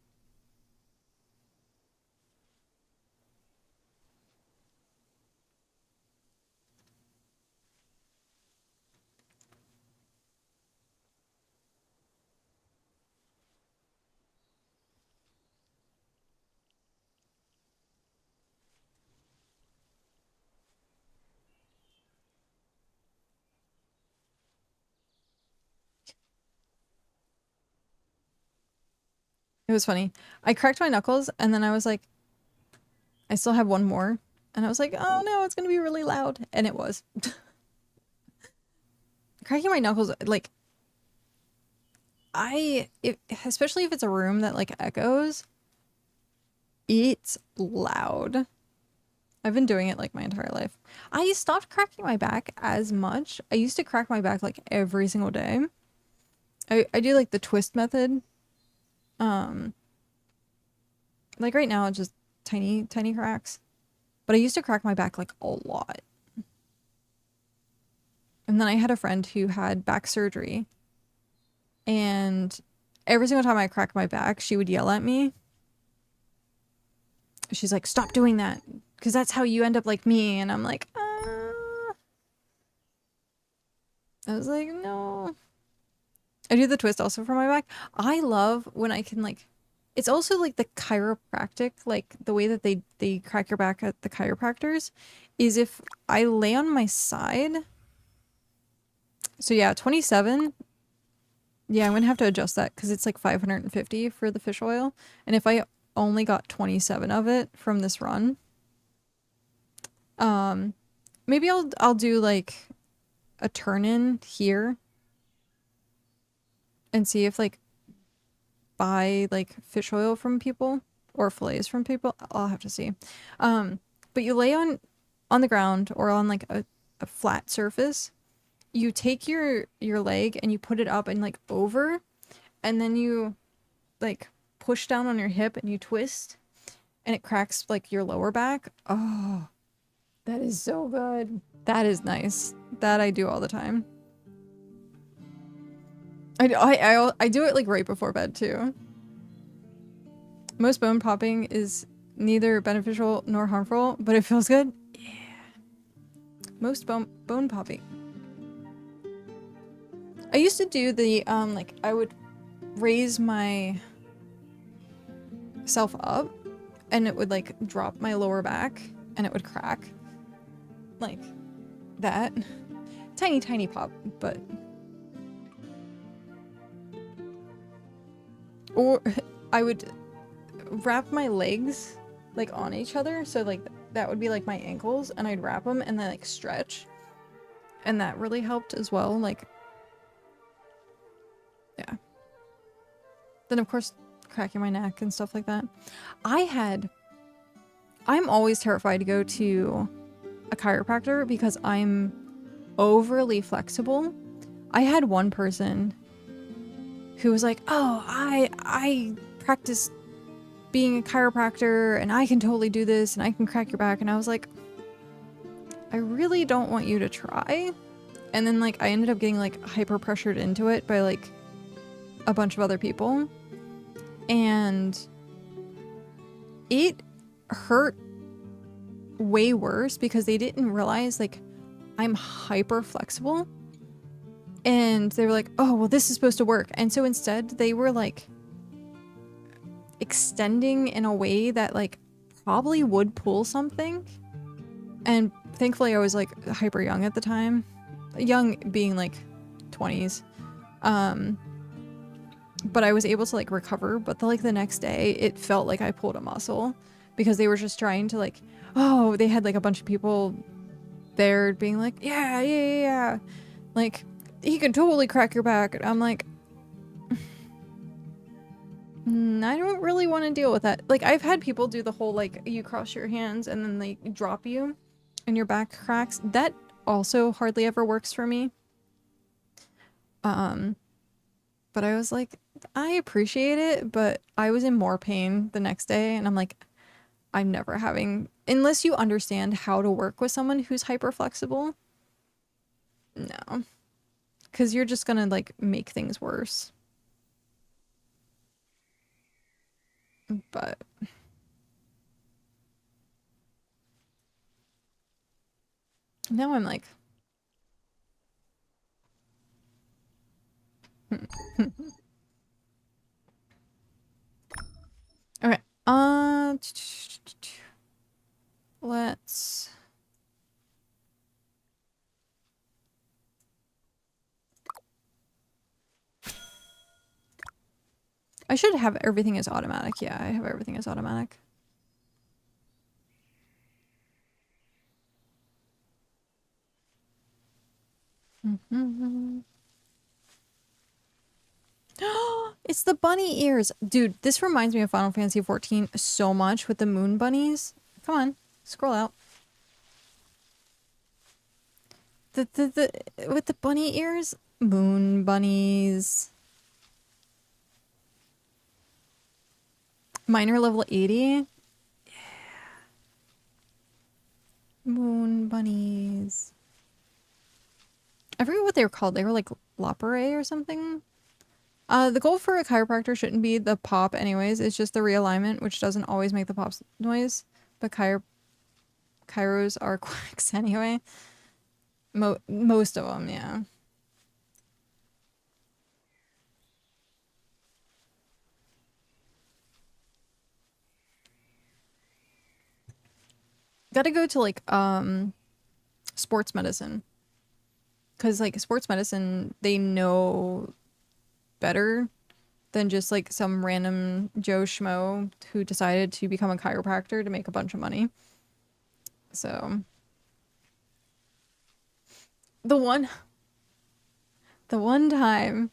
It was funny. I cracked my knuckles and then I was like, I still have one more. And I was like, oh no, it's going to be really loud. And it was. Cracking my knuckles, like, especially if it's a room that like echoes, it's loud. I've been doing it like my entire life. I stopped cracking my back as much. I used to crack my back like every single day. I do like the twist method. Like right now it's just tiny cracks. But I used to crack my back like a lot. And then I had a friend who had back surgery. And every single time I cracked my back, she would yell at me. She's like, stop doing that. Because that's how you end up like me. And I'm like, I was like, no. I do the twist also for my back. I love when I can like... It's also like the chiropractic, like the way that they crack your back at the chiropractors is if I lay on my side. So yeah, 27. Yeah, I'm going to have to adjust that because it's like 550 for the fish oil. And if I only got 27 of it from this run, maybe I'll do like a turn-in here and see if like buy like fish oil from people or fillets from people. I'll have to see. But you lay on the ground or on like a flat surface. You take your leg and you put it up and like over, and then you like push down on your hip and you twist, and it cracks like your lower back. Oh, that is so good. That is nice. That I do all the time. I do it like right before bed too. Most bone popping is neither beneficial nor harmful, but it feels good. Yeah. Most bone popping. I used to do the like I would raise my self up and it would like drop my lower back and it would crack like that. Tiny pop, but or I would wrap my legs like on each other, so like that would be like my ankles, and I'd wrap them and then like stretch, and that really helped as well. Like, yeah. Then of course cracking my neck and stuff like that. I'm always terrified to go to a chiropractor because I'm overly flexible. I had one person who was like, oh, I practice being a chiropractor and I can totally do this and I can crack your back. And I was like, I really don't want you to try. And then like I ended up getting like hyper pressured into it by like a bunch of other people. And it hurt way worse because they didn't realize like I'm hyper flexible. And they were like, oh, well, this is supposed to work. And so instead they were like extending in a way that like probably would pull something. And thankfully I was like hyper young at the time. Young being like 20s. But I was able to like recover. But the next day it felt like I pulled a muscle because they were just trying to like, oh, they had like a bunch of people there being like, yeah. Like, he can totally crack your back. And I'm like, I don't really want to deal with that. Like, I've had people do the whole, like, you cross your hands and then they drop you and your back cracks. That also hardly ever works for me. But I was like, I appreciate it, but I was in more pain the next day. And I'm like, I'm never having, unless you understand how to work with someone who's hyper flexible. No. Because you're just gonna, like, make things worse. But... now I'm like... Okay. Let's... I should have everything as automatic. Yeah, I have everything as automatic. It's the bunny ears. Dude, this reminds me of Final Fantasy XIV so much with the moon bunnies. Come on, scroll out. With the bunny ears? Moon bunnies. Minor level 80? Yeah. Moon bunnies. I forget what they were called. They were like Lapare or something. The goal for a chiropractor shouldn't be the pop anyways. It's just the realignment, which doesn't always make the pop noise. But chiros are quacks anyway. Most of them, yeah. Gotta go to like sports medicine. Cause like sports medicine, they know better than just like some random Joe Schmo who decided to become a chiropractor to make a bunch of money. So the one The one time,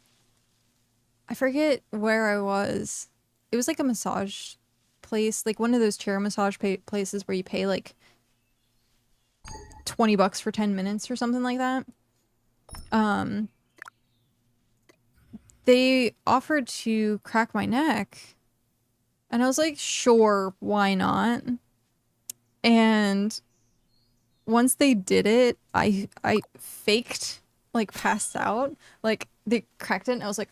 I forget where I was. It was like a massage place, like one of those chair massage places where you pay like $20 for 10 minutes or something like that. They offered to crack my neck, and I was like, sure, why not? And once they did it, I faked like passed out. Like they cracked it and I was like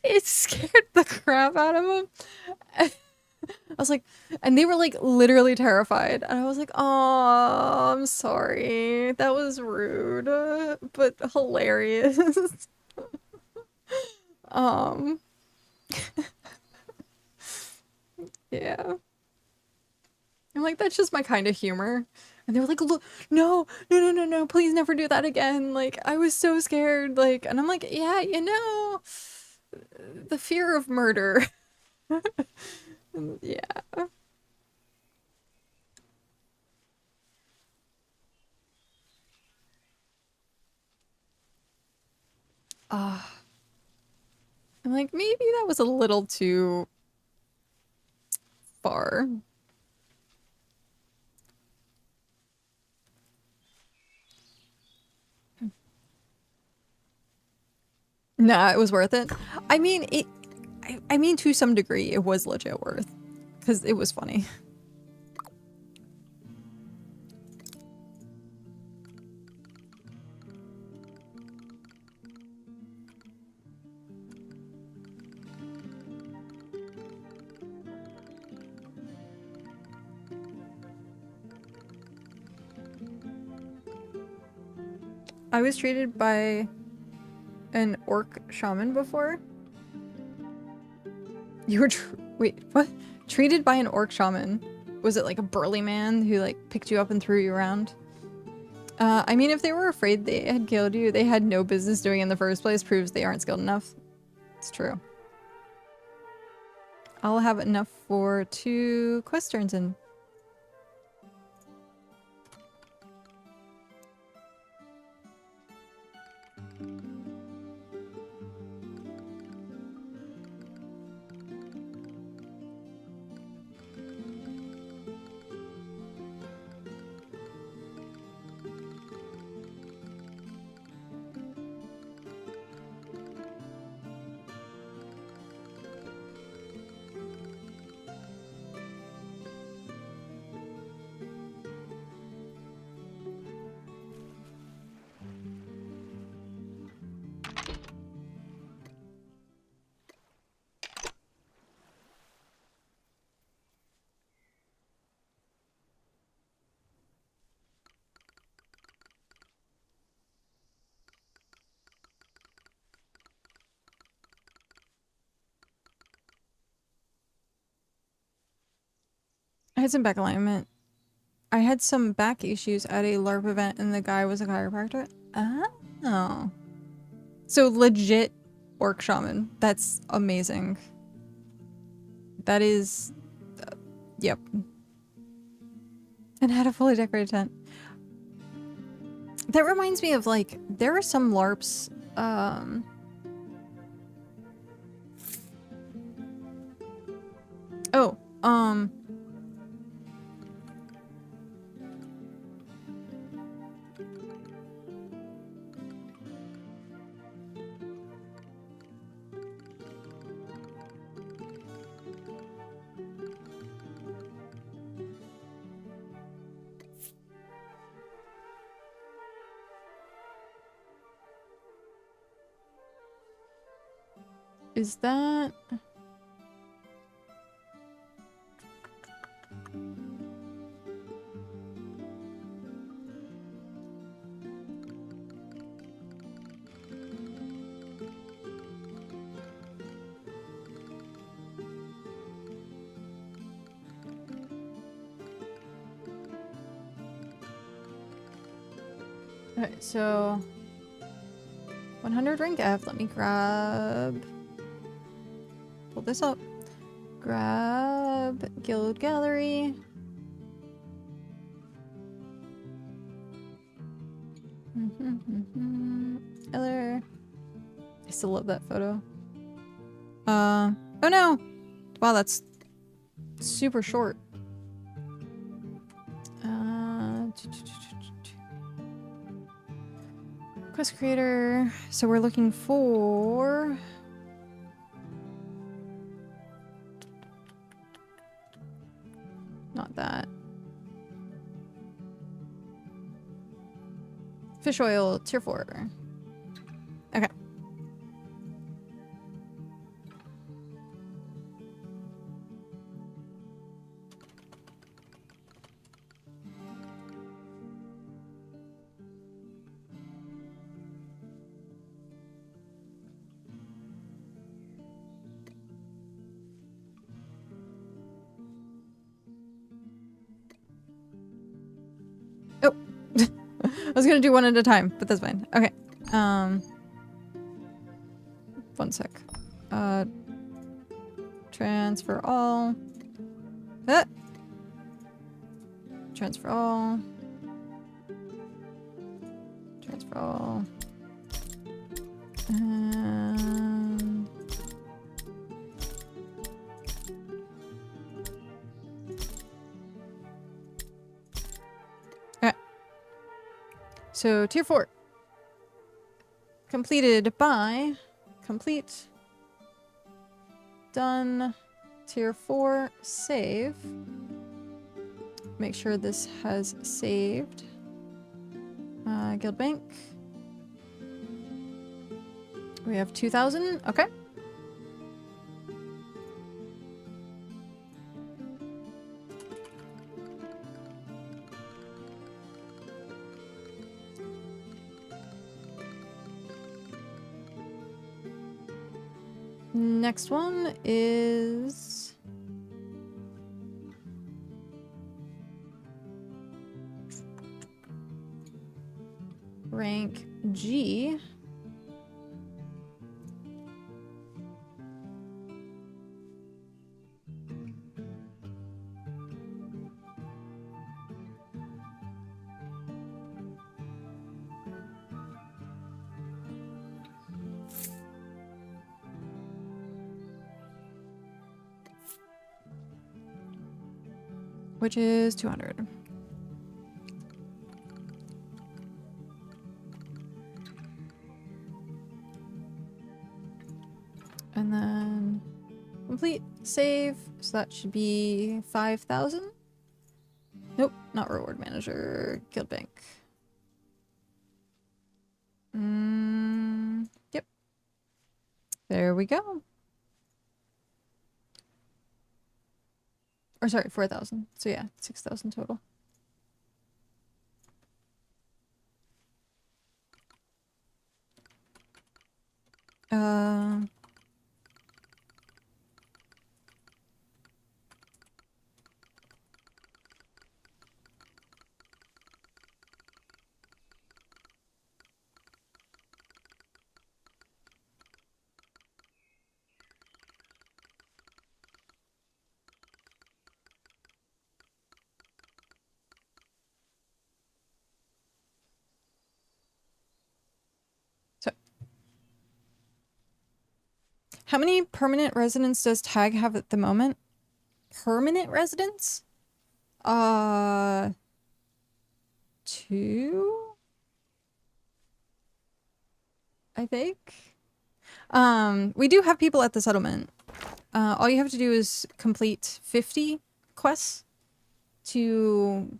it scared the crap out of them. I was like, and they were like literally terrified. And I was like, oh, I'm sorry. That was rude, but hilarious. um yeah. I'm like, that's just my kind of humor. And they were like, look, no, no, no, no, no, please never do that again. Like, I was so scared. Like, and I'm like, yeah, you know, the fear of murder. Yeah. I'm like, maybe that was a little too far. Nah, it was worth it. I mean, I mean, to some degree, it was legit worth, because it was funny. I was treated by an orc shaman before. You were wait, what? Treated by an orc shaman? Was it like a burly man who like picked you up and threw you around? I mean, if they were afraid they had killed you, they had no business doing it in the first place, proves they aren't skilled enough. It's true. I'll have enough for 2 quest turns in. I had some back alignment. I had some back issues at a LARP event and the guy was a chiropractor. Oh. So legit orc shaman. That's amazing. That is... yep. And had a fully decorated tent. That reminds me of like, there are some LARPs, oh, is that... Okay, so 100 rank F. Let me grab. Pull this up. Grab guild gallery. Eller. I still love that photo. Oh no! Wow, that's super short. Quest creator. So we're looking for... Not that. Fish oil, tier 4. Okay. Oh. I was gonna do one at a time, but that's fine. Okay. One sec. Transfer all. Transfer all. Transfer all. And... Okay. So, tier 4. Completed by... Complete. Done. Tier 4. Save. Make sure this has saved. Guild Bank. We have 2,000. Okay. Next one is... rank G. Which is 200. And then complete, save. So that should be 5,000. Nope, not reward manager, guild bank. Yep. There we go. Or sorry, 4,000. So yeah, 6,000 total. How many permanent residents does Tag have at the moment? Permanent residents? 2? I think. We do have people at the settlement. All you have to do is complete 50 quests to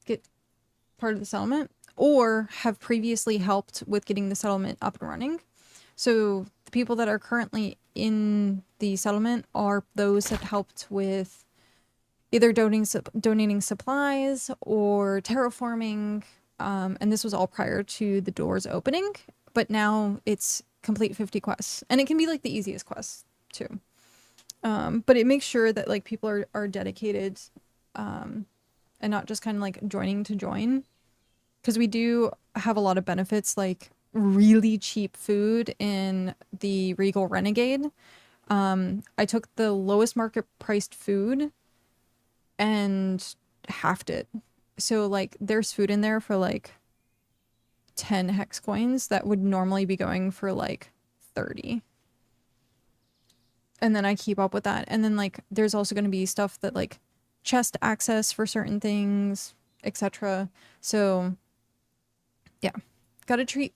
get part of the settlement, or have previously helped with getting the settlement up and running. So the people that are currently in the settlement are those that helped with either donating supplies or terraforming. And this was all prior to the doors opening, but now it's complete 50 quests. And it can be like the easiest quests too. But it makes sure that like people are dedicated and not just kind of like joining to join. Because we do have a lot of benefits, like really cheap food in the Regal Renegade. I took the lowest market priced food and halved it. So like there's food in there for like 10 hex coins that would normally be going for like 30. And then I keep up with that. And then like there's also going to be stuff that like chest access for certain things, etc. So yeah, gotta treat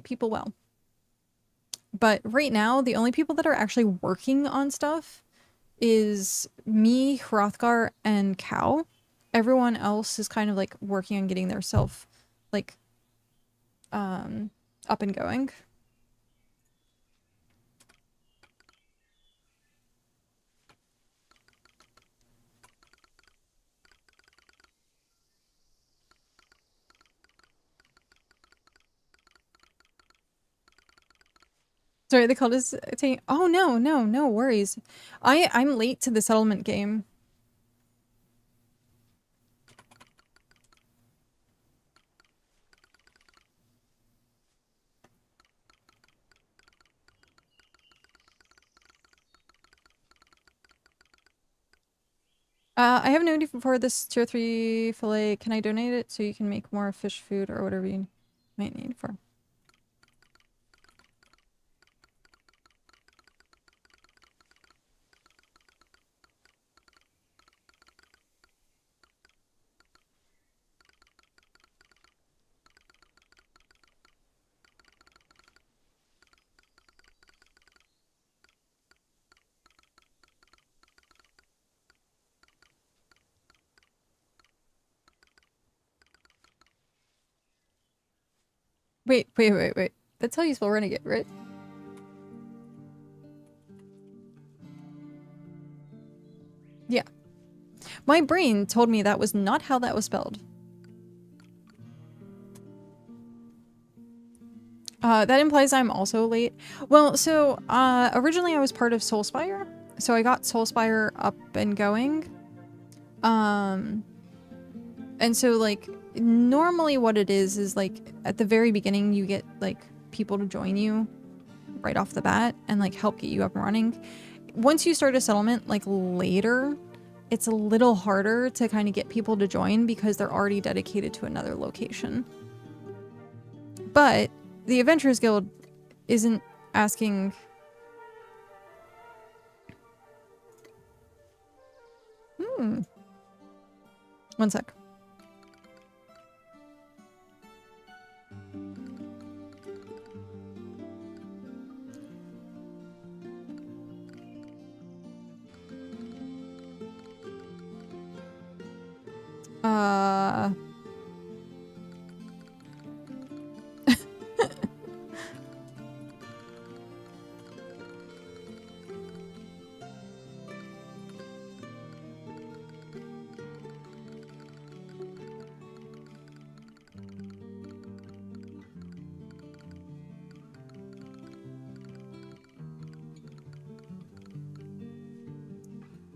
people well. But right now, the only people that are actually working on stuff is me, Hrothgar, and Cow. Everyone else is kind of like working on getting their self like up and going. Sorry, the call is saying, oh no worries. I'm late to the settlement game. I have no need for this tier 3 fillet. Can I donate it so you can make more fish food or whatever you might need for? Wait. That's how you spell renegade, right? Yeah. My brain told me that was not how that was spelled. That implies I'm also late. Well, so, originally I was part of Soulspire. So I got Soulspire up and going. And so, like, normally what it is like, at the very beginning you get, like, people to join you right off the bat and, like, help get you up and running. Once you start a settlement, like, later, it's a little harder to kind of get people to join because they're already dedicated to another location. But the Adventurers Guild isn't asking... One sec.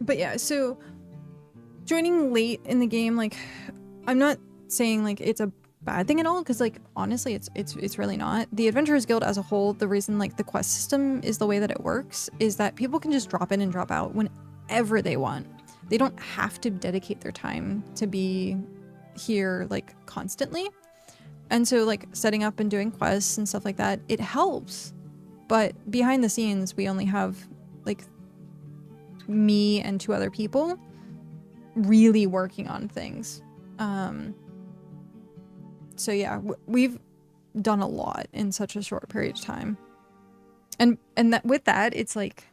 But yeah, so joining late in the game, like, I'm not saying like it's a bad thing at all, because like honestly it's really not. The Adventurers Guild as a whole, the reason like the quest system is the way that it works is that people can just drop in and drop out whenever they want. They don't have to dedicate their time to be here like constantly. And so like setting up and doing quests and stuff like that, it helps. But behind the scenes, we only have like me and 2 other people really working on things. So yeah, we've done a lot in such a short period of time. And that with that, it's like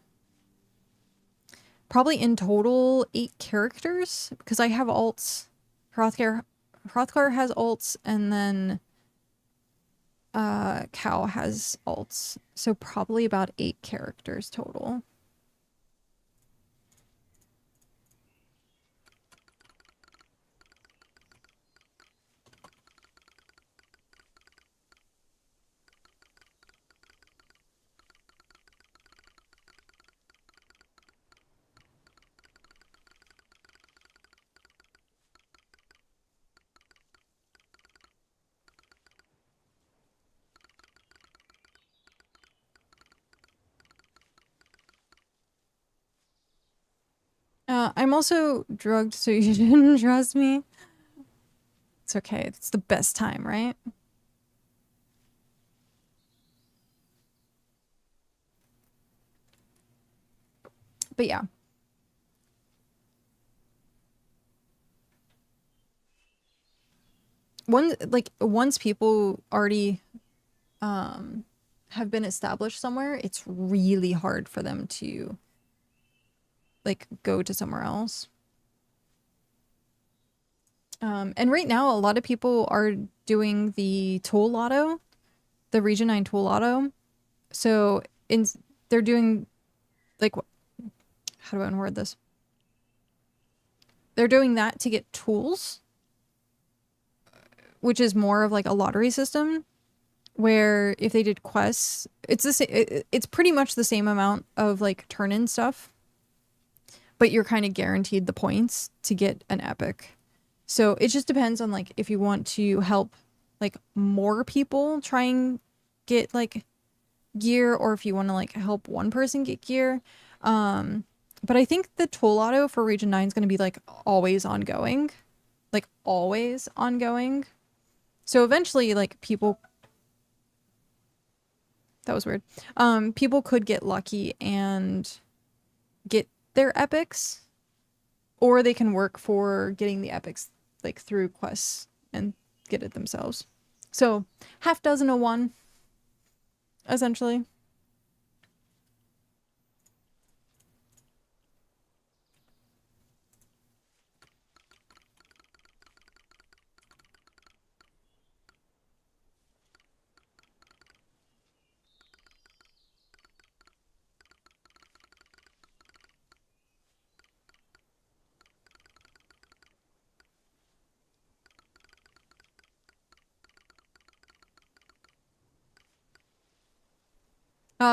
probably in total 8 characters, because I have alts. Hrothgar has alts, and then Cow has alts. So probably about 8 characters total. I'm also drugged, so you didn't trust me. It's okay. It's the best time, right? But yeah. Once people already have been established somewhere, it's really hard for them to like go to somewhere else. And right now a lot of people are doing the tool lotto, the Region 9 tool lotto. So they're doing like, how do I word this? They're doing that to get tools, which is more of like a lottery system, where if they did quests, it's pretty much the same amount of like turn-in stuff, but you're kind of guaranteed the points to get an epic. So it just depends on like if you want to help like more people try and get like gear, or if you want to like help one person get gear. But I think the tool auto for Region 9 is going to be like always ongoing. Like always ongoing. So eventually like people... That was weird. People could get lucky and get their epics, or they can work for getting the epics like through quests and get it themselves. So half dozen of one, essentially.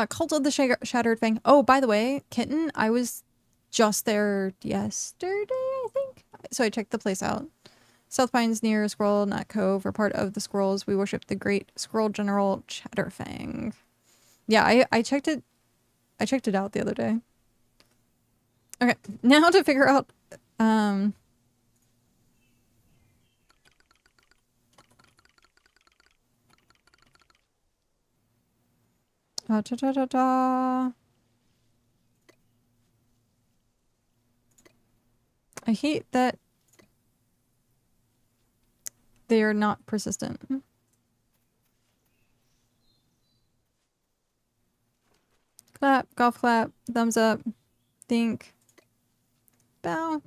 Cult of the Shattered Fang. Oh, by the way, Kitten, I was just there yesterday, I think. So I checked the place out. South Pines near Squirrel Nut Cove are part of the squirrels. We worship the great squirrel general Chatterfang. Yeah, I checked it. I checked it out the other day. Okay, now to figure out da, da, da, da. I hate that they are not persistent. Clap, golf clap, thumbs up, think, bow.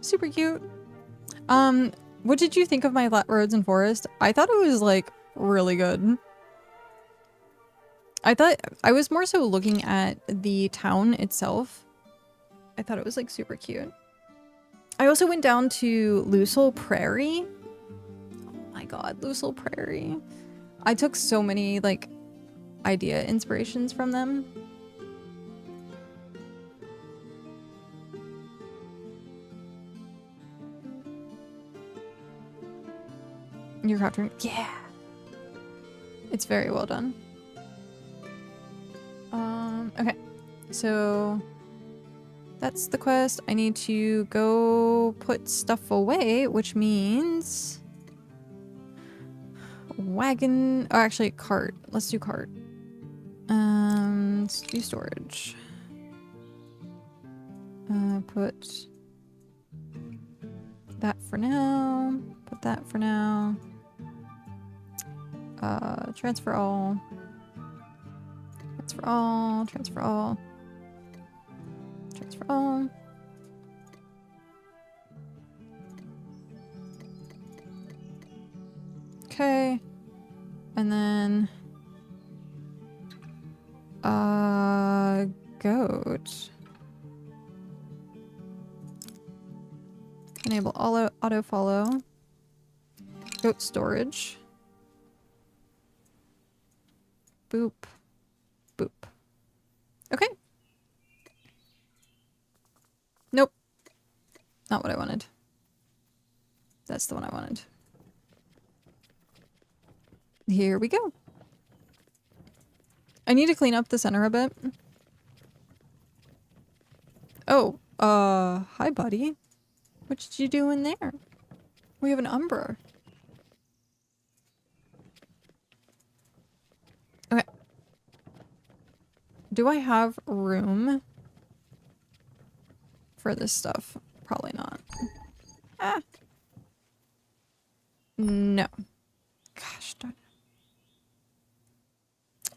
Super cute. What did you think of my Roads and Forest? I thought it was like really good. I thought I was more so looking at the town itself. I thought it was like super cute. I also went down to Lucille Prairie. Oh my god, Lucille Prairie. I took so many like idea inspirations from them. You're crafting. Yeah. It's very well done. Okay. So that's the quest. I need to go put stuff away, which means wagon, oh, actually cart. Let's do cart. Let's do storage. Put that for now. Put that for now. Transfer all. Transfer all. Transfer all. Transfer all. Okay. And then goat. Enable auto follow. Goat storage. Boop. Boop. Okay. Nope. Not what I wanted. That's the one I wanted. Here we go. I need to clean up the center a bit. Oh, hi buddy. What did you do in there? We have an Ember. Okay. Do I have room for this stuff? Probably not. Ah. No. Gosh darn it.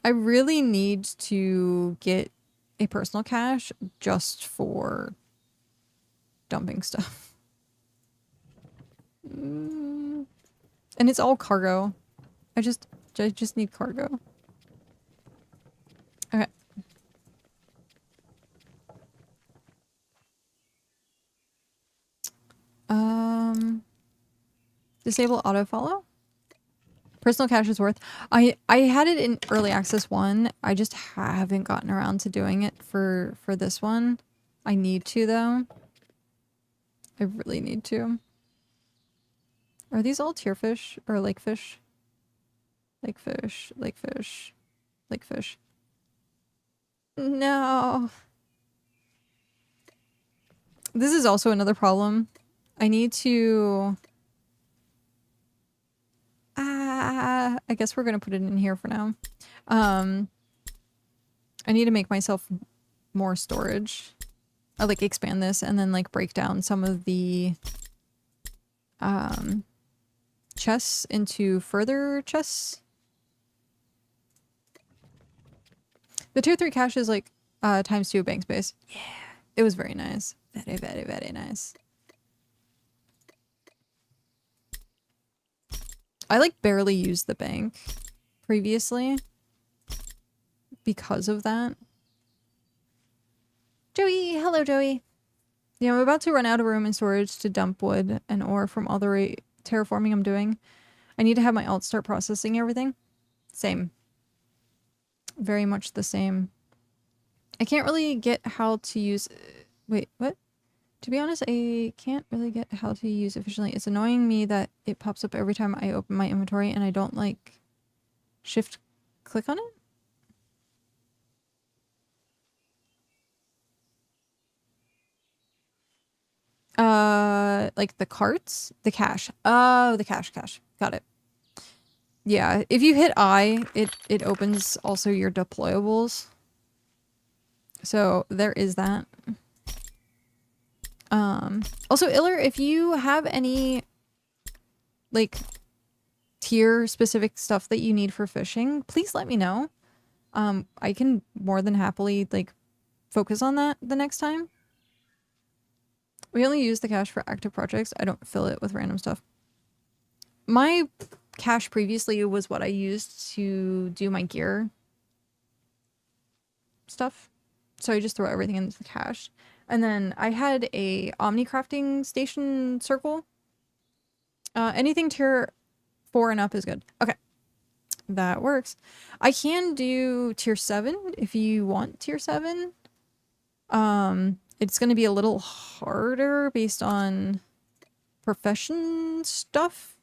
I really need to get a personal cache just for dumping stuff. And it's all cargo. I just need cargo. Okay. Disable autofollow? Personal cache is worth. I had it in early access 1. I just haven't gotten around to doing it for this one. I need to though. I really need to. Are these all tier fish or lake fish? Lake fish, lake fish, lake fish. No. This is also another problem. I need to... I guess we're gonna put it in here for now. I need to make myself more storage. I like expand this and then like break down some of the chests into further chests. The tier 3 cache is like ×2 bank space. Yeah, it was very nice. Very, very, very nice. I like barely used the bank previously because of that. Joey, hello Joey. Yeah, I'm about to run out of room and storage to dump wood and ore from all the terraforming I'm doing. I need to have my alt start processing everything. Same. Very much the same. I can't really get how to use... Wait, what? To be honest, I can't really get how to use efficiently. It's annoying me that it pops up every time I open my inventory and I don't like shift click on it. Like the carts? The cache. Oh, the cache. Got it. Yeah, if you hit I, it opens also your deployables. So there is that. Also, Iller, if you have any, like, tier-specific stuff that you need for fishing, please let me know. I can more than happily, like, focus on that the next time. We only use the cache for active projects. I don't fill it with random stuff. My cache previously was what I used to do my gear stuff. So I just throw everything into the cache. And then I had a Omni crafting station circle. Anything tier 4 and up is good. Okay. That works. I can do tier 7 if you want tier 7. It's going to be a little harder based on profession stuff.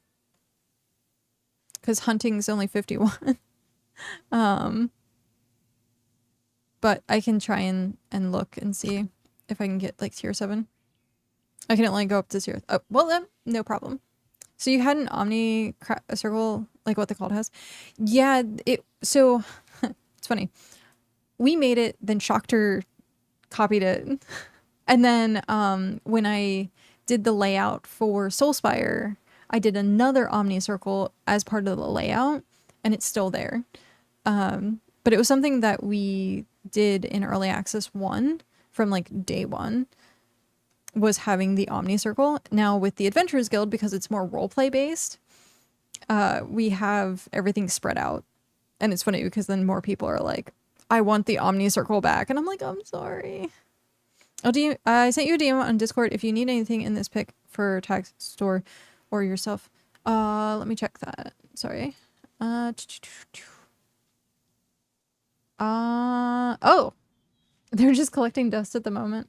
Because hunting's only 51. But I can try and look and see if I can get like tier 7. I can only go up to tier... Oh, well then, no problem. So you had an Omni circle, like what the cult has? Yeah, so it's funny. We made it, then Shockter copied it. And then when I did the layout for Soulspire, I did another Omni circle as part of the layout, and it's still there. But it was something that we did in Early Access 1 from like day 1, was having the Omni circle. Now with the Adventurers Guild, because it's more roleplay based, we have everything spread out. And it's funny because then more people are like, I want the Omni circle back. And I'm like, I'm sorry. Oh, I sent you a DM on Discord if you need anything in this pic for tag store or yourself. Let me check that. Sorry. Oh, they're just collecting dust at the moment.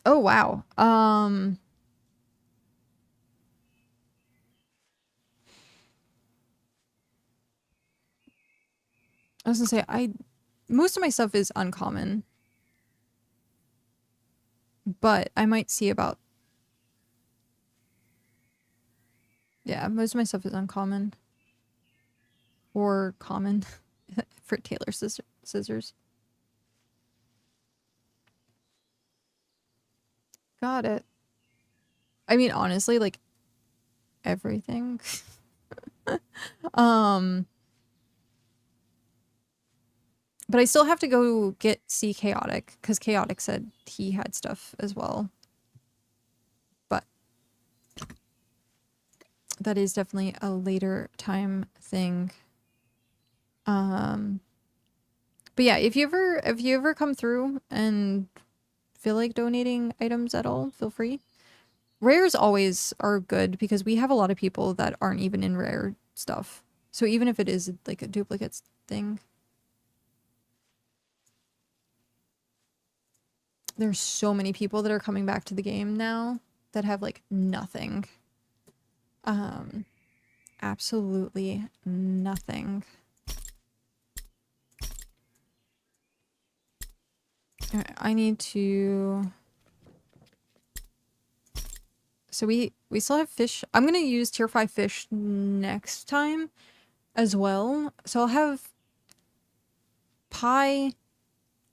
Oh, wow. I was gonna say, most of my stuff is uncommon, but I might see about, yeah, most of my stuff is uncommon or common for Taylor scissors. Got it. I mean, honestly, like everything. But I still have to go see Chaotic because Chaotic said he had stuff as well. But that is definitely a later time thing. But yeah, if you ever come through and feel like donating items at all, feel free. Rares always are good because we have a lot of people that aren't even in rare stuff. So even if it is like a duplicates thing. There's so many people that are coming back to the game now that have like nothing. Absolutely nothing. Alright, I need to... So we still have fish. I'm gonna use tier 5 fish next time as well. So I'll have pie.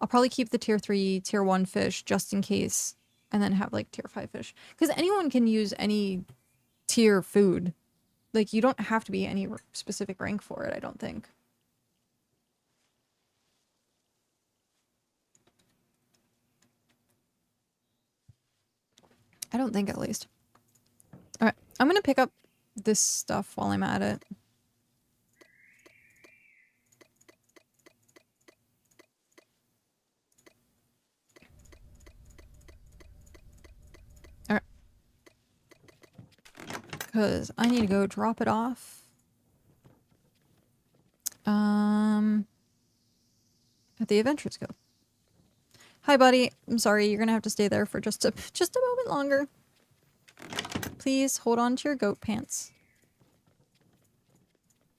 I'll probably keep the tier 3, tier 1 fish just in case. And then have like tier 5 fish. Because anyone can use any tier food. Like you don't have to be any specific rank for it, I don't think. I don't think at least. Alright, I'm gonna pick up this stuff while I'm at it. Alright. Because I need to go drop it off. At the Adventures Guild. Hi, buddy. I'm sorry, you're gonna have to stay there for just a moment longer. Please hold on to your goat pants.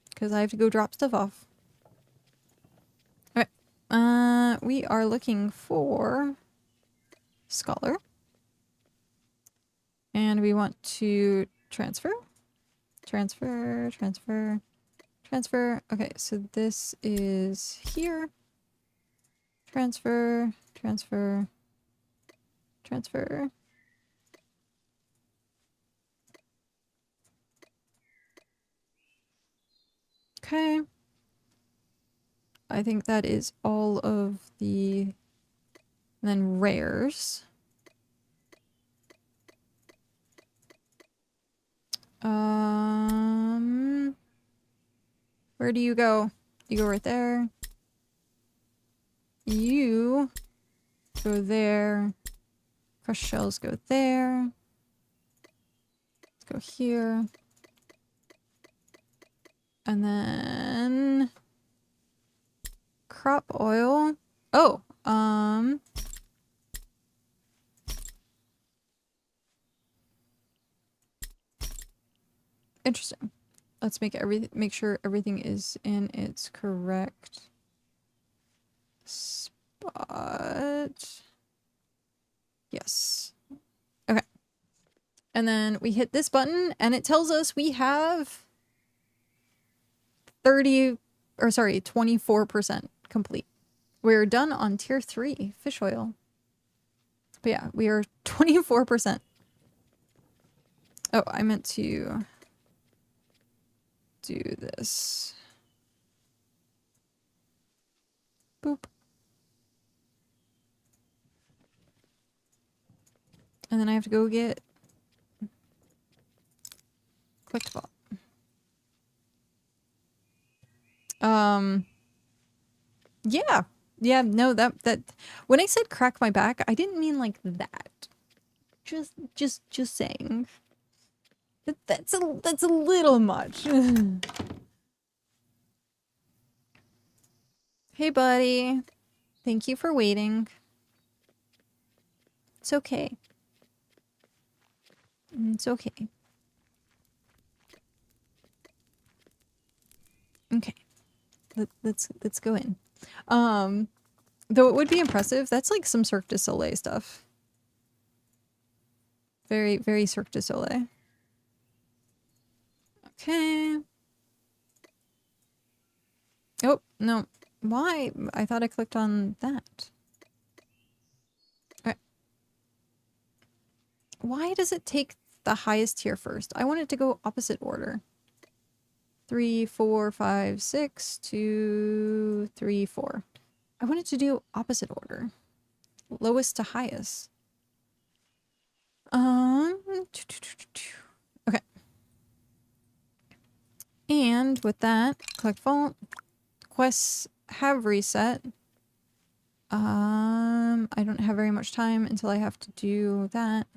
Because I have to go drop stuff off. Alright. We are looking for Scholar. And we want to transfer. Transfer, transfer, transfer. Okay, so this is here. Transfer, transfer, transfer. Okay. I think that is all of the... And then rares. Where do you go? You go right there. You go there. Crushed shells go there. Let's go here. And then crop oil. Oh, interesting. Let's make sure everything is in its correct spot. Yes. Okay. And then we hit this button and it tells us we have 24% complete. We're done on tier 3 fish oil. But yeah, we are 24%. Oh, I meant to do this. Boop. And then I have to go get ClickBot. Yeah. Yeah, no, that when I said crack my back, I didn't mean like that. Just saying. That's a little much. Hey, buddy. Thank you for waiting. It's okay. It's okay. Okay. Let's go in. Though it would be impressive. That's like some Cirque du Soleil stuff. Very, very Cirque du Soleil. Okay. Oh, no. Why? I thought I clicked on that. Alright. Why does it take the highest tier first? I want it to go opposite order. 3, 4, 5, 6, 2, 3, 4. I want it to do opposite order. Lowest to highest. Okay. And with that, click vault. Quests have reset. I don't have very much time until I have to do that.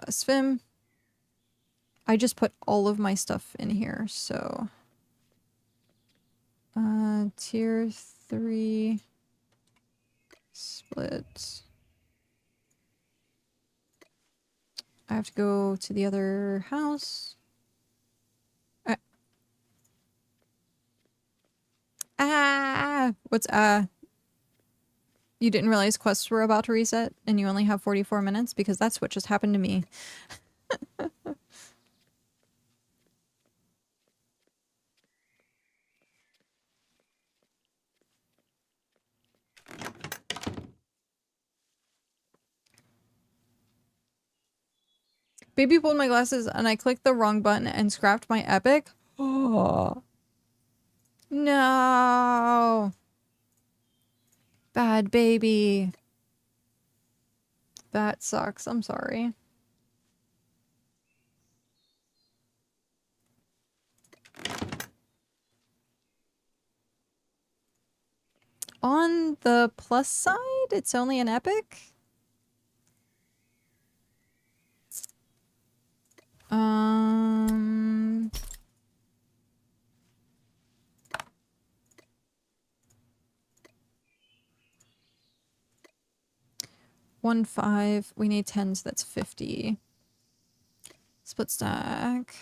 Svim. I just put all of my stuff in here, so... tier 3... split... I have to go to the other house. What's you didn't realize quests were about to reset and you only have 44 minutes? Because that's what just happened to me. Baby pulled my glasses and I clicked the wrong button and scrapped my epic. Oh. No. Bad baby. That sucks. I'm sorry. On the plus side, it's only an epic. 1, 5. We need 10, so that's 50. Split stack.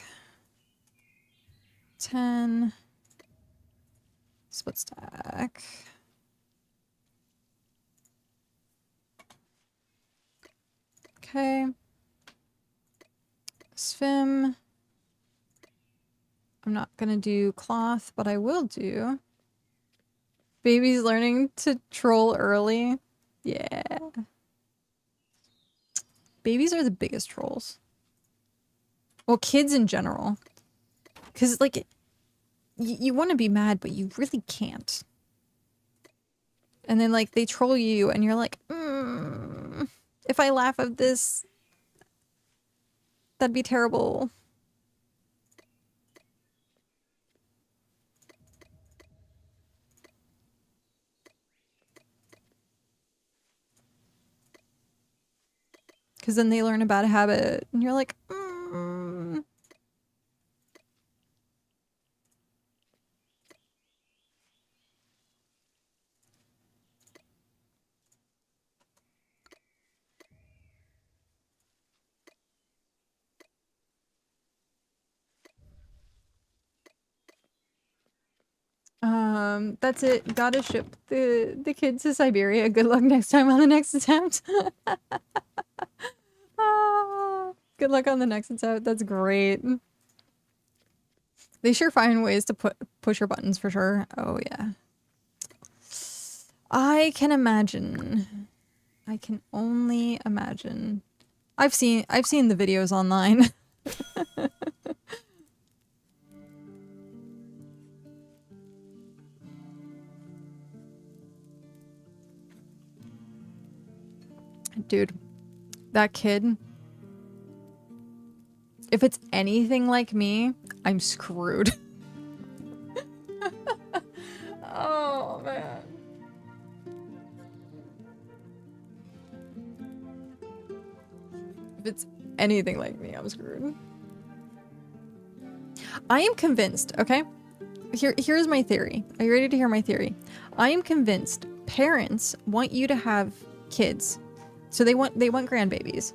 10. Split stack. Okay. Svim. I'm not gonna do cloth, but I will do. Baby's learning to troll early. Yeah. Babies are the biggest trolls. Well, kids in general. Because, like, you want to be mad, but you really can't. And then, like, they troll you, and you're like, if I laugh at this, that'd be terrible. Because then they learn a bad habit, and you're like, that's it. Gotta ship the kids to Siberia. Good luck next time on the next attempt. Good luck on the next attempt. That's great. They sure find ways to push your buttons for sure. Oh yeah. I can imagine. I can only imagine. I've seen the videos online. Dude, that kid. If it's anything like me, I'm screwed. anything like me, I'm screwed. I am convinced, okay? Here's my theory. Are you ready to hear my theory? I am convinced parents want you to have kids. So they want grandbabies.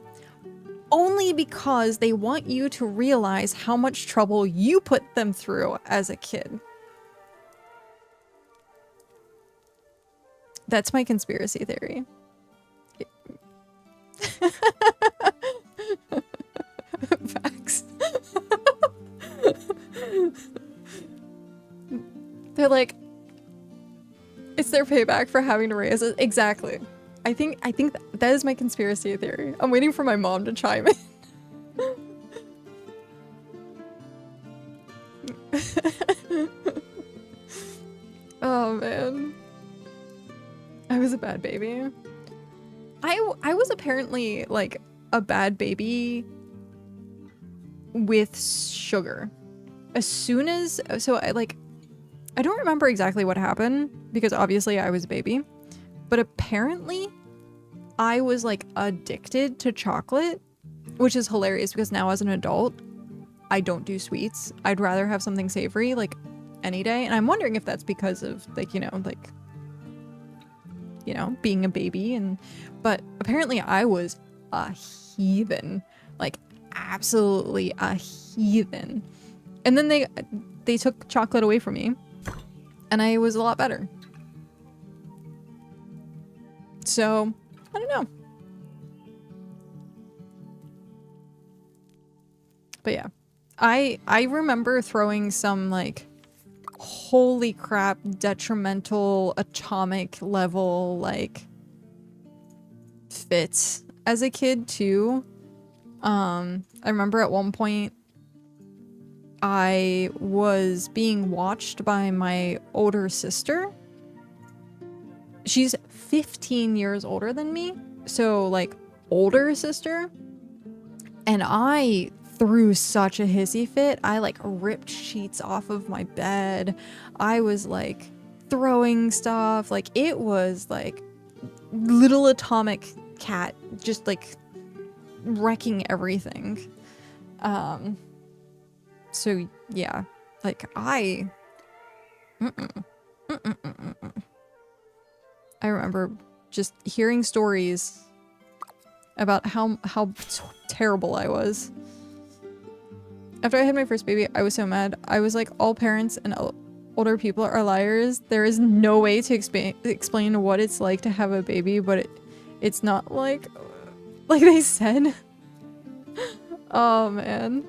Only because they want you to realize how much trouble you put them through as a kid. That's my conspiracy theory. Facts. They're like, it's their payback for having to raise it. Exactly. I think that is my conspiracy theory. I'm waiting for my mom to chime in. Oh man. I was a bad baby. I was apparently like a bad baby with sugar. As soon as, so I don't remember exactly what happened because obviously I was a baby, but apparently I was like addicted to chocolate, which is hilarious because now as an adult, I don't do sweets. I'd rather have something savory like any day. And I'm wondering if that's because of like, being a baby but apparently I was a heathen, like absolutely a heathen. And then they took chocolate away from me and I was a lot better. So, I don't know. But yeah, I remember throwing some like holy crap detrimental atomic level like fits as a kid too. I remember at one point I was being watched by my older sister. She's 15 years older than me, so like older sister, and I threw such a hissy fit. I like ripped sheets off of my bed. I was like throwing stuff. Like it was like little atomic cat just like wrecking everything. So yeah, like I remember just hearing stories about how terrible I was. After I had my first baby, I was so mad. I was like, all parents and older people are liars. There is no way to explain what it's like to have a baby, but it's not like they said. Oh, man.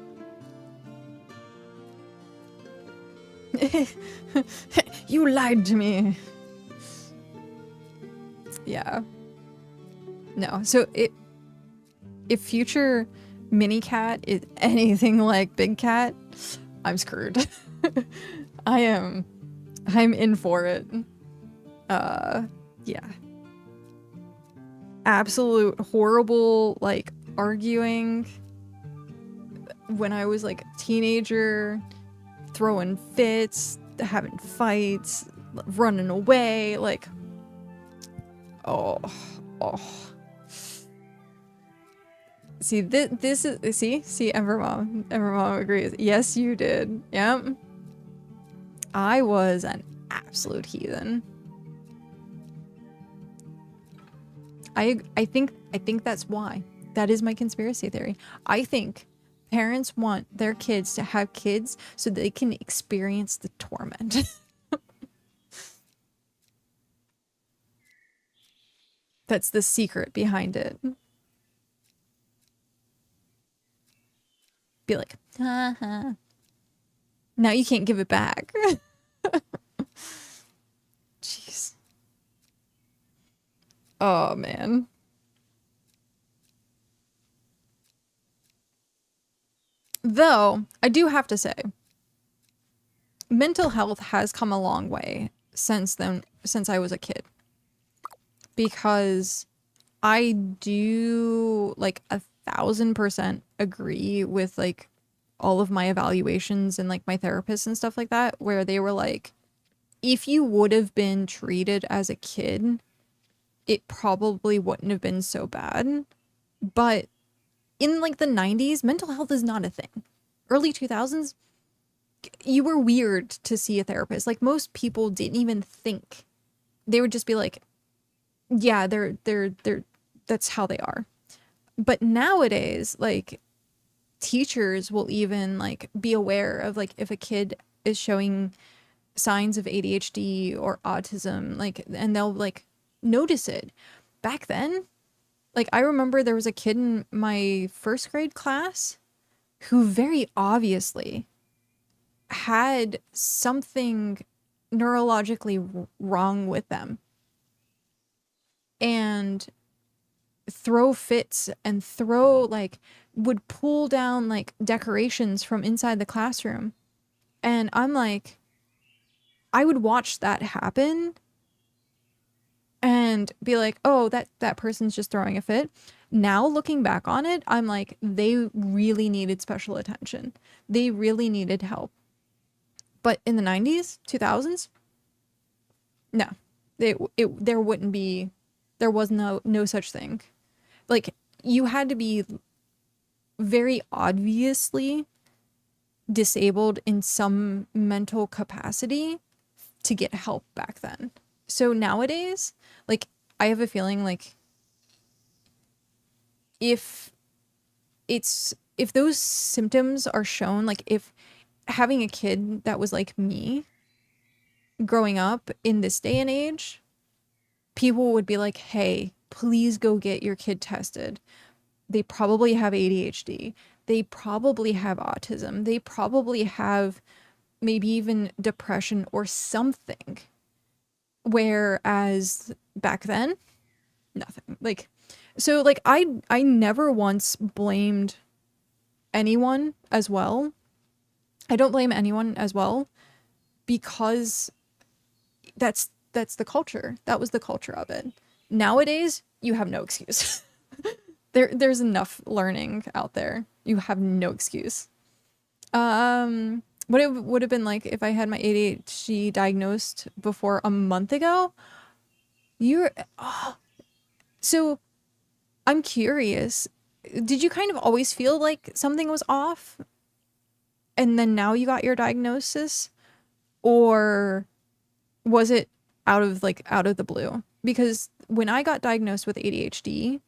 You lied to me. Yeah. No, so if future mini-kat is anything like big cat, I'm screwed. I'm in for it. Yeah. Absolute horrible, like, arguing when I was like a teenager, throwing fits, having fights, running away, like, oh. See, this is, see, Ember Mom agrees. Yes, you did. Yep. I was an absolute heathen. I think that's why. That is my conspiracy theory. I think parents want their kids to have kids so they can experience the torment. That's the secret behind it. Be like, haha. Now you can't give it back. Jeez. Oh, man. Though, I do have to say, mental health has come a long way since I was a kid. Because I do, like, 1000% agree with, like, all of my evaluations and, like, my therapists and stuff like that, where they were like, if you would have been treated as a kid, it probably wouldn't have been so bad. But in like the 90s, mental health is not a thing. Early 2000s, you were weird to see a therapist. Like most people didn't even think. They would just be like, yeah, they're that's how they are. But nowadays, like teachers will even like be aware of like if a kid is showing signs of ADHD or autism, like, and they'll like notice it. Back then, like I remember there was a kid in my first grade class who very obviously had something neurologically wrong with them, and throw fits and throw like would pull down like decorations from inside the classroom. And I'm like, I would watch that happen and be like, oh, that person's just throwing a fit. Now looking back on it, I'm like, they really needed special attention. They really needed help. But in the 90s, 2000s, no. There wouldn't be, there was no such thing. Like, you had to be very obviously disabled in some mental capacity to get help back then. So nowadays, like, I have a feeling like if those symptoms are shown, like if having a kid that was like me growing up in this day and age, people would be like, hey, please go get your kid tested. They probably have ADHD. They probably have autism. They probably have maybe even depression or something. Whereas back then, nothing. Like, so like I never once blamed anyone as well. I don't blame anyone as well because that's the culture. That was the culture of it. Nowadays, you have no excuse. There's enough learning out there. You have no excuse. What it would have been like if I had my ADHD diagnosed before a month ago. So I'm curious. Did you kind of always feel like something was off? And then now you got your diagnosis? Or was it out of the blue? Because when I got diagnosed with ADHD,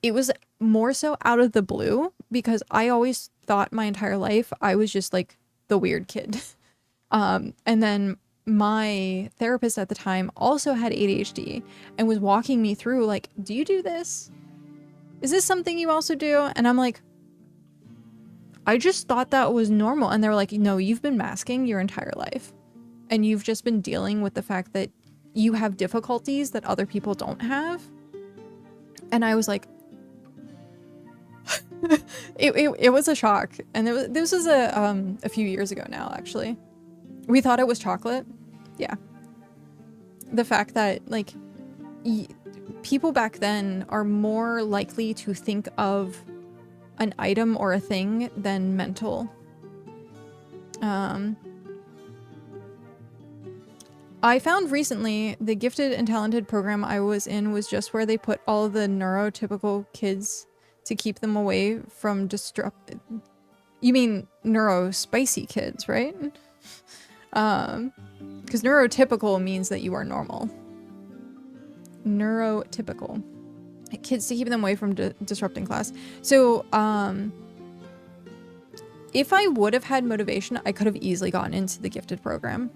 it was more so out of the blue because I always thought my entire life I was just like the weird kid. And then my therapist at the time also had ADHD and was walking me through like, do you do this? Is this something you also do? And I'm like, I just thought that was normal. And they were like, no, you've been masking your entire life. And you've just been dealing with the fact that you have difficulties that other people don't have. And I was like, it was a shock. And this was a few years ago now, actually. We thought it was chocolate. Yeah. The fact that like people back then are more likely to think of an item or a thing than mental. I found recently the gifted and talented program I was in was just where they put all of the neurotypical kids to keep them away from you mean neuro-spicy kids, right? Because neurotypical means that you are normal. Neurotypical. Kids to keep them away from disrupting class. So, if I would have had motivation, I could have easily gotten into the gifted program.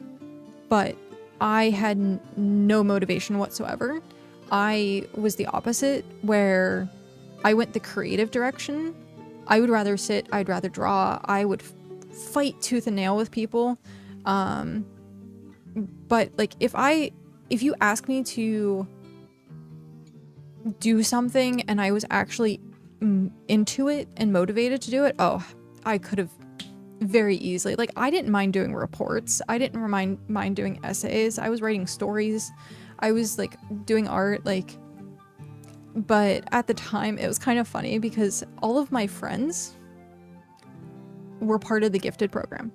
But I had no motivation whatsoever. I was the opposite, where I went the creative direction. I would rather sit, I'd rather draw, I would fight tooth and nail with people. But like if you ask me to do something and I was actually into it and motivated to do it, oh, I could have very easily. Like, I didn't mind doing reports. I didn't mind doing essays. I was writing stories. I was like doing art, like, but at the time it was kind of funny because all of my friends were part of the gifted program.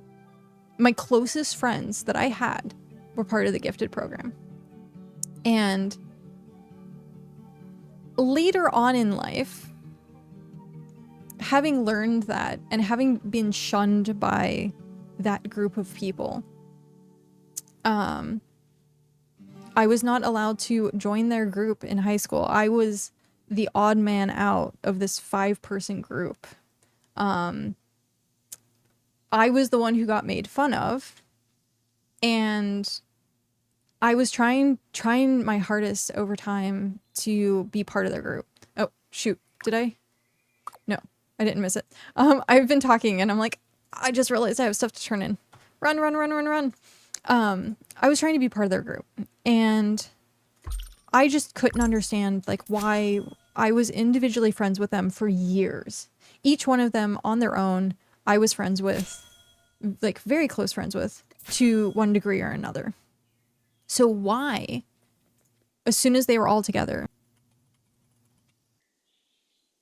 My closest friends that I had were part of the gifted program. And later on in life, having learned that and having been shunned by that group of people, I was not allowed to join their group in high school. I was the odd man out of this 5-person group. I was the one who got made fun of, and I was trying my hardest over time to be part of their group. Oh, shoot. Did I? No, I didn't miss it. I've been talking and I'm like, I just realized I have stuff to turn in. Run, run, run, run, run. I was trying to be part of their group, and I just couldn't understand like why I was individually friends with them for years. Each one of them on their own, I was friends with, like very close friends with, to one degree or another. So why, as soon as they were all together,